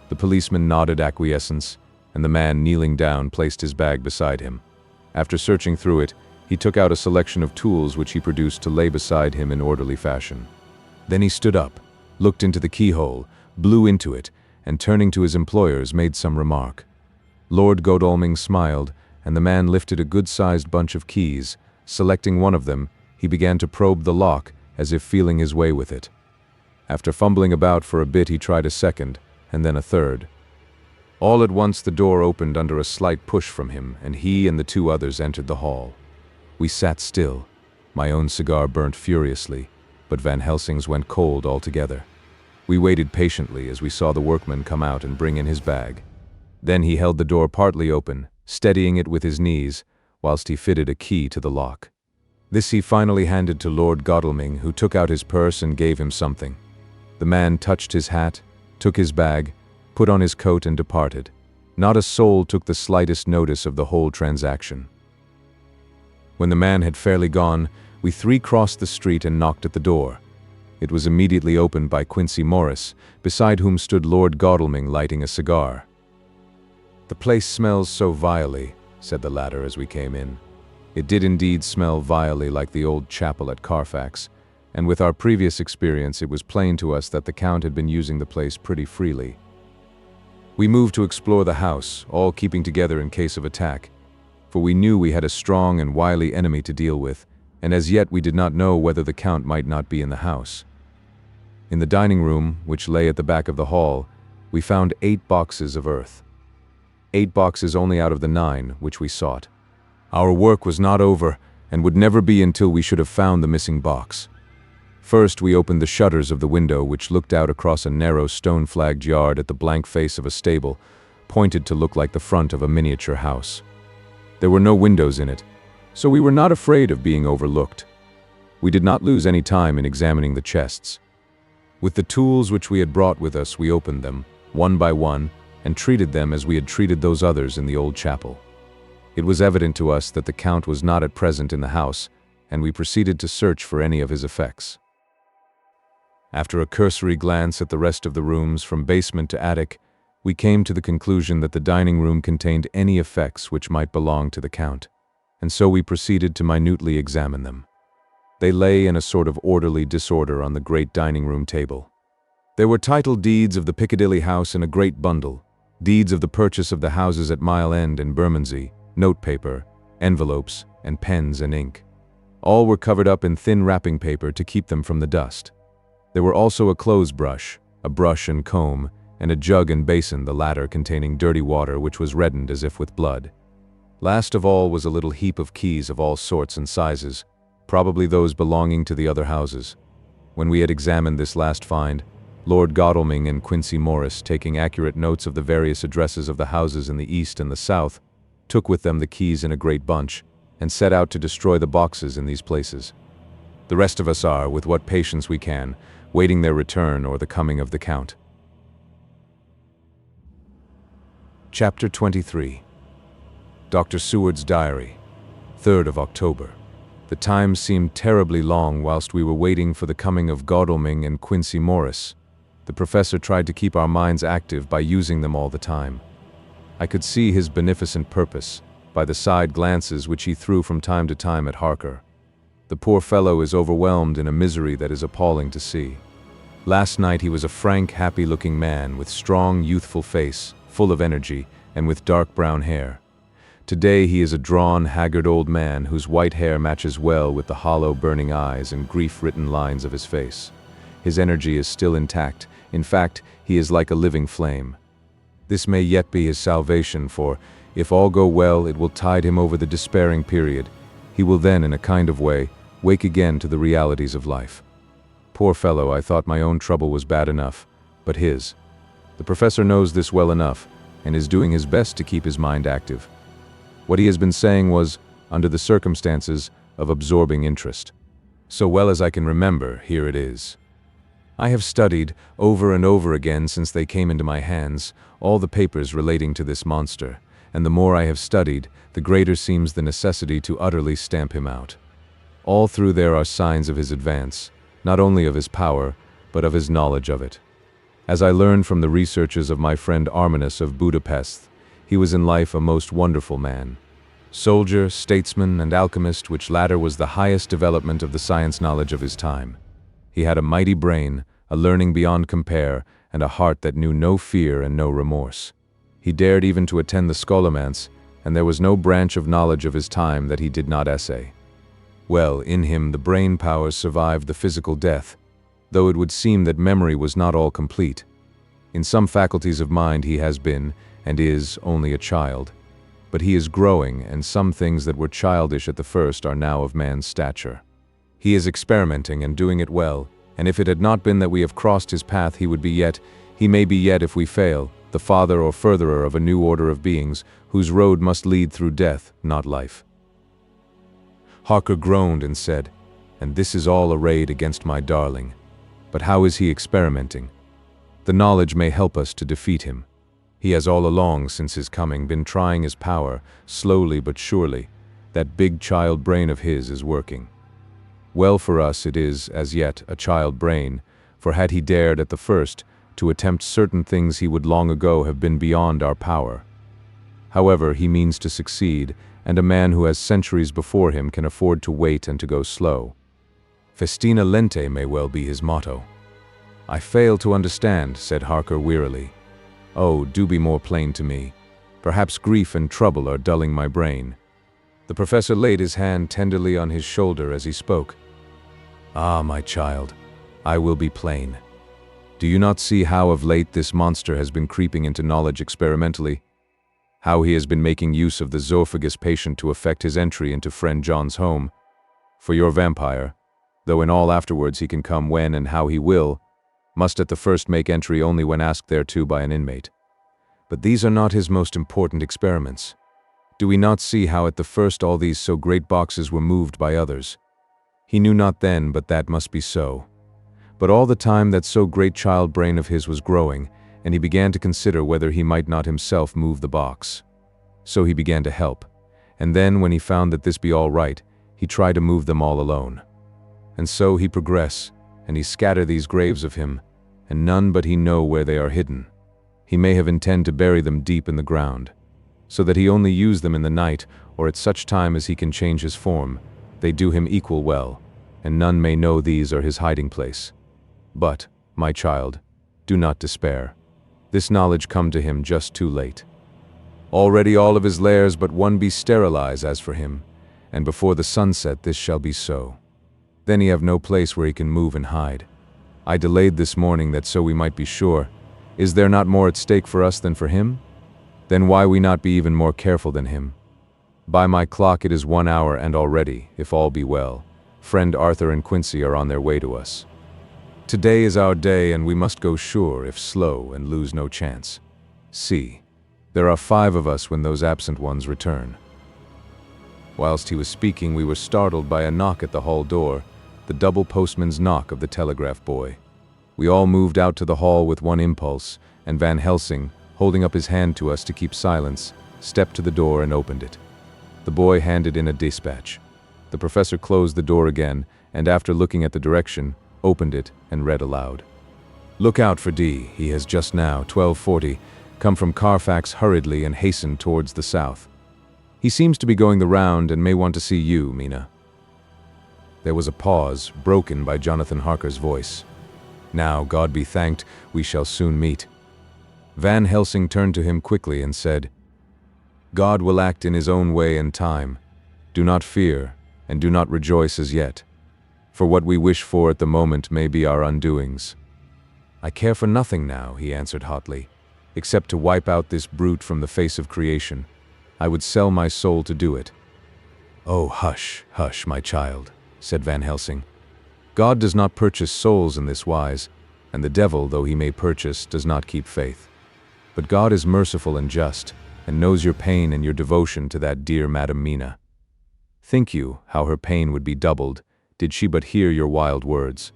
The policeman nodded acquiescence, and the man, kneeling down, placed his bag beside him. After searching through it, he took out a selection of tools which he produced to lay beside him in orderly fashion. Then he stood up, looked into the keyhole, blew into it, and turning to his employers made some remark. Lord Godalming smiled, and the man lifted a good-sized bunch of keys. Selecting one of them, he began to probe the lock, as if feeling his way with it. After fumbling about for a bit, he tried a second, and then a third. All at once the door opened under a slight push from him, and he and the two others entered the hall. We sat still. My own cigar burnt furiously, but Van Helsing's went cold altogether. We waited patiently as we saw the workman come out and bring in his bag. Then he held the door partly open, steadying it with his knees, whilst he fitted a key to the lock. This he finally handed to Lord Godalming, who took out his purse and gave him something. The man touched his hat, took his bag, put on his coat and departed. Not a soul took the slightest notice of the whole transaction. When the man had fairly gone, we three crossed the street and knocked at the door. It was immediately opened by Quincy Morris, beside whom stood Lord Godalming lighting a cigar. "The place smells so vilely," said the latter as we came in. It did indeed smell vilely like the old chapel at Carfax, and with our previous experience it was plain to us that the Count had been using the place pretty freely. We moved to explore the house, all keeping together in case of attack, for we knew we had a strong and wily enemy to deal with, and as yet we did not know whether the Count might not be in the house. In the dining room, which lay at the back of the hall, we found 8 boxes of earth. 8 boxes only out of the 9 which we sought. Our work was not over, and would never be until we should have found the missing box. First, we opened the shutters of the window which looked out across a narrow stone-flagged yard at the blank face of a stable, pointed to look like the front of a miniature house. There were no windows in it, so we were not afraid of being overlooked. We did not lose any time in examining the chests. With the tools which we had brought with us, we opened them, one by one, and treated them as we had treated those others in the old chapel. It was evident to us that the Count was not at present in the house, and we proceeded to search for any of his effects. After a cursory glance at the rest of the rooms from basement to attic, we came to the conclusion that the dining room contained any effects which might belong to the Count, and so we proceeded to minutely examine them. They lay in a sort of orderly disorder on the great dining room table. There were title deeds of the Piccadilly house in a great bundle, deeds of the purchase of the houses at Mile End and Bermondsey, notepaper, envelopes, and pens and ink. All were covered up in thin wrapping paper to keep them from the dust. There were also a clothes brush, a brush and comb, and a jug and basin, the latter containing dirty water which was reddened as if with blood. Last of all was a little heap of keys of all sorts and sizes, probably those belonging to the other houses. When we had examined this last find, Lord Godalming and Quincy Morris, taking accurate notes of the various addresses of the houses in the east and the south, took with them the keys in a great bunch, and set out to destroy the boxes in these places. The rest of us are, with what patience we can, waiting their return or the coming of the Count. Chapter 23. Dr. Seward's Diary, 3rd of October. The time seemed terribly long whilst we were waiting for the coming of Godalming and Quincy Morris. The professor tried to keep our minds active by using them all the time. I could see his beneficent purpose by the side glances which he threw from time to time at Harker. The poor fellow is overwhelmed in a misery that is appalling to see. Last night he was a frank, happy-looking man with strong, youthful face, full of energy, and with dark brown hair. Today he is a drawn, haggard old man whose white hair matches well with the hollow, burning eyes and grief-written lines of his face. His energy is still intact. In fact, he is like a living flame. This may yet be his salvation, for, if all go well, it will tide him over the despairing period. He will then, in a kind of way, wake again to the realities of life. Poor fellow, I thought my own trouble was bad enough, but his. The professor knows this well enough, and is doing his best to keep his mind active. What he has been saying was, under the circumstances, of absorbing interest. So well as I can remember, here it is. I have studied, over and over again since they came into my hands, all the papers relating to this monster, and the more I have studied, the greater seems the necessity to utterly stamp him out. All through there are signs of his advance, not only of his power, but of his knowledge of it. As I learned from the researches of my friend Arminus of Budapest, he was in life a most wonderful man. Soldier, statesman, and alchemist, which latter was the highest development of the science knowledge of his time. He had a mighty brain, a learning beyond compare, and a heart that knew no fear and no remorse. He dared even to attend the scholomance, and there was no branch of knowledge of his time that he did not essay. Well, in him the brain powers survived the physical death, though it would seem that memory was not all complete. In some faculties of mind he has been, and is, only a child. But he is growing, and some things that were childish at the first are now of man's stature. He is experimenting and doing it well, and if it had not been that we have crossed his path, he may be yet if we fail, the father or furtherer of a new order of beings, whose road must lead through death, not life. Harker groaned and said, "And this is all arrayed against my darling. But how is he experimenting? The knowledge may help us to defeat him. He has all along, since his coming, been trying his power, slowly but surely. That big child brain of his is working. Well for us it is, as yet, a child brain, for had he dared at the first to attempt certain things he would long ago have been beyond our power. However, he means to succeed, and a man who has centuries before him can afford to wait and to go slow. Festina lente may well be his motto." "I fail to understand," said Harker wearily. "Oh, do be more plain to me. Perhaps grief and trouble are dulling my brain." The professor laid his hand tenderly on his shoulder as he spoke. "Ah, my child, I will be plain. Do you not see how of late this monster has been creeping into knowledge experimentally? How he has been making use of the zoophagous patient to effect his entry into friend John's home? For your vampire, though in all afterwards he can come when and how he will, must at the first make entry only when asked thereto by an inmate. But these are not his most important experiments. Do we not see how at the first all these so great boxes were moved by others? He knew not then, but that must be so. But all the time that so great child brain of his was growing, and he began to consider whether he might not himself move the box. So he began to help, and then when he found that this be all right, he tried to move them all alone. And so he progress, and he scatter these graves of him, and none but he know where they are hidden. He may have intend to bury them deep in the ground, so that he only use them in the night, or at such time as he can change his form. They do him equal well, and none may know these are his hiding place. But, my child, Do not despair. This knowledge come to him just too late. Already all of his lairs but one be sterilized as for him, and before the sunset this shall be so. Then he have no place where he can move and hide. I delayed this morning that so we might be sure. Is there not more at stake for us than for him? Then why we not be even more careful than him? By my clock it is 1 hour, and already, if all be well, friend Arthur and Quincy are on their way to us. Today is our day, and we must go sure, if slow, and lose no chance. See, there are 5 of us when those absent ones return. Whilst he was speaking, we were startled by a knock at the hall door, the double postman's knock of the telegraph boy. We all moved out to the hall with one impulse, and Van Helsing, holding up his hand to us to keep silence, stepped to the door and opened it. The boy handed in a dispatch. The professor closed the door again, and after looking at the direction, opened it and read aloud. Look out for D. He has just now, 12:40, come from Carfax hurriedly and hastened towards the south. He seems to be going the round and may want to see you, Mina. There was a pause, broken by Jonathan Harker's voice. Now, God be thanked, we shall soon meet. Van Helsing turned to him quickly and said, God will act in his own way and time. Do not fear, and do not rejoice as yet. For what we wish for at the moment may be our undoings. I care for nothing now, he answered hotly, except to wipe out this brute from the face of creation. I would sell my soul to do it. Oh, hush, hush, my child, said Van Helsing. God does not purchase souls in this wise, and the devil, though he may purchase, does not keep faith. But God is merciful and just, and knows your pain and your devotion to that dear Madam Mina. Think you how her pain would be doubled, did she but hear your wild words?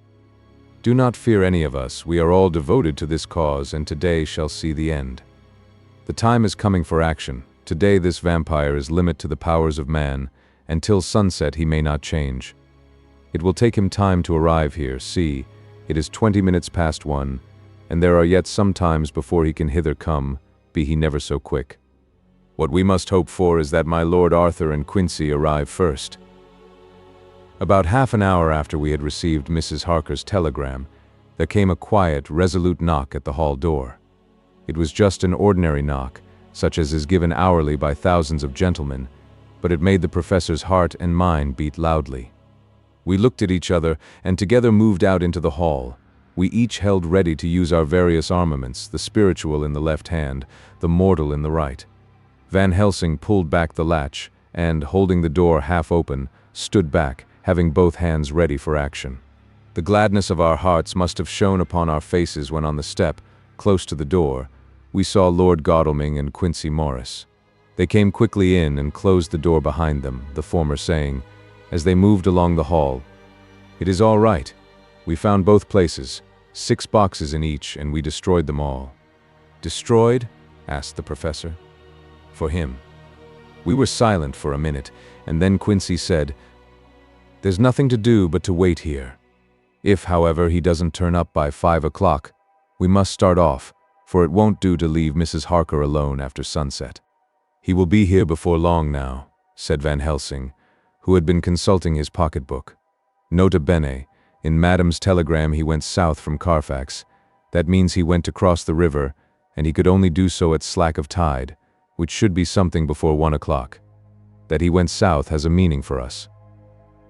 Do not fear any of us, we are all devoted to this cause, and today shall see the end. The time is coming for action. Today this vampire is limit to the powers of man, and till sunset he may not change. It will take him time to arrive here. See, it is 20 minutes past 1, and there are yet some times before he can hither come, be he never so quick. What we must hope for is that my Lord Arthur and Quincy arrive first. About half an hour after we had received Mrs. Harker's telegram, there came a quiet, resolute knock at the hall door. It was just an ordinary knock, such as is given hourly by thousands of gentlemen, but it made the professor's heart and mind beat loudly. We looked at each other and together moved out into the hall. We each held ready to use our various armaments, the spiritual in the left hand, the mortal in the right. Van Helsing pulled back the latch and, holding the door half open, stood back, having both hands ready for action. The gladness of our hearts must have shone upon our faces when on the step, close to the door, we saw Lord Godalming and Quincy Morris. They came quickly in and closed the door behind them, the former saying, as they moved along the hall, "It is all right. We found both places, 6 boxes in each, and we destroyed them all." "Destroyed?" asked the professor. "For him." We were silent for a minute, and then Quincy said, "There's nothing to do but to wait here. If, however, he doesn't turn up by 5 o'clock, we must start off, for it won't do to leave Mrs. Harker alone after sunset." "He will be here before long now," said Van Helsing, who had been consulting his pocketbook. "Nota bene, in Madam's telegram he went south from Carfax. That means he went to cross the river, and he could only do so at slack of tide, which should be something before 1 o'clock. That he went south has a meaning for us.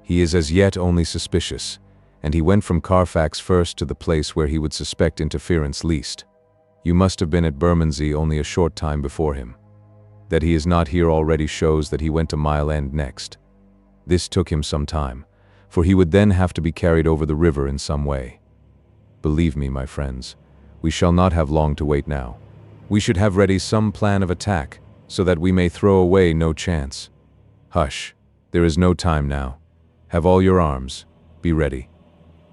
He is as yet only suspicious, and he went from Carfax first to the place where he would suspect interference least. You must have been at Bermondsey only a short time before him. That he is not here already shows that he went to Mile End next. This took him some time, for he would then have to be carried over the river in some way. Believe me, my friends, we shall not have long to wait now. We should have ready some plan of attack, so that we may throw away no chance. Hush, there is no time now. Have all your arms. Be ready."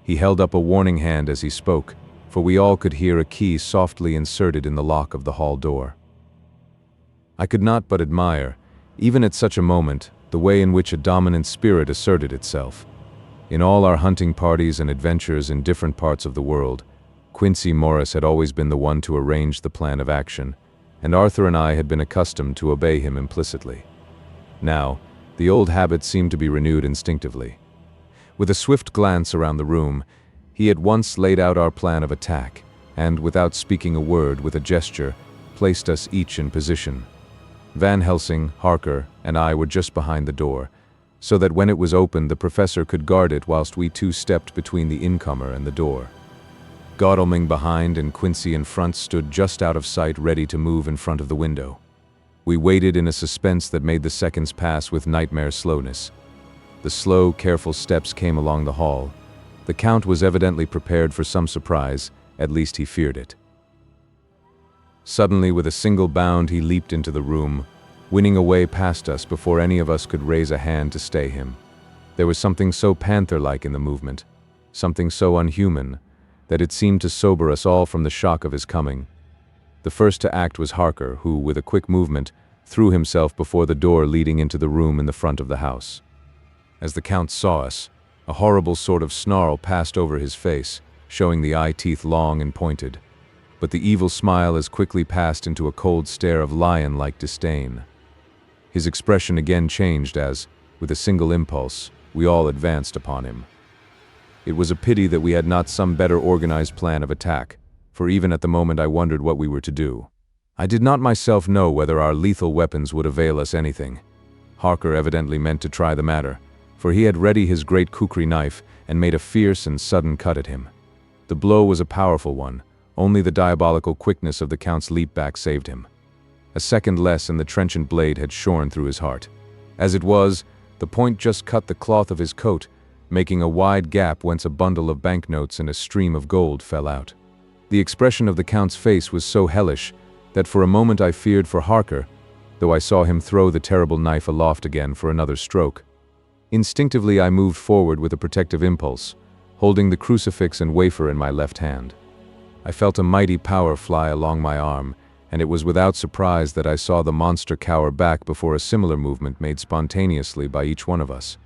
He held up a warning hand as he spoke, for we all could hear a key softly inserted in the lock of the hall door. I could not but admire, even at such a moment, the way in which a dominant spirit asserted itself. In all our hunting parties and adventures in different parts of the world, Quincy Morris had always been the one to arrange the plan of action, and Arthur and I had been accustomed to obey him implicitly. Now, the old habit seemed to be renewed instinctively. With a swift glance around the room, he at once laid out our plan of attack, and, without speaking a word, with a gesture, placed us each in position. Van Helsing, Harker, and I were just behind the door, so that when it was opened the professor could guard it whilst we two stepped between the incomer and the door. Godalming behind and Quincy in front stood just out of sight, ready to move in front of the window. We waited in a suspense that made the seconds pass with nightmare slowness. The slow, careful steps came along the hall. The Count was evidently prepared for some surprise, at least he feared it. Suddenly, with a single bound, he leaped into the room, winning a way past us before any of us could raise a hand to stay him. There was something so panther-like in the movement, something so unhuman, that it seemed to sober us all from the shock of his coming. The first to act was Harker, who, with a quick movement, threw himself before the door leading into the room in the front of the house. As the Count saw us, a horrible sort of snarl passed over his face, showing the eye teeth long and pointed. But the evil smile as quickly passed into a cold stare of lion-like disdain. His expression again changed as, with a single impulse, we all advanced upon him. It was a pity that we had not some better organized plan of attack, for even at the moment I wondered what we were to do. I did not myself know whether our lethal weapons would avail us anything. Harker evidently meant to try the matter, for he had ready his great kukri knife and made a fierce and sudden cut at him. The blow was a powerful one. Only the diabolical quickness of the Count's leap back saved him. A second less and the trenchant blade had shorn through his heart. As it was, the point just cut the cloth of his coat, making a wide gap whence a bundle of banknotes and a stream of gold fell out. The expression of the Count's face was so hellish that for a moment I feared for Harker, though I saw him throw the terrible knife aloft again for another stroke. Instinctively I moved forward with a protective impulse, holding the crucifix and wafer in my left hand. I felt a mighty power fly along my arm, and it was without surprise that I saw the monster cower back before a similar movement made spontaneously by each one of us.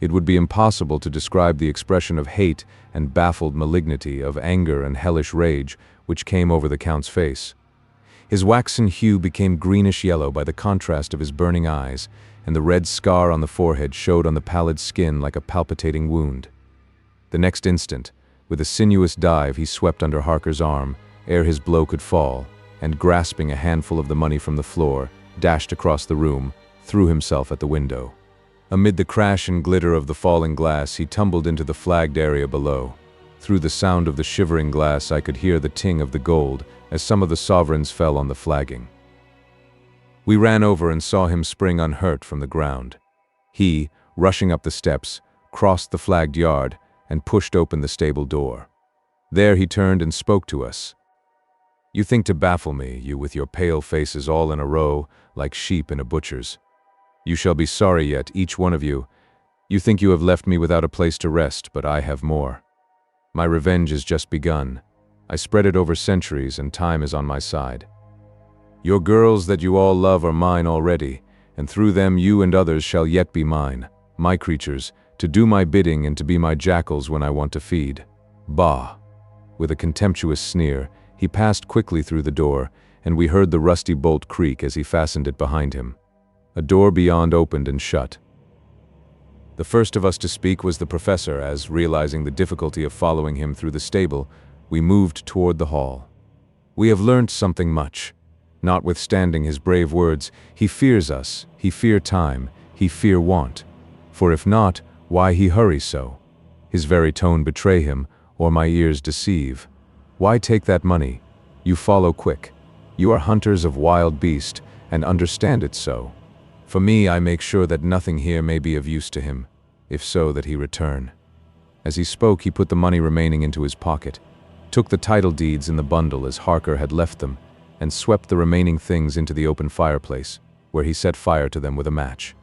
It would be impossible to describe the expression of hate and baffled malignity, of anger and hellish rage, which came over the Count's face. His waxen hue became greenish-yellow by the contrast of his burning eyes, and the red scar on the forehead showed on the pallid skin like a palpitating wound. The next instant, with a sinuous dive, he swept under Harker's arm, ere his blow could fall, and grasping a handful of the money from the floor, dashed across the room, threw himself at the window. Amid the crash and glitter of the falling glass, he tumbled into the flagged area below. Through the sound of the shivering glass, I could hear the ting of the gold as some of the sovereigns fell on the flagging. We ran over and saw him spring unhurt from the ground. He, rushing up the steps, crossed the flagged yard, and pushed open the stable door. There he turned and spoke to us. "You think to baffle me, you with your pale faces all in a row, like sheep in a butcher's. You shall be sorry yet, each one of you. You think you have left me without a place to rest, but I have more. My revenge is just begun. I spread it over centuries, and time is on my side. Your girls that you all love are mine already, and through them you and others shall yet be mine, my creatures, to do my bidding and to be my jackals when I want to feed. Bah!" With a contemptuous sneer, he passed quickly through the door, and we heard the rusty bolt creak as he fastened it behind him. A door beyond opened and shut. The first of us to speak was the professor, as, realizing the difficulty of following him through the stable, we moved toward the hall. "We have learnt something much. Notwithstanding his brave words, he fears us, he fear time, he fear want. For if not, why he hurry so? His very tone betray him, or my ears deceive. Why take that money? You follow quick. You are hunters of wild beast, and understand it so. For me, I make sure that nothing here may be of use to him, if so that he return." As he spoke, he put the money remaining into his pocket, took the title deeds in the bundle as Harker had left them, and swept the remaining things into the open fireplace, where he set fire to them with a match.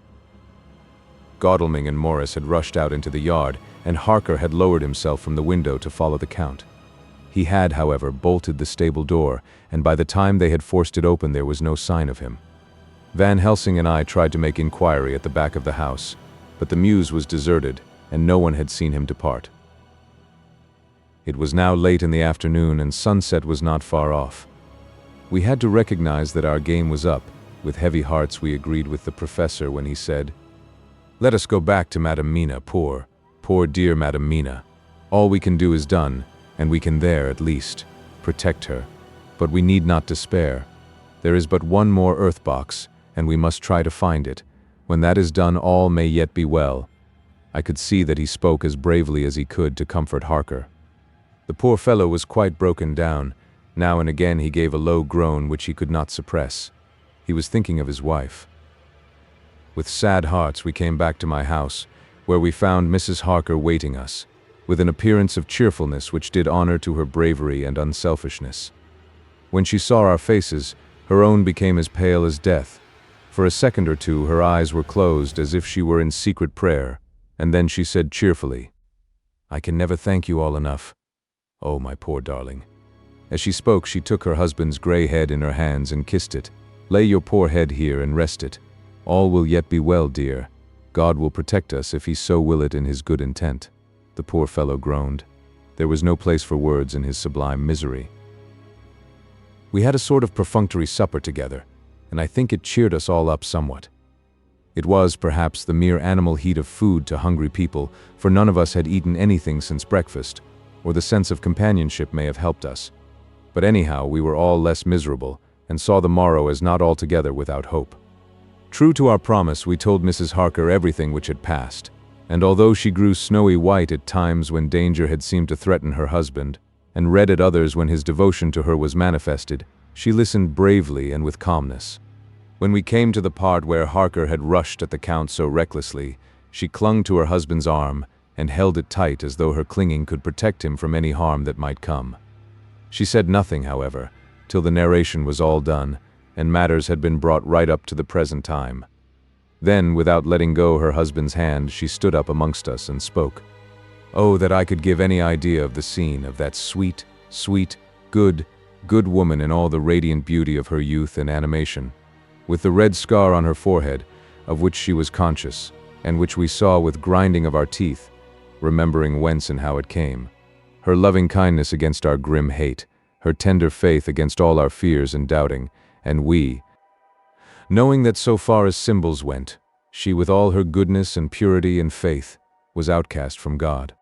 Godalming and Morris had rushed out into the yard, and Harker had lowered himself from the window to follow the Count. He had, however, bolted the stable door, and by the time they had forced it open there was no sign of him. Van Helsing and I tried to make inquiry at the back of the house, but the mews was deserted, and no one had seen him depart. It was now late in the afternoon, and sunset was not far off. We had to recognize that our game was up. With heavy hearts we agreed with the professor when he said, "Let us go back to Madame Mina, poor dear Madame Mina. All we can do is done, and we can there, at least, protect her. But we need not despair. There is but one more earth box, and we must try to find it. When that is done, all may yet be well." I could see that he spoke as bravely as he could to comfort Harker. The poor fellow was quite broken down. Now and again he gave a low groan which he could not suppress. He was thinking of his wife. With sad hearts we came back to my house, where we found Mrs. Harker waiting us, with an appearance of cheerfulness which did honor to her bravery and unselfishness. When she saw our faces, her own became as pale as death. For a second or two her eyes were closed as if she were in secret prayer, and then she said cheerfully, "I can never thank you all enough. Oh, my poor darling." As she spoke, she took her husband's gray head in her hands and kissed it. "Lay your poor head here and rest it. All will yet be well, dear. God will protect us if he so will it in his good intent." The poor fellow groaned. There was no place for words in his sublime misery. We had a sort of perfunctory supper together, and I think it cheered us all up somewhat. It was, perhaps, the mere animal heat of food to hungry people, for none of us had eaten anything since breakfast, or the sense of companionship may have helped us. But anyhow, we were all less miserable, and saw the morrow as not altogether without hope. True to our promise, we told Mrs. Harker everything which had passed, and although she grew snowy white at times when danger had seemed to threaten her husband, and red at others when his devotion to her was manifested, she listened bravely and with calmness. When we came to the part where Harker had rushed at the Count so recklessly, she clung to her husband's arm and held it tight as though her clinging could protect him from any harm that might come. She said nothing, however, till the narration was all done, and matters had been brought right up to the present time. Then, without letting go her husband's hand, she stood up amongst us and spoke. Oh, that I could give any idea of the scene, of that sweet, good woman in all the radiant beauty of her youth and animation, with the red scar on her forehead, of which she was conscious, and which we saw with grinding of our teeth, remembering whence and how it came, her loving kindness against our grim hate, her tender faith against all our fears and doubting, and we, knowing that so far as symbols went, she with all her goodness and purity and faith was outcast from God.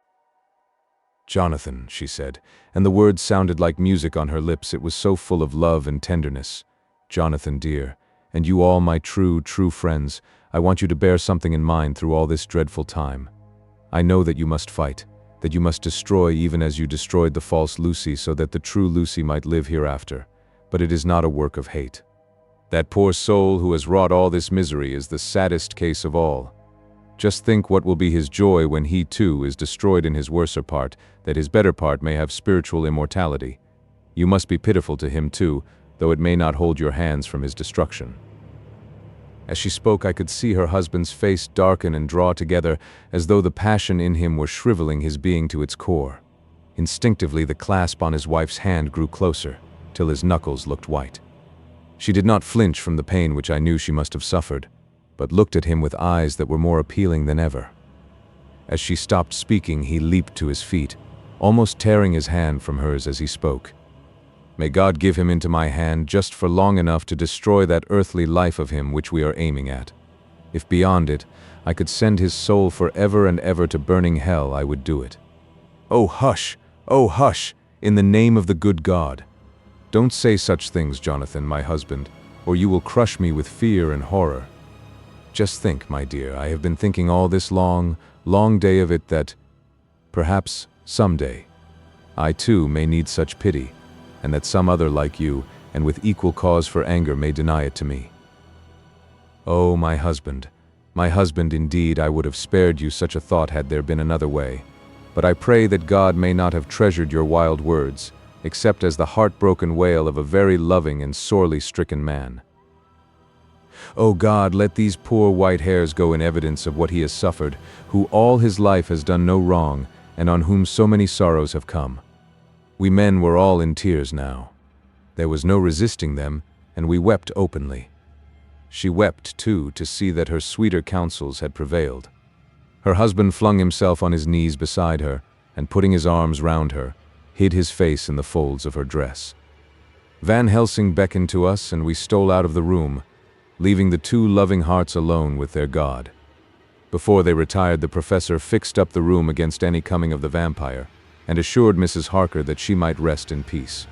"Jonathan," she said, and the words sounded like music on her lips, it was so full of love and tenderness. "Jonathan, dear, and you all my true friends, I want you to bear something in mind through all this dreadful time. I know that you must fight, that you must destroy even as you destroyed the false Lucy so that the true Lucy might live hereafter, but it is not a work of hate. That poor soul who has wrought all this misery is the saddest case of all. Just think what will be his joy when he, too, is destroyed in his worser part, that his better part may have spiritual immortality. You must be pitiful to him, too, though it may not hold your hands from his destruction." As she spoke, I could see her husband's face darken and draw together, as though the passion in him were shriveling his being to its core. Instinctively, the clasp on his wife's hand grew closer, till his knuckles looked white. She did not flinch from the pain which I knew she must have suffered, but looked at him with eyes that were more appealing than ever. As she stopped speaking, he leaped to his feet, almost tearing his hand from hers as he spoke. "May God give him into my hand just for long enough to destroy that earthly life of him which we are aiming at. If beyond it, I could send his soul for ever and ever to burning hell, I would do it." "Oh, hush! Oh, hush! In the name of the good God! Don't say such things, Jonathan, my husband, or you will crush me with fear and horror. Just think, my dear, I have been thinking all this long day of it that, perhaps, someday, I too may need such pity, and that some other like you, and with equal cause for anger, may deny it to me. Oh, my husband, indeed, I would have spared you such a thought had there been another way, but I pray that God may not have treasured your wild words, except as the heartbroken wail of a very loving and sorely stricken man. Oh God, let these poor white hairs go in evidence of what he has suffered, who all his life has done no wrong, and on whom so many sorrows have come." We men were all in tears now. There was no resisting them, and we wept openly. She wept, too, to see that her sweeter counsels had prevailed. Her husband flung himself on his knees beside her, and putting his arms round her, hid his face in the folds of her dress. Van Helsing beckoned to us, and we stole out of the room, leaving the two loving hearts alone with their God. Before they retired, the professor fixed up the room against any coming of the vampire, and assured Mrs. Harker that she might rest in peace.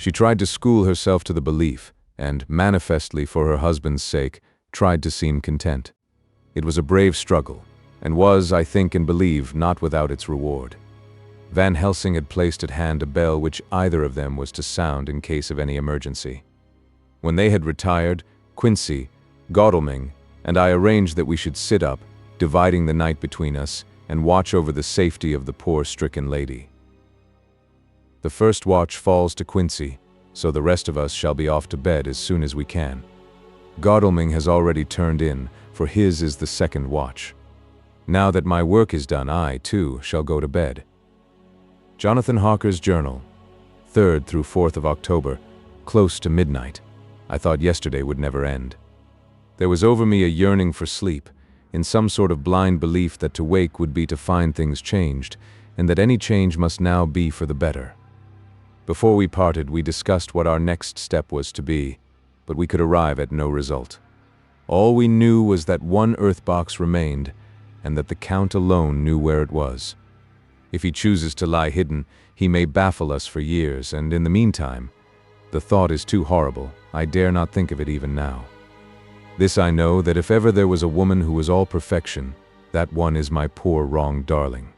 She tried to school herself to the belief, and, manifestly for her husband's sake, tried to seem content. It was a brave struggle, and was, I think and believe, not without its reward. Van Helsing had placed at hand a bell which either of them was to sound in case of any emergency. When they had retired, Quincy, Godalming, and I arranged that we should sit up, dividing the night between us, and watch over the safety of the poor stricken lady. The first watch falls to Quincy, so the rest of us shall be off to bed as soon as we can. Godalming has already turned in, for his is the second watch. Now that my work is done, I, too, shall go to bed. Jonathan Harker's journal, 3rd through 4th of October, close to midnight. I thought yesterday would never end. There was over me a yearning for sleep, in some sort of blind belief that to wake would be to find things changed, and that any change must now be for the better. Before we parted, we discussed what our next step was to be, but we could arrive at no result. All we knew was that one earth box remained, and that the Count alone knew where it was. If he chooses to lie hidden, he may baffle us for years, and in the meantime, the thought is too horrible, I dare not think of it even now. This I know, that if ever there was a woman who was all perfection, that one is my poor wronged darling.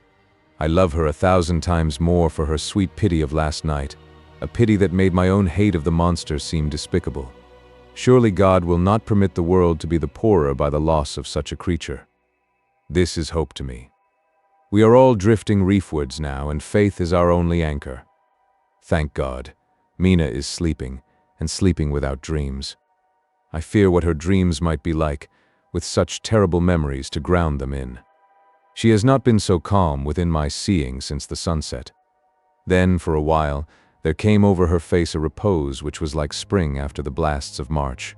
I love her 1,000 times more for her sweet pity of last night, a pity that made my own hate of the monster seem despicable. Surely God will not permit the world to be the poorer by the loss of such a creature. This is hope to me. We are all drifting reefwards now, and faith is our only anchor. Thank God, Mina is sleeping, and sleeping without dreams. I fear what her dreams might be like, with such terrible memories to ground them in. She has not been so calm within my seeing since the sunset. Then, for a while, there came over her face a repose which was like spring after the blasts of March.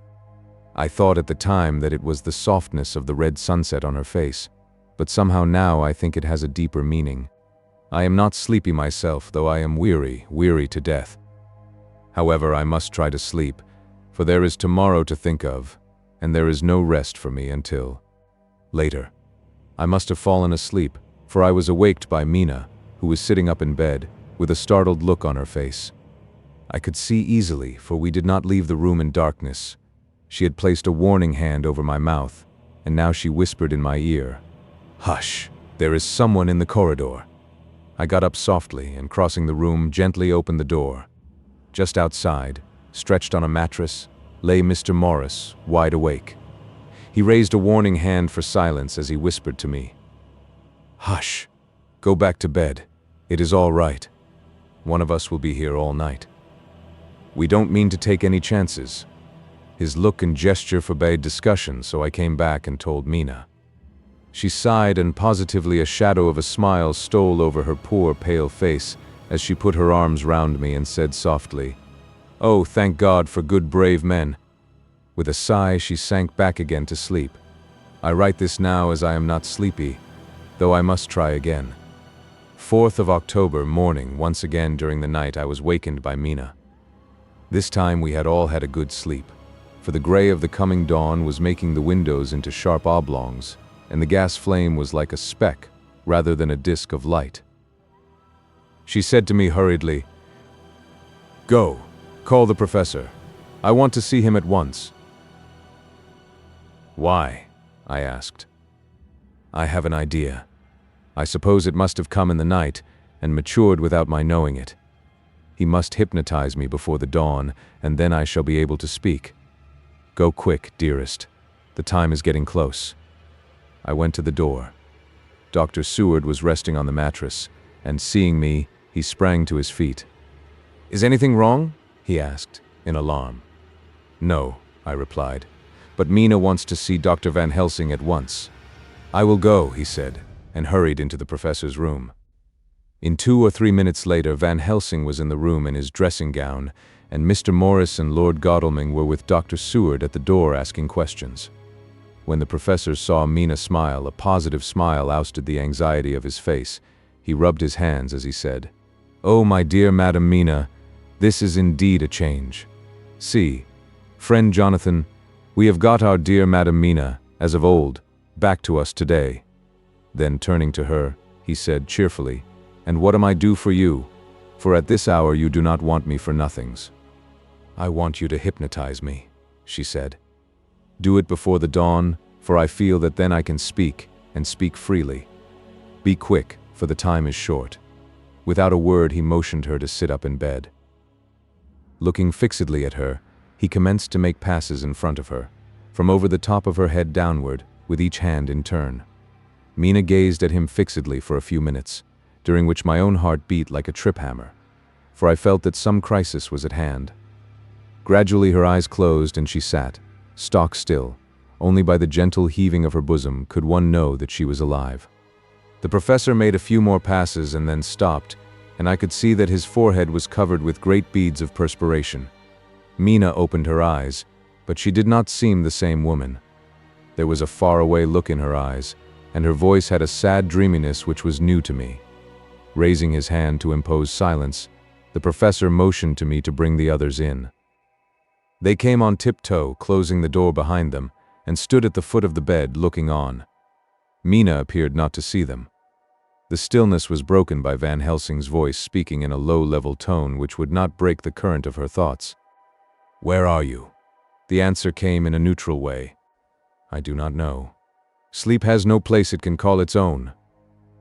I thought at the time that it was the softness of the red sunset on her face, but somehow now I think it has a deeper meaning. I am not sleepy myself, though I am weary to death. However, I must try to sleep, for there is tomorrow to think of, and there is no rest for me until later. I must have fallen asleep, for I was awaked by Mina, who was sitting up in bed, with a startled look on her face. I could see easily, for we did not leave the room in darkness. She had placed a warning hand over my mouth, and now she whispered in my ear, "Hush, there is someone in the corridor." I got up softly, and crossing the room, gently opened the door. Just outside, stretched on a mattress, lay Mr. Morris, wide awake. He raised a warning hand for silence as he whispered to me, "Hush, go back to bed. It is all right. One of us will be here all night. We don't mean to take any chances." His look and gesture forbade discussion, so I came back and told Mina. She sighed, and positively a shadow of a smile stole over her poor, pale face as she put her arms round me and said softly, "Oh, thank God for good, brave men." With a sigh, she sank back again to sleep. I write this now as I am not sleepy, though I must try again. 4th of October morning, once again during the night I was wakened by Mina. This time we had all had a good sleep, for the gray of the coming dawn was making the windows into sharp oblongs, and the gas flame was like a speck rather than a disk of light. She said to me hurriedly, "Go, call the professor. I want to see him at once." "Why?" I asked. "I have an idea. I suppose it must have come in the night and matured without my knowing it. He must hypnotize me before the dawn, and then I shall be able to speak. Go quick, dearest. The time is getting close." I went to the door. Dr. Seward was resting on the mattress, and seeing me, he sprang to his feet. "Is anything wrong?" he asked, in alarm. "No," I replied, "but Mina wants to see Dr. Van Helsing at once." "I will go," he said, and hurried into the professor's room. In 2 or 3 minutes later, Van Helsing was in the room in his dressing gown, and Mr. Morris and Lord Godalming were with Dr. Seward at the door asking questions. When the professor saw Mina smile, a positive smile ousted the anxiety of his face. He rubbed his hands as he said, "Oh, my dear Madam Mina, this is indeed a change. See, friend Jonathan, we have got our dear Madam Mina, as of old, back to us today." Then turning to her, he said cheerfully, "And what am I due for you? For at this hour you do not want me for nothings." "I want you to hypnotize me," she said. "Do it before the dawn, for I feel that then I can speak, and speak freely. Be quick, for the time is short." Without a word, he motioned her to sit up in bed. Looking fixedly at her, he commenced to make passes in front of her, from over the top of her head downward, with each hand in turn. Mina gazed at him fixedly for a few minutes, during which my own heart beat like a trip hammer, for I felt that some crisis was at hand. Gradually her eyes closed and she sat, stock still. Only by the gentle heaving of her bosom could one know that she was alive. The professor made a few more passes and then stopped, and I could see that his forehead was covered with great beads of perspiration. Mina opened her eyes, but she did not seem the same woman. There was a faraway look in her eyes, and her voice had a sad dreaminess which was new to me. Raising his hand to impose silence, the professor motioned to me to bring the others in. They came on tiptoe, closing the door behind them, and stood at the foot of the bed looking on. Mina appeared not to see them. The stillness was broken by Van Helsing's voice speaking in a low-level tone which would not break the current of her thoughts. "Where are you?" The answer came in a neutral way. "I do not know. Sleep has no place it can call its own."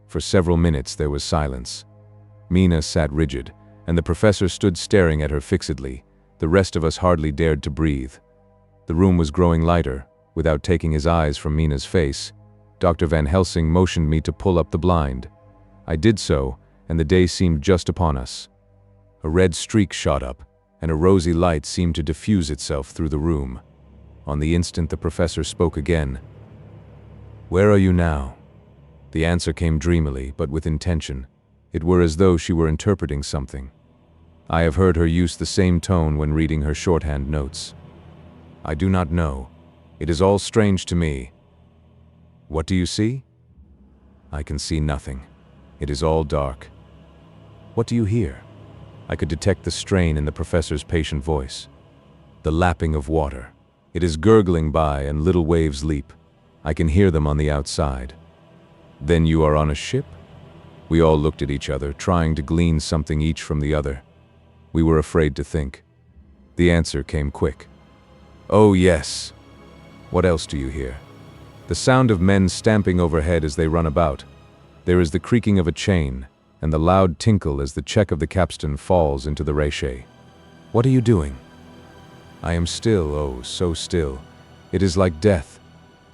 For several minutes there was silence. Mina sat rigid, and the professor stood staring at her fixedly. The rest of us hardly dared to breathe. The room was growing lighter. Without taking his eyes from Mina's face, Dr. Van Helsing motioned me to pull up the blind. I did so, and the day seemed just upon us. A red streak shot up, and a rosy light seemed to diffuse itself through the room. On the instant the professor spoke again. "Where are you now?" The answer came dreamily, but with intention. It were as though she were interpreting something. I have heard her use the same tone when reading her shorthand notes. "I do not know. It is all strange to me." "What do you see?" "I can see nothing. It is all dark." "What do you hear?" I could detect the strain in the professor's patient voice. "The lapping of water. It is gurgling by and little waves leap. I can hear them on the outside." "Then you are on a ship?" We all looked at each other, trying to glean something each from the other. We were afraid to think. The answer came quick. "Oh, yes." "What else do you hear?" "The sound of men stamping overhead as they run about. There is the creaking of a chain, and the loud tinkle as the check of the capstan falls into the réché." "What are you doing?" "I am still, oh, so still. It is like death."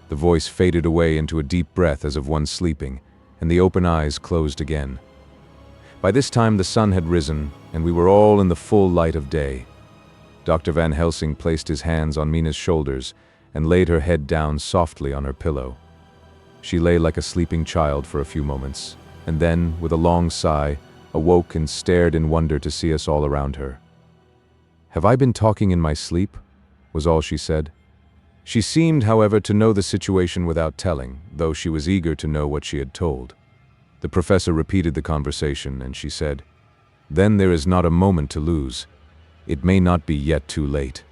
The voice faded away into a deep breath as of one sleeping, and the open eyes closed again. By this time the sun had risen, and we were all in the full light of day. Dr. Van Helsing placed his hands on Mina's shoulders and laid her head down softly on her pillow. She lay like a sleeping child for a few moments, and then, with a long sigh, awoke and stared in wonder to see us all around her. "Have I been talking in my sleep?" was all she said. She seemed, however, to know the situation without telling, though she was eager to know what she had told. The professor repeated the conversation, and she said, "Then there is not a moment to lose. It may not be yet too late."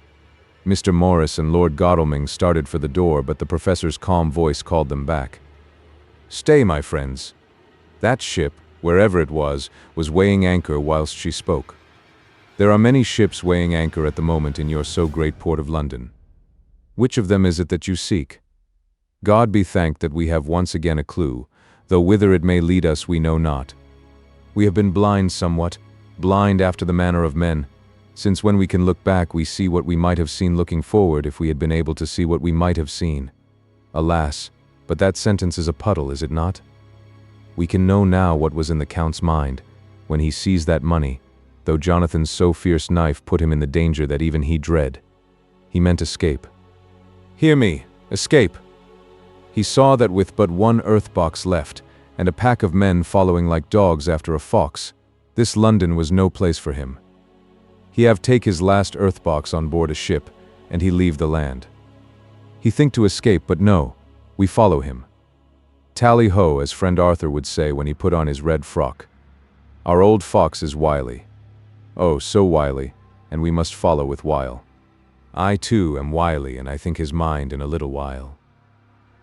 Mr. Morris and Lord Godalming started for the door, but the professor's calm voice called them back. "Stay, my friends." That ship, wherever it was weighing anchor whilst she spoke. "There are many ships weighing anchor at the moment in your so great port of London. Which of them is it that you seek? God be thanked that we have once again a clue, though whither it may lead us we know not. We have been blind somewhat, blind after the manner of men, since when we can look back we see what we might have seen looking forward if we had been able to see what we might have seen. Alas, but that sentence is a puddle, is it not? We can know now what was in the Count's mind, when he seized that money, though Jonathan's so fierce knife put him in the danger that even he dread. He meant escape. Hear me, escape! He saw that with but one earth box left, and a pack of men following like dogs after a fox, this London was no place for him. He have take his last earth box on board a ship, and he leave the land. He think to escape, but no, we follow him. Tally-ho, as friend Arthur would say when he put on his red frock. Our old fox is wily. Oh, so wily, and we must follow with wile. I too am wily, and I think his mind in a little while.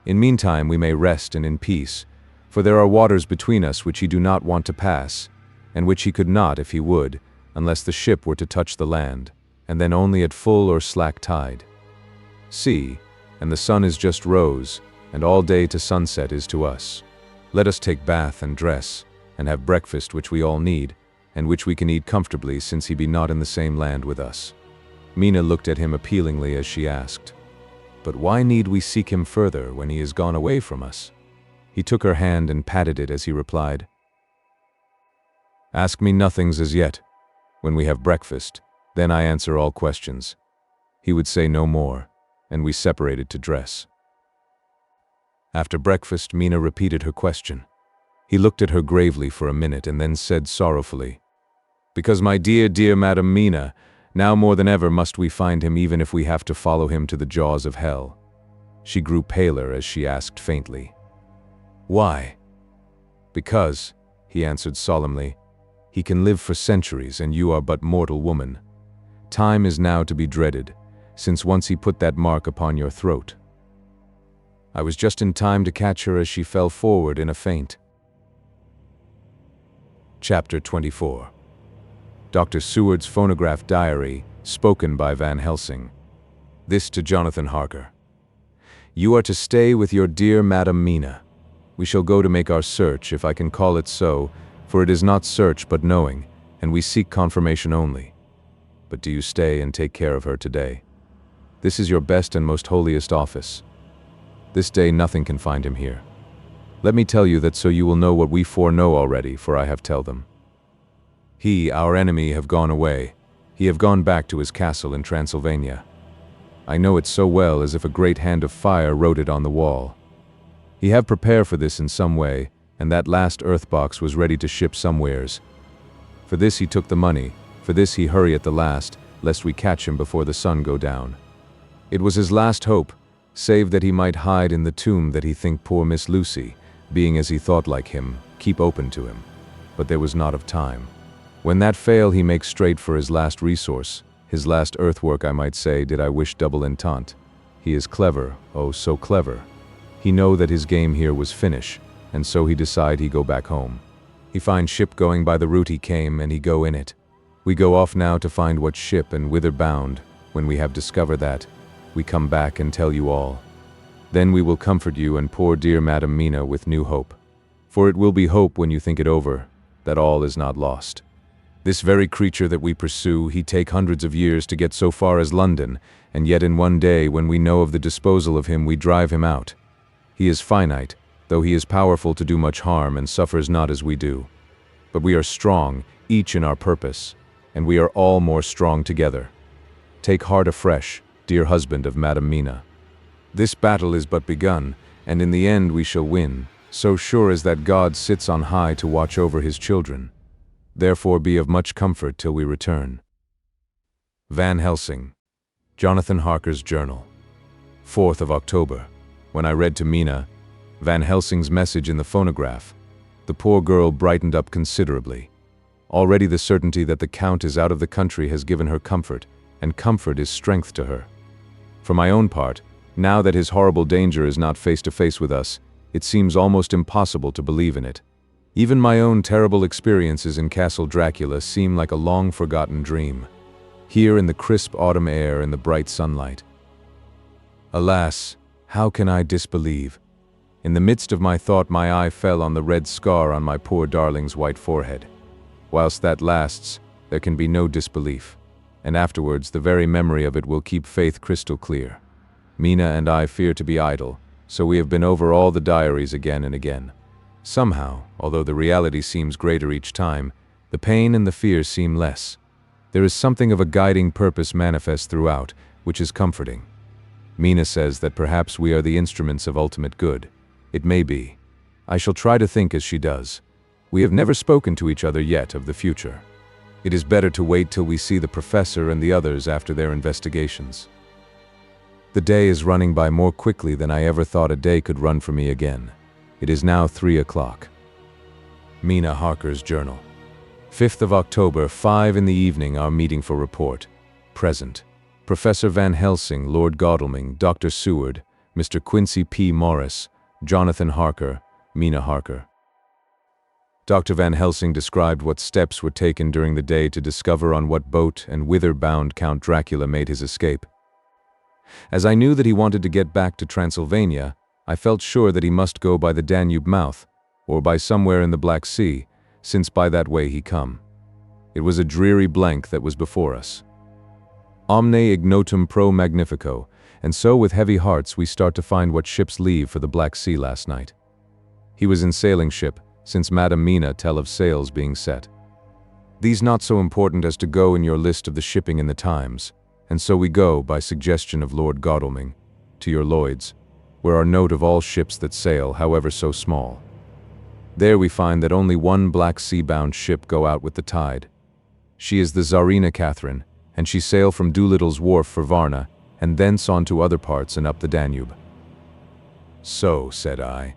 In meantime we may rest and in peace, for there are waters between us which he do not want to pass, and which he could not if he would, unless the ship were to touch the land, and then only at full or slack tide. See, and the sun is just rose, and all day to sunset is to us. Let us take bath and dress, and have breakfast which we all need, and which we can eat comfortably since he be not in the same land with us." Mina looked at him appealingly as she asked, "But why need we seek him further when he is gone away from us?" He took her hand and patted it as he replied, "Ask me nothings as yet. When we have breakfast, then I answer all questions." He would say no more, and we separated to dress. After breakfast, Mina repeated her question. He looked at her gravely for a minute and then said sorrowfully, "Because my dear, dear Madam Mina, now more than ever must we find him even if we have to follow him to the jaws of hell." She grew paler as she asked faintly, "Why?" "Because," he answered solemnly, "he can live for centuries and you are but mortal woman. Time is now to be dreaded, since once he put that mark upon your throat." I was just in time to catch her as she fell forward in a faint. Chapter 24. Dr. Seward's phonograph diary, spoken by Van Helsing. This to Jonathan Harker. "You are to stay with your dear Madam Mina. We shall go to make our search, if I can call it so, for it is not search but knowing, and we seek confirmation only. But do you stay and take care of her today. This is your best and most holiest office. This day nothing can find him here. Let me tell you that so you will know what we foreknow already, for I have tell them. He, our enemy, have gone away. He have gone back to his castle in Transylvania. I know it so well as if a great hand of fire wrote it on the wall. He have prepare for this in some way, and that last earth box was ready to ship somewheres. For this he took the money, for this he hurry at the last, lest we catch him before the sun go down. It was his last hope, save that he might hide in the tomb that he think poor Miss Lucy, being as he thought like him, keep open to him. But there was not of time. When that fail he makes straight for his last resource, his last earthwork I might say, did I wish double intent. He is clever, oh so clever. He know that his game here was finish, and so he decide he go back home. He find ship going by the route he came, and he go in it. We go off now to find what ship and whither bound. When we have discovered that, we come back and tell you all. Then we will comfort you and poor dear Madam Mina with new hope. For it will be hope when you think it over, that all is not lost. This very creature that we pursue, he take hundreds of years to get so far as London, and yet in one day when we know of the disposal of him we drive him out. He is finite, though he is powerful to do much harm and suffers not as we do. But we are strong, each in our purpose, and we are all more strong together. Take heart afresh, dear husband of Madam Mina. This battle is but begun, and in the end we shall win, so sure as that God sits on high to watch over his children. Therefore be of much comfort till we return." Van Helsing. Jonathan Harker's Journal. 4th of October. When I read to Mina Van Helsing's message in the phonograph, the poor girl brightened up considerably. Already the certainty that the Count is out of the country has given her comfort, and comfort is strength to her. For my own part, now that his horrible danger is not face to face with us, it seems almost impossible to believe in it. Even my own terrible experiences in Castle Dracula seem like a long-forgotten dream, here in the crisp autumn air and the bright sunlight. Alas, how can I disbelieve? In the midst of my thought my eye fell on the red scar on my poor darling's white forehead. Whilst that lasts, there can be no disbelief, and afterwards the very memory of it will keep faith crystal clear. Mina and I fear to be idle, so we have been over all the diaries again and again. Somehow, although the reality seems greater each time, the pain and the fear seem less. There is something of a guiding purpose manifest throughout, which is comforting. Mina says that perhaps we are the instruments of ultimate good. It may be. I shall try to think as she does. We have never spoken to each other yet of the future. It is better to wait till we see the professor and the others after their investigations. The day is running by more quickly than I ever thought a day could run for me again. It is now 3 o'clock. Mina Harker's Journal. 5th of October, 5 in the evening, our meeting for report. Present. Professor Van Helsing, Lord Godalming, Dr. Seward, Mr. Quincy P. Morris, Jonathan Harker, Mina Harker. Dr. Van Helsing described what steps were taken during the day to discover on what boat and whither bound Count Dracula made his escape. As I knew that he wanted to get back to Transylvania, I felt sure that he must go by the Danube mouth, or by somewhere in the Black Sea, since by that way he come. It was a dreary blank that was before us. Omne ignotum pro magnifico, and so with heavy hearts we start to find what ships leave for the Black Sea last night. He was in sailing ship, since Madam Mina tell of sails being set. These not so important as to go in your list of the shipping in the Times, and so we go, by suggestion of Lord Godalming, to your Lloyd's, where are note of all ships that sail, however so small. There we find that only one Black Sea-bound ship go out with the tide. She is the Tsarina Catherine, and she sail from Doolittle's wharf for Varna, and thence on to other parts and up the Danube. So, said I,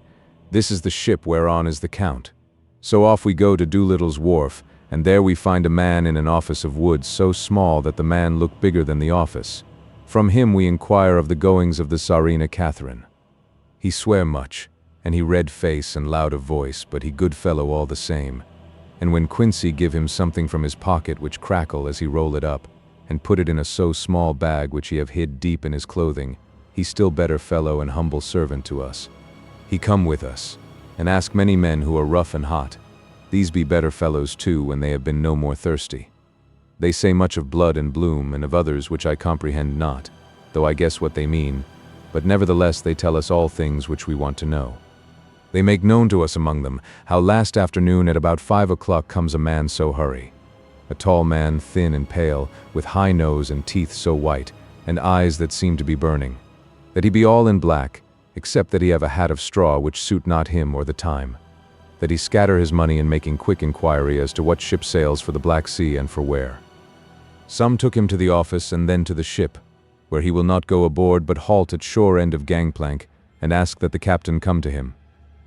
this is the ship whereon is the Count. So off we go to Doolittle's wharf, and there we find a man in an office of wood so small that the man looked bigger than the office. From him we inquire of the goings of the Tsarina Catherine. He swear much, and he red face and loud of voice, but he good fellow all the same. And when Quincy give him something from his pocket which crackle as he roll it up, and put it in a so small bag which he have hid deep in his clothing, he still better fellow and humble servant to us. He come with us, and ask many men who are rough and hot. These be better fellows too when they have been no more thirsty. They say much of blood and bloom, and of others which I comprehend not, though I guess what they mean, but nevertheless they tell us all things which we want to know. They make known to us among them how last afternoon at about 5 o'clock comes a man so hurry. A tall man, thin and pale, with high nose and teeth so white, and eyes that seem to be burning. That he be all in black, except that he have a hat of straw which suit not him or the time. That he scatter his money in making quick inquiry as to what ship sails for the Black Sea and for where. Some took him to the office and then to the ship, where he will not go aboard but halt at shore end of gangplank, and ask that the captain come to him.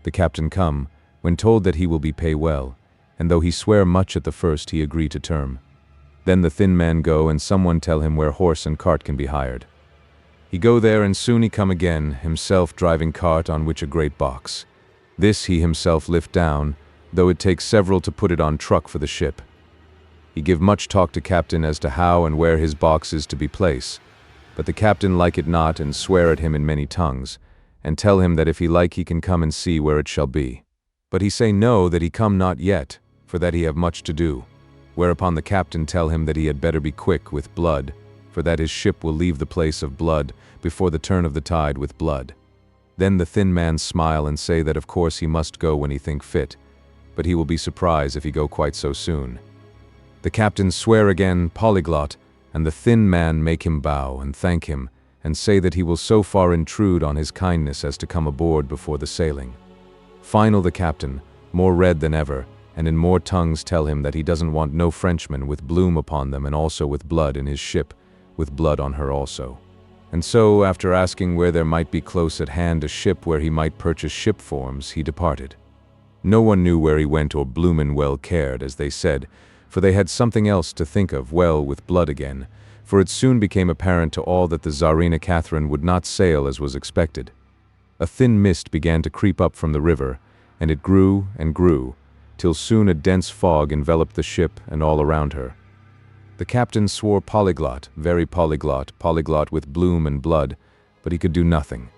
The captain come, when told that he will be pay well, and though he swear much at the first he agree to term. Then the thin man go and someone tell him where horse and cart can be hired. He go there and soon he come again, himself driving cart on which a great box. This he himself lift down, though it takes several to put it on truck for the ship. He give much talk to captain as to how and where his box is to be placed, but the captain like it not and swear at him in many tongues, and tell him that if he like he can come and see where it shall be. But he say no, that he come not yet, for that he have much to do, whereupon the captain tell him that he had better be quick with blood, for that his ship will leave the place of blood before the turn of the tide with blood. Then the thin man smile and say that of course he must go when he think fit, but he will be surprised if he go quite so soon. The captain swear again, polyglot, and the thin man make him bow and thank him, and say that he will so far intrude on his kindness as to come aboard before the sailing. Final the captain, more red than ever, and in more tongues tell him that he doesn't want no Frenchmen with bloom upon them and also with blood in his ship, with blood on her also. And so, after asking where there might be close at hand a ship where he might purchase ship forms, he departed. No one knew where he went or bloomin' well cared, as they said, for they had something else to think of well with blood again, for it soon became apparent to all that the Tsarina Catherine would not sail as was expected. A thin mist began to creep up from the river, and it grew and grew, till soon a dense fog enveloped the ship and all around her. The captain swore polyglot, very polyglot, polyglot with bloom and blood, but he could do nothing.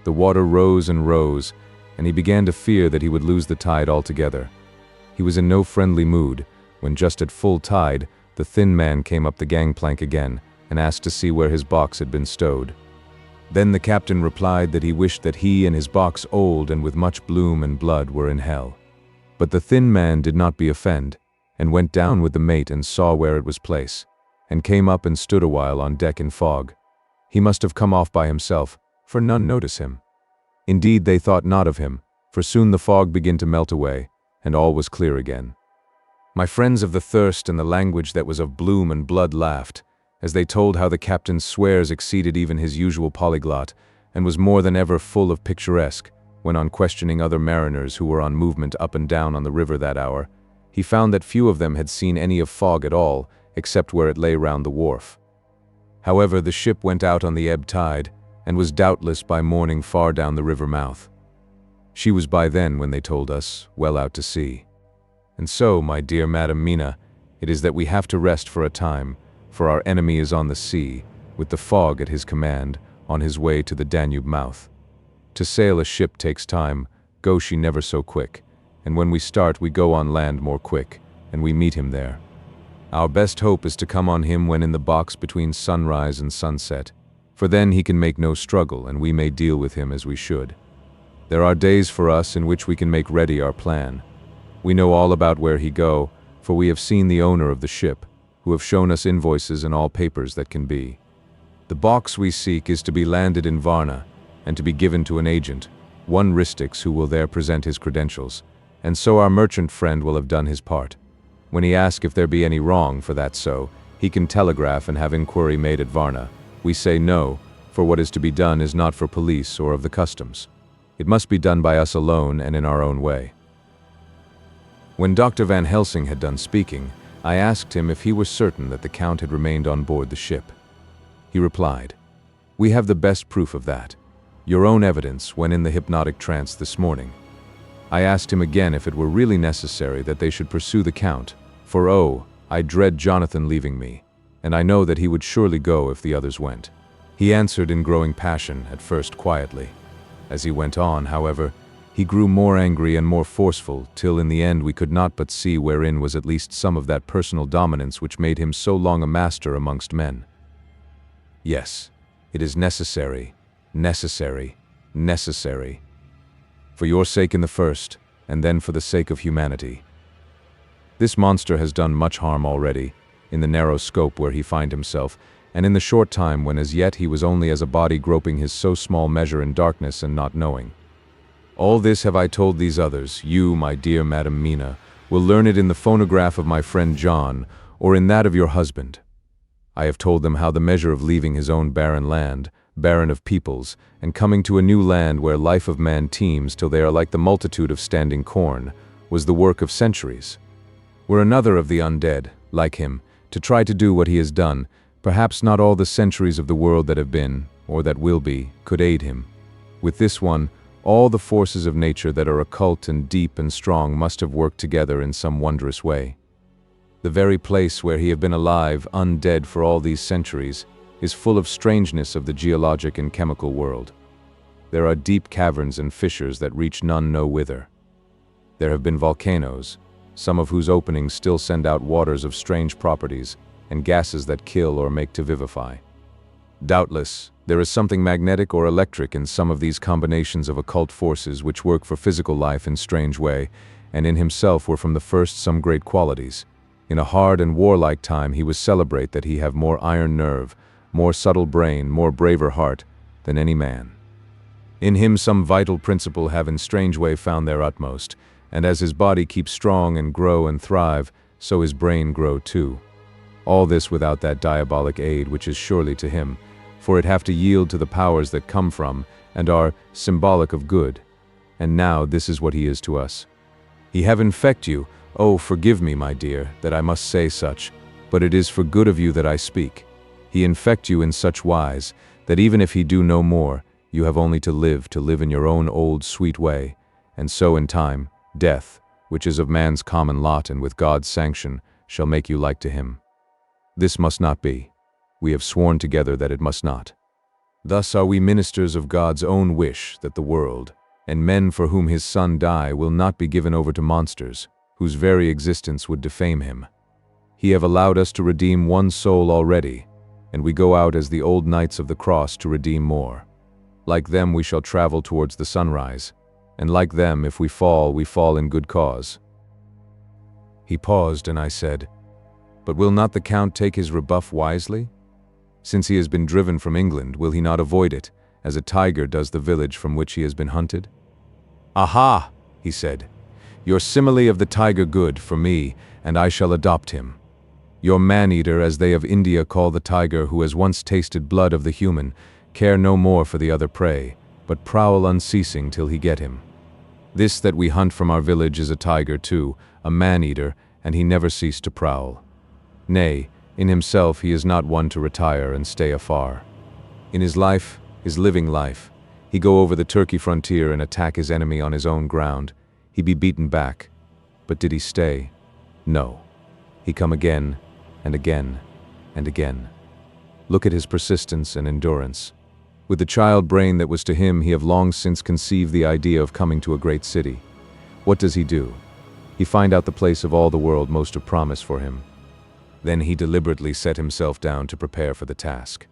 The water rose and rose, and he began to fear that he would lose the tide altogether. He was in no friendly mood, when just at full tide, the thin man came up the gangplank again, and asked to see where his box had been stowed. Then the captain replied that he wished that he and his box old and with much bloom and blood were in hell. But the thin man did not be offend, and went down with the mate and saw where it was placed, and came up and stood a while on deck in fog. He must have come off by himself, for none notice him. Indeed, they thought not of him, for soon the fog began to melt away, and all was clear again. My friends of the thirst and the language that was of bloom and blood laughed, as they told how the captain's swears exceeded even his usual polyglot, and was more than ever full of picturesque, when on questioning other mariners who were on movement up and down on the river that hour, he found that few of them had seen any of fog at all, except where it lay round the wharf. However, the ship went out on the ebb tide, and was doubtless by morning far down the river mouth. She was by then, when they told us, well out to sea. And so, my dear Madam Mina, it is that we have to rest for a time, for our enemy is on the sea, with the fog at his command, on his way to the Danube mouth. To sail a ship takes time, go she never so quick, and when we start we go on land more quick, and we meet him there. Our best hope is to come on him when in the box between sunrise and sunset, for then he can make no struggle and we may deal with him as we should. There are days for us in which we can make ready our plan. We know all about where he go, for we have seen the owner of the ship, who have shown us invoices and all papers that can be. The box we seek is to be landed in Varna, and to be given to an agent, one Ristix, who will there present his credentials, and so our merchant friend will have done his part. When he asks if there be any wrong for that so, he can telegraph and have inquiry made at Varna. We say no, for what is to be done is not for police or of the customs. It must be done by us alone and in our own way. When Dr. Van Helsing had done speaking, I asked him if he was certain that the Count had remained on board the ship. He replied, "We have the best proof of that. Your own evidence when in the hypnotic trance this morning." I asked him again if it were really necessary that they should pursue the Count, for I dread Jonathan leaving me, and I know that he would surely go if the others went. He answered in growing passion, at first quietly. As he went on, however, he grew more angry and more forceful, till in the end we could not but see wherein was at least some of that personal dominance which made him so long a master amongst men. Yes, it is necessary, necessary, necessary. For your sake in the first, and then for the sake of humanity. This monster has done much harm already, in the narrow scope where he find himself, and in the short time when as yet he was only as a body groping his so small measure in darkness and not knowing. All this have I told these others. You, my dear Madam Mina, will learn it in the phonograph of my friend John, or in that of your husband. I have told them how the measure of leaving his own barren land, barren of peoples, and coming to a new land where life of man teems till they are like the multitude of standing corn, was the work of centuries. Were another of the undead, like him, to try to do what he has done, perhaps not all the centuries of the world that have been, or that will be, could aid him. With this one, all the forces of nature that are occult and deep and strong must have worked together in some wondrous way. The very place where he have been alive, undead for all these centuries, is full of strangeness of the geologic and chemical world. There are deep caverns and fissures that reach none know whither. There have been volcanoes, some of whose openings still send out waters of strange properties, and gases that kill or make to vivify. Doubtless, there is something magnetic or electric in some of these combinations of occult forces which work for physical life in strange way, and in himself were from the first some great qualities. In a hard and warlike time he was celebrate that he have more iron nerve, more subtle brain, more braver heart, than any man. In him some vital principle have in strange way found their utmost, and as his body keeps strong and grow and thrive, so his brain grow too. All this without that diabolic aid which is surely to him, for it have to yield to the powers that come from, and are symbolic of good. And now this is what he is to us. He have infect you, forgive me, my dear, that I must say such, but it is for good of you that I speak. He infect you in such wise, that even if he do no more, you have only to live in your own old sweet way, and so in time, death, which is of man's common lot and with God's sanction, shall make you like to him. This must not be. We have sworn together that it must not. Thus are we ministers of God's own wish that the world, and men for whom his Son die, will not be given over to monsters, whose very existence would defame him. He have allowed us to redeem one soul already, and we go out as the old knights of the cross to redeem more. Like them we shall travel towards the sunrise, and like them, if we fall in good cause. He paused, and I said, "But will not the Count take his rebuff wisely? Since he has been driven from England, will he not avoid it, as a tiger does the village from which he has been hunted?" "Aha," he said, "your simile of the tiger good for me, and I shall adopt him. Your man-eater, as they of India call the tiger who has once tasted blood of the human, care no more for the other prey, but prowl unceasing till he get him. This that we hunt from our village is a tiger too, a man-eater, and he never ceased to prowl. Nay, in himself he is not one to retire and stay afar. In his life, his living life, he go over the Turkey frontier and attack his enemy on his own ground. He be beaten back. But did he stay? No. He come again, and again, and again. Look at his persistence and endurance. With the child brain that was to him, he have long since conceived the idea of coming to a great city. What does he do? He find out the place of all the world most of promise for him. Then he deliberately set himself down to prepare for the task.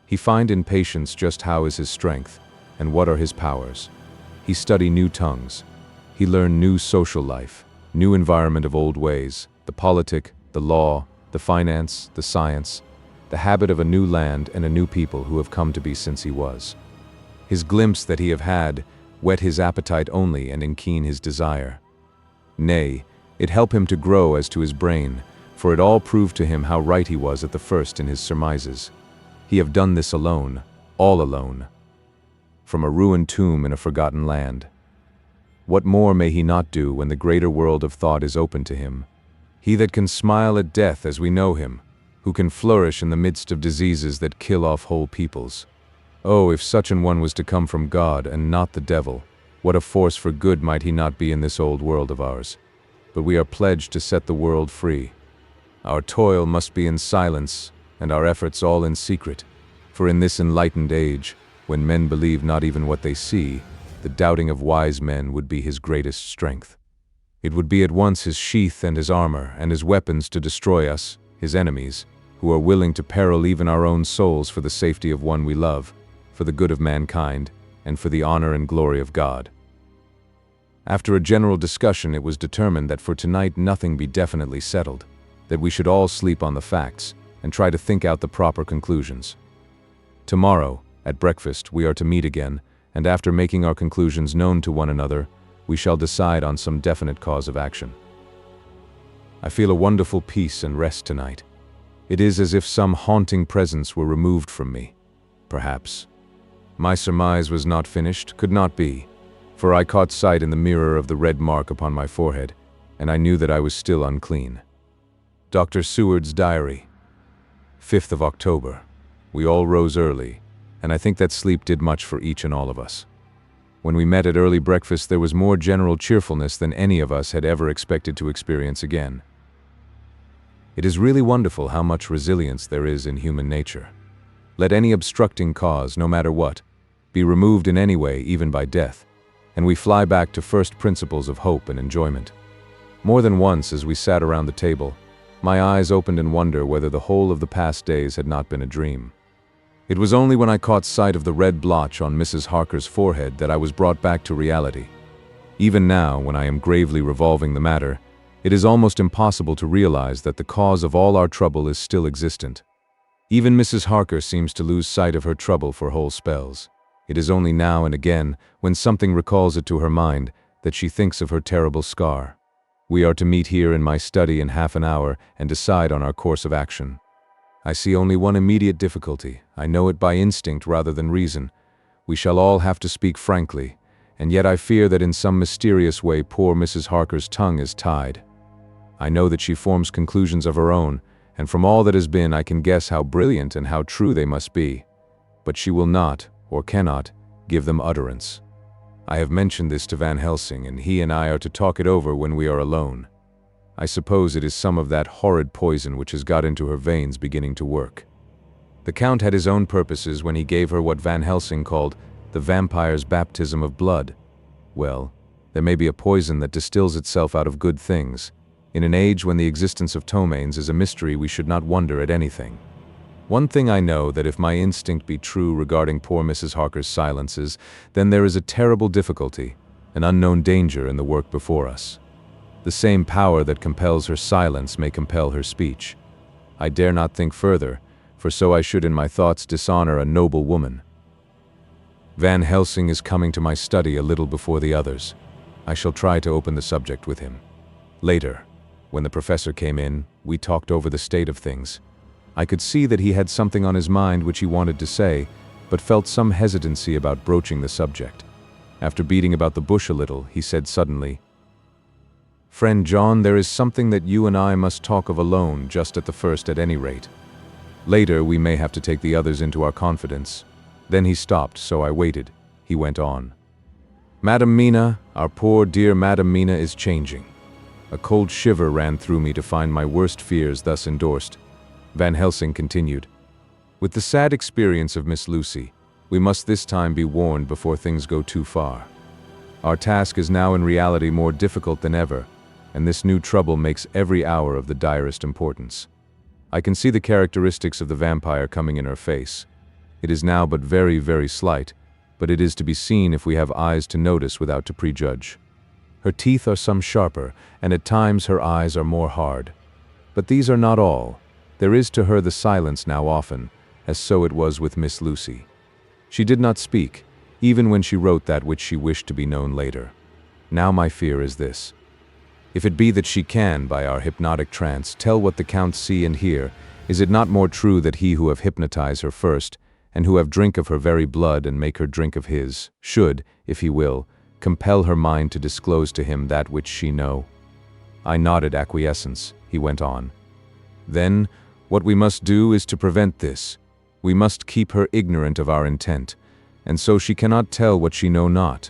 He find in patience just how is his strength, and what are his powers. He study new tongues. He learn new social life, new environment of old ways, the politic, the law, the finance, the science, the habit of a new land and a new people who have come to be since he was. His glimpse that he have had whet his appetite only and enkeen his desire. Nay, it help him to grow as to his brain, for it all proved to him how right he was at the first in his surmises. He have done this alone, all alone, from a ruined tomb in a forgotten land. What more may he not do when the greater world of thought is open to him? He that can smile at death as we know him, who can flourish in the midst of diseases that kill off whole peoples. Oh, if such an one was to come from God and not the devil, what a force for good might he not be in this old world of ours. But we are pledged to set the world free. Our toil must be in silence, and our efforts all in secret, for in this enlightened age, when men believe not even what they see, the doubting of wise men would be his greatest strength. It would be at once his sheath and his armor and his weapons to destroy us, his enemies, who are willing to peril even our own souls for the safety of one we love, for the good of mankind, and for the honor and glory of God. After a general discussion, it was determined that for tonight nothing be definitely settled, that we should all sleep on the facts and try to think out the proper conclusions. Tomorrow, at breakfast, we are to meet again, and after making our conclusions known to one another, we shall decide on some definite cause of action. I feel a wonderful peace and rest tonight. It is as if some haunting presence were removed from me. Perhaps. My surmise was not finished, could not be, for I caught sight in the mirror of the red mark upon my forehead, and I knew that I was still unclean. Dr. Seward's diary. 5th of October. We all rose early, and I think that sleep did much for each and all of us. When we met at early breakfast, there was more general cheerfulness than any of us had ever expected to experience again. It is really wonderful how much resilience there is in human nature. Let any obstructing cause, no matter what, be removed in any way, even by death, and we fly back to first principles of hope and enjoyment. More than once, as we sat around the table, my eyes opened in wonder whether the whole of the past days had not been a dream. It was only when I caught sight of the red blotch on Mrs. Harker's forehead that I was brought back to reality. Even now, when I am gravely revolving the matter, it is almost impossible to realize that the cause of all our trouble is still existent. Even Mrs. Harker seems to lose sight of her trouble for whole spells. It is only now and again, when something recalls it to her mind, that she thinks of her terrible scar. We are to meet here in my study in half an hour and decide on our course of action. I see only one immediate difficulty. I know it by instinct rather than reason. We shall all have to speak frankly, and yet I fear that in some mysterious way poor Mrs. Harker's tongue is tied. I know that she forms conclusions of her own, and from all that has been I can guess how brilliant and how true they must be. But she will not, or cannot, give them utterance. I have mentioned this to Van Helsing, and he and I are to talk it over when we are alone. I suppose it is some of that horrid poison which has got into her veins beginning to work. The Count had his own purposes when he gave her what Van Helsing called the vampire's baptism of blood. Well, there may be a poison that distills itself out of good things. In an age when the existence of ptomaines is a mystery, we should not wonder at anything. One thing I know, that if my instinct be true regarding poor Mrs. Harker's silences, then there is a terrible difficulty, an unknown danger in the work before us. The same power that compels her silence may compel her speech. I dare not think further, for so I should in my thoughts dishonor a noble woman. Van Helsing is coming to my study a little before the others. I shall try to open the subject with him. Later, when the professor came in, we talked over the state of things. I could see that he had something on his mind which he wanted to say, but felt some hesitancy about broaching the subject. After beating about the bush a little, he said suddenly, "Friend John, there is something that you and I must talk of alone, just at the first at any rate. Later we may have to take the others into our confidence." Then he stopped, so I waited. He went on. "Madam Mina, our poor dear Madam Mina is changing. A cold shiver ran through me to find my worst fears thus endorsed. Van Helsing continued. With the sad experience of Miss Lucy, we must this time be warned before things go too far. Our task is now in reality more difficult than ever, and this new trouble makes every hour of the direst importance. I can see the characteristics of the vampire coming in her face. It is now but very, very slight, but it is to be seen if we have eyes to notice without to prejudge. Her teeth are some sharper, and at times her eyes are more hard. But these are not all. There is to her the silence now often, as so it was with Miss Lucy. She did not speak, even when she wrote that which she wished to be known later. Now my fear is this. If it be that she can, by our hypnotic trance, tell what the Count see and hear, is it not more true that he who have hypnotized her first, and who have drink of her very blood and make her drink of his, should, if he will, compel her mind to disclose to him that which she know? I nodded acquiescence. He went on. Then, what we must do is to prevent this. We must keep her ignorant of our intent, and so she cannot tell what she know not.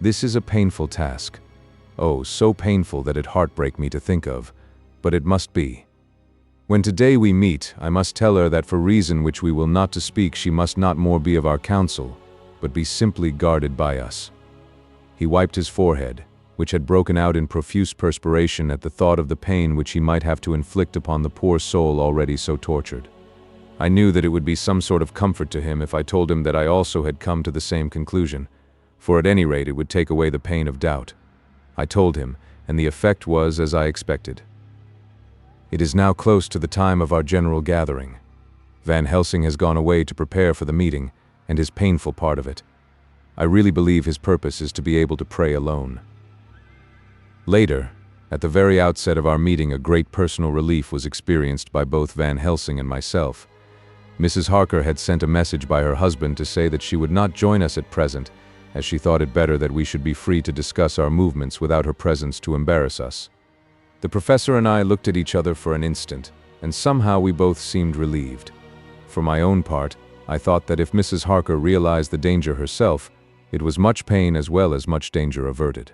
This is a painful task. Oh, so painful that it heartbreak me to think of, but it must be. When today we meet, I must tell her that for reason which we will not to speak she must not more be of our counsel, but be simply guarded by us. He wiped his forehead, which had broken out in profuse perspiration at the thought of the pain which he might have to inflict upon the poor soul already so tortured. I knew that it would be some sort of comfort to him if I told him that I also had come to the same conclusion, for at any rate it would take away the pain of doubt. I told him, and the effect was as I expected. It is now close to the time of our general gathering. Van Helsing has gone away to prepare for the meeting, and his painful part of it. I really believe his purpose is to be able to pray alone. Later, at the very outset of our meeting, a great personal relief was experienced by both Van Helsing and myself. Mrs. Harker had sent a message by her husband to say that she would not join us at present, as she thought it better that we should be free to discuss our movements without her presence to embarrass us. The professor and I looked at each other for an instant, and somehow we both seemed relieved. For my own part, I thought that if Mrs. Harker realized the danger herself, it was much pain as well as much danger averted.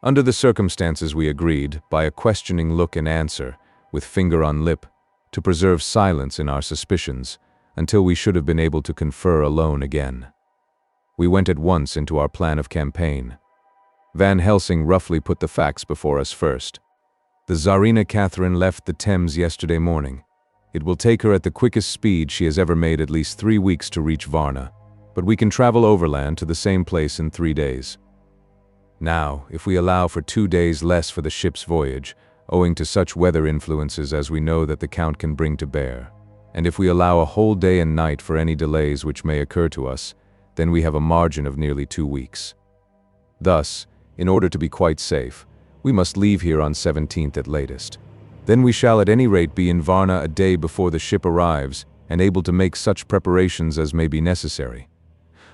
Under the circumstances we agreed, by a questioning look and answer, with finger on lip, to preserve silence in our suspicions, until we should have been able to confer alone again. We went at once into our plan of campaign. Van Helsing roughly put the facts before us first. The Tsarina Catherine left the Thames yesterday morning. It will take her at the quickest speed she has ever made at least 3 weeks to reach Varna, but we can travel overland to the same place in 3 days. Now, if we allow for 2 days less for the ship's voyage, owing to such weather influences as we know that the Count can bring to bear, and if we allow a whole day and night for any delays which may occur to us, then we have a margin of nearly 2 weeks. Thus, in order to be quite safe, we must leave here on 17th at latest. Then we shall at any rate be in Varna a day before the ship arrives and able to make such preparations as may be necessary.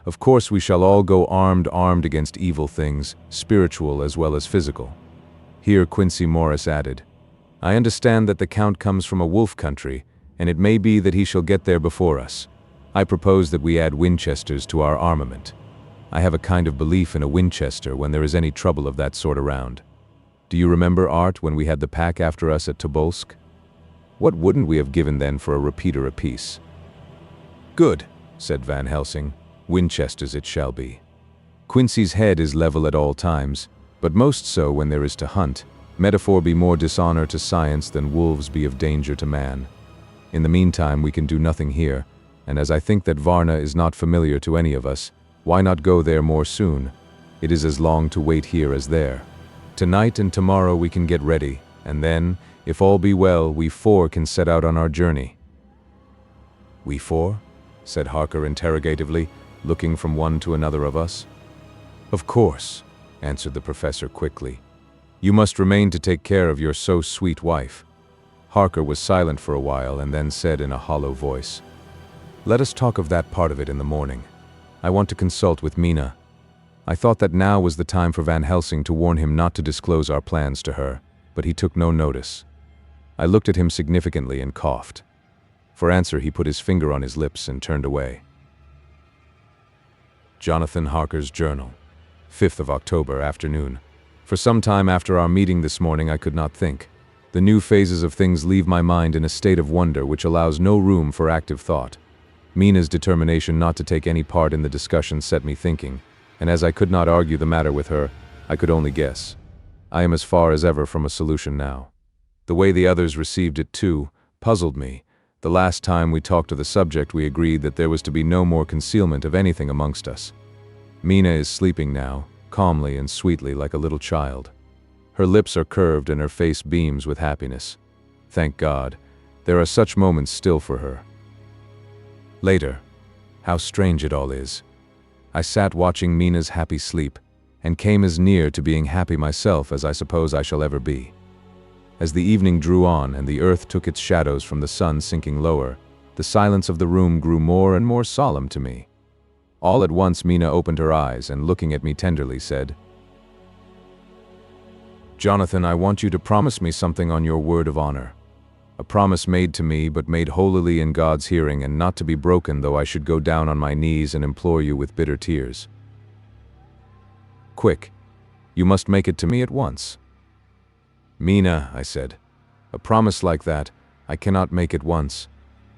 Of course we shall all go armed against evil things, spiritual as well as physical. Here Quincy Morris added, I understand that the Count comes from a wolf country, and it may be that he shall get there before us. I propose that we add Winchesters to our armament. I have a kind of belief in a Winchester when there is any trouble of that sort around. Do you remember, Art, when we had the pack after us at Tobolsk? What wouldn't we have given then for a repeater apiece? Good, said Van Helsing. Winchesters it shall be. Quincy's head is level at all times, but most so when there is to hunt. Metaphor be more dishonor to science than wolves be of danger to man. In the meantime we can do nothing here, and as I think that Varna is not familiar to any of us, why not go there more soon? It is as long to wait here as there. Tonight and tomorrow we can get ready, and then, if all be well, we 4 can set out on our journey. We 4? Said Harker interrogatively, looking from one to another of us. Of course, answered the professor quickly. You must remain to take care of your so sweet wife. Harker was silent for a while and then said in a hollow voice, Let us talk of that part of it in the morning. I want to consult with Mina. I thought that now was the time for Van Helsing to warn him not to disclose our plans to her, but he took no notice. I looked at him significantly and coughed. For answer he put his finger on his lips and turned away. Jonathan Harker's Journal, 5th of October, afternoon. For some time after our meeting this morning I could not think. The new phases of things leave my mind in a state of wonder which allows no room for active thought. Mina's determination not to take any part in the discussion set me thinking, and as I could not argue the matter with her, I could only guess. I am as far as ever from a solution now. The way the others received it too puzzled me. The last time we talked of the subject we agreed that there was to be no more concealment of anything amongst us. Mina is sleeping now, calmly and sweetly like a little child. Her lips are curved and her face beams with happiness. Thank God, there are such moments still for her. Later, how strange it all is. I sat watching Mina's happy sleep, and came as near to being happy myself as I suppose I shall ever be. As the evening drew on and the earth took its shadows from the sun sinking lower, the silence of the room grew more and more solemn to me. All at once Mina opened her eyes and looking at me tenderly said, "Jonathan, I want you to promise me something on your word of honor. A promise made to me but made holily in God's hearing and not to be broken though I should go down on my knees and implore you with bitter tears. Quick, you must make it to me at once." "Mina," I said, "a promise like that, I cannot make at once.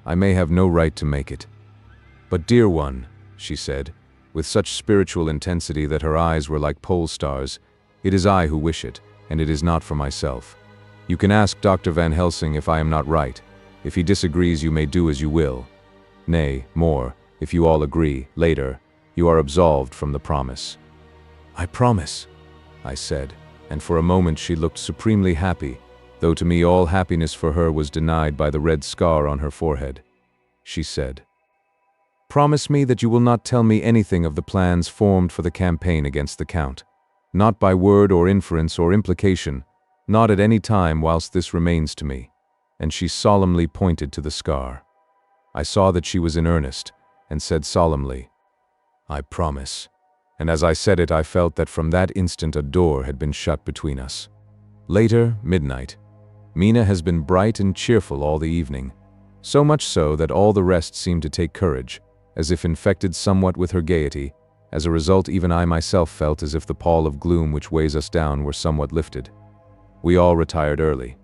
I may have no right to make it." "But dear one," she said, with such spiritual intensity that her eyes were like pole stars, "it is I who wish it, and it is not for myself. You can ask Dr. Van Helsing if I am not right. If he disagrees, you may do as you will. Nay, more, if you all agree, later, you are absolved from the promise." "I promise," I said, and for a moment she looked supremely happy, though to me all happiness for her was denied by the red scar on her forehead. She said, "Promise me that you will not tell me anything of the plans formed for the campaign against the Count. Not by word or inference or implication, not at any time whilst this remains to me." And she solemnly pointed to the scar. I saw that she was in earnest, and said solemnly, "I promise." And as I said it, I felt that from that instant a door had been shut between us. Later, midnight. Mina has been bright and cheerful all the evening, so much so that all the rest seemed to take courage, as if infected somewhat with her gaiety. As a result, even I myself felt as if the pall of gloom which weighs us down were somewhat lifted. We all retired early.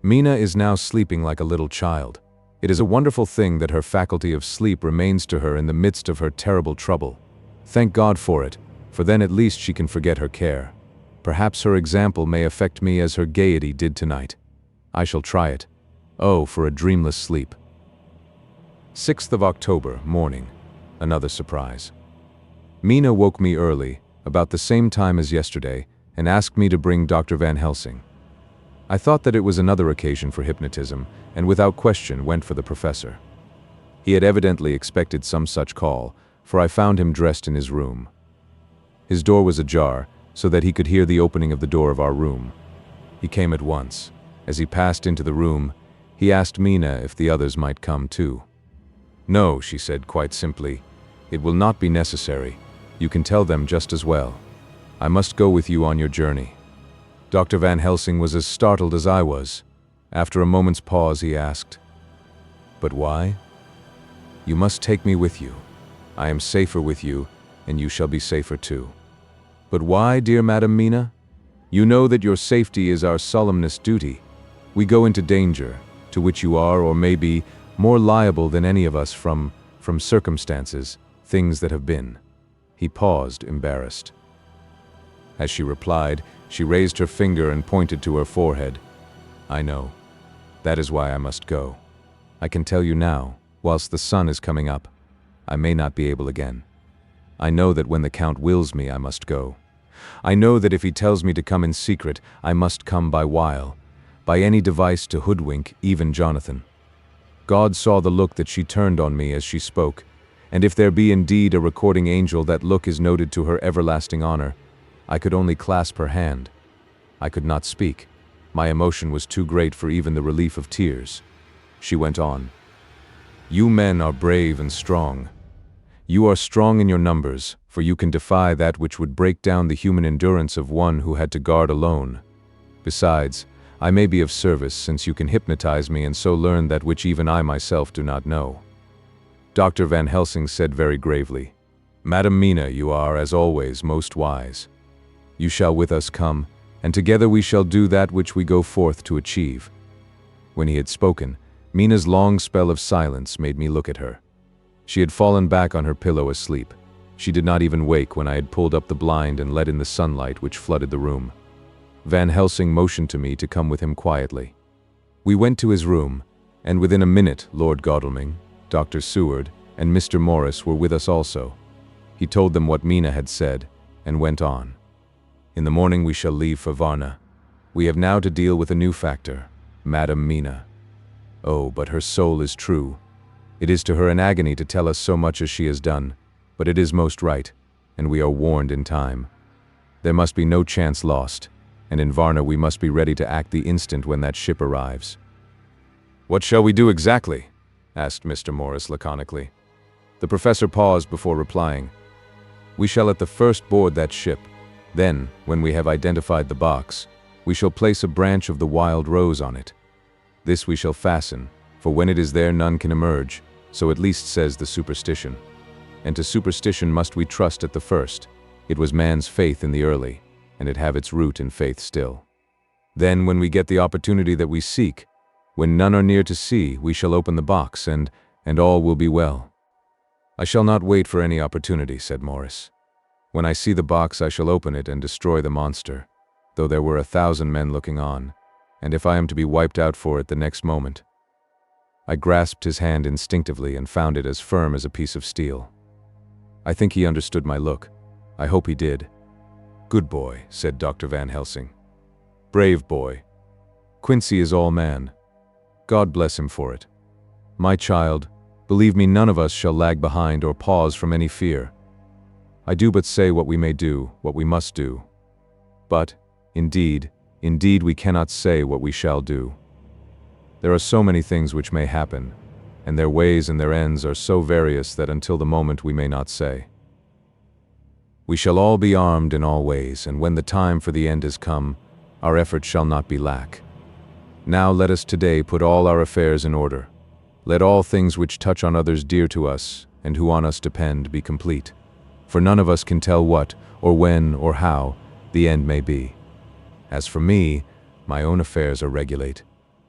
Mina is now sleeping like a little child. It is a wonderful thing that her faculty of sleep remains to her in the midst of her terrible trouble. Thank God for it, for then at least she can forget her care. Perhaps her example may affect me as her gaiety did tonight. I shall try it. Oh, for a dreamless sleep. 6th of October, morning. Another surprise. Mina woke me early, about the same time as yesterday, and asked me to bring Dr. Van Helsing. I thought that it was another occasion for hypnotism, and without question went for the professor. He had evidently expected some such call, for I found him dressed in his room. His door was ajar, so that he could hear the opening of the door of our room. He came at once. As he passed into the room, he asked Mina if the others might come too. "No," she said quite simply. "It will not be necessary. You can tell them just as well. I must go with you on your journey." Dr. Van Helsing was as startled as I was. After a moment's pause, he asked, "But why?" "You must take me with you. I am safer with you, and you shall be safer too." "But why, dear Madam Mina? You know that your safety is our solemnest duty. We go into danger, to which you are, or may be, more liable than any of us from circumstances, things that have been." He paused, embarrassed. As she replied, she raised her finger and pointed to her forehead. "I know. That is why I must go. I can tell you now, whilst the sun is coming up, I may not be able again. I know that when the Count wills me, I must go. I know that if he tells me to come in secret, I must come by wile, by any device to hoodwink even Jonathan." God saw the look that she turned on me as she spoke, and if there be indeed a recording angel, that look is noted to her everlasting honor. I could only clasp her hand. I could not speak. My emotion was too great for even the relief of tears. She went on, "You men are brave and strong. You are strong in your numbers, for you can defy that which would break down the human endurance of one who had to guard alone. Besides, I may be of service, since you can hypnotize me and so learn that which even I myself do not know." Dr. Van Helsing said very gravely, "Madam Mina, you are, as always, most wise. You shall with us come, and together we shall do that which we go forth to achieve." When he had spoken, Mina's long spell of silence made me look at her. She had fallen back on her pillow asleep. She did not even wake when I had pulled up the blind and let in the sunlight which flooded the room. Van Helsing motioned to me to come with him quietly. We went to his room, and within a minute Lord Godalming, Dr. Seward, and Mr. Morris were with us also. He told them what Mina had said, and went on. "In the morning we shall leave for Varna. We have now to deal with a new factor, Madam Mina. Oh, but her soul is true. It is to her an agony to tell us so much as she has done, but it is most right, and we are warned in time. There must be no chance lost, and in Varna we must be ready to act the instant when that ship arrives." "What shall we do exactly?" asked Mr. Morris laconically. The professor paused before replying. "We shall at the first board that ship. Then, when we have identified the box, we shall place a branch of the wild rose on it. This we shall fasten, for when it is there none can emerge, so at least says the superstition. And to superstition must we trust at the first. It was man's faith in the early, and it have its root in faith still. Then when we get the opportunity that we seek, when none are near to see, we shall open the box, and all will be well." "I shall not wait for any opportunity," said Morris. "When I see the box I shall open it and destroy the monster, though there were 1,000 men looking on, and if I am to be wiped out for it the next moment." I grasped his hand instinctively and found it as firm as a piece of steel. I think he understood my look. I hope he did. "Good boy," said Dr. Van Helsing. "Brave boy. Quincy is all man. God bless him for it. My child, believe me, none of us shall lag behind or pause from any fear. I do but say what we may do, what we must do. But, indeed, we cannot say what we shall do. There are so many things which may happen, and their ways and their ends are so various that until the moment we may not say. We shall all be armed in all ways, and when the time for the end is come, our efforts shall not be lack. Now let us today put all our affairs in order. Let all things which touch on others dear to us, and who on us depend, be complete. For none of us can tell what, or when, or how, the end may be. As for me, my own affairs are regulate,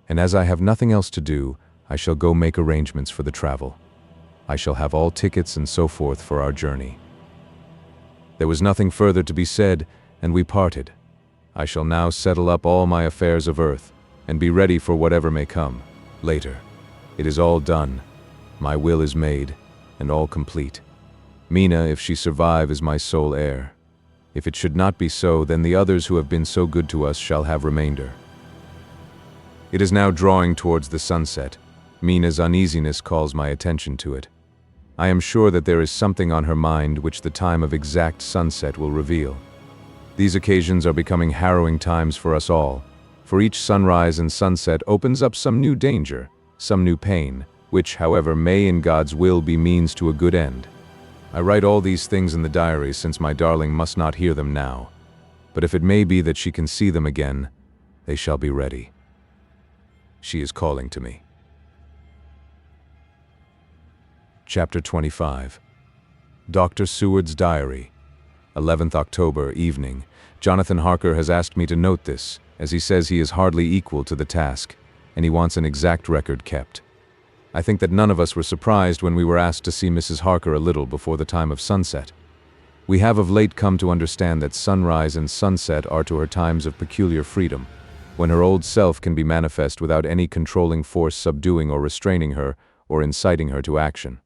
and as I have nothing else to do, I shall go make arrangements for the travel. I shall have all tickets and so forth for our journey." There was nothing further to be said, and we parted. I shall now settle up all my affairs of earth, and be ready for whatever may come, later. It is all done. My will is made, and all complete. Mina, if she survive, is my sole heir. If it should not be so, then the others who have been so good to us shall have remainder. It is now drawing towards the sunset. Mina's uneasiness calls my attention to it. I am sure that there is something on her mind which the time of exact sunset will reveal. These occasions are becoming harrowing times for us all, for each sunrise and sunset opens up some new danger, some new pain, which, however, may in God's will be means to a good end. I write all these things in the diary since my darling must not hear them now, but if it may be that she can see them again, they shall be ready. She is calling to me. Chapter 25. Dr. Seward's Diary. 11th October, evening. Jonathan Harker has asked me to note this, as he says he is hardly equal to the task, and he wants an exact record kept. I think that none of us were surprised when we were asked to see Mrs. Harker a little before the time of sunset. We have of late come to understand that sunrise and sunset are to her times of peculiar freedom, when her old self can be manifest without any controlling force subduing or restraining her, or inciting her to action.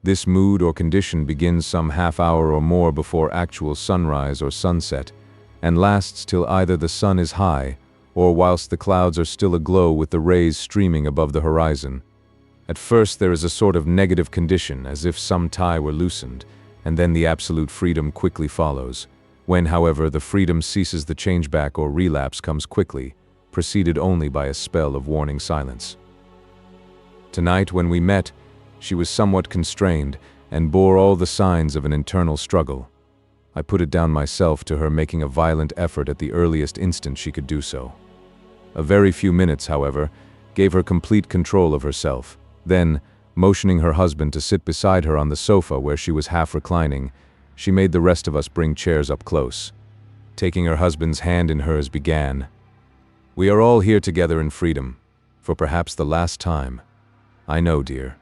This mood or condition begins some half hour or more before actual sunrise or sunset, and lasts till either the sun is high, or whilst the clouds are still aglow with the rays streaming above the horizon. At first there is a sort of negative condition, as if some tie were loosened, and then the absolute freedom quickly follows. When, however, the freedom ceases, the changeback or relapse comes quickly, preceded only by a spell of warning silence. Tonight, when we met, she was somewhat constrained, and bore all the signs of an internal struggle. I put it down myself to her making a violent effort at the earliest instant she could do so. A very few minutes, however, gave her complete control of herself. Then, motioning her husband to sit beside her on the sofa where she was half reclining, she made the rest of us bring chairs up close. taking her husband's hand in hers, began, "We are all here together in freedom, for perhaps the last time. I know, dear.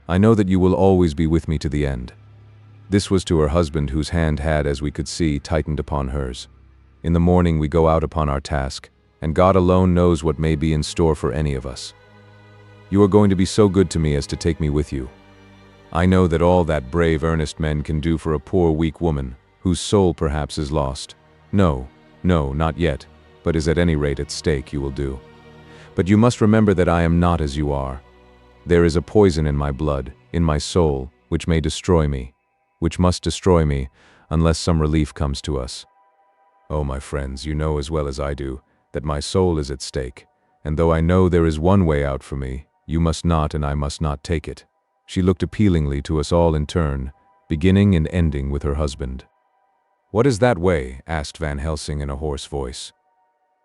I know that you will always be with me to the end." This was to her husband, whose hand had, as we could see, tightened upon hers. "In the morning we go out upon our task, and God alone knows what may be in store for any of us. You are going to be so good to me as to take me with you. I know that all that brave, earnest men can do for a poor, weak woman, whose soul perhaps is lost. No, not yet, but is at any rate at stake, you will do. But you must remember that I am not as you are. There is a poison in my blood, in my soul, which may destroy me, which must destroy me, unless some relief comes to us. Oh, my friends, you know as well as I do that my soul is at stake, and though I know there is one way out for me, you must not and I must not take it." She looked appealingly to us all in turn, beginning and ending with her husband. "What is that way?" asked Van Helsing in a hoarse voice.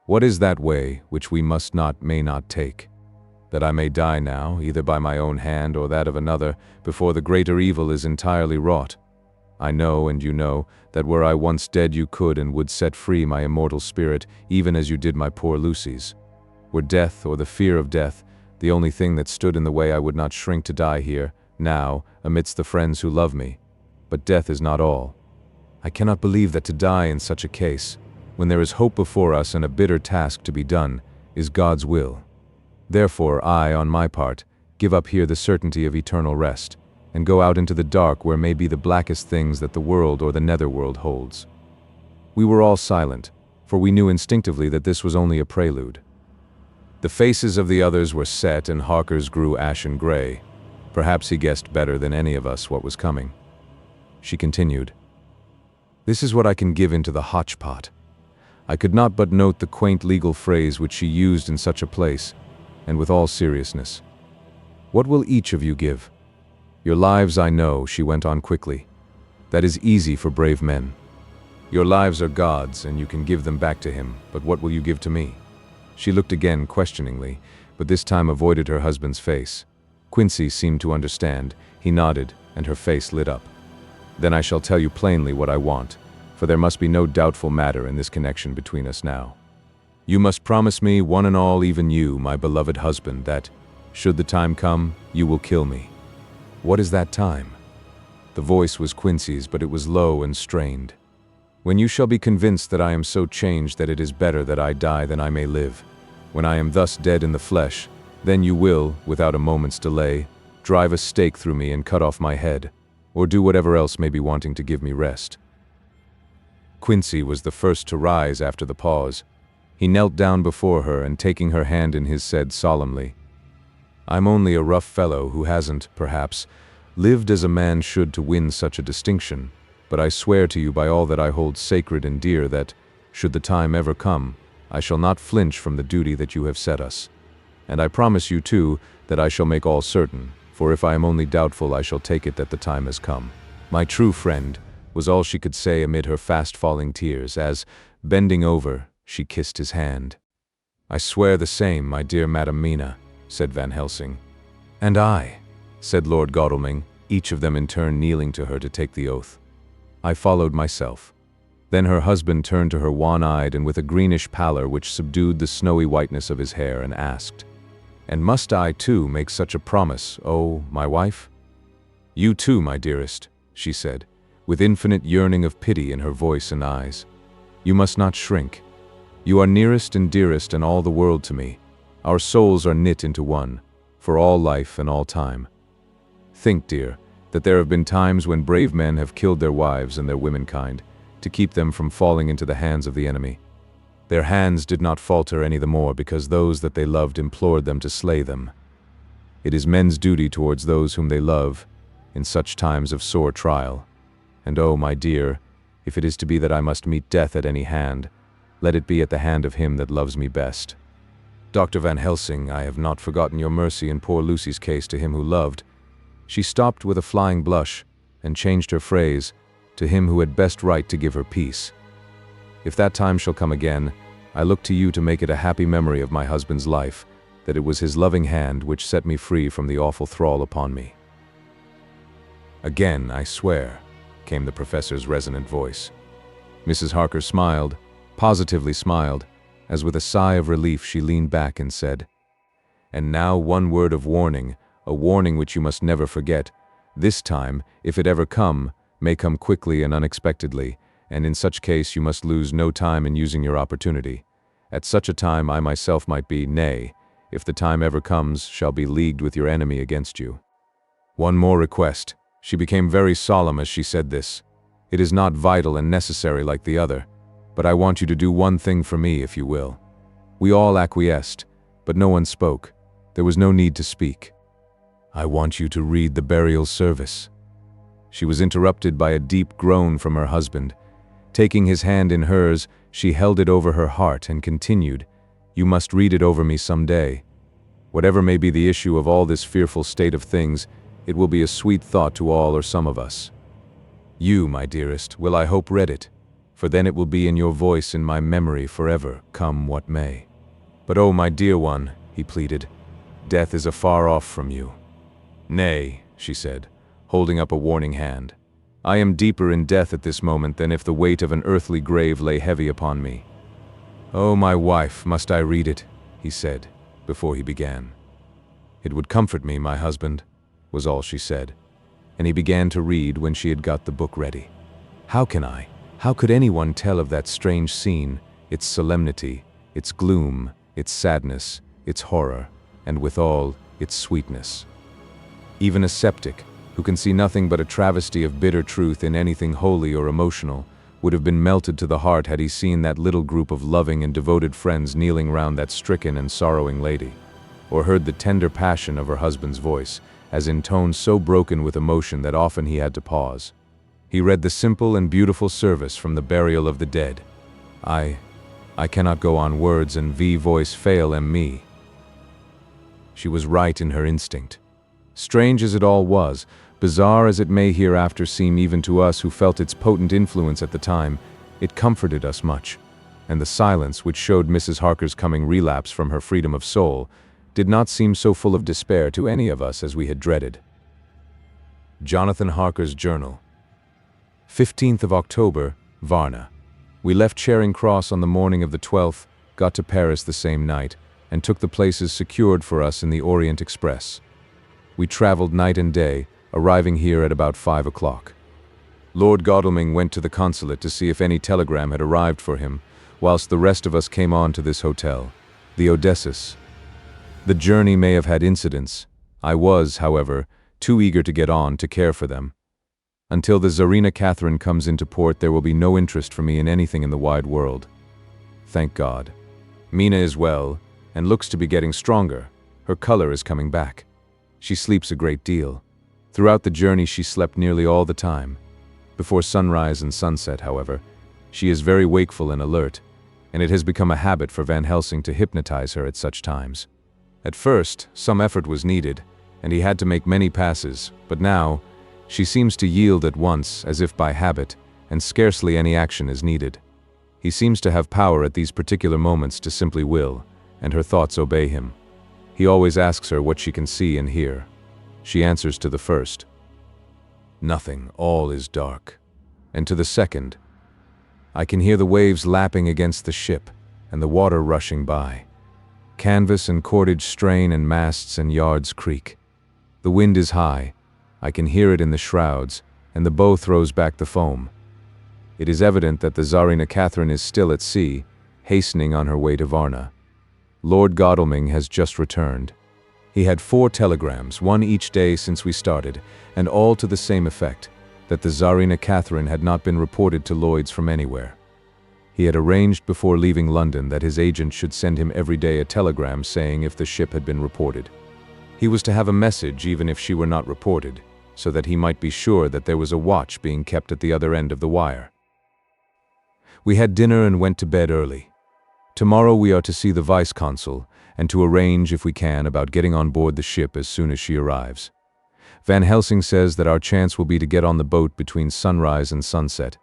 "What is that way which we must not, may not take? That I may die now, either by my own hand or that of another, before the greater evil is entirely wrought. I know, and you know, that were I once dead you could and would set free my immortal spirit, even as you did my poor Lucy's. Were death, or the fear of death, the only thing that stood in the way, I would not shrink to die here, now, amidst the friends who love me. But death is not all. I cannot believe that to die in such a case, when there is hope before us and a bitter task to be done, is God's will. Therefore I, on my part, give up here the certainty of eternal rest, and go out into the dark where may be the blackest things that the world or the netherworld holds." We were all silent, for we knew instinctively that this was only a prelude. The faces of the others were set and Harker's grew ashen gray. Perhaps he guessed better than any of us what was coming. She continued, "This is what I can give into the hotchpot." I could not but note the quaint legal phrase which she used in such a place, and with all seriousness. "What will each of you give? Your lives, I know," she went on quickly. "That is easy for brave men. Your lives are God's, and you can give them back to Him, but what will you give to me?" She looked again questioningly, but this time avoided her husband's face. Quincy seemed to understand. He nodded, and her face lit up. "Then I shall tell you plainly what I want, for there must be no doubtful matter in this connection between us now. You must promise me, one and all, even you, my beloved husband, that, should the time come, you will kill me." "What is that time?" The voice was Quincy's, but it was low and strained. "When you shall be convinced that I am so changed that it is better that I die than I may live. When I am thus dead in the flesh, then you will, without a moment's delay, drive a stake through me and cut off my head, or do whatever else may be wanting to give me rest." Quincy was the first to rise after the pause. He knelt down before her and, taking her hand in his, said solemnly, "I'm only a rough fellow who hasn't, perhaps, lived as a man should to win such a distinction, but I swear to you by all that I hold sacred and dear that, should the time ever come, I shall not flinch from the duty that you have set us. And I promise you, too, that I shall make all certain, for if I am only doubtful I shall take it that the time has come." "My true friend," was all she could say amid her fast-falling tears, as, bending over, she kissed his hand. "I swear the same, my dear Madam Mina," said Van Helsing. "And I," said Lord Godalming, each of them in turn kneeling to her to take the oath. I followed myself. Then her husband turned to her wan-eyed and with a greenish pallor which subdued the snowy whiteness of his hair, and asked, "And must I, too, make such a promise, oh, my wife?" "You too, my dearest," she said, with infinite yearning of pity in her voice and eyes. "You must not shrink. You are nearest and dearest and all the world to me. Our souls are knit into one, for all life and all time. Think, dear, that there have been times when brave men have killed their wives and their womenkind, to keep them from falling into the hands of the enemy. Their hands did not falter any the more because those that they loved implored them to slay them. It is men's duty towards those whom they love, in such times of sore trial. And oh, my dear, if it is to be that I must meet death at any hand, let it be at the hand of him that loves me best. Dr. Van Helsing, I have not forgotten your mercy in poor Lucy's case to him who loved." She stopped with a flying blush, and changed her phrase, "to him who had best right to give her peace. If that time shall come again, I look to you to make it a happy memory of my husband's life, that it was his loving hand which set me free from the awful thrall upon me." "Again, I swear," came the professor's resonant voice. Mrs. Harker smiled, positively smiled, as with a sigh of relief she leaned back and said, "And now one word of warning, a warning which you must never forget. This time, if it ever come, may come quickly and unexpectedly, and in such case you must lose no time in using your opportunity. At such a time I myself might be, nay, if the time ever comes, shall be leagued with your enemy against you. One more request." She became very solemn as she said this. "It is not vital and necessary like the other, but I want you to do one thing for me, if you will." We all acquiesced, but no one spoke. There was no need to speak. "I want you to read the burial service." She was interrupted by a deep groan from her husband. Taking his hand in hers, she held it over her heart and continued, "You must read it over me some day. Whatever may be the issue of all this fearful state of things, it will be a sweet thought to all or some of us. You, my dearest, will I hope read it, for then it will be in your voice in my memory forever, come what may. But oh, my dear one," he pleaded, "death is afar off from you." "Nay," she said, holding up a warning hand. "I am deeper in death at this moment than if the weight of an earthly grave lay heavy upon me." "Oh, my wife, must I read it?" he said, before he began. "It would comfort me, my husband," was all she said, and he began to read when she had got the book ready. How could anyone tell of that strange scene, its solemnity, its gloom, its sadness, its horror, and withal, its sweetness? Even a skeptic, who can see nothing but a travesty of bitter truth in anything holy or emotional, would have been melted to the heart had he seen that little group of loving and devoted friends kneeling round that stricken and sorrowing lady, or heard the tender passion of her husband's voice, as in tones so broken with emotion that often he had to pause. He read the simple and beautiful service from the burial of the dead. I cannot go on, words and voice fail me. She was right in her instinct. Strange as it all was, bizarre as it may hereafter seem even to us who felt its potent influence at the time, it comforted us much, and the silence which showed Mrs. Harker's coming relapse from her freedom of soul did not seem so full of despair to any of us as we had dreaded. Jonathan Harker's Journal. 15th of October, Varna. We left Charing Cross on the morning of the 12th, got to Paris the same night, and took the places secured for us in the Orient Express. We traveled night and day, arriving here at about 5 o'clock. Lord Godalming went to the consulate to see if any telegram had arrived for him, whilst the rest of us came on to this hotel, the Odysseus. The journey may have had incidents. I was, however, too eager to get on to care for them. Until the Tsarina Catherine comes into port, there will be no interest for me in anything in the wide world. Thank God. Mina is well, and looks to be getting stronger. Her color is coming back. She sleeps a great deal. Throughout the journey she slept nearly all the time. Before sunrise and sunset, however, she is very wakeful and alert, and it has become a habit for Van Helsing to hypnotize her at such times. At first, some effort was needed, and he had to make many passes, but now, she seems to yield at once, as if by habit, and scarcely any action is needed. He seems to have power at these particular moments to simply will, and her thoughts obey him. He always asks her what she can see and hear. She answers to the first, "Nothing, all is dark," and to the second, "I can hear the waves lapping against the ship, and the water rushing by. Canvas and cordage strain, and masts and yards creak. The wind is high, I can hear it in the shrouds, and the bow throws back the foam." It is evident that the Tsarina Catherine is still at sea, hastening on her way to Varna. Lord Godalming has just returned. He had 4 telegrams, one each day since we started, and all to the same effect, that the Tsarina Catherine had not been reported to Lloyd's from anywhere. He had arranged before leaving London that his agent should send him every day a telegram saying if the ship had been reported. He was to have a message even if she were not reported, so that he might be sure that there was a watch being kept at the other end of the wire. We had dinner and went to bed early. Tomorrow we are to see the vice-consul, and to arrange, if we can, about getting on board the ship as soon as she arrives. Van Helsing says that our chance will be to get on the boat between sunrise and sunset.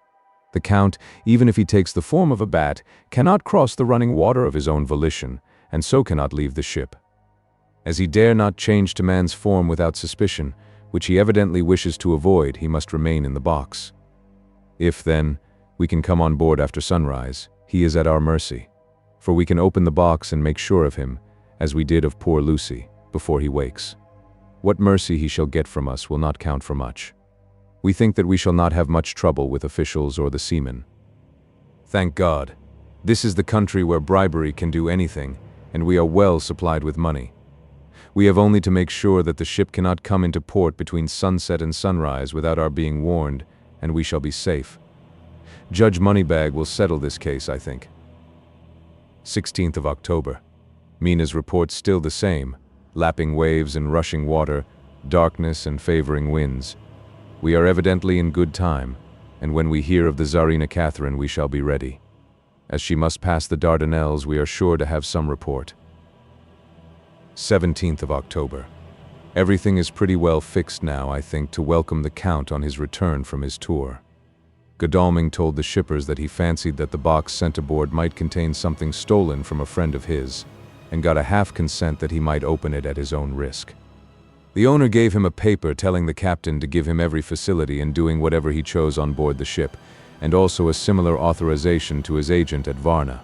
The Count, even if he takes the form of a bat, cannot cross the running water of his own volition, and so cannot leave the ship. As he dare not change to man's form without suspicion, which he evidently wishes to avoid, he must remain in the box. If, then, we can come on board after sunrise, he is at our mercy, for we can open the box and make sure of him, as we did of poor Lucy, before he wakes. What mercy he shall get from us will not count for much. We think that we shall not have much trouble with officials or the seamen. Thank God. This is the country where bribery can do anything, and we are well supplied with money. We have only to make sure that the ship cannot come into port between sunset and sunrise without our being warned, and we shall be safe. Judge Moneybag will settle this case, I think. 16th of October. Mina's report still the same, lapping waves and rushing water, darkness and favoring winds. We are evidently in good time, and when we hear of the Tsarina Catherine we shall be ready. As she must pass the Dardanelles, we are sure to have some report. 17th of October. Everything is pretty well fixed now, I think, to welcome the Count on his return from his tour. Godalming told the shippers that he fancied that the box sent aboard might contain something stolen from a friend of his, and got a half consent that he might open it at his own risk. The owner gave him a paper telling the captain to give him every facility in doing whatever he chose on board the ship, and also a similar authorization to his agent at Varna.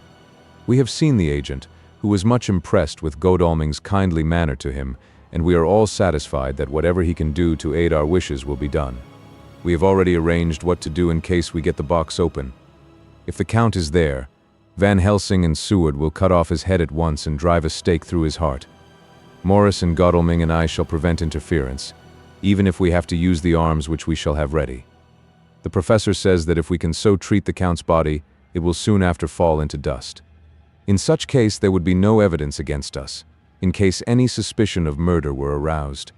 We have seen the agent, who was much impressed with Godalming's kindly manner to him, and we are all satisfied that whatever he can do to aid our wishes will be done. We have already arranged what to do in case we get the box open. If the Count is there, Van Helsing and Seward will cut off his head at once and drive a stake through his heart. Morris and Godalming and I shall prevent interference, even if we have to use the arms which we shall have ready. The professor says that if we can so treat the Count's body, it will soon after fall into dust. In such case there would be no evidence against us, in case any suspicion of murder were aroused.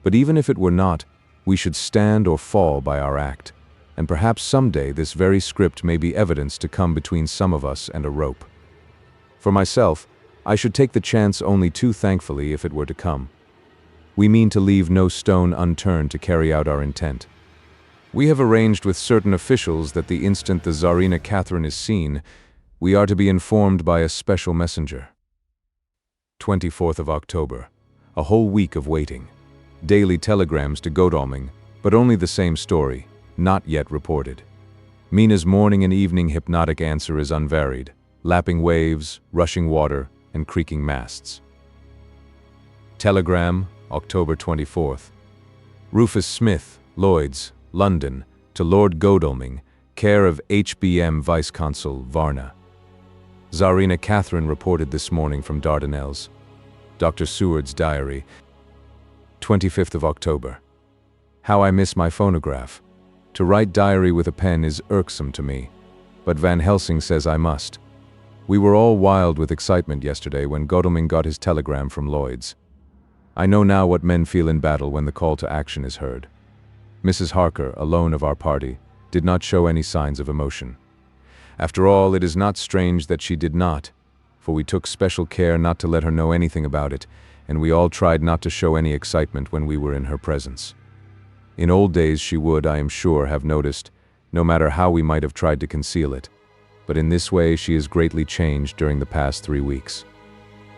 But even if it were not, we should stand or fall by our act, and perhaps someday this very script may be evidence to come between some of us and a rope. For myself, I should take the chance only too thankfully if it were to come. We mean to leave no stone unturned to carry out our intent. We have arranged with certain officials that the instant the Tsarina Catherine is seen, we are to be informed by a special messenger. 24th of October. A whole week of waiting. Daily telegrams to Godalming, but only the same story, not yet reported. Mina's morning and evening hypnotic answer is unvaried, lapping waves, rushing water, and creaking masts. Telegram, October 24th. Rufus Smith, Lloyd's, London, to Lord Godalming, care of HBM Vice-Consul, Varna. Tsarina Catherine reported this morning from Dardanelles. Dr. Seward's diary. 25th of October. How I miss my phonograph. To write diary with a pen is irksome to me, but Van Helsing says I must. We were all wild with excitement yesterday when Godalming got his telegram from Lloyd's. I know now what men feel in battle when the call to action is heard. Mrs. Harker, alone of our party, did not show any signs of emotion. After all, it is not strange that she did not, for we took special care not to let her know anything about it, and we all tried not to show any excitement when we were in her presence. In old days she would, I am sure, have noticed, no matter how we might have tried to conceal it, but in this way she is greatly changed during the past 3 weeks.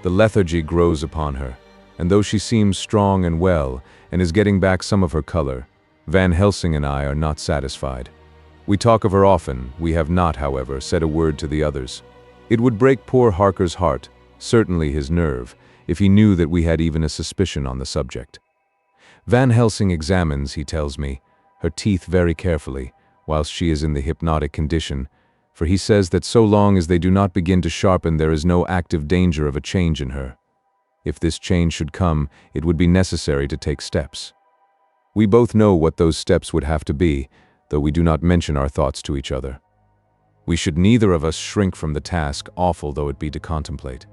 The lethargy grows upon her, and though she seems strong and well, and is getting back some of her color, Van Helsing and I are not satisfied. We talk of her often, we have not, however, said a word to the others. It would break poor Harker's heart, certainly his nerve, if he knew that we had even a suspicion on the subject. Van Helsing examines, he tells me, her teeth very carefully, whilst she is in the hypnotic condition, for he says that so long as they do not begin to sharpen there is no active danger of a change in her. If this change should come, it would be necessary to take steps. We both know what those steps would have to be, though we do not mention our thoughts to each other. We should neither of us shrink from the task, awful though it be to contemplate.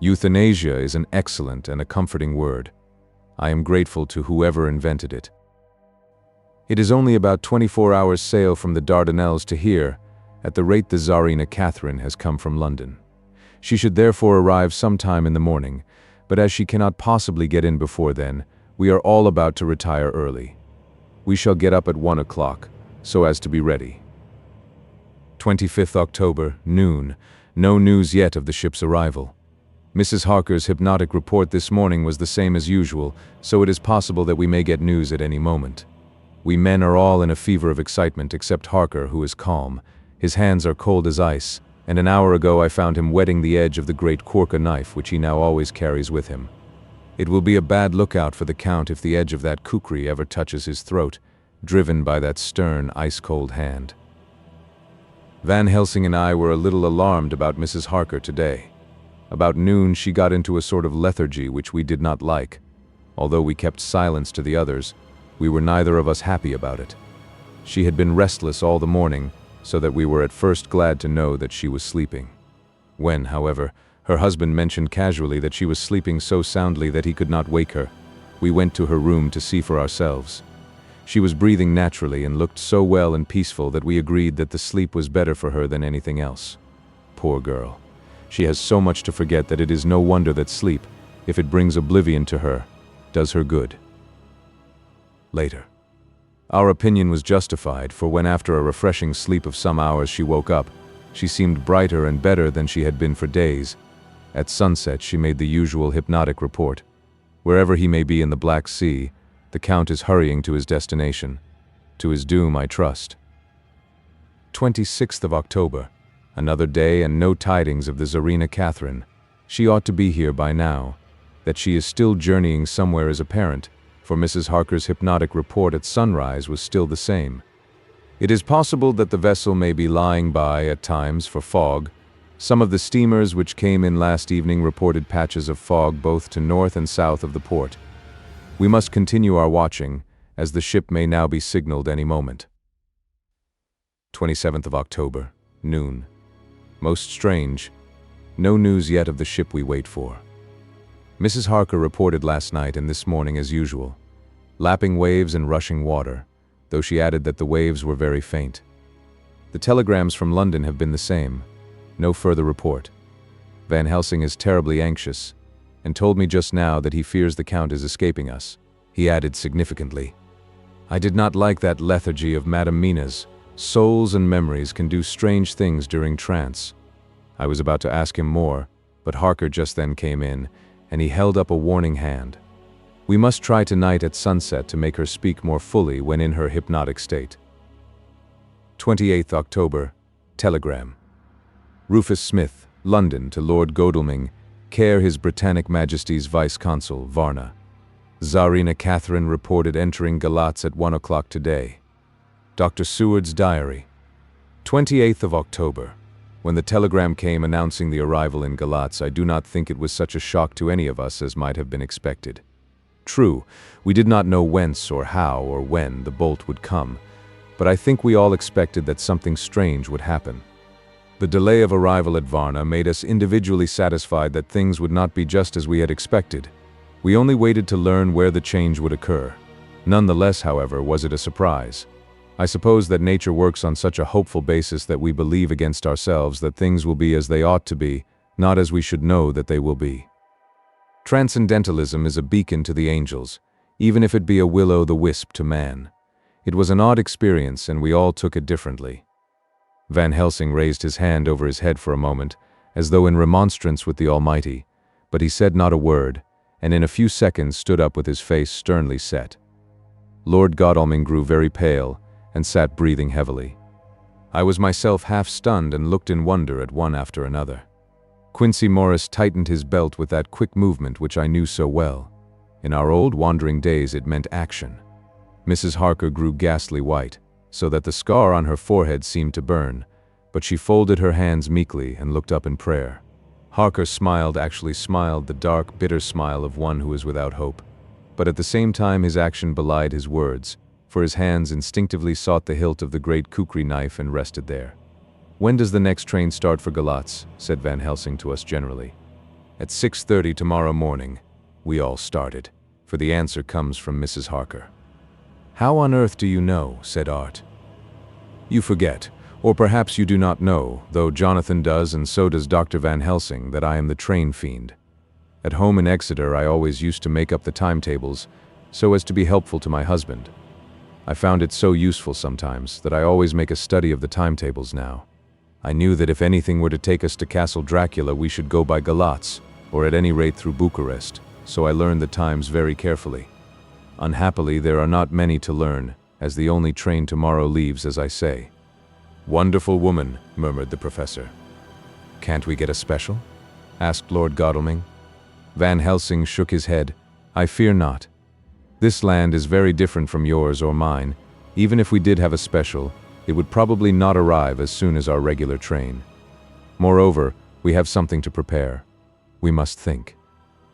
Euthanasia is an excellent and a comforting word. I am grateful to whoever invented it. It is only about 24 hours' sail from the Dardanelles to here, at the rate the Tsarina Catherine has come from London. She should therefore arrive sometime in the morning, but as she cannot possibly get in before then, we are all about to retire early. We shall get up at 1 o'clock, so as to be ready. 25th October, noon. No news yet of the ship's arrival. Mrs. Harker's hypnotic report this morning was the same as usual, so it is possible that we may get news at any moment. We men are all in a fever of excitement except Harker, who is calm. His hands are cold as ice, and an hour ago I found him whetting the edge of the great Corker knife which he now always carries with him. It will be a bad lookout for the Count if the edge of that kukri ever touches his throat, driven by that stern, ice-cold hand. Van Helsing and I were a little alarmed about Mrs. Harker today. About noon she got into a sort of lethargy which we did not like. Although we kept silence to the others, we were neither of us happy about it. She had been restless all the morning, so that we were at first glad to know that she was sleeping. When, however, her husband mentioned casually that she was sleeping so soundly that he could not wake her, we went to her room to see for ourselves. She was breathing naturally and looked so well and peaceful that we agreed that the sleep was better for her than anything else. Poor girl. She has so much to forget that it is no wonder that sleep, if it brings oblivion to her, does her good. Later. Our opinion was justified, for when after a refreshing sleep of some hours she woke up, she seemed brighter and better than she had been for days. At sunset she made the usual hypnotic report. Wherever he may be in the Black Sea, the Count is hurrying to his destination. To his doom, I trust. 26th of October. Another day and no tidings of the Tsarina Catherine. She ought to be here by now. That she is still journeying somewhere is apparent, for Mrs. Harker's hypnotic report at sunrise was still the same. It is possible that the vessel may be lying by at times for fog. Some of the steamers which came in last evening reported patches of fog both to north and south of the port. We must continue our watching, as the ship may now be signaled any moment. 27th of October, noon. Most strange. No news yet of the ship we wait for. Mrs. Harker reported last night and this morning as usual. Lapping waves and rushing water, though she added that the waves were very faint. The telegrams from London have been the same. No further report. Van Helsing is terribly anxious, and told me just now that he fears the Count is escaping us. He added significantly, "I did not like that lethargy of Madame Mina's. Souls and memories can do strange things during trance." I was about to ask him more, but Harker just then came in, and he held up a warning hand. We must try tonight at sunset to make her speak more fully when in her hypnotic state. 28th October, telegram. Rufus Smith, London, to Lord Godalming, care His Britannic Majesty's Vice-Consul, Varna. Tsarina Catherine reported entering Galatz at 1 o'clock today. Dr. Seward's diary. 28th of October. When the telegram came announcing the arrival in Galatz, I do not think it was such a shock to any of us as might have been expected. True, we did not know whence or how or when the bolt would come, but I think we all expected that something strange would happen. The delay of arrival at Varna made us individually satisfied that things would not be just as we had expected. We only waited to learn where the change would occur. None the less, however, was it a surprise. I suppose that nature works on such a hopeful basis that we believe against ourselves that things will be as they ought to be, not as we should know that they will be. Transcendentalism is a beacon to the angels, even if it be a will-o'-the-wisp to man. It was an odd experience, and we all took it differently. Van Helsing raised his hand over his head for a moment, as though in remonstrance with the Almighty, but he said not a word, and in a few seconds stood up with his face sternly set. Lord Godalming grew very pale, and sat breathing heavily. I was myself half stunned and looked in wonder at one after another. Quincey Morris tightened his belt with that quick movement which I knew so well. In our old wandering days it meant action. Mrs. Harker grew ghastly white, so that the scar on her forehead seemed to burn, but she folded her hands meekly and looked up in prayer. Harker actually smiled the dark, bitter smile of one who is without hope, but at the same time his action belied his words, for his hands instinctively sought the hilt of the great kukri knife and rested there. "When does the next train start for Galatz?" said Van Helsing to us generally. "At 6:30 tomorrow morning." We all started, for the answer comes from Mrs. Harker. "How on earth do you know?" said Art. "You forget, or perhaps you do not know, though Jonathan does and so does Dr. Van Helsing, that I am the train fiend. At home in Exeter I always used to make up the timetables, so as to be helpful to my husband. I found it so useful sometimes that I always make a study of the timetables now. I knew that if anything were to take us to Castle Dracula we should go by Galatz, or at any rate through Bucharest, so I learned the times very carefully. Unhappily there are not many to learn, as the only train tomorrow leaves as I say." "Wonderful woman," murmured the professor. Can't we get a special? Asked Lord Godalming. Van Helsing shook his head. I fear not. This land is very different from yours or mine. Even if we did have a special, it would probably not arrive as soon as our regular train. Moreover, we have something to prepare. We must think.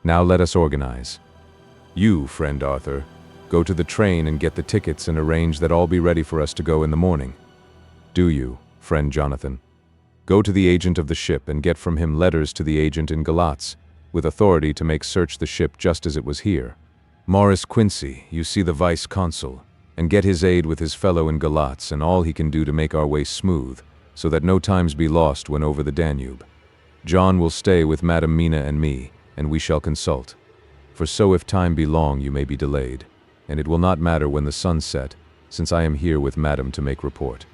Now let us organize. You, friend Arthur, go to the train and get the tickets and arrange that all be ready for us to go in the morning. Do you, friend Jonathan? Go to the agent of the ship and get from him letters to the agent in Galatz, with authority to make search the ship just as it was here. Maurice Quincy, you see the vice-consul, and get his aid with his fellow in Galatz and all he can do to make our way smooth, so that no times be lost when over the Danube. John will stay with Madam Mina and me, and we shall consult. For so if time be long you may be delayed, and it will not matter when the sun set, since I am here with Madam to make report.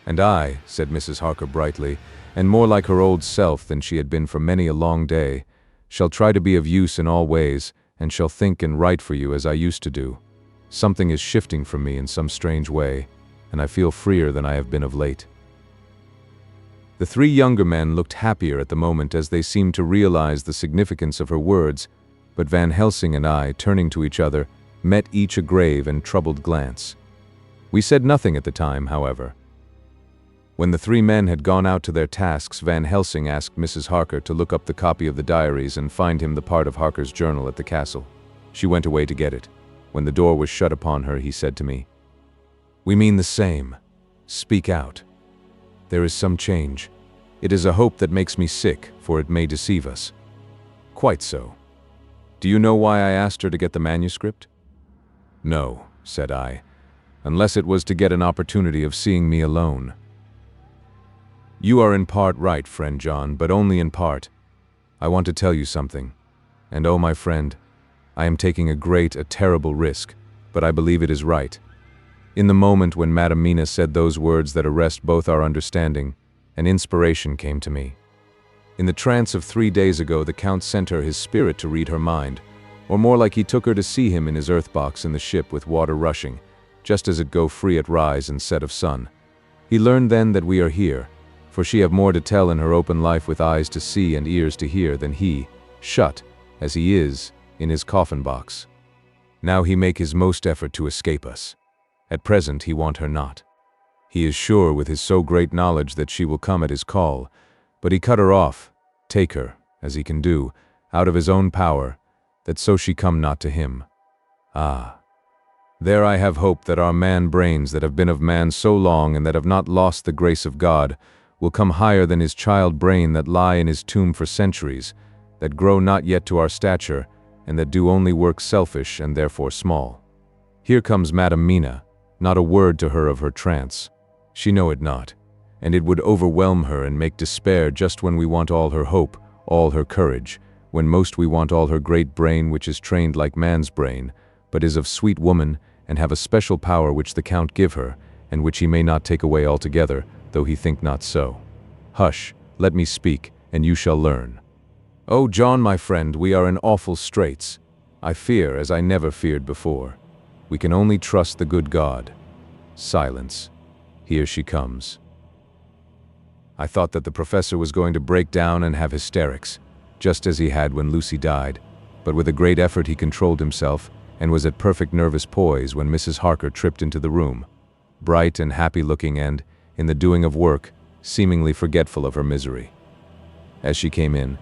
And I, said Mrs. Harker brightly, and more like her old self than she had been for many a long day, shall try to be of use in all ways, and shall think and write for you as I used to do. Something is shifting from me in some strange way, and I feel freer than I have been of late. The three younger men looked happier at the moment as they seemed to realize the significance of her words, but Van Helsing and I, turning to each other, met each a grave and troubled glance. We said nothing at the time, however. When the three men had gone out to their tasks, Van Helsing asked Mrs. Harker to look up the copy of the diaries and find him the part of Harker's journal at the castle. She went away to get it. When the door was shut upon her, he said to me, "We mean the same. Speak out. There is some change. It is a hope that makes me sick, for it may deceive us." "Quite so. Do you know why I asked her to get the manuscript?" "No," said I, "unless it was to get an opportunity of seeing me alone." "You are in part right, friend John, but only in part. I want to tell you something. And oh, my friend, I am taking a terrible risk, but I believe it is right." In the moment when Madam Mina said those words that arrest both our understanding, an inspiration came to me. In the trance of 3 days ago, the Count sent her his spirit to read her mind, or more like he took her to see him in his earth box in the ship with water rushing, just as it go free at rise and set of sun. He learned then that we are here, for she have more to tell in her open life with eyes to see and ears to hear than he, shut, as he is, in his coffin box. Now he make his most effort to escape us. At present he want her not. He is sure with his so great knowledge that she will come at his call, but he cut her off, take her, as he can do, out of his own power, that so she come not to him. Ah, there I have hope that our man brains that have been of man so long and that have not lost the grace of God, will come higher than his child brain that lie in his tomb for centuries, that grow not yet to our stature, and that do only work selfish and therefore small. Here comes Madam Mina, not a word to her of her trance. She know it not, and it would overwhelm her and make despair just when we want all her hope, all her courage, when most we want all her great brain which is trained like man's brain, but is of sweet woman, and have a special power which the Count give her, and which he may not take away altogether, though he think not so. Hush, let me speak, and you shall learn. Oh, John, my friend, we are in awful straits. I fear as I never feared before. We can only trust the good God. Silence. Here she comes. I thought that the professor was going to break down and have hysterics, just as he had when Lucy died, but with a great effort he controlled himself and was at perfect nervous poise when Mrs. Harker tripped into the room, bright and happy-looking and, in the doing of work, seemingly forgetful of her misery. As she came in,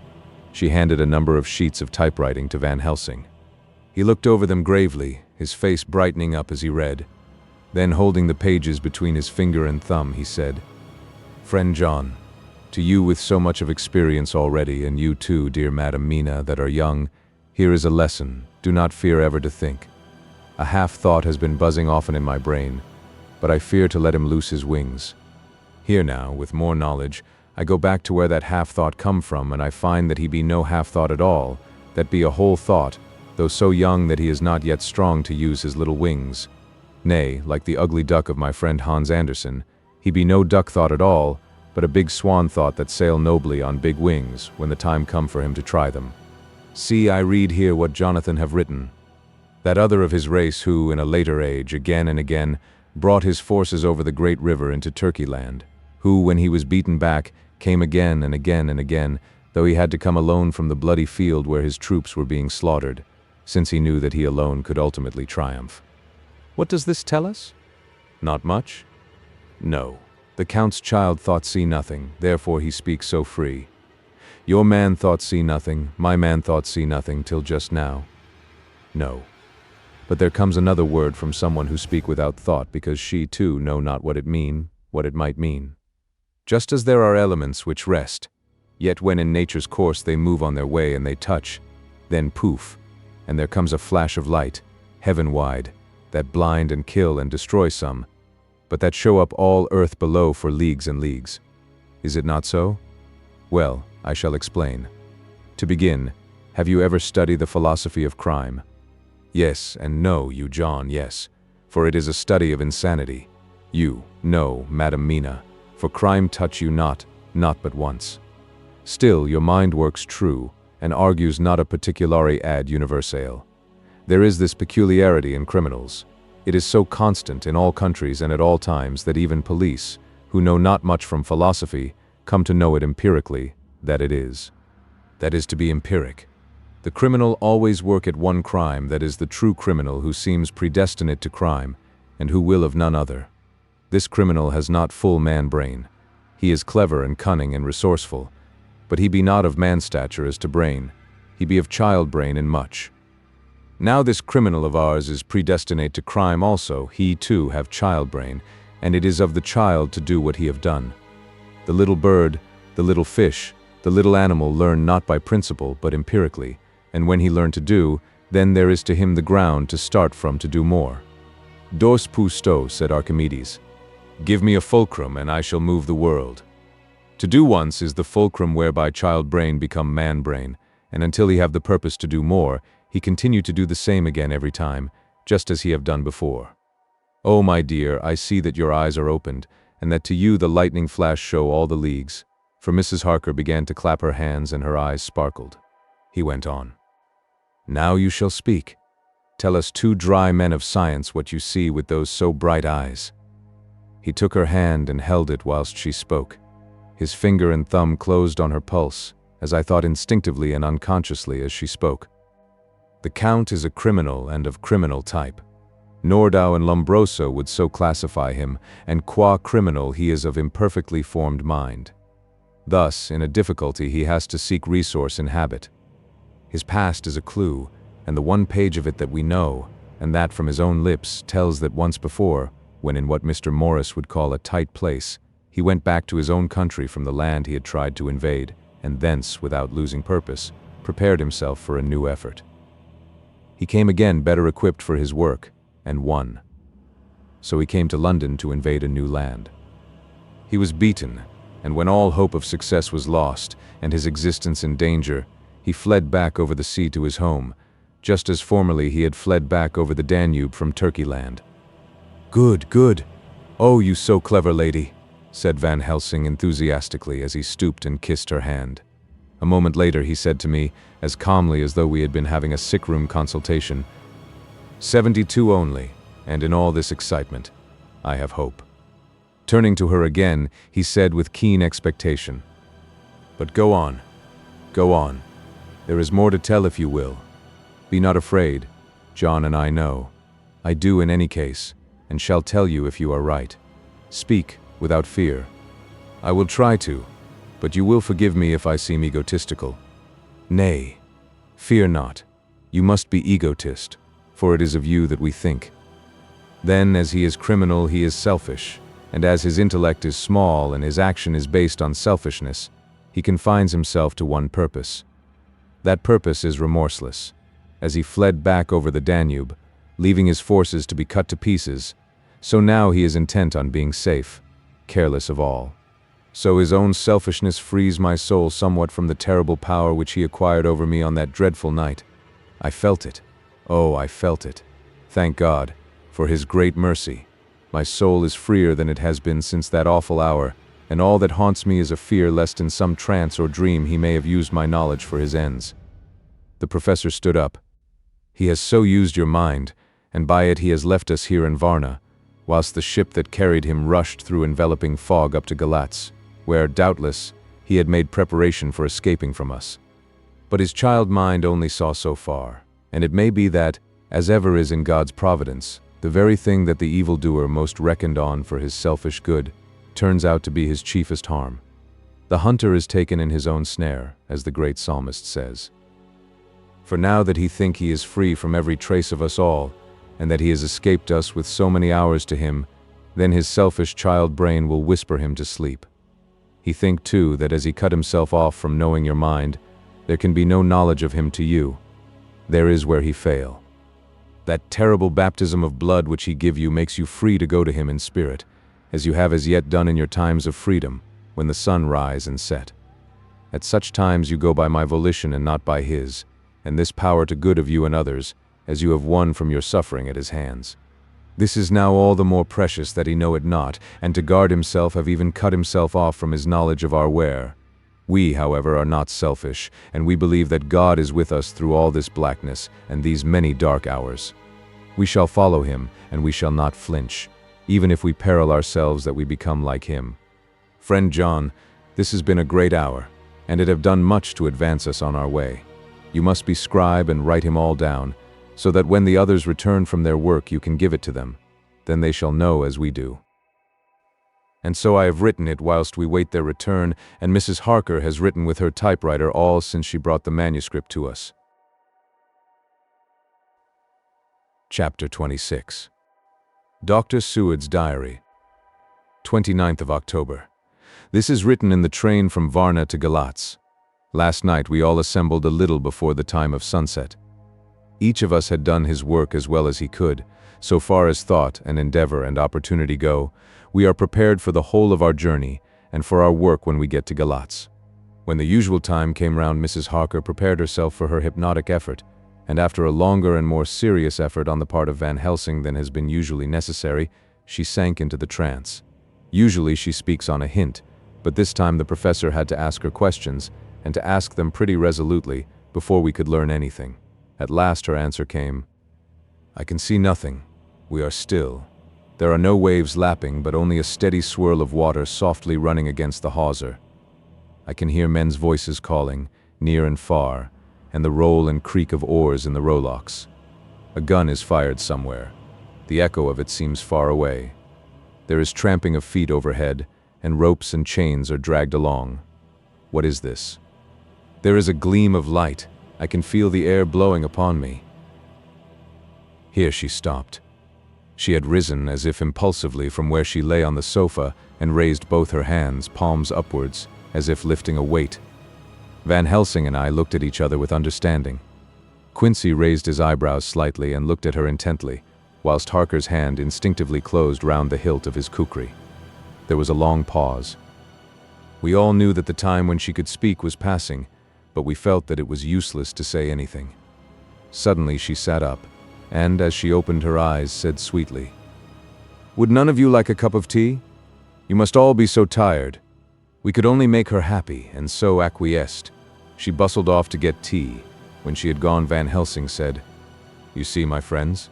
she handed a number of sheets of typewriting to Van Helsing. He looked over them gravely, his face brightening up as he read. Then, holding the pages between his finger and thumb, he said, "Friend John, to you with so much of experience already, and you too, dear Madam Mina, that are young, here is a lesson. Do not fear ever to think. A half-thought has been buzzing often in my brain, but I fear to let him loose his wings. Here now, with more knowledge, I go back to where that half-thought come from, and I find that he be no half-thought at all, that be a whole thought, though so young that he is not yet strong to use his little wings. Nay, like the ugly duck of my friend Hans Andersen, he be no duck-thought at all, but a big swan-thought that sail nobly on big wings, when the time come for him to try them. See, I read here what Jonathan have written. That other of his race who, in a later age, again and again, brought his forces over the great river into Turkey land, who, when he was beaten back, came again and again and again, though he had to come alone from the bloody field where his troops were being slaughtered, since he knew that he alone could ultimately triumph. What does this tell us? Not much? No. The Count's child thought see nothing, therefore he speaks so free. Your man thought see nothing, my man thought see nothing, till just now. No. But there comes another word from someone who speak without thought, because she too know not what it might mean. Just as there are elements which rest, yet when in nature's course they move on their way and they touch, then poof, and there comes a flash of light, heaven-wide, that blind and kill and destroy some, but that show up all earth below for leagues and leagues. Is it not so? Well, I shall explain. To begin, have you ever studied the philosophy of crime? Yes, and no, you John, yes, for it is a study of insanity. You, no, Madam Mina, for crime touch you not but once. Still, your mind works true, and argues not a particulari ad universale. There is this peculiarity in criminals. It is so constant in all countries and at all times that even police, who know not much from philosophy, come to know it empirically, that it is. That is to be empiric. The criminal always work at one crime, that is the true criminal who seems predestinate to crime, and who will of none other. This criminal has not full man-brain. He is clever and cunning and resourceful, but he be not of man-stature as to brain, he be of child-brain in much. Now this criminal of ours is predestinate to crime also, he too have child-brain, and it is of the child to do what he have done. The little bird, the little fish, the little animal learn not by principle but empirically, and when he learn to do, then there is to him the ground to start from to do more. Dos plus dos, said Archimedes. Give me a fulcrum and I shall move the world. To do once is the fulcrum whereby child-brain become man-brain, and until he have the purpose to do more, he continue to do the same again every time, just as he have done before. Oh, my dear, I see that your eyes are opened, and that to you the lightning flash show all the leagues. For Mrs. Harker began to clap her hands and her eyes sparkled. He went on. Now you shall speak. Tell us two dry men of science what you see with those so bright eyes. He took her hand and held it whilst she spoke. His finger and thumb closed on her pulse, as I thought instinctively and unconsciously as she spoke. The Count is a criminal and of criminal type. Nordau and Lombroso would so classify him, and qua criminal he is of imperfectly formed mind. Thus, in a difficulty he has to seek resource in habit. His past is a clue, and the one page of it that we know, and that from his own lips, tells that once before, when in what Mr. Morris would call a tight place, he went back to his own country from the land he had tried to invade, and thence, without losing purpose, prepared himself for a new effort. He came again better equipped for his work, and won. So he came to London to invade a new land. He was beaten, and when all hope of success was lost, and his existence in danger, he fled back over the sea to his home, just as formerly he had fled back over the Danube from Turkey land. Good, good. Oh, you so clever lady, said Van Helsing enthusiastically as he stooped and kissed her hand. A moment later he said to me, as calmly as though we had been having a sick-room consultation, 72 only, and in all this excitement, I have hope. Turning to her again, he said with keen expectation, But go on, go on. There is more to tell if you will. Be not afraid, John and I know. I do in any case, and shall tell you if you are right. Speak, without fear. I will try to, but you will forgive me if I seem egotistical. Nay, fear not. You must be egotist, for it is of you that we think. Then, as he is criminal, he is selfish, and as his intellect is small and his action is based on selfishness, he confines himself to one purpose. That purpose is remorseless. As he fled back over the Danube, leaving his forces to be cut to pieces, so now he is intent on being safe, careless of all. So his own selfishness frees my soul somewhat from the terrible power which he acquired over me on that dreadful night. I felt it. Oh, I felt it. Thank God, for his great mercy. My soul is freer than it has been since that awful hour, and all that haunts me is a fear lest in some trance or dream he may have used my knowledge for his ends. The professor stood up. He has so used your mind, and by it he has left us here in Varna, whilst the ship that carried him rushed through enveloping fog up to Galatz, where, doubtless, he had made preparation for escaping from us. But his child mind only saw so far, and it may be that, as ever is in God's providence, the very thing that the evildoer most reckoned on for his selfish good turns out to be his chiefest harm. The hunter is taken in his own snare, as the great psalmist says. For now that he think he is free from every trace of us all, and that he has escaped us with so many hours to him, then his selfish child brain will whisper him to sleep. He think too that as he cut himself off from knowing your mind, there can be no knowledge of him to you. There is where he fail. That terrible baptism of blood which he give you makes you free to go to him in spirit, as you have as yet done in your times of freedom, when the sun rise and set. At such times you go by my volition and not by his, and this power to good of you and others, as you have won from your suffering at his hands. This is now all the more precious that he know it not, and to guard himself have even cut himself off from his knowledge of our where. We, however, are not selfish, and we believe that God is with us through all this blackness and these many dark hours. We shall follow him, and we shall not flinch, even if we peril ourselves that we become like him. Friend John, this has been a great hour, and it have done much to advance us on our way. You must be scribe and write him all down, so that when the others return from their work you can give it to them. Then they shall know as we do. And so I have written it whilst we wait their return, and Mrs. Harker has written with her typewriter all since she brought the manuscript to us. Chapter 26. Dr. Seward's Diary. 29th of October. This is written in the train from Varna to Galatz. Last night we all assembled a little before the time of sunset. Each of us had done his work as well as he could. So far as thought and endeavor and opportunity go, we are prepared for the whole of our journey and for our work when we get to Galatz. When the usual time came round, Mrs. Harker prepared herself for her hypnotic effort, and after a longer and more serious effort on the part of Van Helsing than has been usually necessary, she sank into the trance. Usually she speaks on a hint, but this time the professor had to ask her questions, and to ask them pretty resolutely, before we could learn anything. At last her answer came. I can see nothing. We are still. There are no waves lapping, but only a steady swirl of water softly running against the hawser. I can hear men's voices calling, near and far, and the roll and creak of oars in the rowlocks. A gun is fired somewhere. The echo of it seems far away. There is tramping of feet overhead, and ropes and chains are dragged along. What is this? There is a gleam of light. I can feel the air blowing upon me. Here she stopped. She had risen as if impulsively from where she lay on the sofa and raised both her hands, palms upwards, as if lifting a weight. Van Helsing and I looked at each other with understanding. Quincy raised his eyebrows slightly and looked at her intently, whilst Harker's hand instinctively closed round the hilt of his kukri. There was a long pause. We all knew that the time when she could speak was passing, but we felt that it was useless to say anything. Suddenly she sat up, and as she opened her eyes, said sweetly, "Would none of you like a cup of tea? You must all be so tired." We could only make her happy, and so acquiesced. She bustled off to get tea. When she had gone, Van Helsing said, "You see, my friends,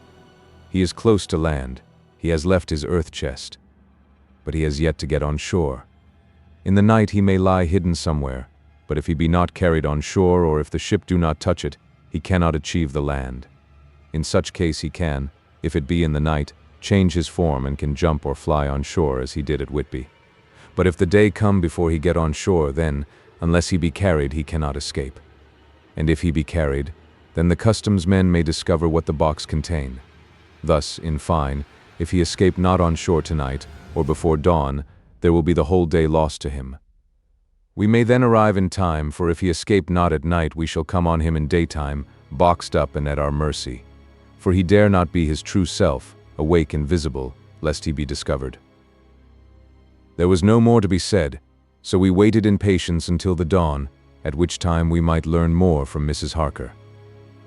he is close to land. He has left his earth chest, but he has yet to get on shore. In the night he may lie hidden somewhere, but if he be not carried on shore, or if the ship do not touch it, he cannot achieve the land. In such case he can, if it be in the night, change his form and can jump or fly on shore as he did at Whitby. But if the day come before he get on shore, then, unless he be carried, he cannot escape. And if he be carried, then the customs men may discover what the box contain. Thus, in fine, if he escape not on shore tonight, or before dawn, there will be the whole day lost to him. We may then arrive in time, for if he escape not at night, we shall come on him in daytime, boxed up and at our mercy. For he dare not be his true self, awake and visible, lest he be discovered." There was no more to be said, so we waited in patience until the dawn, at which time we might learn more from Mrs. Harker.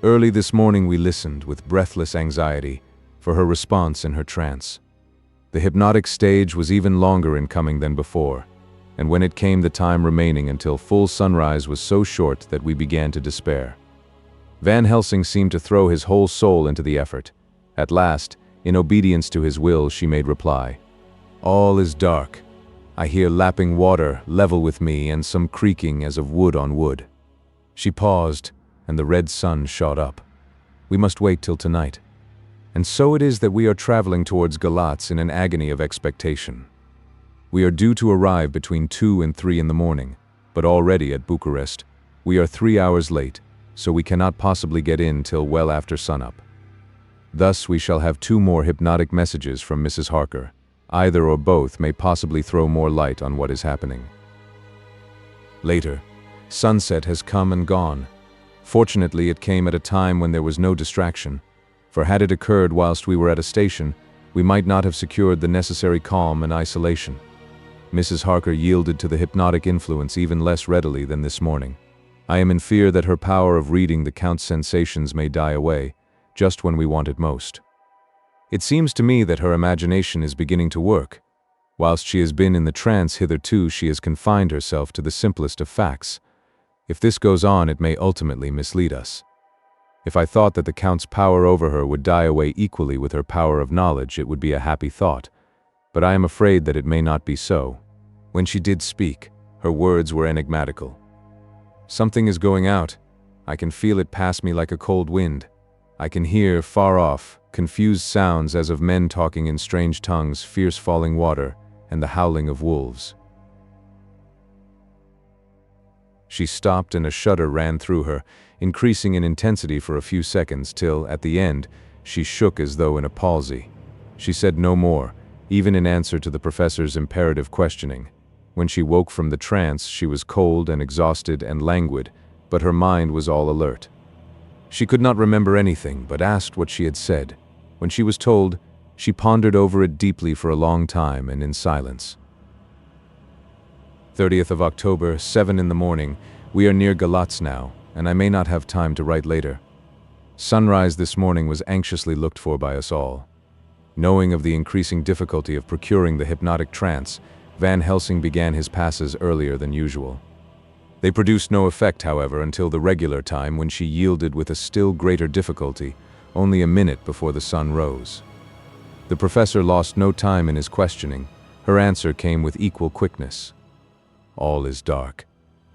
Early this morning we listened, with breathless anxiety, for her response in her trance. The hypnotic stage was even longer in coming than before, and when it came, the time remaining until full sunrise was so short that we began to despair. Van Helsing seemed to throw his whole soul into the effort. At last, in obedience to his will, she made reply, "All is dark. I hear lapping water level with me and some creaking as of wood on wood. She paused, and the red sun shot up. We must wait till tonight. And so it is that we are traveling towards Galatz in an agony of expectation. We are due to arrive between 2 and 3 in the morning, but already at Bucharest, we are 3 hours late, so we cannot possibly get in till well after sunup. Thus we shall have 2 more hypnotic messages from Mrs. Harker. Either or both may possibly throw more light on what is happening. Later, sunset has come and gone. Fortunately, it came at a time when there was no distraction, for had it occurred whilst we were at a station, we might not have secured the necessary calm and isolation. Mrs. Harker yielded to the hypnotic influence even less readily than this morning. I am in fear that her power of reading the Count's sensations may die away, just when we want it most. It seems to me that her imagination is beginning to work. Whilst she has been in the trance hitherto, she has confined herself to the simplest of facts. If this goes on, it may ultimately mislead us. If I thought that the Count's power over her would die away equally with her power of knowledge, it would be a happy thought. But I am afraid that it may not be so. When she did speak, her words were enigmatical. Something is going out. I can feel it pass me like a cold wind. I can hear, far off, confused sounds as of men talking in strange tongues, fierce falling water, and the howling of wolves. She stopped and a shudder ran through her, increasing in intensity for a few seconds till, at the end, she shook as though in a palsy. She said no more, even in answer to the professor's imperative questioning. When she woke from the trance, she was cold and exhausted and languid, but her mind was all alert. She could not remember anything, but asked what she had said. When she was told, she pondered over it deeply for a long time and in silence. 30th of October, 7 in the morning. We are near Galatz now, and I may not have time to write later. Sunrise this morning was anxiously looked for by us all. Knowing of the increasing difficulty of procuring the hypnotic trance, Van Helsing began his passes earlier than usual. They produced no effect, however, until the regular time, when she yielded with a still greater difficulty, only a minute before the sun rose. The professor lost no time in his questioning. Her answer came with equal quickness. All is dark.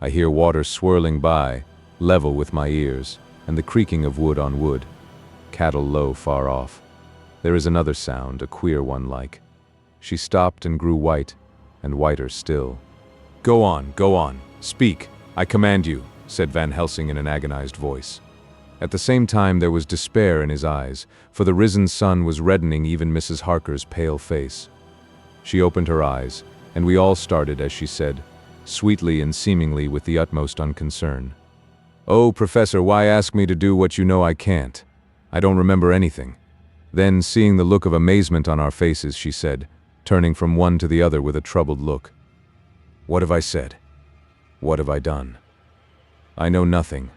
I hear water swirling by, level with my ears, and the creaking of wood on wood. Cattle low far off. There is another sound, a queer one like. She stopped and grew white, and whiter still. Go on, speak. I command you, said Van Helsing in an agonized voice. At the same time there was despair in his eyes, for the risen sun was reddening even Mrs. Harker's pale face. She opened her eyes, and we all started as she said, sweetly and seemingly with the utmost unconcern, "Oh, Professor, why ask me to do what you know I can't? I don't remember anything." Then, seeing the look of amazement on our faces, she said, turning from one to the other with a troubled look, "What have I said? What have I done? I know nothing,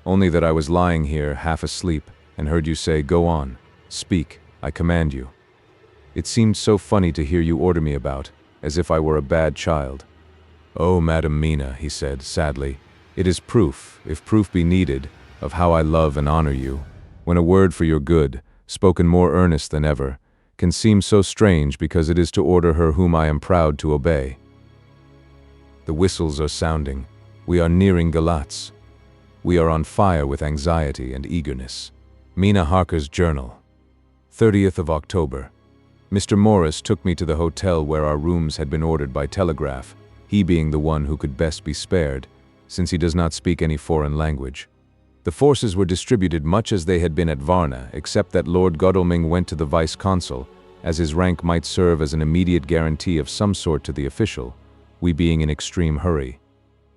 only that I was lying here half asleep and heard you say, 'Go on, speak, I command you.' It seemed so funny to hear you order me about, as if I were a bad child." "Oh, Madam Mina," he said sadly, "it is proof, if proof be needed, of how I love and honor you, when a word for your good, spoken more earnest than ever, can seem so strange because it is to order her whom I am proud to obey. The whistles are sounding. We are nearing Galatz. We are on fire with anxiety and eagerness. Mina Harker's journal. 30th of October. Mr. Morris took me to the hotel where our rooms had been ordered by telegraph, he being the one who could best be spared, since he does not speak any foreign language. The forces were distributed much as they had been at Varna, except that Lord Godalming went to the vice-consul, as his rank might serve as an immediate guarantee of some sort to the official, we being in extreme hurry.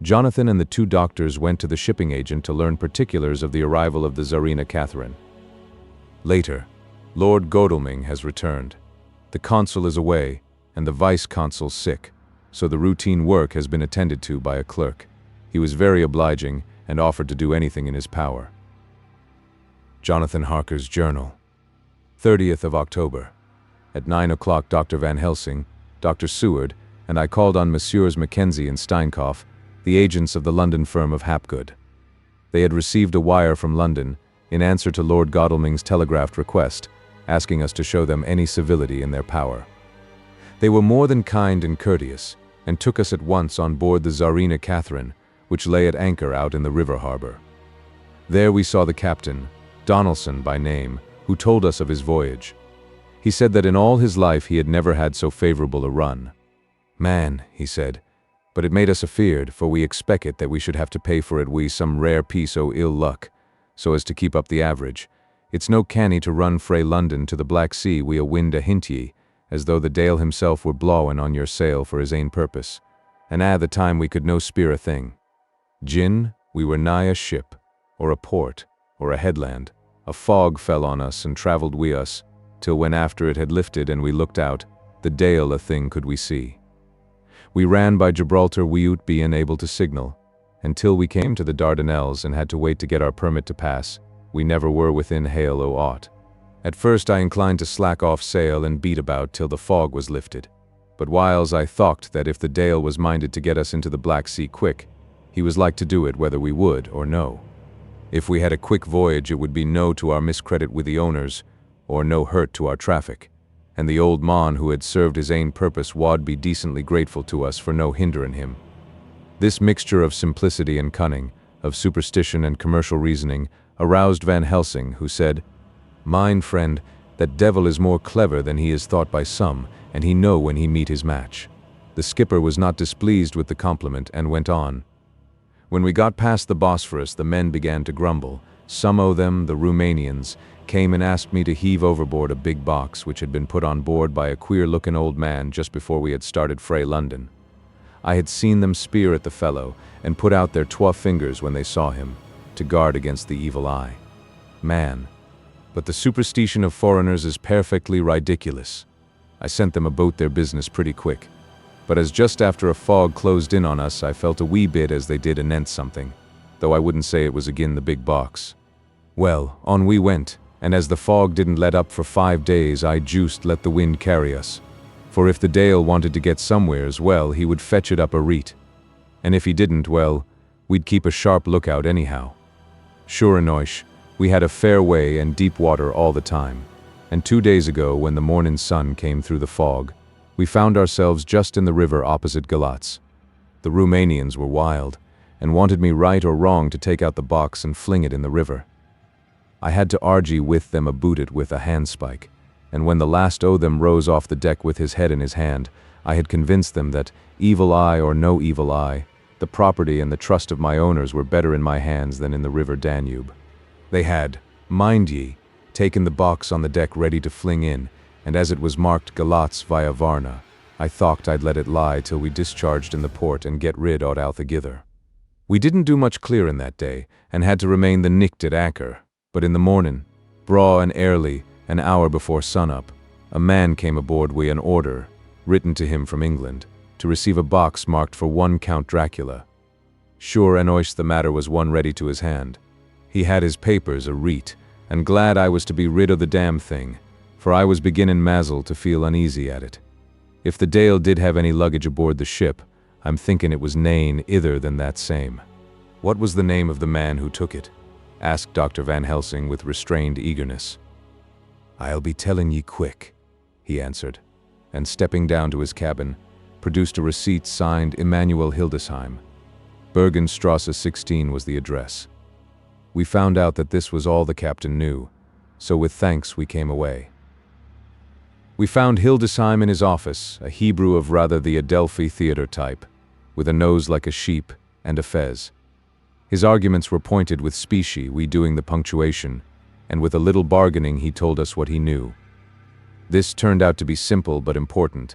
Jonathan and the 2 doctors went to the shipping agent to learn particulars of the arrival of the Tsarina Catherine. Later, Lord Godalming has returned. The consul is away, and the vice-consul sick, so the routine work has been attended to by a clerk. He was very obliging and offered to do anything in his power. Jonathan Harker's journal. 30th of October. At 9 o'clock Dr. Van Helsing, Dr. Seward, and I called on Messrs. Mackenzie and Steinkopf, the agents of the London firm of Hapgood. They had received a wire from London, in answer to Lord Godalming's telegraphed request, asking us to show them any civility in their power. They were more than kind and courteous, and took us at once on board the Tsarina Catherine, which lay at anchor out in the river harbor. There we saw the captain, Donaldson by name, who told us of his voyage. He said that in all his life he had never had so favorable a run. "Man," he said, "but it made us afeard, for we expected that we should have to pay for it wi' some rare piece o' ill luck, so as to keep up the average. It's no canny to run frae London to the Black Sea wi' a wind ahint ye, as though the Dale himself were blawing on your sail for his ain purpose, and the time we could no speer a thing. Gin, we were nigh a ship, or a port, or a headland. A fog fell on us and travelled wi' us, till when after it had lifted and we looked out, the Dale a thing could we see. We ran by Gibraltar without being able to signal, until we came to the Dardanelles and had to wait to get our permit to pass. We never were within hail o' aught. At first I inclined to slack off sail and beat about till the fog was lifted, but whiles I thocht that if the Dale was minded to get us into the Black Sea quick, he was like to do it whether we would or no. If we had a quick voyage it would be no to our miscredit with the owners, or no hurt to our traffic, and the old mon who had served his ain purpose wad be decently grateful to us for no hindering him. This mixture of simplicity and cunning, of superstition and commercial reasoning, aroused Van Helsing, who said, "Mine friend, that devil is more clever than he is thought by some, and he know when he meet his match." The skipper was not displeased with the compliment and went on. When we got past the Bosphorus, the men began to grumble. Some o' them, the Romanians, came and asked me to heave overboard a big box which had been put on board by a queer-looking old man just before we had started frae London. I had seen them speer at the fellow and put out their 12 fingers when they saw him, to guard against the evil eye. Man, but the superstition of foreigners is perfectly ridiculous. I sent them about their business pretty quick, but as just after a fog closed in on us, I felt a wee bit as they did anent something, though I wouldn't say it was agin the big box. Well, on we went, and as the fog didn't let up for 5 days, I juiced let the wind carry us. For if the Dale wanted to get somewheres, well, he would fetch it up a reet. And if he didn't, well, we'd keep a sharp lookout anyhow. Sure enough, we had a fair way and deep water all the time, and 2 days ago, when the morning sun came through the fog, we found ourselves just in the river opposite Galatz. The Romanians were wild, and wanted me right or wrong to take out the box and fling it in the river. I had to argy with them about it with a handspike, and when the last o' them rose off the deck with his head in his hand, I had convinced them that, evil eye or no evil eye, the property and the trust of my owners were better in my hands than in the river Danube. They had, mind ye, taken the box on the deck ready to fling in, and as it was marked Galatz via Varna, I thocht I'd let it lie till we discharged in the port and get rid o't althegither. We didn't do much clearing that day, and had to remain the nicht at anchor, but in the morning, braw and early, an hour before sunup, a man came aboard wi' an order, written to him from England, to receive a box marked for one Count Dracula. Sure enough the matter was one ready to his hand. He had his papers a reet, and glad I was to be rid o' the damn thing, for I was beginning mazel to feel uneasy at it. If the Dale did have any luggage aboard the ship, I'm thinking it was nane ither than that same. What was the name of the man who took it? Asked Dr. Van Helsing with restrained eagerness. I'll be telling ye quick, he answered, and stepping down to his cabin, produced a receipt signed Emanuel Hildesheim. Bergenstrasse 16 was the address. We found out that this was all the captain knew, so with thanks we came away. We found Hildesheim in his office, a Hebrew of rather the Adelphi theater type, with a nose like a sheep and a fez. His arguments were pointed with specie, we doing the punctuation, and with a little bargaining he told us what he knew. This turned out to be simple but important.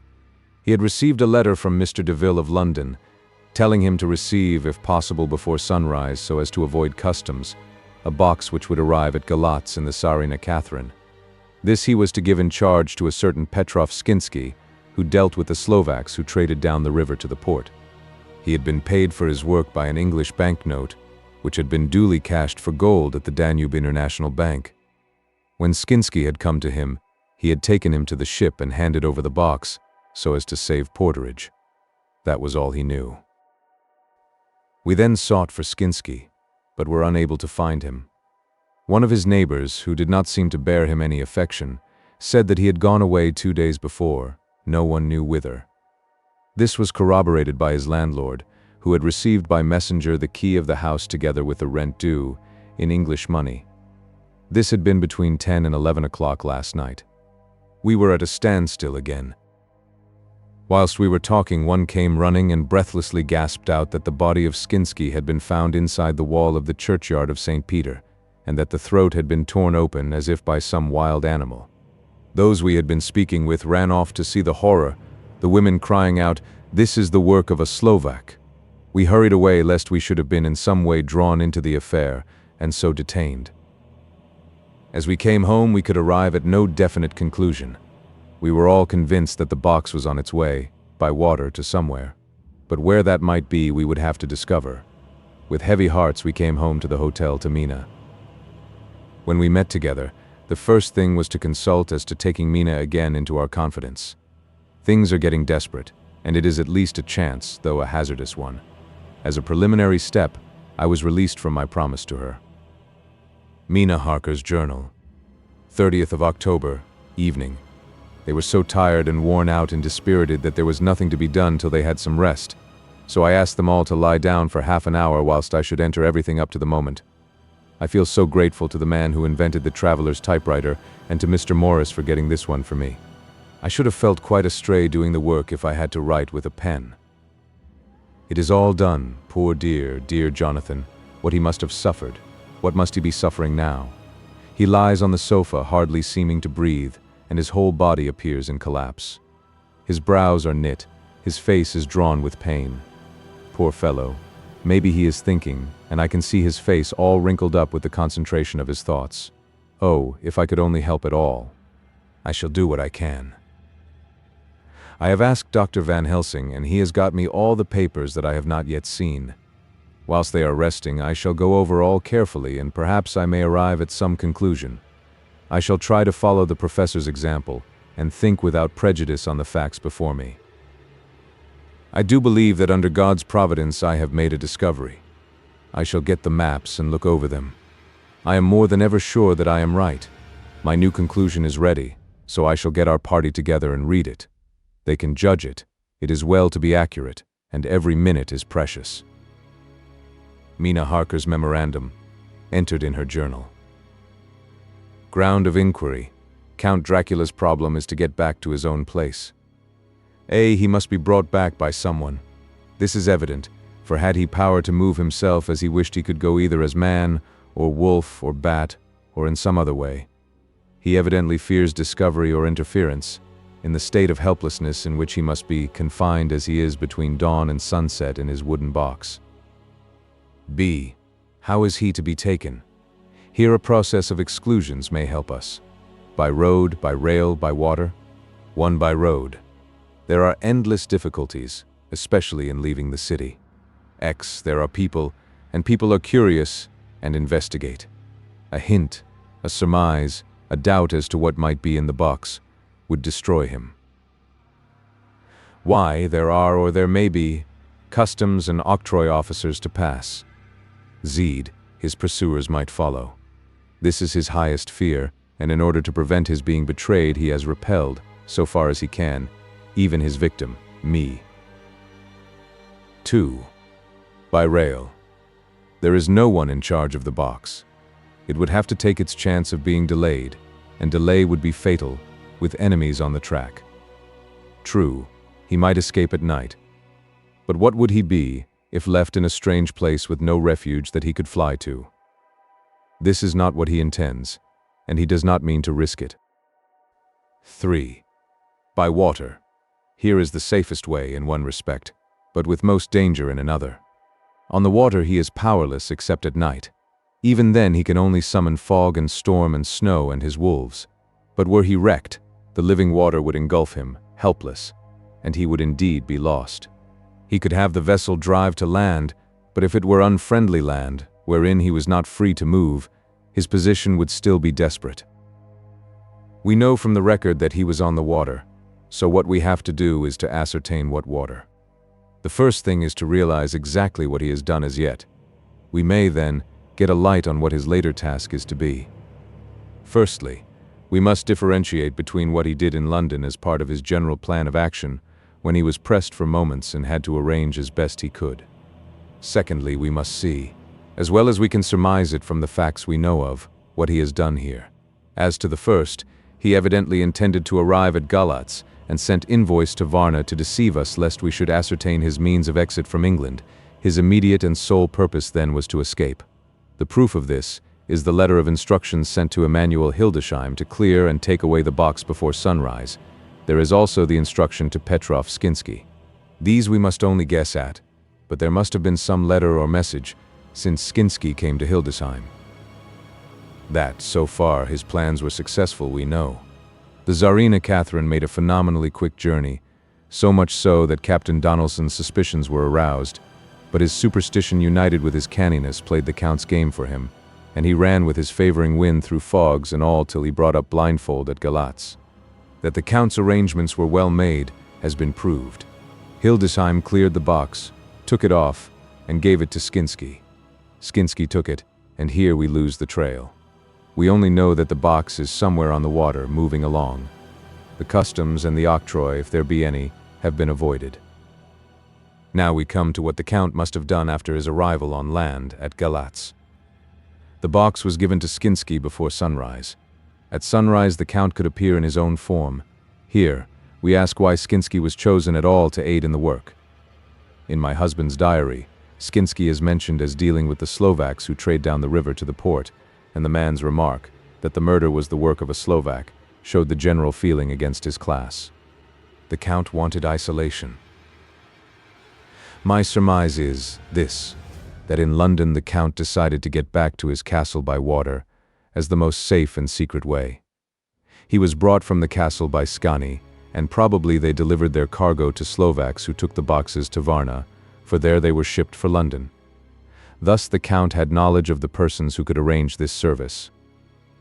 He had received a letter from Mr. Deville of London, telling him to receive, if possible before sunrise so as to avoid customs, a box which would arrive at Galatz in the Tsarina Catherine. This he was to give in charge to a certain Petrov Skinsky, who dealt with the Slovaks who traded down the river to the port. He had been paid for his work by an English banknote, which had been duly cashed for gold at the Danube International Bank. When Skinsky had come to him, he had taken him to the ship and handed over the box, so as to save porterage. That was all he knew. We then sought for Skinsky, but were unable to find him. One of his neighbors, who did not seem to bear him any affection, said that he had gone away 2 days before, no one knew whither. This was corroborated by his landlord, who had received by messenger the key of the house together with the rent due, in English money. This had been between 10 and 11 o'clock last night. We were at a standstill again. Whilst we were talking, one came running and breathlessly gasped out that the body of Skinsky had been found inside the wall of the churchyard of St. Peter, and that the throat had been torn open as if by some wild animal. Those we had been speaking with ran off to see the horror, the women crying out, "This is the work of a Slovak." We hurried away lest we should have been in some way drawn into the affair, and so detained. As we came home, we could arrive at no definite conclusion. We were all convinced that the box was on its way, by water, to somewhere. But where that might be, we would have to discover. With heavy hearts, we came home to the hotel to Mina. When we met together, the first thing was to consult as to taking Mina again into our confidence. Things are getting desperate, and it is at least a chance, though a hazardous one. As a preliminary step, I was released from my promise to her. Mina Harker's journal. 30th of October, evening. They were so tired and worn out and dispirited that there was nothing to be done till they had some rest, so I asked them all to lie down for half an hour whilst I should enter everything up to the moment. I feel so grateful to the man who invented the traveler's typewriter and to Mr. Morris for getting this one for me. I should have felt quite astray doing the work if I had to write with a pen. It is all done, poor dear, dear Jonathan, what he must have suffered. What must he be suffering now? He lies on the sofa, hardly seeming to breathe, and his whole body appears in collapse. His brows are knit, his face is drawn with pain. Poor fellow, maybe he is thinking, and I can see his face all wrinkled up with the concentration of his thoughts. Oh, if I could only help at all. I shall do what I can. I have asked Dr. Van Helsing, and he has got me all the papers that I have not yet seen. Whilst they are resting, I shall go over all carefully, and perhaps I may arrive at some conclusion. I shall try to follow the professor's example, and think without prejudice on the facts before me. I do believe that under God's providence I have made a discovery. I shall get the maps and look over them. I am more than ever sure that I am right. My new conclusion is ready, so I shall get our party together and read it. They can judge it. It is well to be accurate, and every minute is precious. Mina Harker's memorandum, entered in her journal. Ground of inquiry. Count Dracula's problem is to get back to his own place. He must be brought back by someone. This is evident, for had he power to move himself as he wished, he could go either as man, or wolf, or bat, or in some other way. He evidently fears discovery or interference, in the state of helplessness in which he must be confined as he is between dawn and sunset in his wooden box. B. How is he to be taken? Here a process of exclusions may help us. By road, by rail, by water. One by road. There are endless difficulties, especially in leaving the city. There are people, and people are curious and investigate. A hint, a surmise, a doubt as to what might be in the box would destroy him. Y. There are, or there may be, customs and octroi officers to pass. Z. His pursuers might follow. This is his highest fear, and in order to prevent his being betrayed, he has repelled, so far as he can, even his victim, me. 2. By rail. There is no one in charge of the box. It would have to take its chance of being delayed, and delay would be fatal, with enemies on the track. True, he might escape at night. But what would he be if left in a strange place with no refuge that he could fly to? This is not what he intends, and he does not mean to risk it. 3. By water. Here is the safest way in one respect, but with most danger in another. On the water he is powerless except at night. Even then he can only summon fog and storm and snow and his wolves. But were he wrecked, the living water would engulf him, helpless, and he would indeed be lost. He could have the vessel drive to land, but if it were unfriendly land, wherein he was not free to move, his position would still be desperate. We know from the record that he was on the water, so what we have to do is to ascertain what water. The first thing is to realize exactly what he has done as yet. We may, then, get a light on what his later task is to be. Firstly, we must differentiate between what he did in London as part of his general plan of action, when he was pressed for moments and had to arrange as best he could. Secondly, we must see, as well as we can surmise it from the facts we know of, what he has done here. As to the first, he evidently intended to arrive at Galatz and sent invoice to Varna to deceive us lest we should ascertain his means of exit from England. His immediate and sole purpose then was to escape. The proof of this is the letter of instructions sent to Emanuel Hildesheim to clear and take away the box before sunrise. There is also the instruction to Petrov Skinsky. These we must only guess at, but there must have been some letter or message, since Skinsky came to Hildesheim. That, so far, his plans were successful, we know. The Tsarina Catherine made a phenomenally quick journey, so much so that Captain Donelson's suspicions were aroused, but his superstition united with his canniness played the Count's game for him, and he ran with his favoring wind through fogs and all till he brought up blindfold at Galatz. That the Count's arrangements were well made has been proved. Hildesheim cleared the box, took it off, and gave it to Skinsky. Skinsky took it, and here we lose the trail. We only know that the box is somewhere on the water, moving along. The customs and the octroi, if there be any, have been avoided. Now we come to what the Count must have done after his arrival on land at Galatz. The box was given to Skinsky before sunrise. At sunrise the Count could appear in his own form. Here, we ask why Skinsky was chosen at all to aid in the work. In my husband's diary, Skinsky is mentioned as dealing with the Slovaks who trade down the river to the port, and the man's remark, that the murder was the work of a Slovak, showed the general feeling against his class. The Count wanted isolation. My surmise is this, that in London the Count decided to get back to his castle by water, as the most safe and secret way. He was brought from the castle by Skani, and probably they delivered their cargo to Slovaks who took the boxes to Varna, for there they were shipped for London. Thus the Count had knowledge of the persons who could arrange this service.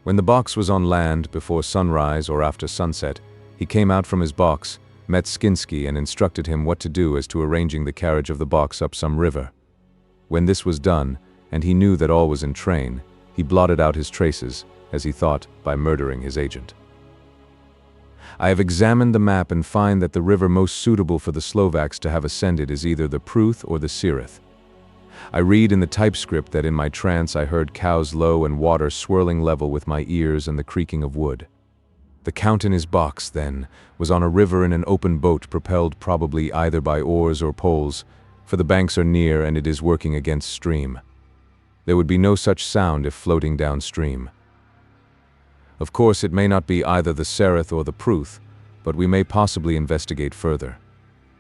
When the box was on land, before sunrise or after sunset, he came out from his box, met Skinsky and instructed him what to do as to arranging the carriage of the box up some river. When this was done, and he knew that all was in train, he blotted out his traces, as he thought, by murdering his agent. I have examined the map and find that the river most suitable for the Slovaks to have ascended is either the Pruth or the Sirith. I read in the typescript that in my trance I heard cows low and water swirling level with my ears and the creaking of wood. The Count in his box, then, was on a river in an open boat propelled probably either by oars or poles, for the banks are near and it is working against stream. There would be no such sound if floating downstream. Of course, it may not be either the Sereth or the Pruth, but we may possibly investigate further.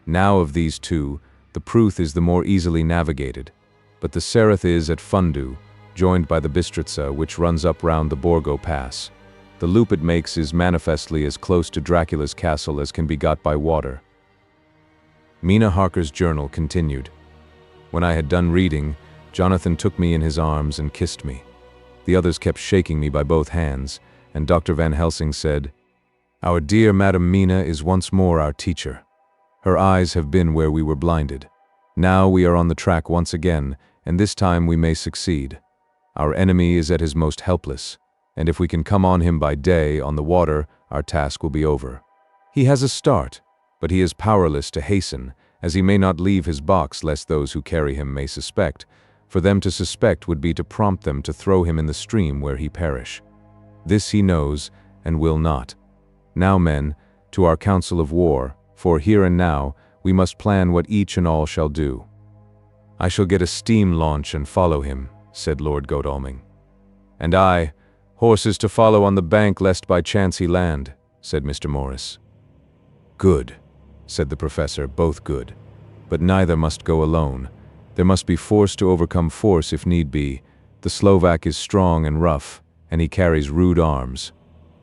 Now of these two, the Pruth is the more easily navigated, but the Sereth is at Fundu, joined by the Bistritza, which runs up round the Borgo Pass. The loop it makes is manifestly as close to Dracula's castle as can be got by water. Mina Harker's journal continued. When I had done reading, Jonathan took me in his arms and kissed me. The others kept shaking me by both hands, and Dr. Van Helsing said, "Our dear Madam Mina is once more our teacher. Her eyes have been where we were blinded. Now we are on the track once again, and this time we may succeed. Our enemy is at his most helpless, and if we can come on him by day on the water, our task will be over. He has a start, but he is powerless to hasten, as he may not leave his box lest those who carry him may suspect. For them to suspect would be to prompt them to throw him in the stream where he perish. This he knows, and will not. Now, men, to our council of war, for here and now we must plan what each and all shall do." "I shall get a steam launch and follow him," said Lord Godalming. "And I, horses to follow on the bank lest by chance he land," said Mr. Morris. "Good," said the professor, "both good. But neither must go alone. There must be force to overcome force if need be. The Slovak is strong and rough, and he carries rude arms."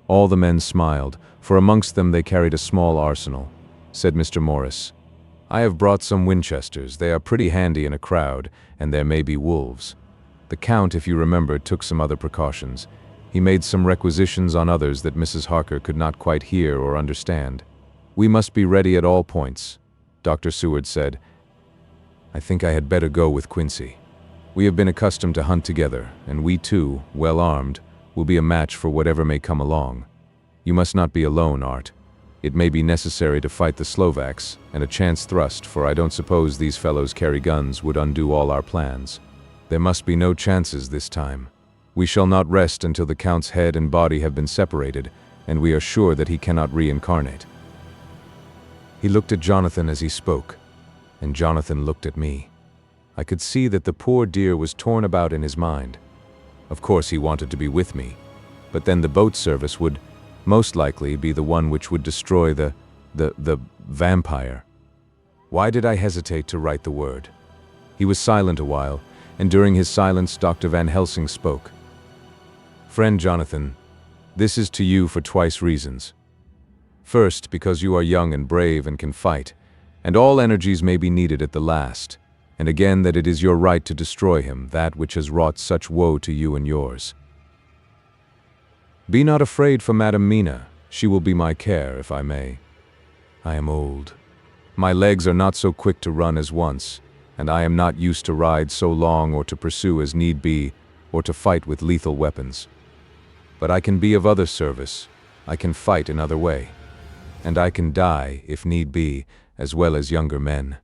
All the men smiled, for amongst them they carried a small arsenal. Said Mr. Morris, "I have brought some Winchesters. They are pretty handy in a crowd, and there may be wolves." The Count, if you remember, took some other precautions. He made some requisitions on others that Mrs. Harker could not quite hear or understand. "We must be ready at all points," Dr. Seward said. "I think I had better go with Quincy. We have been accustomed to hunt together, and we too, well armed, will be a match for whatever may come along. You must not be alone, Art. It may be necessary to fight the Slovaks, and a chance thrust, for I don't suppose these fellows carry guns, would undo all our plans. There must be no chances this time. We shall not rest until the Count's head and body have been separated, and we are sure that he cannot reincarnate." He looked at Jonathan as he spoke, and Jonathan looked at me. I could see that the poor dear was torn about in his mind. Of course he wanted to be with me, but then the boat service would most likely be the one which would destroy the vampire. Why did I hesitate to write the word? He was silent a while, and during his silence Dr. Van Helsing spoke. "Friend Jonathan, this is to you for twice reasons. First, because you are young and brave and can fight, and all energies may be needed at the last, and again that it is your right to destroy him, that which has wrought such woe to you and yours. Be not afraid for Madam Mina, she will be my care, if I may. I am old. My legs are not so quick to run as once, and I am not used to ride so long or to pursue as need be, or to fight with lethal weapons. But I can be of other service, I can fight another way, and I can die, if need be, as well as younger men.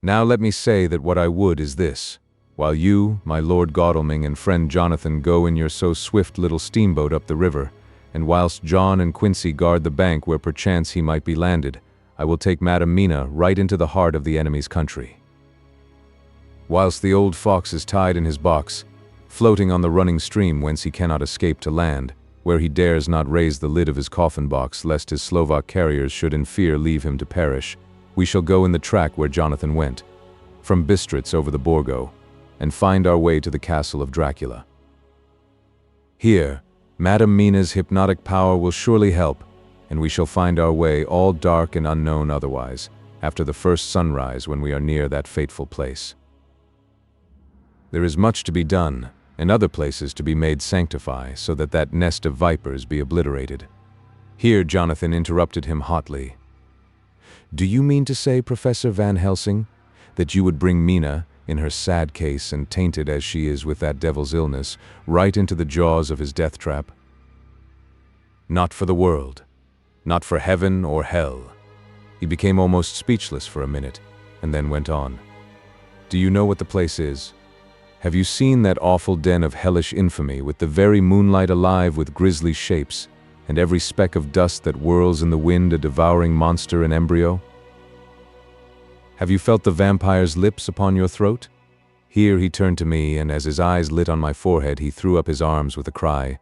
Now let me say that what I would is this. While you, my Lord Godalming, and friend Jonathan go in your so swift little steamboat up the river, and whilst John and Quincy guard the bank where perchance he might be landed, I will take Madam Mina right into the heart of the enemy's country. Whilst the old fox is tied in his box, floating on the running stream whence he cannot escape to land, where he dares not raise the lid of his coffin box lest his Slovak carriers should in fear leave him to perish, we shall go in the track where Jonathan went, from Bistritz over the Borgo, and find our way to the castle of Dracula. Here, Madam Mina's hypnotic power will surely help, and we shall find our way, all dark and unknown otherwise, after the first sunrise when we are near that fateful place. There is much to be done, and other places to be made sanctify, so that that nest of vipers be obliterated." Here Jonathan interrupted him hotly. "Do you mean to say, Professor Van Helsing, that you would bring Mina, in her sad case and tainted as she is with that devil's illness, right into the jaws of his death trap?" "Not for the world. Not for heaven or hell." He became almost speechless for a minute, and then went on. "Do you know what the place is? Have you seen that awful den of hellish infamy, with the very moonlight alive with grisly shapes, and every speck of dust that whirls in the wind a devouring monster in embryo? Have you felt the vampire's lips upon your throat?" Here he turned to me, and as his eyes lit on my forehead, he threw up his arms with a cry,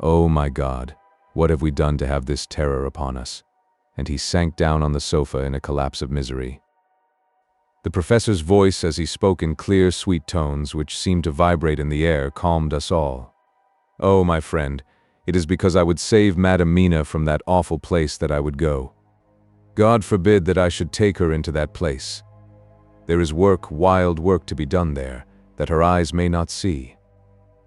"Oh my God, what have we done to have this terror upon us?" And he sank down on the sofa in a collapse of misery. The professor's voice, as he spoke in clear, sweet tones, which seemed to vibrate in the air, calmed us all. "Oh, my friend, it is because I would save Madam Mina from that awful place that I would go. God forbid that I should take her into that place. There is work, wild work to be done there, that her eyes may not see.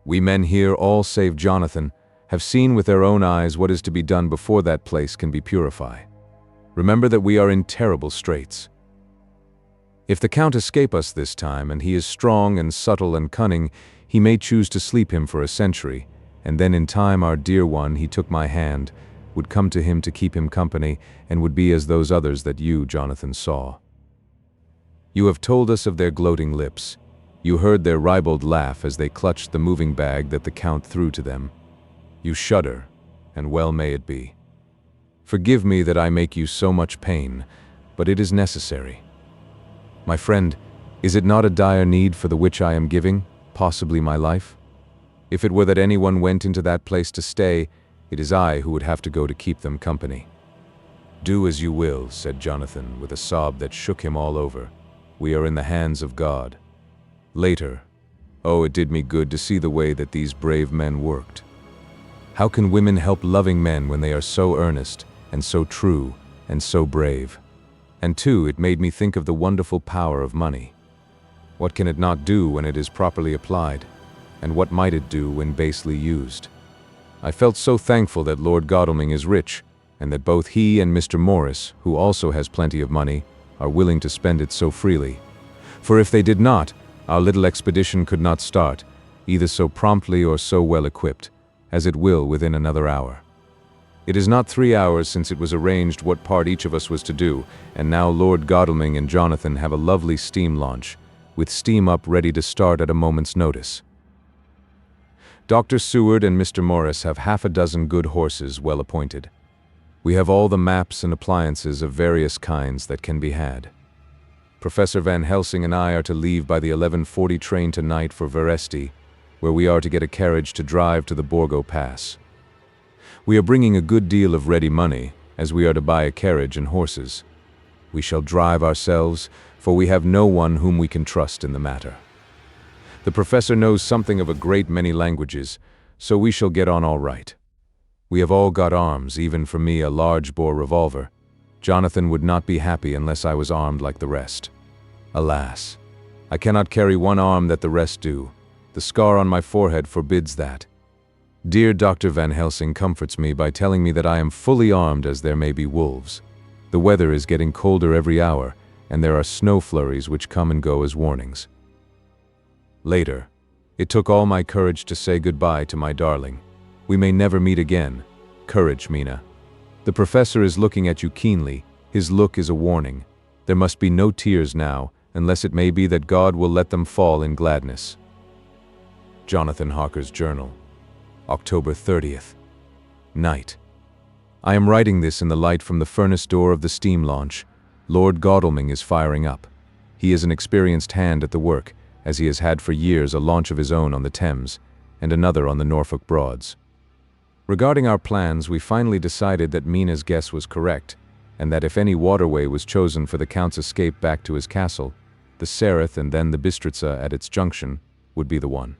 We men here, all save Jonathan, have seen with their own eyes what is to be done before that place can be purified. Remember that we are in terrible straits. If the Count escape us this time, and he is strong and subtle and cunning, he may choose to sleep him for a century, and then in time our dear one, he took my hand, would come to him to keep him company, and would be as those others that you, Jonathan, saw. You have told us of their gloating lips. You heard their ribald laugh as they clutched the moving bag that the Count threw to them. You shudder, and well may it be. Forgive me that I make you so much pain, but it is necessary. My friend, is it not a dire need for the which I am giving, possibly my life? If it were that anyone went into that place to stay, it is I who would have to go to keep them company." "Do as you will," said Jonathan, with a sob that shook him all over. "We are in the hands of God." Later, oh, it did me good to see the way that these brave men worked. How can women help loving men when they are so earnest, and so true, and so brave? And too, it made me think of the wonderful power of money. What can it not do when it is properly applied? And what might it do when basely used? I felt so thankful that Lord Godalming is rich, and that both he and Mr. Morris, who also has plenty of money, are willing to spend it so freely. For if they did not, our little expedition could not start, either so promptly or so well equipped, as it will within another hour. It is not 3 hours since it was arranged what part each of us was to do, and now Lord Godalming and Jonathan have a lovely steam launch, with steam up ready to start at a moment's notice. Dr. Seward and Mr. Morris have half a dozen good horses well appointed. We have all the maps and appliances of various kinds that can be had. Professor Van Helsing and I are to leave by the 11:40 train tonight for Veresti, where we are to get a carriage to drive to the Borgo Pass. We are bringing a good deal of ready money, as we are to buy a carriage and horses. We shall drive ourselves, for we have no one whom we can trust in the matter. The professor knows something of a great many languages, so we shall get on all right. We have all got arms, even for me a large-bore revolver. Jonathan would not be happy unless I was armed like the rest. Alas, I cannot carry one arm that the rest do. The scar on my forehead forbids that. Dear Dr. Van Helsing comforts me by telling me that I am fully armed as there may be wolves. The weather is getting colder every hour, and there are snow flurries which come and go as warnings. Later, it took all my courage to say goodbye to my darling. We may never meet again. Courage, Mina. The professor is looking at you keenly. His look is a warning. There must be no tears now, unless it may be that God will let them fall in gladness. Jonathan Harker's Journal, October 30th. Night. I am writing this in the light from the furnace door of the steam launch. Lord Godalming is firing up. He is an experienced hand at the work, as he has had for years a launch of his own on the Thames, and another on the Norfolk Broads. Regarding our plans, we finally decided that Mina's guess was correct, and that if any waterway was chosen for the Count's escape back to his castle, the Sereth and then the Bistritza at its junction would be the one.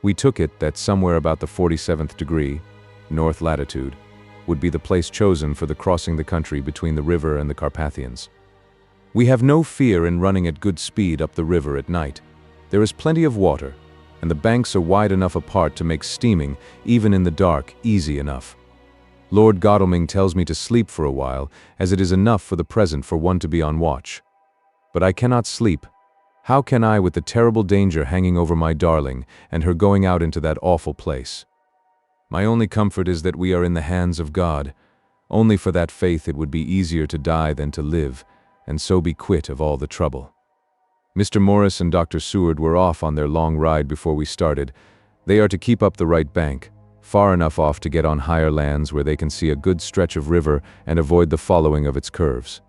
We took it that somewhere about the 47th degree, north latitude, would be the place chosen for the crossing the country between the river and the Carpathians. We have no fear in running at good speed up the river at night. There is plenty of water, and the banks are wide enough apart to make steaming, even in the dark, easy enough. Lord Godalming tells me to sleep for a while, as it is enough for the present for one to be on watch. But I cannot sleep. How can I, with the terrible danger hanging over my darling, and her going out into that awful place? My only comfort is that we are in the hands of God. Only for that faith it would be easier to die than to live, and so be quit of all the trouble. Mr. Morris and Dr. Seward were off on their long ride before we started. They are to keep up the right bank, far enough off to get on higher lands where they can see a good stretch of river and avoid the following of its curves.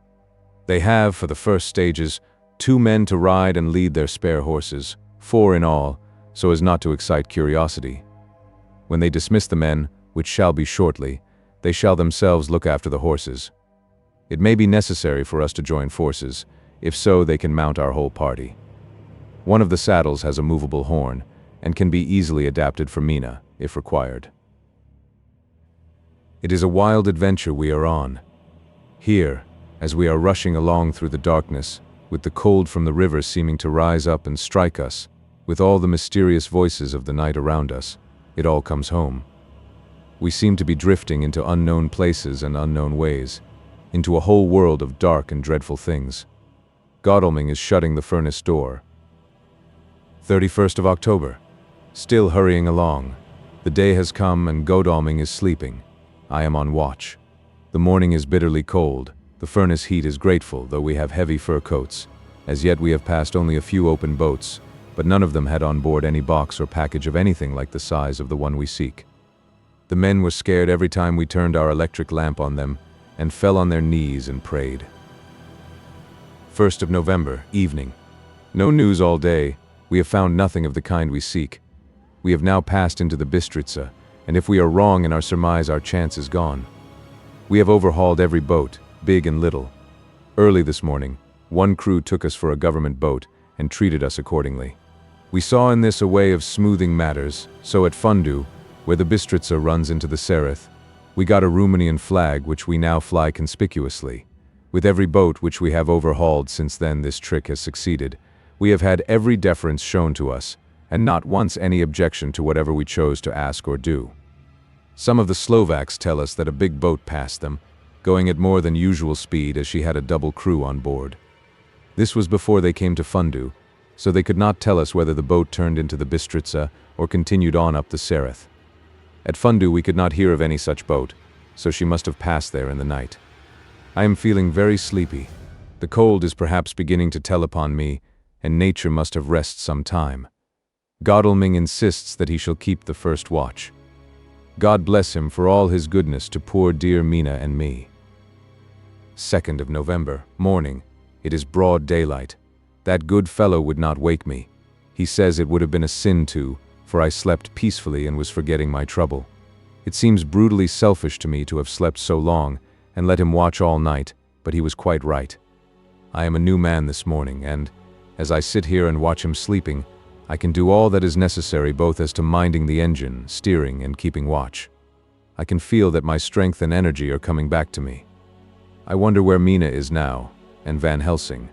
They have, for the first stages, 2 men to ride and lead their spare horses, 4 in all, so as not to excite curiosity. When they dismiss the men, which shall be shortly, they shall themselves look after the horses. It may be necessary for us to join forces. If so, they can mount our whole party. One of the saddles has a movable horn, and can be easily adapted for Mina, if required. It is a wild adventure we are on. Here, as we are rushing along through the darkness, with the cold from the river seeming to rise up and strike us, with all the mysterious voices of the night around us, it all comes home. We seem to be drifting into unknown places and unknown ways, into a whole world of dark and dreadful things. Godalming is shutting the furnace door. 31st of October. Still hurrying along. The day has come and Godalming is sleeping. I am on watch. The morning is bitterly cold. The furnace heat is grateful, though we have heavy fur coats. As yet we have passed only a few open boats, but none of them had on board any box or package of anything like the size of the one we seek. The men were scared every time we turned our electric lamp on them, and fell on their knees and prayed. 1st of November, evening. No news all day. We have found nothing of the kind we seek. We have now passed into the Bistritza, and if we are wrong in our surmise, our chance is gone. We have overhauled every boat, big and little. Early this morning, one crew took us for a government boat and treated us accordingly. We saw in this a way of smoothing matters, so at Fundu, where the Bistritza runs into the Sereth, we got a Romanian flag which we now fly conspicuously. With every boat which we have overhauled since then this trick has succeeded, we have had every deference shown to us, and not once any objection to whatever we chose to ask or do. Some of the Slovaks tell us that a big boat passed them, going at more than usual speed as she had a double crew on board. This was before they came to Fundu, so they could not tell us whether the boat turned into the Bistritza or continued on up the Sereth. At Fundu we could not hear of any such boat, so she must have passed there in the night. I am feeling very sleepy. The cold is perhaps beginning to tell upon me, and nature must have rest some time. Godalming insists that he shall keep the first watch. God bless him for all his goodness to poor dear Mina and me. 2nd of November, morning. It is broad daylight. That good fellow would not wake me. He says it would have been a sin to, for I slept peacefully and was forgetting my trouble. It seems brutally selfish to me to have slept so long and let him watch all night, but he was quite right. I am a new man this morning, and, as I sit here and watch him sleeping, I can do all that is necessary both as to minding the engine, steering, and keeping watch. I can feel that my strength and energy are coming back to me. I wonder where Mina is now, and Van Helsing.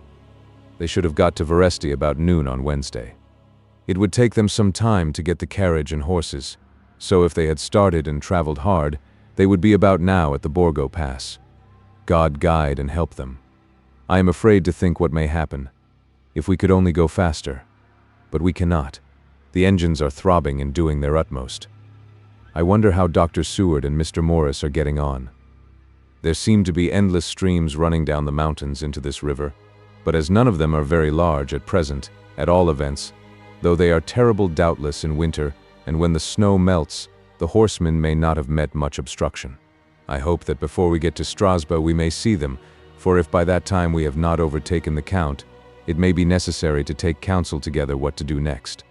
They should have got to Veresti about noon on Wednesday. It would take them some time to get the carriage and horses, so if they had started and traveled hard, they would be about now at the Borgo Pass. God guide and help them. I am afraid to think what may happen. If we could only go faster. But we cannot. The engines are throbbing and doing their utmost. I wonder how Dr. Seward and Mr. Morris are getting on. There seem to be endless streams running down the mountains into this river, but as none of them are very large at present, at all events, though they are terrible doubtless in winter, and when the snow melts, the horsemen may not have met much obstruction. I hope that before we get to Strasbourg we may see them, for if by that time we have not overtaken the Count, it may be necessary to take counsel together what to do next.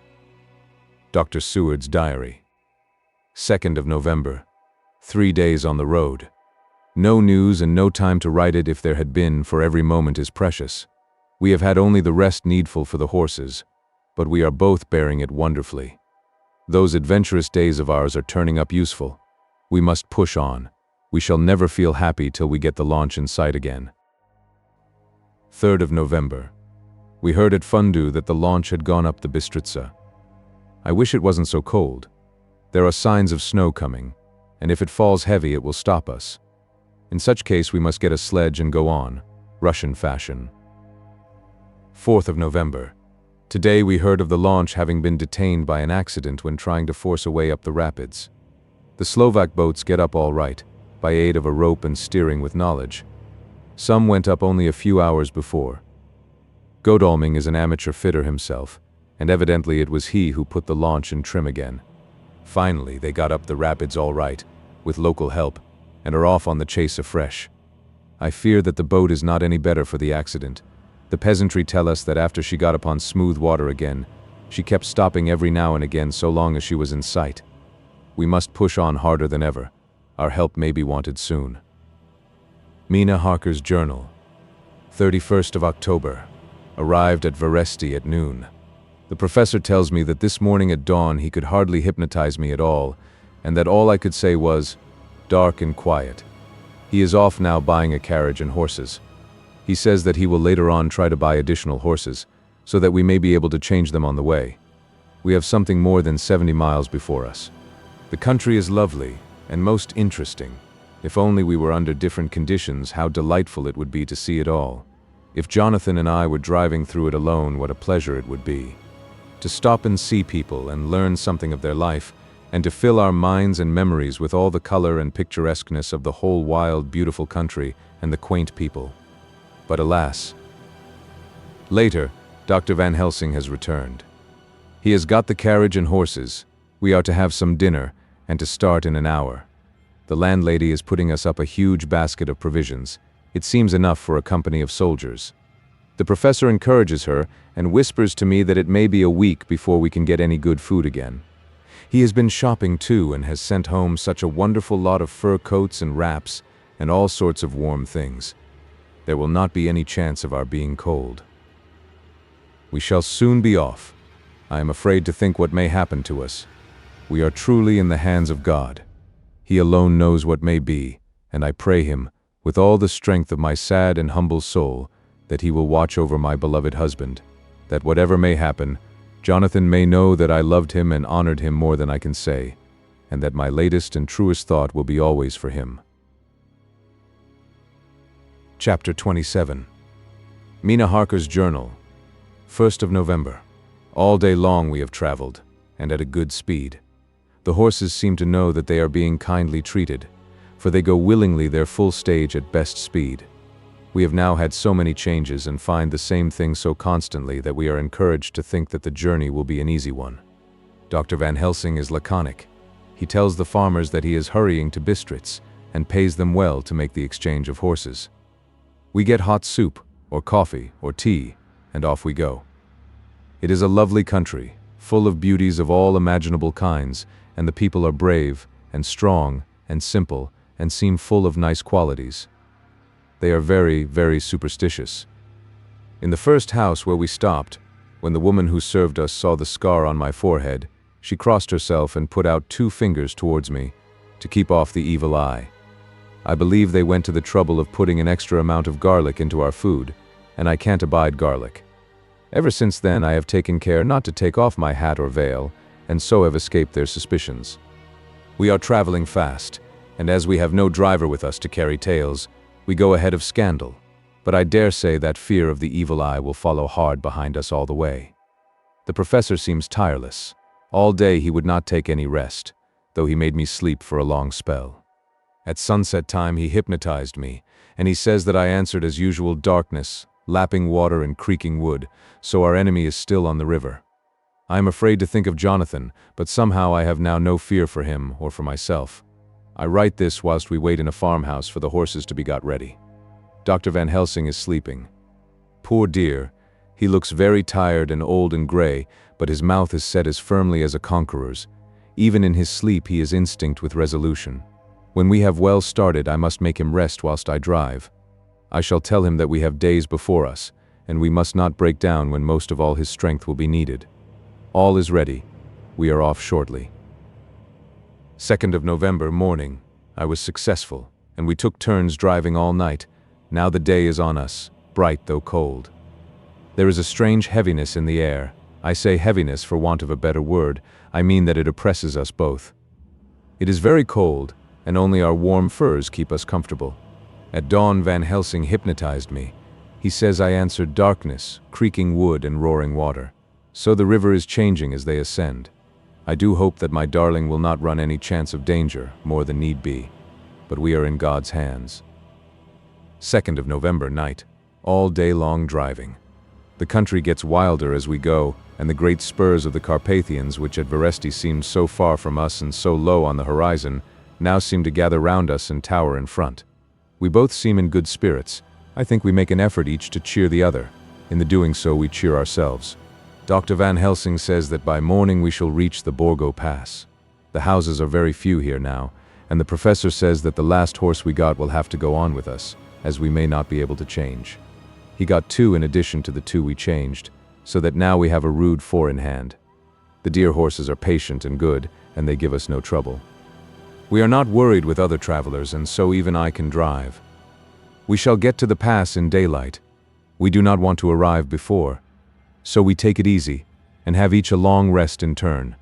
Dr. Seward's diary. 2nd of November. 3 days on the road. No news and no time to write it if there had been, for every moment is precious. We have had only the rest needful for the horses, but we are both bearing it wonderfully. Those adventurous days of ours are turning up useful. We must push on. We shall never feel happy till we get the launch in sight again. 3rd of November. We heard at Fundu that the launch had gone up the Bistritza. I wish it wasn't so cold. There are signs of snow coming, and if it falls heavy it will stop us. In such case we must get a sledge and go on, Russian fashion. 4th of November. Today we heard of the launch having been detained by an accident when trying to force a way up the rapids. The Slovak boats get up all right, by aid of a rope and steering with knowledge. Some went up only a few hours before. Godalming is an amateur fitter himself, and evidently it was he who put the launch in trim again. Finally, they got up the rapids all right, with local help, and are off on the chase afresh. I fear that the boat is not any better for the accident. The peasantry tell us that after she got upon smooth water again, she kept stopping every now and again so long as she was in sight. We must push on harder than ever. Our help may be wanted soon. Mina Harker's journal. 31st of October. Arrived at Veresti at noon. The professor tells me that this morning at dawn he could hardly hypnotize me at all, and that all I could say was, dark and quiet. He is off now buying a carriage and horses. He says that he will later on try to buy additional horses, so that we may be able to change them on the way. We have something more than 70 miles before us. The country is lovely and most interesting. If only we were under different conditions, how delightful it would be to see it all. If Jonathan and I were driving through it alone, what a pleasure it would be. To stop and see people and learn something of their life, and to fill our minds and memories with all the color and picturesqueness of the whole wild, beautiful country and the quaint people. But alas. Later, Dr. Van Helsing has returned. He has got the carriage and horses. We are to have some dinner, and to start in an hour. The landlady is putting us up a huge basket of provisions. It seems enough for a company of soldiers. The professor encourages her and whispers to me that it may be a week before we can get any good food again. He has been shopping too and has sent home such a wonderful lot of fur coats and wraps and all sorts of warm things. There will not be any chance of our being cold. We shall soon be off. I am afraid to think what may happen to us. We are truly in the hands of God. He alone knows what may be, and I pray him, with all the strength of my sad and humble soul, that he will watch over my beloved husband, that whatever may happen, Jonathan may know that I loved him and honored him more than I can say, and that my latest and truest thought will be always for him. Chapter 27. Mina Harker's journal. 1st of November. All day long we have traveled, and at a good speed. The horses seem to know that they are being kindly treated. for they go willingly their full stage at best speed. We have now had so many changes and find the same thing so constantly that we are encouraged to think that the journey will be an easy one. Dr. Van Helsing is laconic. He tells the farmers that he is hurrying to Bistritz and pays them well to make the exchange of horses. We get hot soup, or coffee, or tea, and off we go. It is a lovely country, full of beauties of all imaginable kinds, and the people are brave, and strong, and simple, and seem full of nice qualities. They are very, very superstitious. In the first house where we stopped, when the woman who served us saw the scar on my forehead, she crossed herself and put out 2 fingers towards me to keep off the evil eye. I believe they went to the trouble of putting an extra amount of garlic into our food, and I can't abide garlic. Ever since then I have taken care not to take off my hat or veil, and so have escaped their suspicions. We are traveling fast, and as we have no driver with us to carry tales, we go ahead of scandal, but I dare say that fear of the evil eye will follow hard behind us all the way. The professor seems tireless. All day he would not take any rest, though he made me sleep for a long spell. At sunset time he hypnotized me, and he says that I answered as usual darkness, lapping water and creaking wood, so our enemy is still on the river. I am afraid to think of Jonathan, but somehow I have now no fear for him or for myself. I write this whilst we wait in a farmhouse for the horses to be got ready. Dr. Van Helsing is sleeping. Poor dear, he looks very tired and old and gray, but his mouth is set as firmly as a conqueror's. Even in his sleep he is instinct with resolution. When we have well started, I must make him rest whilst I drive. I shall tell him that we have days before us, and we must not break down when most of all his strength will be needed. All is ready. We are off shortly. 2nd of November morning. I was successful, and we took turns driving all night. Now the day is on us, bright though cold. There is a strange heaviness in the air. I say heaviness for want of a better word. I mean that it oppresses us both. It is very cold, and only our warm furs keep us comfortable. At dawn Van Helsing hypnotized me. He says I answered darkness, creaking wood and roaring water. So the river is changing as they ascend. I do hope that my darling will not run any chance of danger, more than need be. But we are in God's hands. 2nd of November night. All day long driving. The country gets wilder as we go, and the great spurs of the Carpathians, which at Veresti seemed so far from us and so low on the horizon, now seem to gather round us and tower in front. We both seem in good spirits. I think we make an effort each to cheer the other. In the doing so we cheer ourselves. Dr. Van Helsing says that by morning we shall reach the Borgo Pass. The houses are very few here now, and the professor says that the last horse we got will have to go on with us, as we may not be able to change. He got 2 in addition to the 2 we changed, so that now we have a rude 4 in hand. The dear horses are patient and good, and they give us no trouble. We are not worried with other travelers, and so even I can drive. We shall get to the pass in daylight. We do not want to arrive before, so we take it easy, and have each a long rest in turn.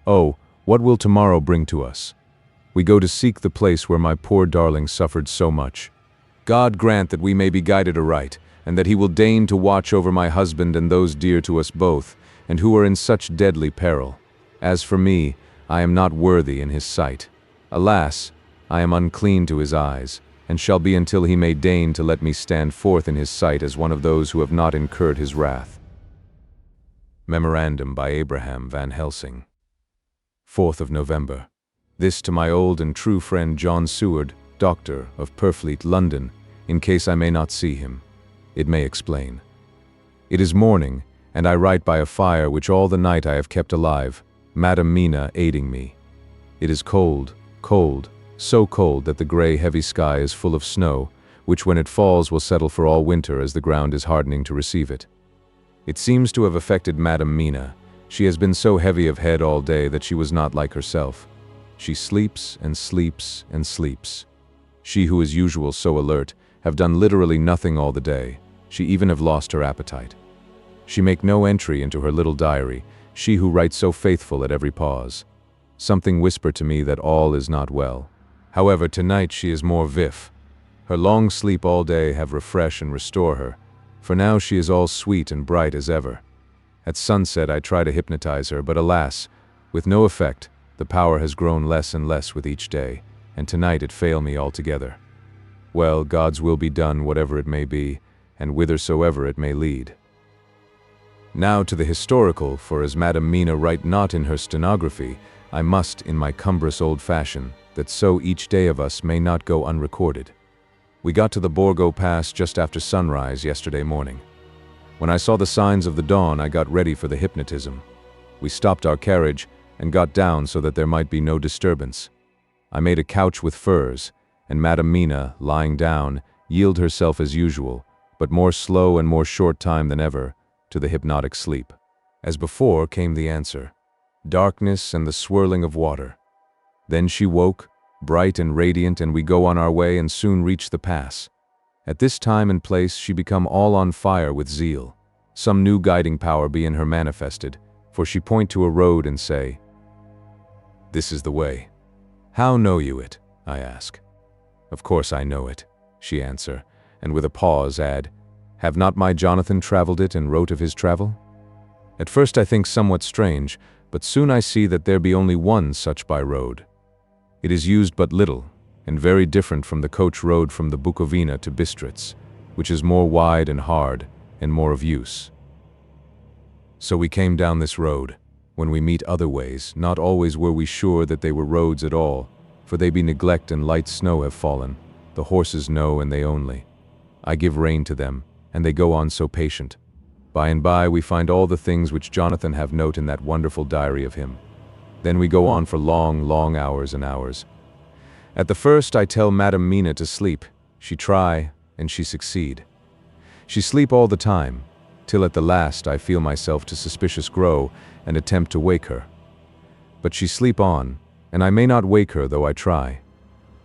Oh, what will tomorrow bring to us? We go to seek the place where my poor darling suffered so much. God grant that we may be guided aright, and that he will deign to watch over my husband and those dear to us both, and who are in such deadly peril. As for me, I am not worthy in his sight. Alas, I am unclean to his eyes, and shall be until he may deign to let me stand forth in his sight as one of those who have not incurred his wrath. Memorandum by Abraham Van Helsing. 4th of November. This to my old and true friend John Seward, Doctor, of Purfleet, London, in case I may not see him. It may explain. It is morning, and I write by a fire which all the night I have kept alive, Madam Mina aiding me. It is cold, cold, so cold that the grey heavy sky is full of snow, which when it falls will settle for all winter as the ground is hardening to receive it. It seems to have affected Madam Mina. She has been so heavy of head all day that she was not like herself. She sleeps and sleeps and sleeps. She who is usual so alert, have done literally nothing all the day. She even have lost her appetite. She make no entry into her little diary, she who writes so faithful at every pause. Something whisper to me that all is not well. However, tonight she is more vif. Her long sleep all day have refresh and restore her, for now she is all sweet and bright as ever. At sunset I try to hypnotize her, but alas, with no effect. The power has grown less and less with each day, and tonight it fail me altogether. Well, God's will be done, whatever it may be, and whithersoever it may lead. Now to the historical, for as Madam Mina write not in her stenography, I must, in my cumbrous old fashion, that so each day of us may not go unrecorded. We got to the Borgo Pass just after sunrise yesterday morning. When I saw the signs of the dawn, I got ready for the hypnotism. We stopped our carriage and got down so that there might be no disturbance. I made a couch with furs, and Madam Mina, lying down, yielded herself as usual, but more slow and more short time than ever, to the hypnotic sleep. As before came the answer, darkness and the swirling of water. Then she woke, bright and radiant, and we go on our way and soon reach the pass. At this time and place she become all on fire with zeal. Some new guiding power be in her manifested, for she point to a road and say, "This is the way." "How know you it?" I ask. "Of course I know it," she answer, and with a pause add, "Have not my Jonathan traveled it and wrote of his travel?" At first I think somewhat strange, but soon I see that there be only one such by road. It is used but little, and very different from the coach road from the Bukovina to Bistritz, which is more wide and hard, and more of use. So we came down this road. When we meet other ways, not always were we sure that they were roads at all, for they be neglect and light snow have fallen. The horses know and they only. I give rein to them, and they go on so patient. By and by we find all the things which Jonathan have note in that wonderful diary of him. Then we go on for long, long hours and hours. At the first I tell Madam Mina to sleep. She try, and she succeed. She sleep all the time, till at the last I feel myself to suspicious grow, and attempt to wake her. But she sleep on, and I may not wake her though I try.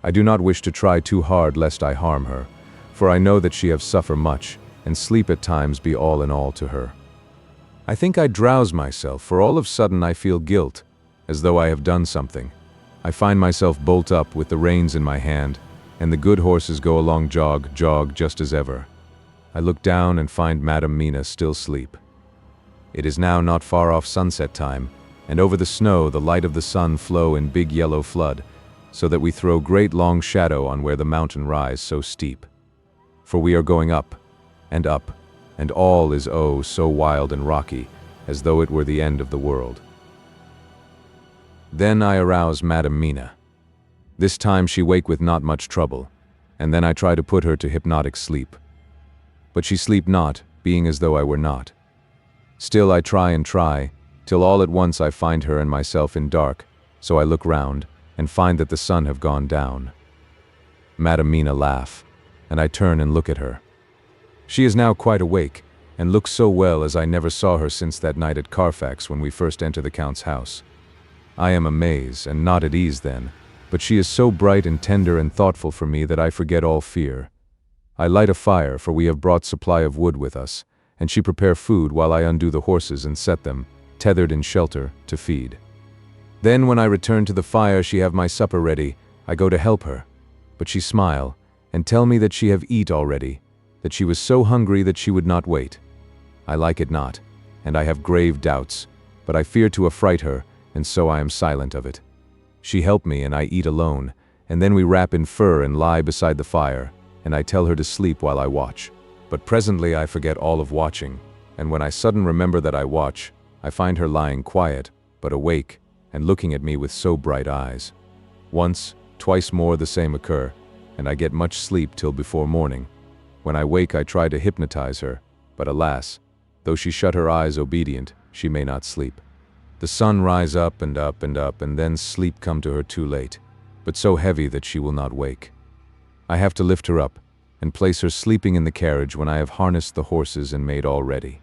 I do not wish to try too hard lest I harm her, for I know that she have suffer much, and sleep at times be all in all to her. I think I drowse myself, for all of sudden I feel guilt, as though I have done something. I find myself bolt up with the reins in my hand, and the good horses go along jog, just as ever. I look down and find Madam Mina still asleep. It is now not far off sunset time, and over the snow the light of the sun flow in big yellow flood, so that we throw great long shadow on where the mountain rise so steep. For we are going up, and all is oh so wild and rocky, as though it were the end of the world. Then I arouse Madam Mina. This time she wake with not much trouble, and then I try to put her to hypnotic sleep. But she sleep not, being as though I were not. Still I try and try, till all at once I find her and myself in dark, so I look round, and find that the sun have gone down. Madam Mina laugh, and I turn and look at her. She is now quite awake, and looks so well as I never saw her since that night at Carfax when we first entered the Count's house. I am amazed, and not at ease then, but she is so bright and tender and thoughtful for me that I forget all fear. I light a fire, for we have brought supply of wood with us, and she prepare food while I undo the horses and set them, tethered in shelter, to feed. Then when I return to the fire she have my supper ready, I go to help her, but she smile, and tell me that she have eat already, that she was so hungry that she would not wait. I like it not, and I have grave doubts, but I fear to affright her, and so I am silent of it. She help me, and I eat alone, and then we wrap in fur and lie beside the fire, and I tell her to sleep while I watch. But presently I forget all of watching, and when I sudden remember that I watch, I find her lying quiet, but awake, and looking at me with so bright eyes. Once, twice more the same occur, and I get much sleep till before morning. When I wake I try to hypnotize her, but alas, though she shut her eyes obedient, she may not sleep. The sun rise up, and then sleep come to her too late, but so heavy that she will not wake. I have to lift her up, and place her sleeping in the carriage when I have harnessed the horses and made all ready.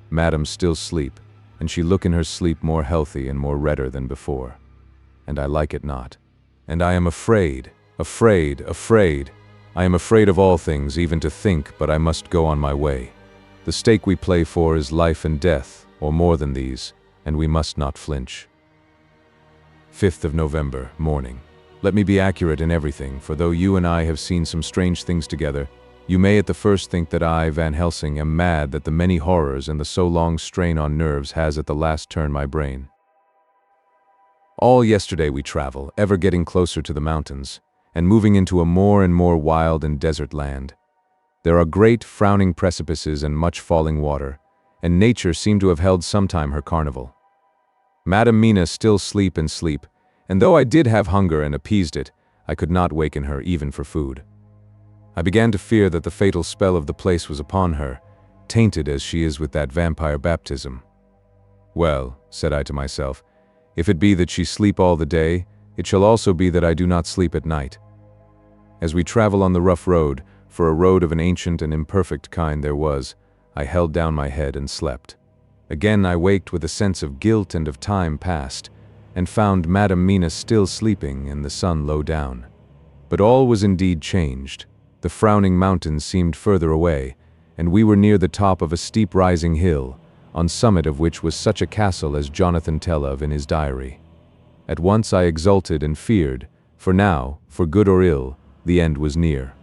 Madam still sleep, and she look in her sleep more healthy and more redder than before. And I like it not. And I am afraid. I am afraid of all things, even to think, but I must go on my way. The stake we play for is life and death, or more than these, and we must not flinch. 5th of November, morning. Let me be accurate in everything, for though you and I have seen some strange things together, you may at the first think that I, Van Helsing, am mad, that the many horrors and the so long strain on nerves has at the last turned my brain. All yesterday we travel, ever getting closer to the mountains, and moving into a more and more wild and desert land. There are great, frowning precipices and much falling water, and nature seemed to have held sometime her carnival. Madam Mina still sleep, and though I did have hunger and appeased it, I could not waken her even for food. I began to fear that the fatal spell of the place was upon her, tainted as she is with that vampire baptism. Well, said I to myself, if it be that she sleep all the day, it shall also be that I do not sleep at night. As we travel on the rough road, for a road of an ancient and imperfect kind there was, I held down my head and slept. Again I waked with a sense of guilt and of time past, and found Madam Mina still sleeping and the sun low down. But all was indeed changed. The frowning mountains seemed further away, and we were near the top of a steep rising hill, on summit of which was such a castle as Jonathan tell of in his diary. At once I exulted and feared, for now, for good or ill, the end was near.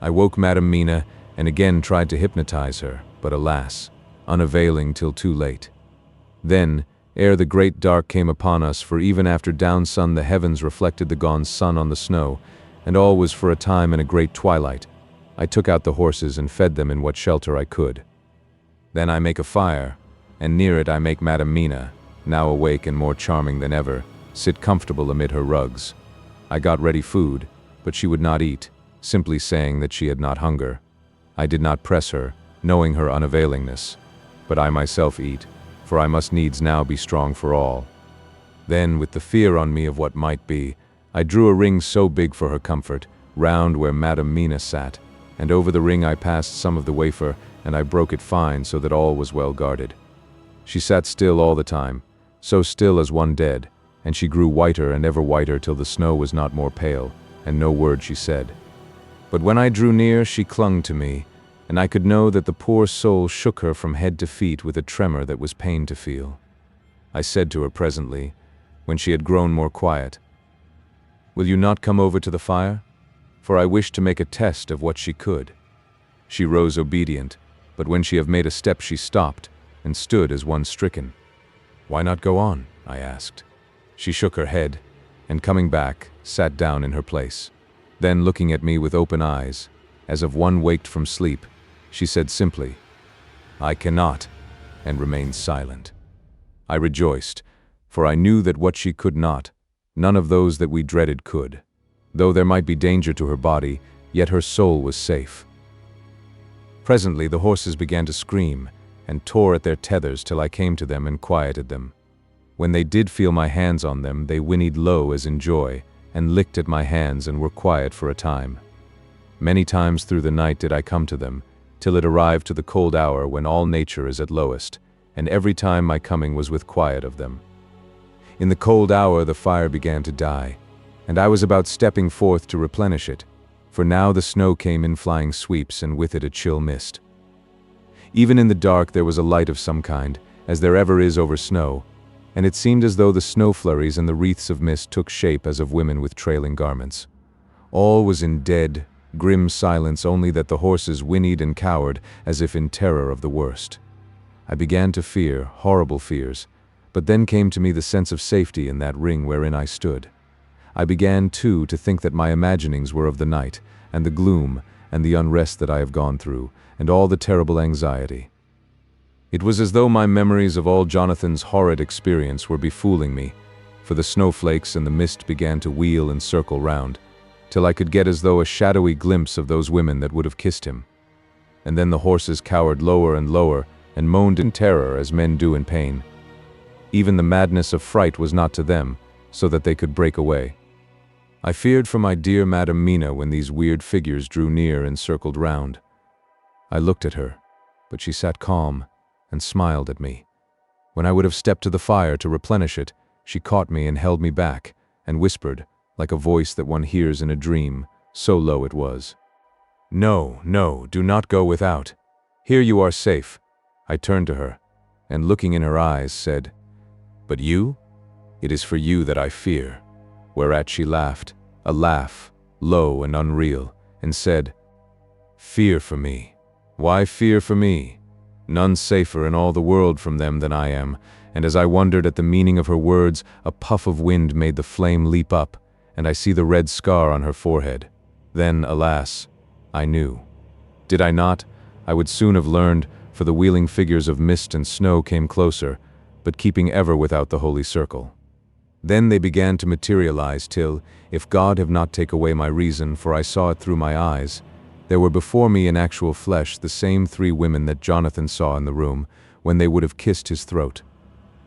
I woke Madam Mina and again tried to hypnotize her, but alas, unavailing till too late. Then, ere the great dark came upon us, for even after down sun the heavens reflected the gone sun on the snow, and all was for a time in a great twilight, I took out the horses and fed them in what shelter I could. Then I make a fire, and near it I make Madam Mina, now awake and more charming than ever, sit comfortable amid her rugs. I got ready food, but she would not eat, simply saying that she had not hunger. I did not press her, knowing her unavailingness, but I myself eat, for I must needs now be strong for all. Then, with the fear on me of what might be, I drew a ring so big for her comfort, round where Madam Mina sat, and over the ring I passed some of the wafer, and I broke it fine so that all was well guarded. She sat still all the time, so still as one dead, and she grew whiter and ever whiter till the snow was not more pale, and no word she said. But when I drew near, she clung to me, and I could know that the poor soul shook her from head to feet with a tremor that was pain to feel. I said to her presently, when she had grown more quiet, "Will you not come over to the fire? For I wished to make a test of what she could." She rose obedient, but when she had made a step she stopped, and stood as one stricken. "Why not go on?" I asked. She shook her head, and coming back, sat down in her place. Then, looking at me with open eyes, as of one waked from sleep, she said simply, "I cannot," and remained silent. I rejoiced, for I knew that what she could not, none of those that we dreaded could. Though there might be danger to her body, yet her soul was safe. Presently the horses began to scream, and tore at their tethers till I came to them and quieted them. When they did feel my hands on them, they whinnied low as in joy, and licked at my hands and were quiet for a time. Many times through the night did I come to them, till it arrived to the cold hour when all nature is at lowest, and every time my coming was with quiet of them. In the cold hour the fire began to die, and I was about stepping forth to replenish it, for now the snow came in flying sweeps, and with it a chill mist. Even in the dark there was a light of some kind, as there ever is over snow, and it seemed as though the snow flurries and the wreaths of mist took shape as of women with trailing garments. All was in dead, grim silence, only that the horses whinnied and cowered as if in terror of the worst. I began to fear, horrible fears, but then came to me the sense of safety in that ring wherein I stood. I began, too, to think that my imaginings were of the night, and the gloom, and the unrest that I have gone through, and all the terrible anxiety. It was as though my memories of all Jonathan's horrid experience were befooling me, for the snowflakes and the mist began to wheel and circle round, till I could get as though a shadowy glimpse of those women that would have kissed him. And then the horses cowered lower and lower, and moaned in terror as men do in pain. Even the madness of fright was not to them, so that they could break away. I feared for my dear Madam Mina when these weird figures drew near and circled round. I looked at her, but she sat calm and smiled at me. When I would have stepped to the fire to replenish it, she caught me and held me back, and whispered, like a voice that one hears in a dream, so low it was, "No, no, do not go without. Here you are safe." I turned to her, and looking in her eyes, said, "But you? It is for you that I fear." Whereat she laughed, a laugh, low and unreal, and said, "Fear for me? Why fear for me? None safer in all the world from them than I am, and as I wondered at the meaning of her words, a puff of wind made the flame leap up, and I see the red scar on her forehead. Then, alas, I knew. Did I not, I would soon have learned, for the wheeling figures of mist and snow came closer, but keeping ever without the holy circle. Then they began to materialize till, if God have not taken away my reason, for I saw it through my eyes, there were before me in actual flesh the same 3 women that Jonathan saw in the room, when they would have kissed his throat.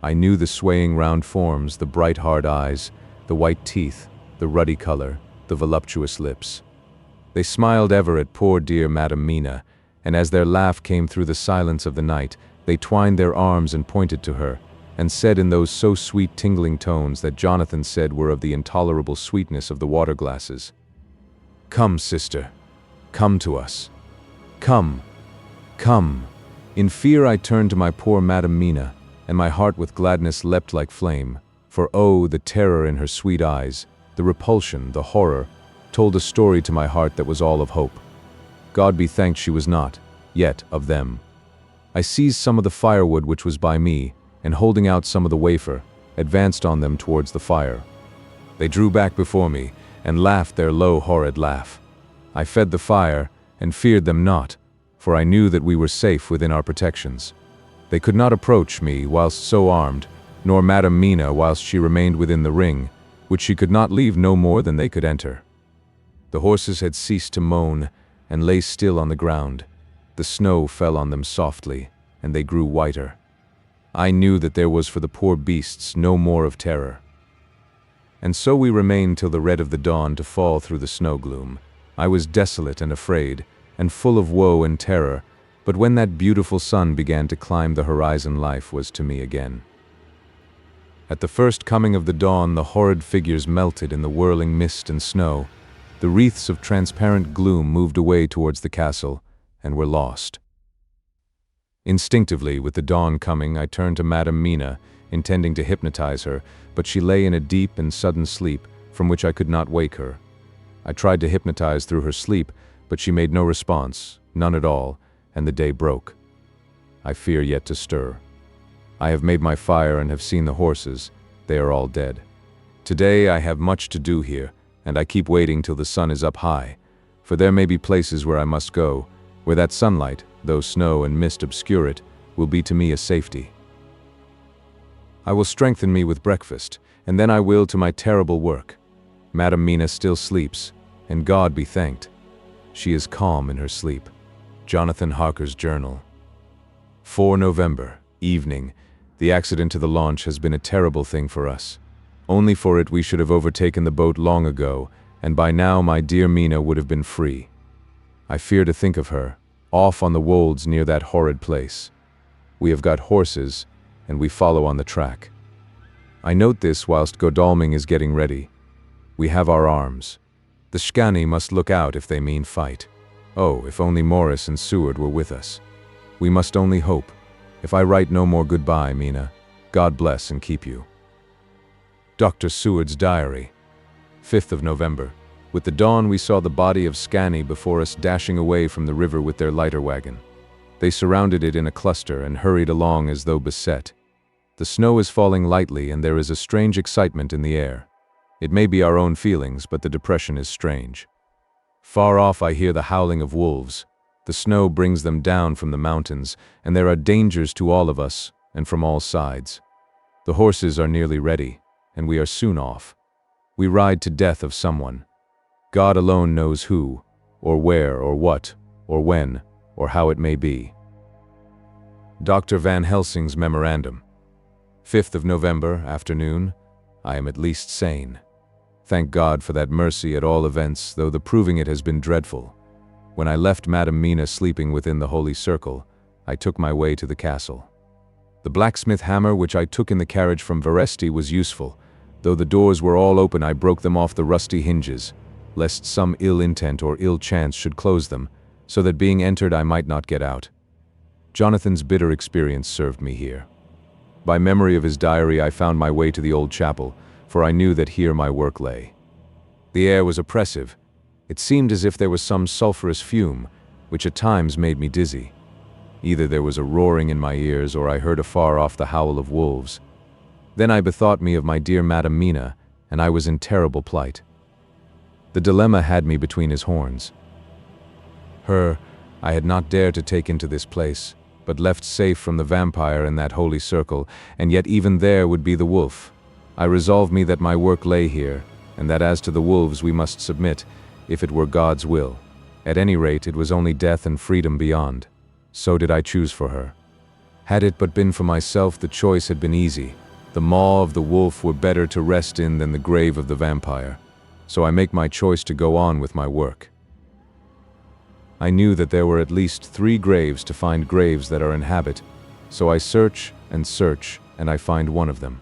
I knew the swaying round forms, the bright hard eyes, the white teeth, the ruddy color, the voluptuous lips. They smiled ever at poor dear Madam Mina, and as their laugh came through the silence of the night, they twined their arms and pointed to her, and said in those so sweet tingling tones that Jonathan said were of the intolerable sweetness of the water glasses, "Come, sister, come to us. Come, come." In fear I turned to my poor Madam Mina, and my heart with gladness leapt like flame, for oh, the terror in her sweet eyes, the repulsion, the horror, told a story to my heart that was all of hope. God be thanked she was not, yet, of them. I seized some of the firewood which was by me, and holding out some of the wafer, advanced on them towards the fire. They drew back before me, and laughed their low, horrid laugh. I fed the fire, and feared them not, for I knew that we were safe within our protections. They could not approach me whilst so armed, nor Madam Mina whilst she remained within the ring, which she could not leave no more than they could enter. The horses had ceased to moan, and lay still on the ground. The snow fell on them softly, and they grew whiter. I knew that there was for the poor beasts no more of terror. And so we remained till the red of the dawn to fall through the snow gloom. I was desolate and afraid, and full of woe and terror, but when that beautiful sun began to climb the horizon, life was to me again. At the first coming of the dawn, the horrid figures melted in the whirling mist and snow. The wreaths of transparent gloom moved away towards the castle, and were lost. Instinctively, with the dawn coming, I turned to Madam Mina, intending to hypnotize her, but she lay in a deep and sudden sleep, from which I could not wake her. I tried to hypnotize through her sleep, but she made no response, none at all, and the day broke. I fear yet to stir. I have made my fire and have seen the horses. They are all dead. Today I have much to do here, and I keep waiting till the sun is up high, for there may be places where I must go, where that sunlight, though snow and mist obscure it, will be to me a safety. I will strengthen me with breakfast, and then I will to my terrible work. Madam Mina still sleeps, and God be thanked. She is calm in her sleep. Jonathan Harker's journal. 4 November, evening. The accident to the launch has been a terrible thing for us. Only for it we should have overtaken the boat long ago, and by now my dear Mina would have been free. I fear to think of her, off on the wolds near that horrid place. We have got horses, and we follow on the track. I note this whilst Godalming is getting ready. We have our arms. The Scani must look out if they mean fight. Oh, if only Morris and Seward were with us. We must only hope. If I write no more goodbye, Mina, God bless and keep you. Dr. Seward's diary. 5th of November. With the dawn we saw the body of Scani before us dashing away from the river with their lighter wagon. They surrounded it in a cluster and hurried along as though beset. The snow is falling lightly and there is a strange excitement in the air. It may be our own feelings, but the depression is strange. Far off I hear the howling of wolves. The snow brings them down from the mountains, and there are dangers to all of us, and from all sides. The horses are nearly ready, and we are soon off. We ride to death of someone. God alone knows who, or where, or what, or when, or how it may be. Dr. Van Helsing's memorandum. 5th of November, afternoon. I am at least sane. Thank God for that mercy at all events, though the proving it has been dreadful. When I left Madam Mina sleeping within the holy circle, I took my way to the castle. The blacksmith hammer which I took in the carriage from Veresti was useful. Though the doors were all open, I broke them off the rusty hinges, lest some ill intent or ill chance should close them, so that being entered I might not get out. Jonathan's bitter experience served me here. By memory of his diary I found my way to the old chapel, for I knew that here my work lay. The air was oppressive. It seemed as if there was some sulphurous fume, which at times made me dizzy. Either there was a roaring in my ears, or I heard afar off the howl of wolves. Then I bethought me of my dear Madam Mina, and I was in terrible plight. The dilemma had me between his horns. Her I had not dared to take into this place, but left safe from the vampire in that holy circle, and yet even there would be the wolf. I resolved me that my work lay here, and that as to the wolves we must submit, if it were God's will. At any rate, it was only death and freedom beyond. So did I choose for her. Had it but been for myself, the choice had been easy. The maw of the wolf were better to rest in than the grave of the vampire. So I make my choice to go on with my work. I knew that there were at least 3 graves to find graves that are in habit, so I search, and I find one of them.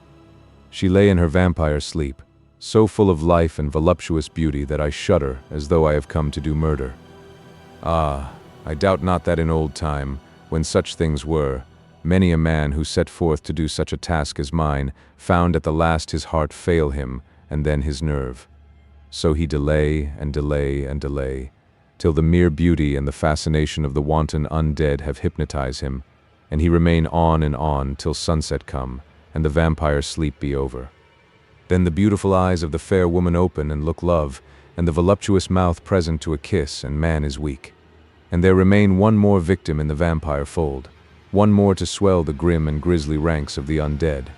She lay in her vampire sleep, so full of life and voluptuous beauty that I shudder as though I have come to do murder. Ah, I doubt not that in old time, when such things were, many a man who set forth to do such a task as mine found at the last his heart fail him, and then his nerve. So he delay, till the mere beauty and the fascination of the wanton undead have hypnotized him, and he remain on and on till sunset come, and the vampire's sleep be over. Then the beautiful eyes of the fair woman open and look love, and the voluptuous mouth present to a kiss, and man is weak. And there remain one more victim in the vampire fold, one more to swell the grim and grisly ranks of the undead.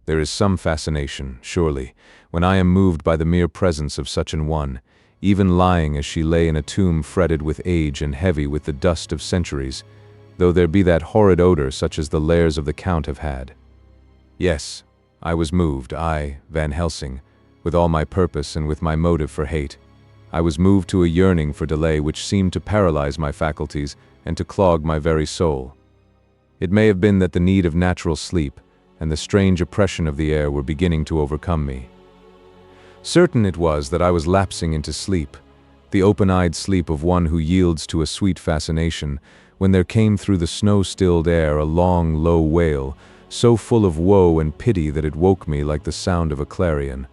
There is some fascination, surely, when I am moved by the mere presence of such an one, even lying as she lay in a tomb fretted with age and heavy with the dust of centuries, though there be that horrid odor such as the lairs of the Count have had. Yes, I was moved, I, Van Helsing, with all my purpose and with my motive for hate. I was moved to a yearning for delay which seemed to paralyze my faculties and to clog my very soul. It may have been that the need of natural sleep and the strange oppression of the air were beginning to overcome me. Certain it was that I was lapsing into sleep, the open-eyed sleep of one who yields to a sweet fascination, when there came through the snow-stilled air a long, low wail, so full of woe and pity that it woke me like the sound of a clarion.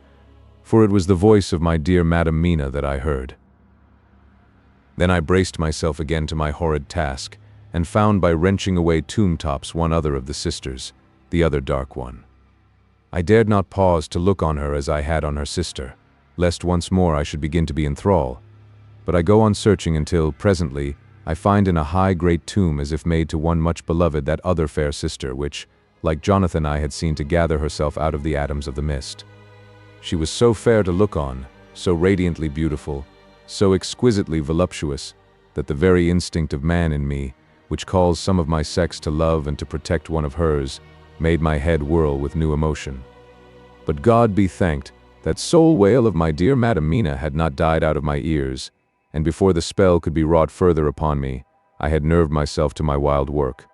For it was the voice of my dear Madam Mina that I heard. Then I braced myself again to my horrid task, and found by wrenching away tomb tops one other of the sisters, the other dark one. I dared not pause to look on her as I had on her sister, lest once more I should begin to be in thrall. But I go on searching until, presently, I find in a high great tomb as if made to one much beloved that other fair sister which, like Jonathan, I had seen to gather herself out of the atoms of the mist. She was so fair to look on, so radiantly beautiful, so exquisitely voluptuous, that the very instinct of man in me, which calls some of my sex to love and to protect one of hers, made my head whirl with new emotion. But God be thanked, that soul wail of my dear Madam Mina had not died out of my ears, and before the spell could be wrought further upon me, I had nerved myself to my wild work.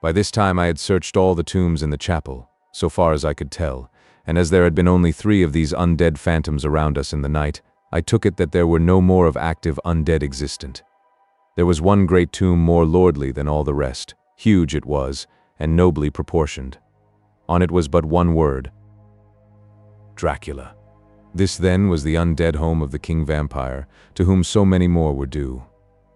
By this time I had searched all the tombs in the chapel, so far as I could tell, and as there had been only 3 of these undead phantoms around us in the night, I took it that there were no more of active undead existent. There was one great tomb more lordly than all the rest. Huge it was, and nobly proportioned. On it was but one word: Dracula. This then was the undead home of the king vampire, to whom so many more were due.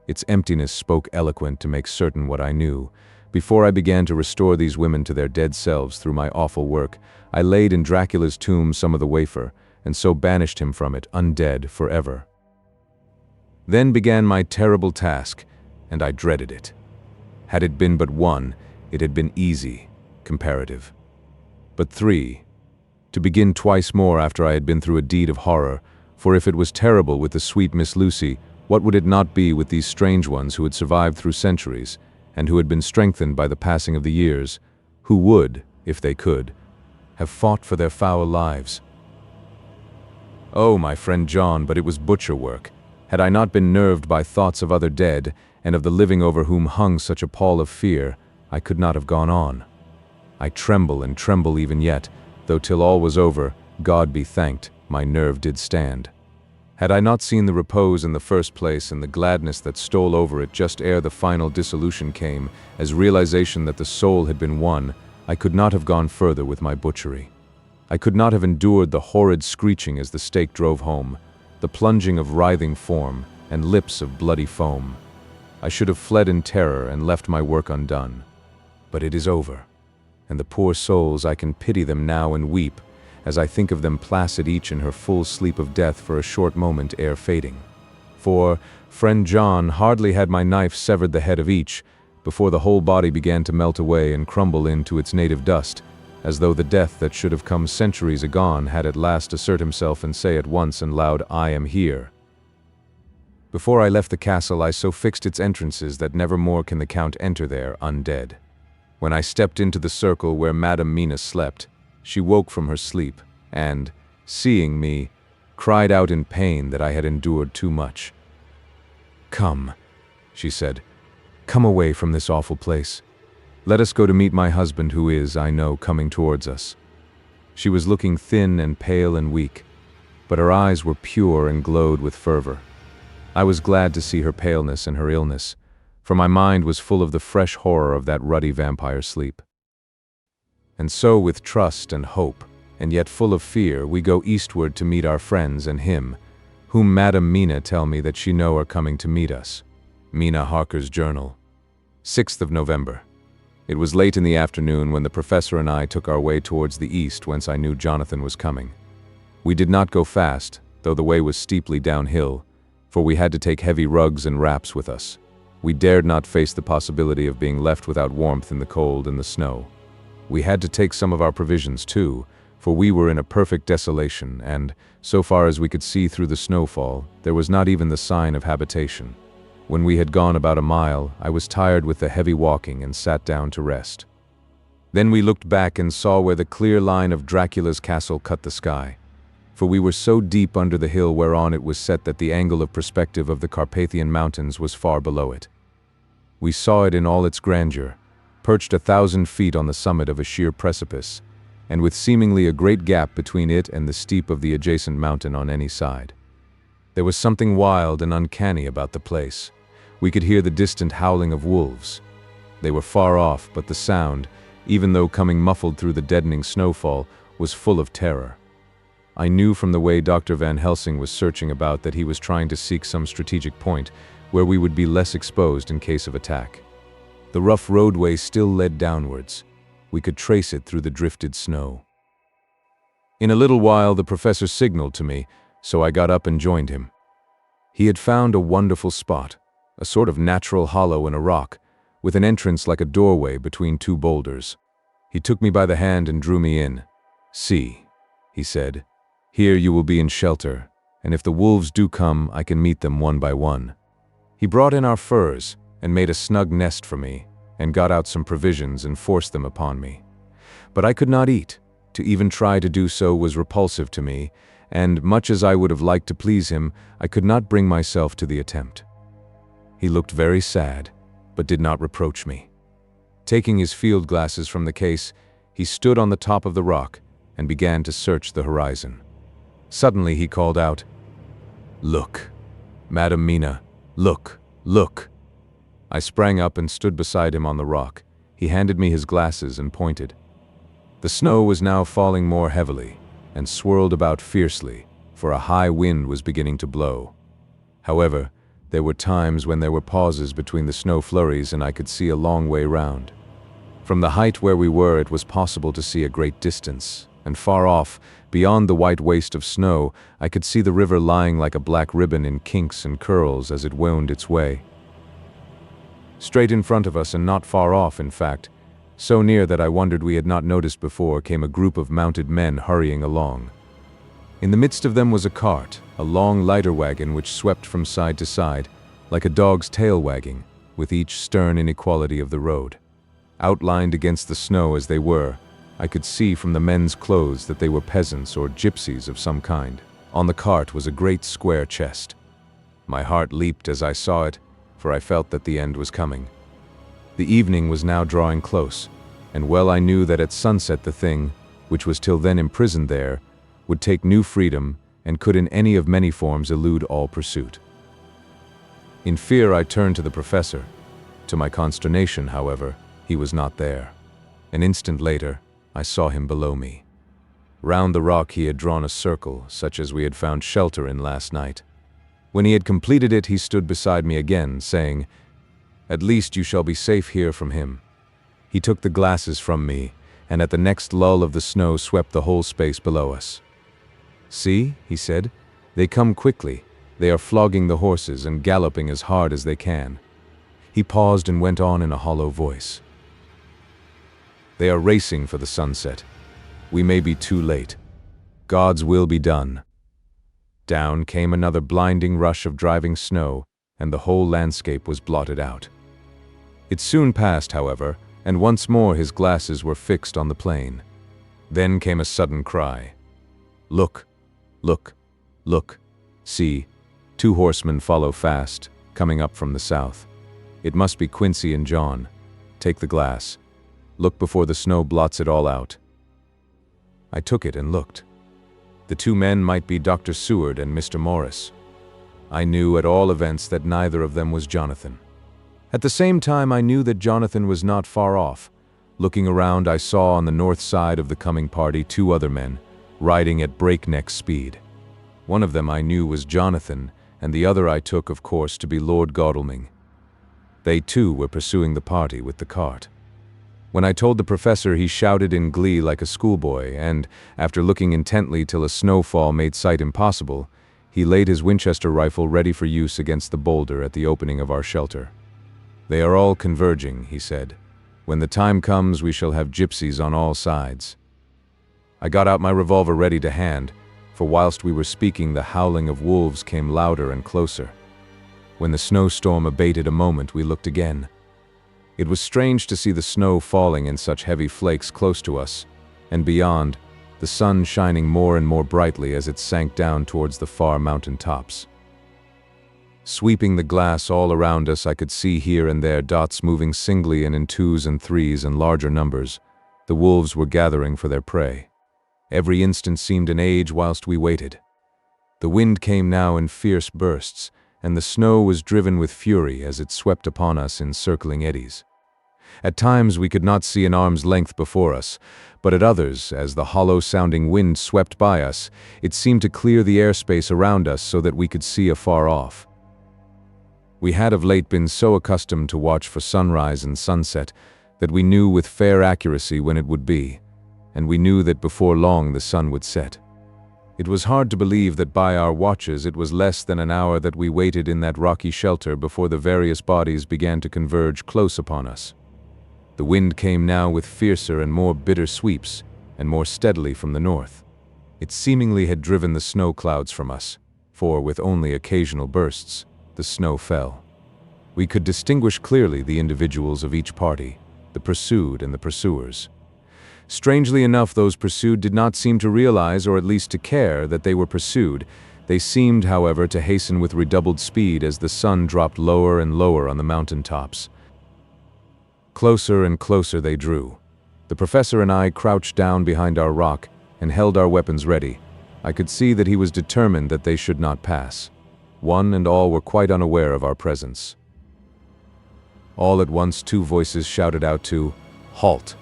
Its emptiness spoke eloquent to make certain what I knew. Before I began to restore these women to their dead selves through my awful work, I laid in Dracula's tomb some of the wafer, and so banished him from it, undead, forever. Then began my terrible task, and I dreaded it. Had it been but one, it had been easy, comparative. But 3, to begin twice more after I had been through a deed of horror, for if it was terrible with the sweet Miss Lucy, what would it not be with these strange ones who had survived through centuries, and who had been strengthened by the passing of the years, who would, if they could, have fought for their foul lives? Oh, my friend John, but it was butcher work. Had I not been nerved by thoughts of other dead, and of the living over whom hung such a pall of fear, I could not have gone on. I tremble and tremble even yet, though till all was over, God be thanked, my nerve did stand. Had I not seen the repose in the first place and the gladness that stole over it just ere the final dissolution came, as realization that the soul had been won, I could not have gone further with my butchery. I could not have endured the horrid screeching as the stake drove home, the plunging of writhing form, and lips of bloody foam. I should have fled in terror and left my work undone. But it is over, and the poor souls, I can pity them now and weep, as I think of them placid each in her full sleep of death for a short moment ere fading. For, friend John, hardly had my knife severed the head of each, before the whole body began to melt away and crumble into its native dust, as though the death that should have come centuries agone had at last assert himself and say at once and loud, "I am here." Before I left the castle, I so fixed its entrances that never more can the Count enter there undead. When I stepped into the circle where Madam Mina slept, she woke from her sleep, and, seeing me, cried out in pain that I had endured too much. "Come," she said, "come away from this awful place. Let us go to meet my husband who is, I know, coming towards us." She was looking thin and pale and weak, but her eyes were pure and glowed with fervor. I was glad to see her paleness and her illness, for my mind was full of the fresh horror of that ruddy vampire sleep. And so, with trust and hope, and yet full of fear, we go eastward to meet our friends and him, whom Madam Mina tell me that she know are coming to meet us. Mina Harker's journal. 6th of November. It was late in the afternoon when the professor and I took our way towards the east, whence I knew Jonathan was coming. We did not go fast, though the way was steeply downhill, for we had to take heavy rugs and wraps with us. We dared not face the possibility of being left without warmth in the cold and the snow. We had to take some of our provisions too, for we were in a perfect desolation, and, so far as we could see through the snowfall, there was not even the sign of habitation. When we had gone about a mile, I was tired with the heavy walking and sat down to rest. Then we looked back and saw where the clear line of Dracula's castle cut the sky, for we were so deep under the hill whereon it was set that the angle of perspective of the Carpathian mountains was far below it. We saw it in all its grandeur, perched 1,000 feet on the summit of a sheer precipice, and with seemingly a great gap between it and the steep of the adjacent mountain on any side. There was something wild and uncanny about the place. We could hear the distant howling of wolves. They were far off, but the sound, even though coming muffled through the deadening snowfall, was full of terror. I knew from the way Dr. Van Helsing was searching about that he was trying to seek some strategic point where we would be less exposed in case of attack. The rough roadway still led downwards. We could trace it through the drifted snow. In a little while the professor signaled to me, so I got up and joined him. He had found a wonderful spot, a sort of natural hollow in a rock, with an entrance like a doorway between two boulders. He took me by the hand and drew me in. "See," he said, "here you will be in shelter, and if the wolves do come, I can meet them one by one." He brought in our furs, and made a snug nest for me, and got out some provisions and forced them upon me. But I could not eat. To even try to do so was repulsive to me, and, much as I would have liked to please him, I could not bring myself to the attempt. He looked very sad, but did not reproach me. Taking his field glasses from the case, he stood on the top of the rock and began to search the horizon. Suddenly he called out, "Look, Madam Mina, look, look." I sprang up and stood beside him on the rock. He handed me his glasses and pointed. The snow was now falling more heavily and swirled about fiercely, for a high wind was beginning to blow. However, there were times when there were pauses between the snow flurries and I could see a long way round. From the height where we were, it was possible to see a great distance, and far off, beyond the white waste of snow, I could see the river lying like a black ribbon in kinks and curls as it wound its way. Straight in front of us, and not far off, in fact, so near that I wondered we had not noticed before, came a group of mounted men hurrying along. In the midst of them was a cart, a long lighter wagon which swept from side to side, like a dog's tail wagging, with each stern inequality of the road. Outlined against the snow as they were, I could see from the men's clothes that they were peasants or gypsies of some kind. On the cart was a great square chest. My heart leaped as I saw it, for I felt that the end was coming. The evening was now drawing close, and well I knew that at sunset the thing, which was till then imprisoned there, would take new freedom and could in any of many forms elude all pursuit. In fear I turned to the professor. To my consternation, however, he was not there. An instant later, I saw him below me. Round the rock he had drawn a circle, such as we had found shelter in last night. When he had completed it, he stood beside me again, saying, At least you shall be safe here from him." He took the glasses from me, and at the next lull of the snow swept the whole space below us. "See," he said, "they come quickly. They are flogging the horses and galloping as hard as they can." He paused and went on in a hollow voice. "They are racing for the sunset. We may be too late. God's will be done." Down came another blinding rush of driving snow, and the whole landscape was blotted out. It soon passed, however, and once more his glasses were fixed on the plain. Then came a sudden cry. "Look! Look! Look! See, 2 horsemen follow fast, coming up from the south. It must be Quincy and John. Take the glass. Look before the snow blots it all out." I took it and looked. The 2 men might be Dr. Seward and Mr. Morris. I knew at all events that neither of them was Jonathan. At the same time, I knew that Jonathan was not far off. Looking around, I saw on the north side of the coming party 2 other men, riding at breakneck speed. One of them I knew was Jonathan, and the other I took, of course, to be Lord Godalming. They too were pursuing the party with the cart. When I told the professor, he shouted in glee like a schoolboy, and, after looking intently till a snowfall made sight impossible, he laid his Winchester rifle ready for use against the boulder at the opening of our shelter. "They are all converging," he said. "When the time comes, we shall have gypsies on all sides." I got out my revolver ready to hand, for whilst we were speaking, the howling of wolves came louder and closer. When the snowstorm abated a moment, we looked again. It was strange to see the snow falling in such heavy flakes close to us, and beyond, the sun shining more and more brightly as it sank down towards the far mountain tops. Sweeping the glass all around us, I could see here and there dots moving singly and in 2s and 3s and larger numbers. The wolves were gathering for their prey. Every instant seemed an age whilst we waited. The wind came now in fierce bursts, and the snow was driven with fury as it swept upon us in circling eddies. At times we could not see an arm's length before us, but at others, as the hollow-sounding wind swept by us, it seemed to clear the airspace around us so that we could see afar off. We had of late been so accustomed to watch for sunrise and sunset that we knew with fair accuracy when it would be, and we knew that before long the sun would set. It was hard to believe that by our watches it was less than an hour that we waited in that rocky shelter before the various bodies began to converge close upon us. The wind came now with fiercer and more bitter sweeps, and more steadily from the north. It seemingly had driven the snow clouds from us, for with only occasional bursts, the snow fell. We could distinguish clearly the individuals of each party, the pursued and the pursuers. Strangely enough, those pursued did not seem to realize, or at least to care, that they were pursued. They seemed, however, to hasten with redoubled speed as the sun dropped lower and lower on the mountain tops. Closer and closer they drew. The professor and I crouched down behind our rock and held our weapons ready. I could see that he was determined that they should not pass. One and all were quite unaware of our presence. All at once 2 voices shouted out to "Halt!"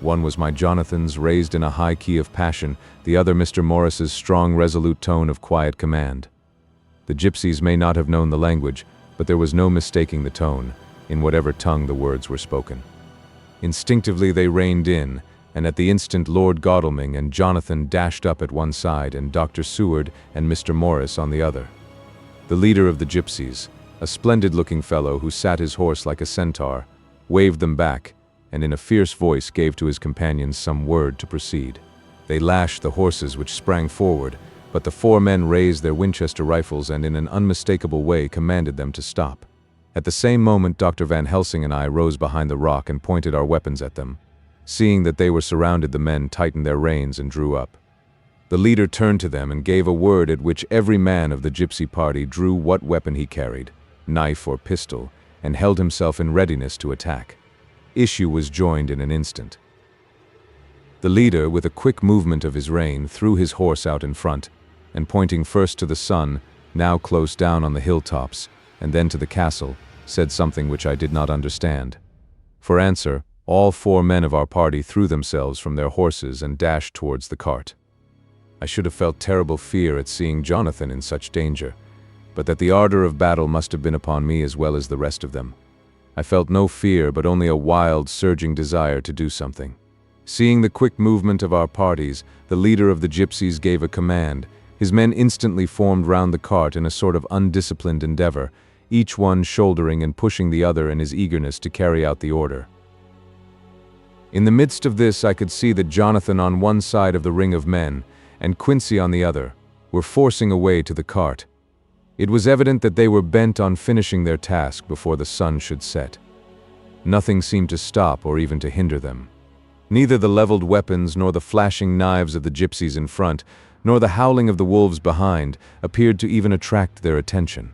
One was my Jonathan's, raised in a high key of passion, the other Mr. Morris's strong, resolute tone of quiet command. The gypsies may not have known the language, but there was no mistaking the tone, in whatever tongue the words were spoken. Instinctively they reined in, and at the instant Lord Godalming and Jonathan dashed up at one side and Dr. Seward and Mr. Morris on the other. The leader of the gypsies, a splendid-looking fellow who sat his horse like a centaur, waved them back, and in a fierce voice gave to his companions some word to proceed. They lashed the horses, which sprang forward, but the 4 men raised their Winchester rifles and in an unmistakable way commanded them to stop. At the same moment Dr. Van Helsing and I rose behind the rock and pointed our weapons at them. Seeing that they were surrounded, the men tightened their reins and drew up. The leader turned to them and gave a word at which every man of the gypsy party drew what weapon he carried, knife or pistol, and held himself in readiness to attack. Issue was joined in an instant. The leader, with a quick movement of his rein, threw his horse out in front, and pointing first to the sun, now close down on the hilltops, and then to the castle, said something which I did not understand. For answer, all 4 men of our party threw themselves from their horses and dashed towards the cart. I should have felt terrible fear at seeing Jonathan in such danger, but that the ardor of battle must have been upon me as well as the rest of them. I felt no fear, but only a wild, surging desire to do something. Seeing the quick movement of our parties, the leader of the gypsies gave a command. His men instantly formed round the cart in a sort of undisciplined endeavor, each one shouldering and pushing the other in his eagerness to carry out the order. In the midst of this, I could see that Jonathan on one side of the ring of men, and Quincy on the other, were forcing a way to the cart. It was evident that they were bent on finishing their task before the sun should set. Nothing seemed to stop or even to hinder them. Neither the leveled weapons nor the flashing knives of the gypsies in front, nor the howling of the wolves behind, appeared to even attract their attention.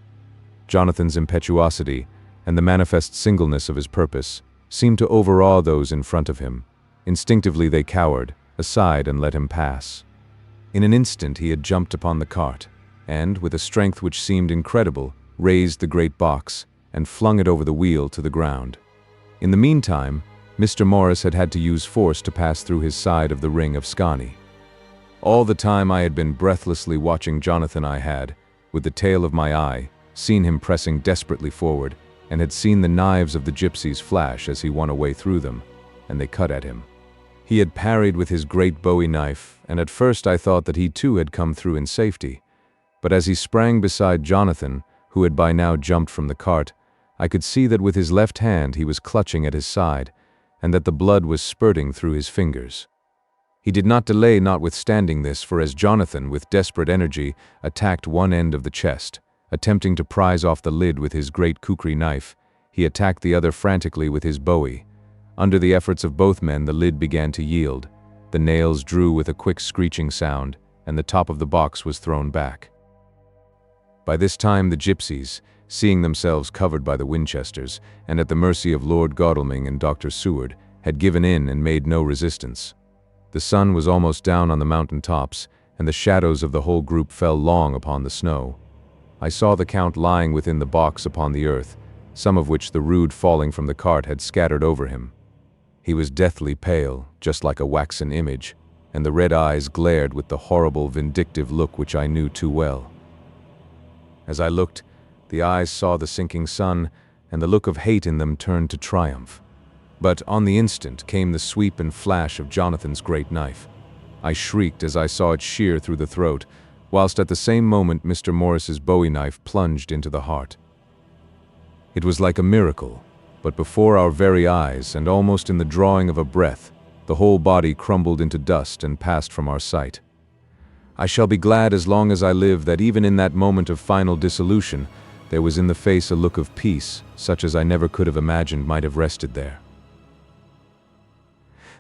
Jonathan's impetuosity, and the manifest singleness of his purpose, seemed to overawe those in front of him. Instinctively they cowered, aside and let him pass. In an instant he had jumped upon the cart, and, with a strength which seemed incredible, raised the great box, and flung it over the wheel to the ground. In the meantime, Mr. Morris had had to use force to pass through his side of the ring of Scani. All the time I had been breathlessly watching Jonathan. I had, with the tail of my eye, seen him pressing desperately forward, and had seen the knives of the gypsies flash as he won a way through them, and they cut at him. He had parried with his great bowie knife, and at first I thought that he too had come through in safety. But as he sprang beside Jonathan, who had by now jumped from the cart, I could see that with his left hand he was clutching at his side, and that the blood was spurting through his fingers. He did not delay notwithstanding this, for as Jonathan, with desperate energy, attacked one end of the chest, attempting to prise off the lid with his great kukri knife, he attacked the other frantically with his bowie. Under the efforts of both men, the lid began to yield. The nails drew with a quick screeching sound, and the top of the box was thrown back. By this time the gypsies, seeing themselves covered by the Winchesters, and at the mercy of Lord Godalming and Dr. Seward, had given in and made no resistance. The sun was almost down on the mountain tops, and the shadows of the whole group fell long upon the snow. I saw the Count lying within the box upon the earth, some of which the rude falling from the cart had scattered over him. He was deathly pale, just like a waxen image, and the red eyes glared with the horrible, vindictive look which I knew too well. As I looked, the eyes saw the sinking sun, and the look of hate in them turned to triumph. But on the instant came the sweep and flash of Jonathan's great knife. I shrieked as I saw it shear through the throat, whilst at the same moment Mr. Morris's bowie knife plunged into the heart. It was like a miracle, but before our very eyes, and almost in the drawing of a breath, the whole body crumbled into dust and passed from our sight. I shall be glad as long as I live that even in that moment of final dissolution, there was in the face a look of peace, such as I never could have imagined might have rested there.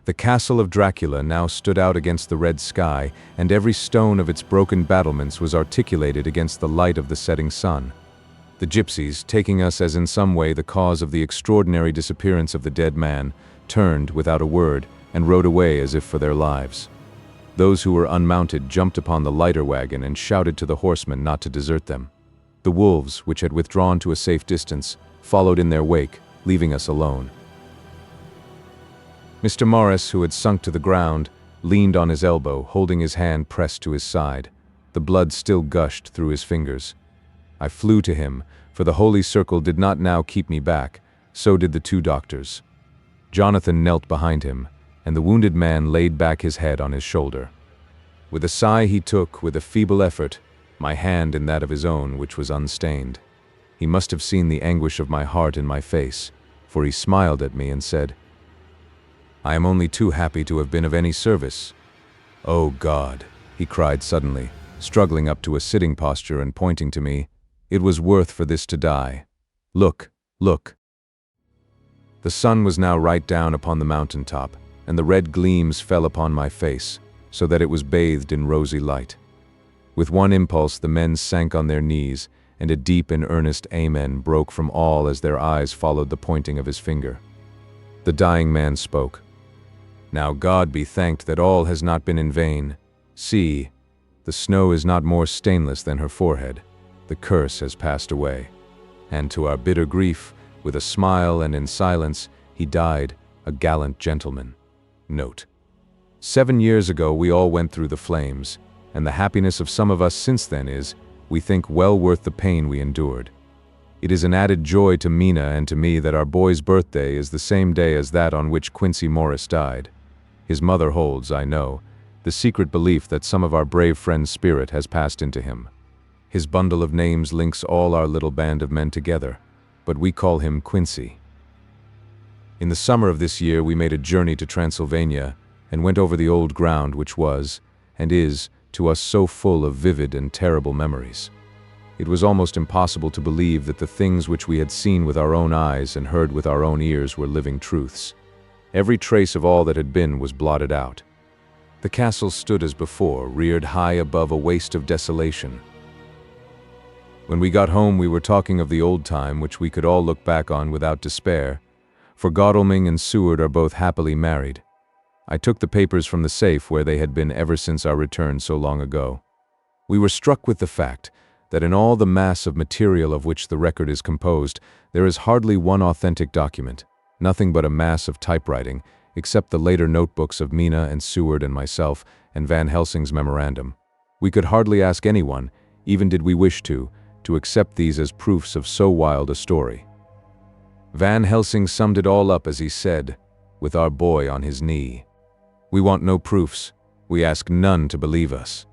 The castle of Dracula now stood out against the red sky, and every stone of its broken battlements was articulated against the light of the setting sun. The gypsies, taking us as in some way the cause of the extraordinary disappearance of the dead man, turned without a word and rode away as if for their lives. Those who were unmounted jumped upon the lighter wagon and shouted to the horsemen not to desert them. The wolves, which had withdrawn to a safe distance, followed in their wake, leaving us alone. Mr. Morris, who had sunk to the ground, leaned on his elbow, holding his hand pressed to his side. The blood still gushed through his fingers. I flew to him, for the holy circle did not now keep me back, so did the two doctors. Jonathan knelt behind him, and the wounded man laid back his head on his shoulder. With a sigh he took, with a feeble effort, my hand in that of his own, which was unstained. He must have seen the anguish of my heart in my face, for he smiled at me and said, "I am only too happy to have been of any service." "Oh God," he cried suddenly, struggling up to a sitting posture and pointing to me, "it was worth for this to die. Look, look." The sun was now right down upon the mountain top, and the red gleams fell upon my face, so that it was bathed in rosy light. With one impulse the men sank on their knees, and a deep and earnest amen broke from all as their eyes followed the pointing of his finger. The dying man spoke. "Now God be thanked that all has not been in vain. See, the snow is not more stainless than her forehead. The curse has passed away." And to our bitter grief, with a smile and in silence, he died, a gallant gentleman. Note: 7 years ago we all went through the flames, and the happiness of some of us since then is, we think, well worth the pain we endured. It is an added joy to Mina and to me that our boy's birthday is the same day as that on which Quincy Morris died. His mother holds, I know, the secret belief that some of our brave friend's spirit has passed into him. His bundle of names links all our little band of men together, but we call him Quincy. In the summer of this year we made a journey to Transylvania and went over the old ground which was, and is, to us so full of vivid and terrible memories. It was almost impossible to believe that the things which we had seen with our own eyes and heard with our own ears were living truths. Every trace of all that had been was blotted out. The castle stood as before, reared high above a waste of desolation. When we got home we were talking of the old time which we could all look back on without despair, for Godalming and Seward are both happily married. I took the papers from the safe where they had been ever since our return so long ago. We were struck with the fact that in all the mass of material of which the record is composed, there is hardly one authentic document, nothing but a mass of typewriting, except the later notebooks of Mina and Seward and myself and Van Helsing's memorandum. We could hardly ask anyone, even did we wish to accept these as proofs of so wild a story. Van Helsing summed it all up as he said, with our boy on his knee. We want no proofs. We ask none to believe us.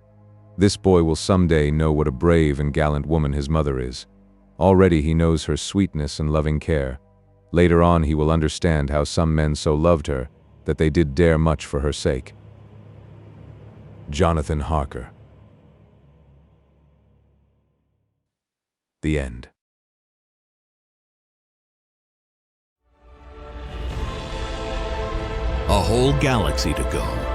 This boy will someday know what a brave and gallant woman his mother is. Already he knows her sweetness and loving care. Later on he will understand how some men so loved her that they did dare much for her sake. Jonathan Harker. The end. A whole galaxy to go.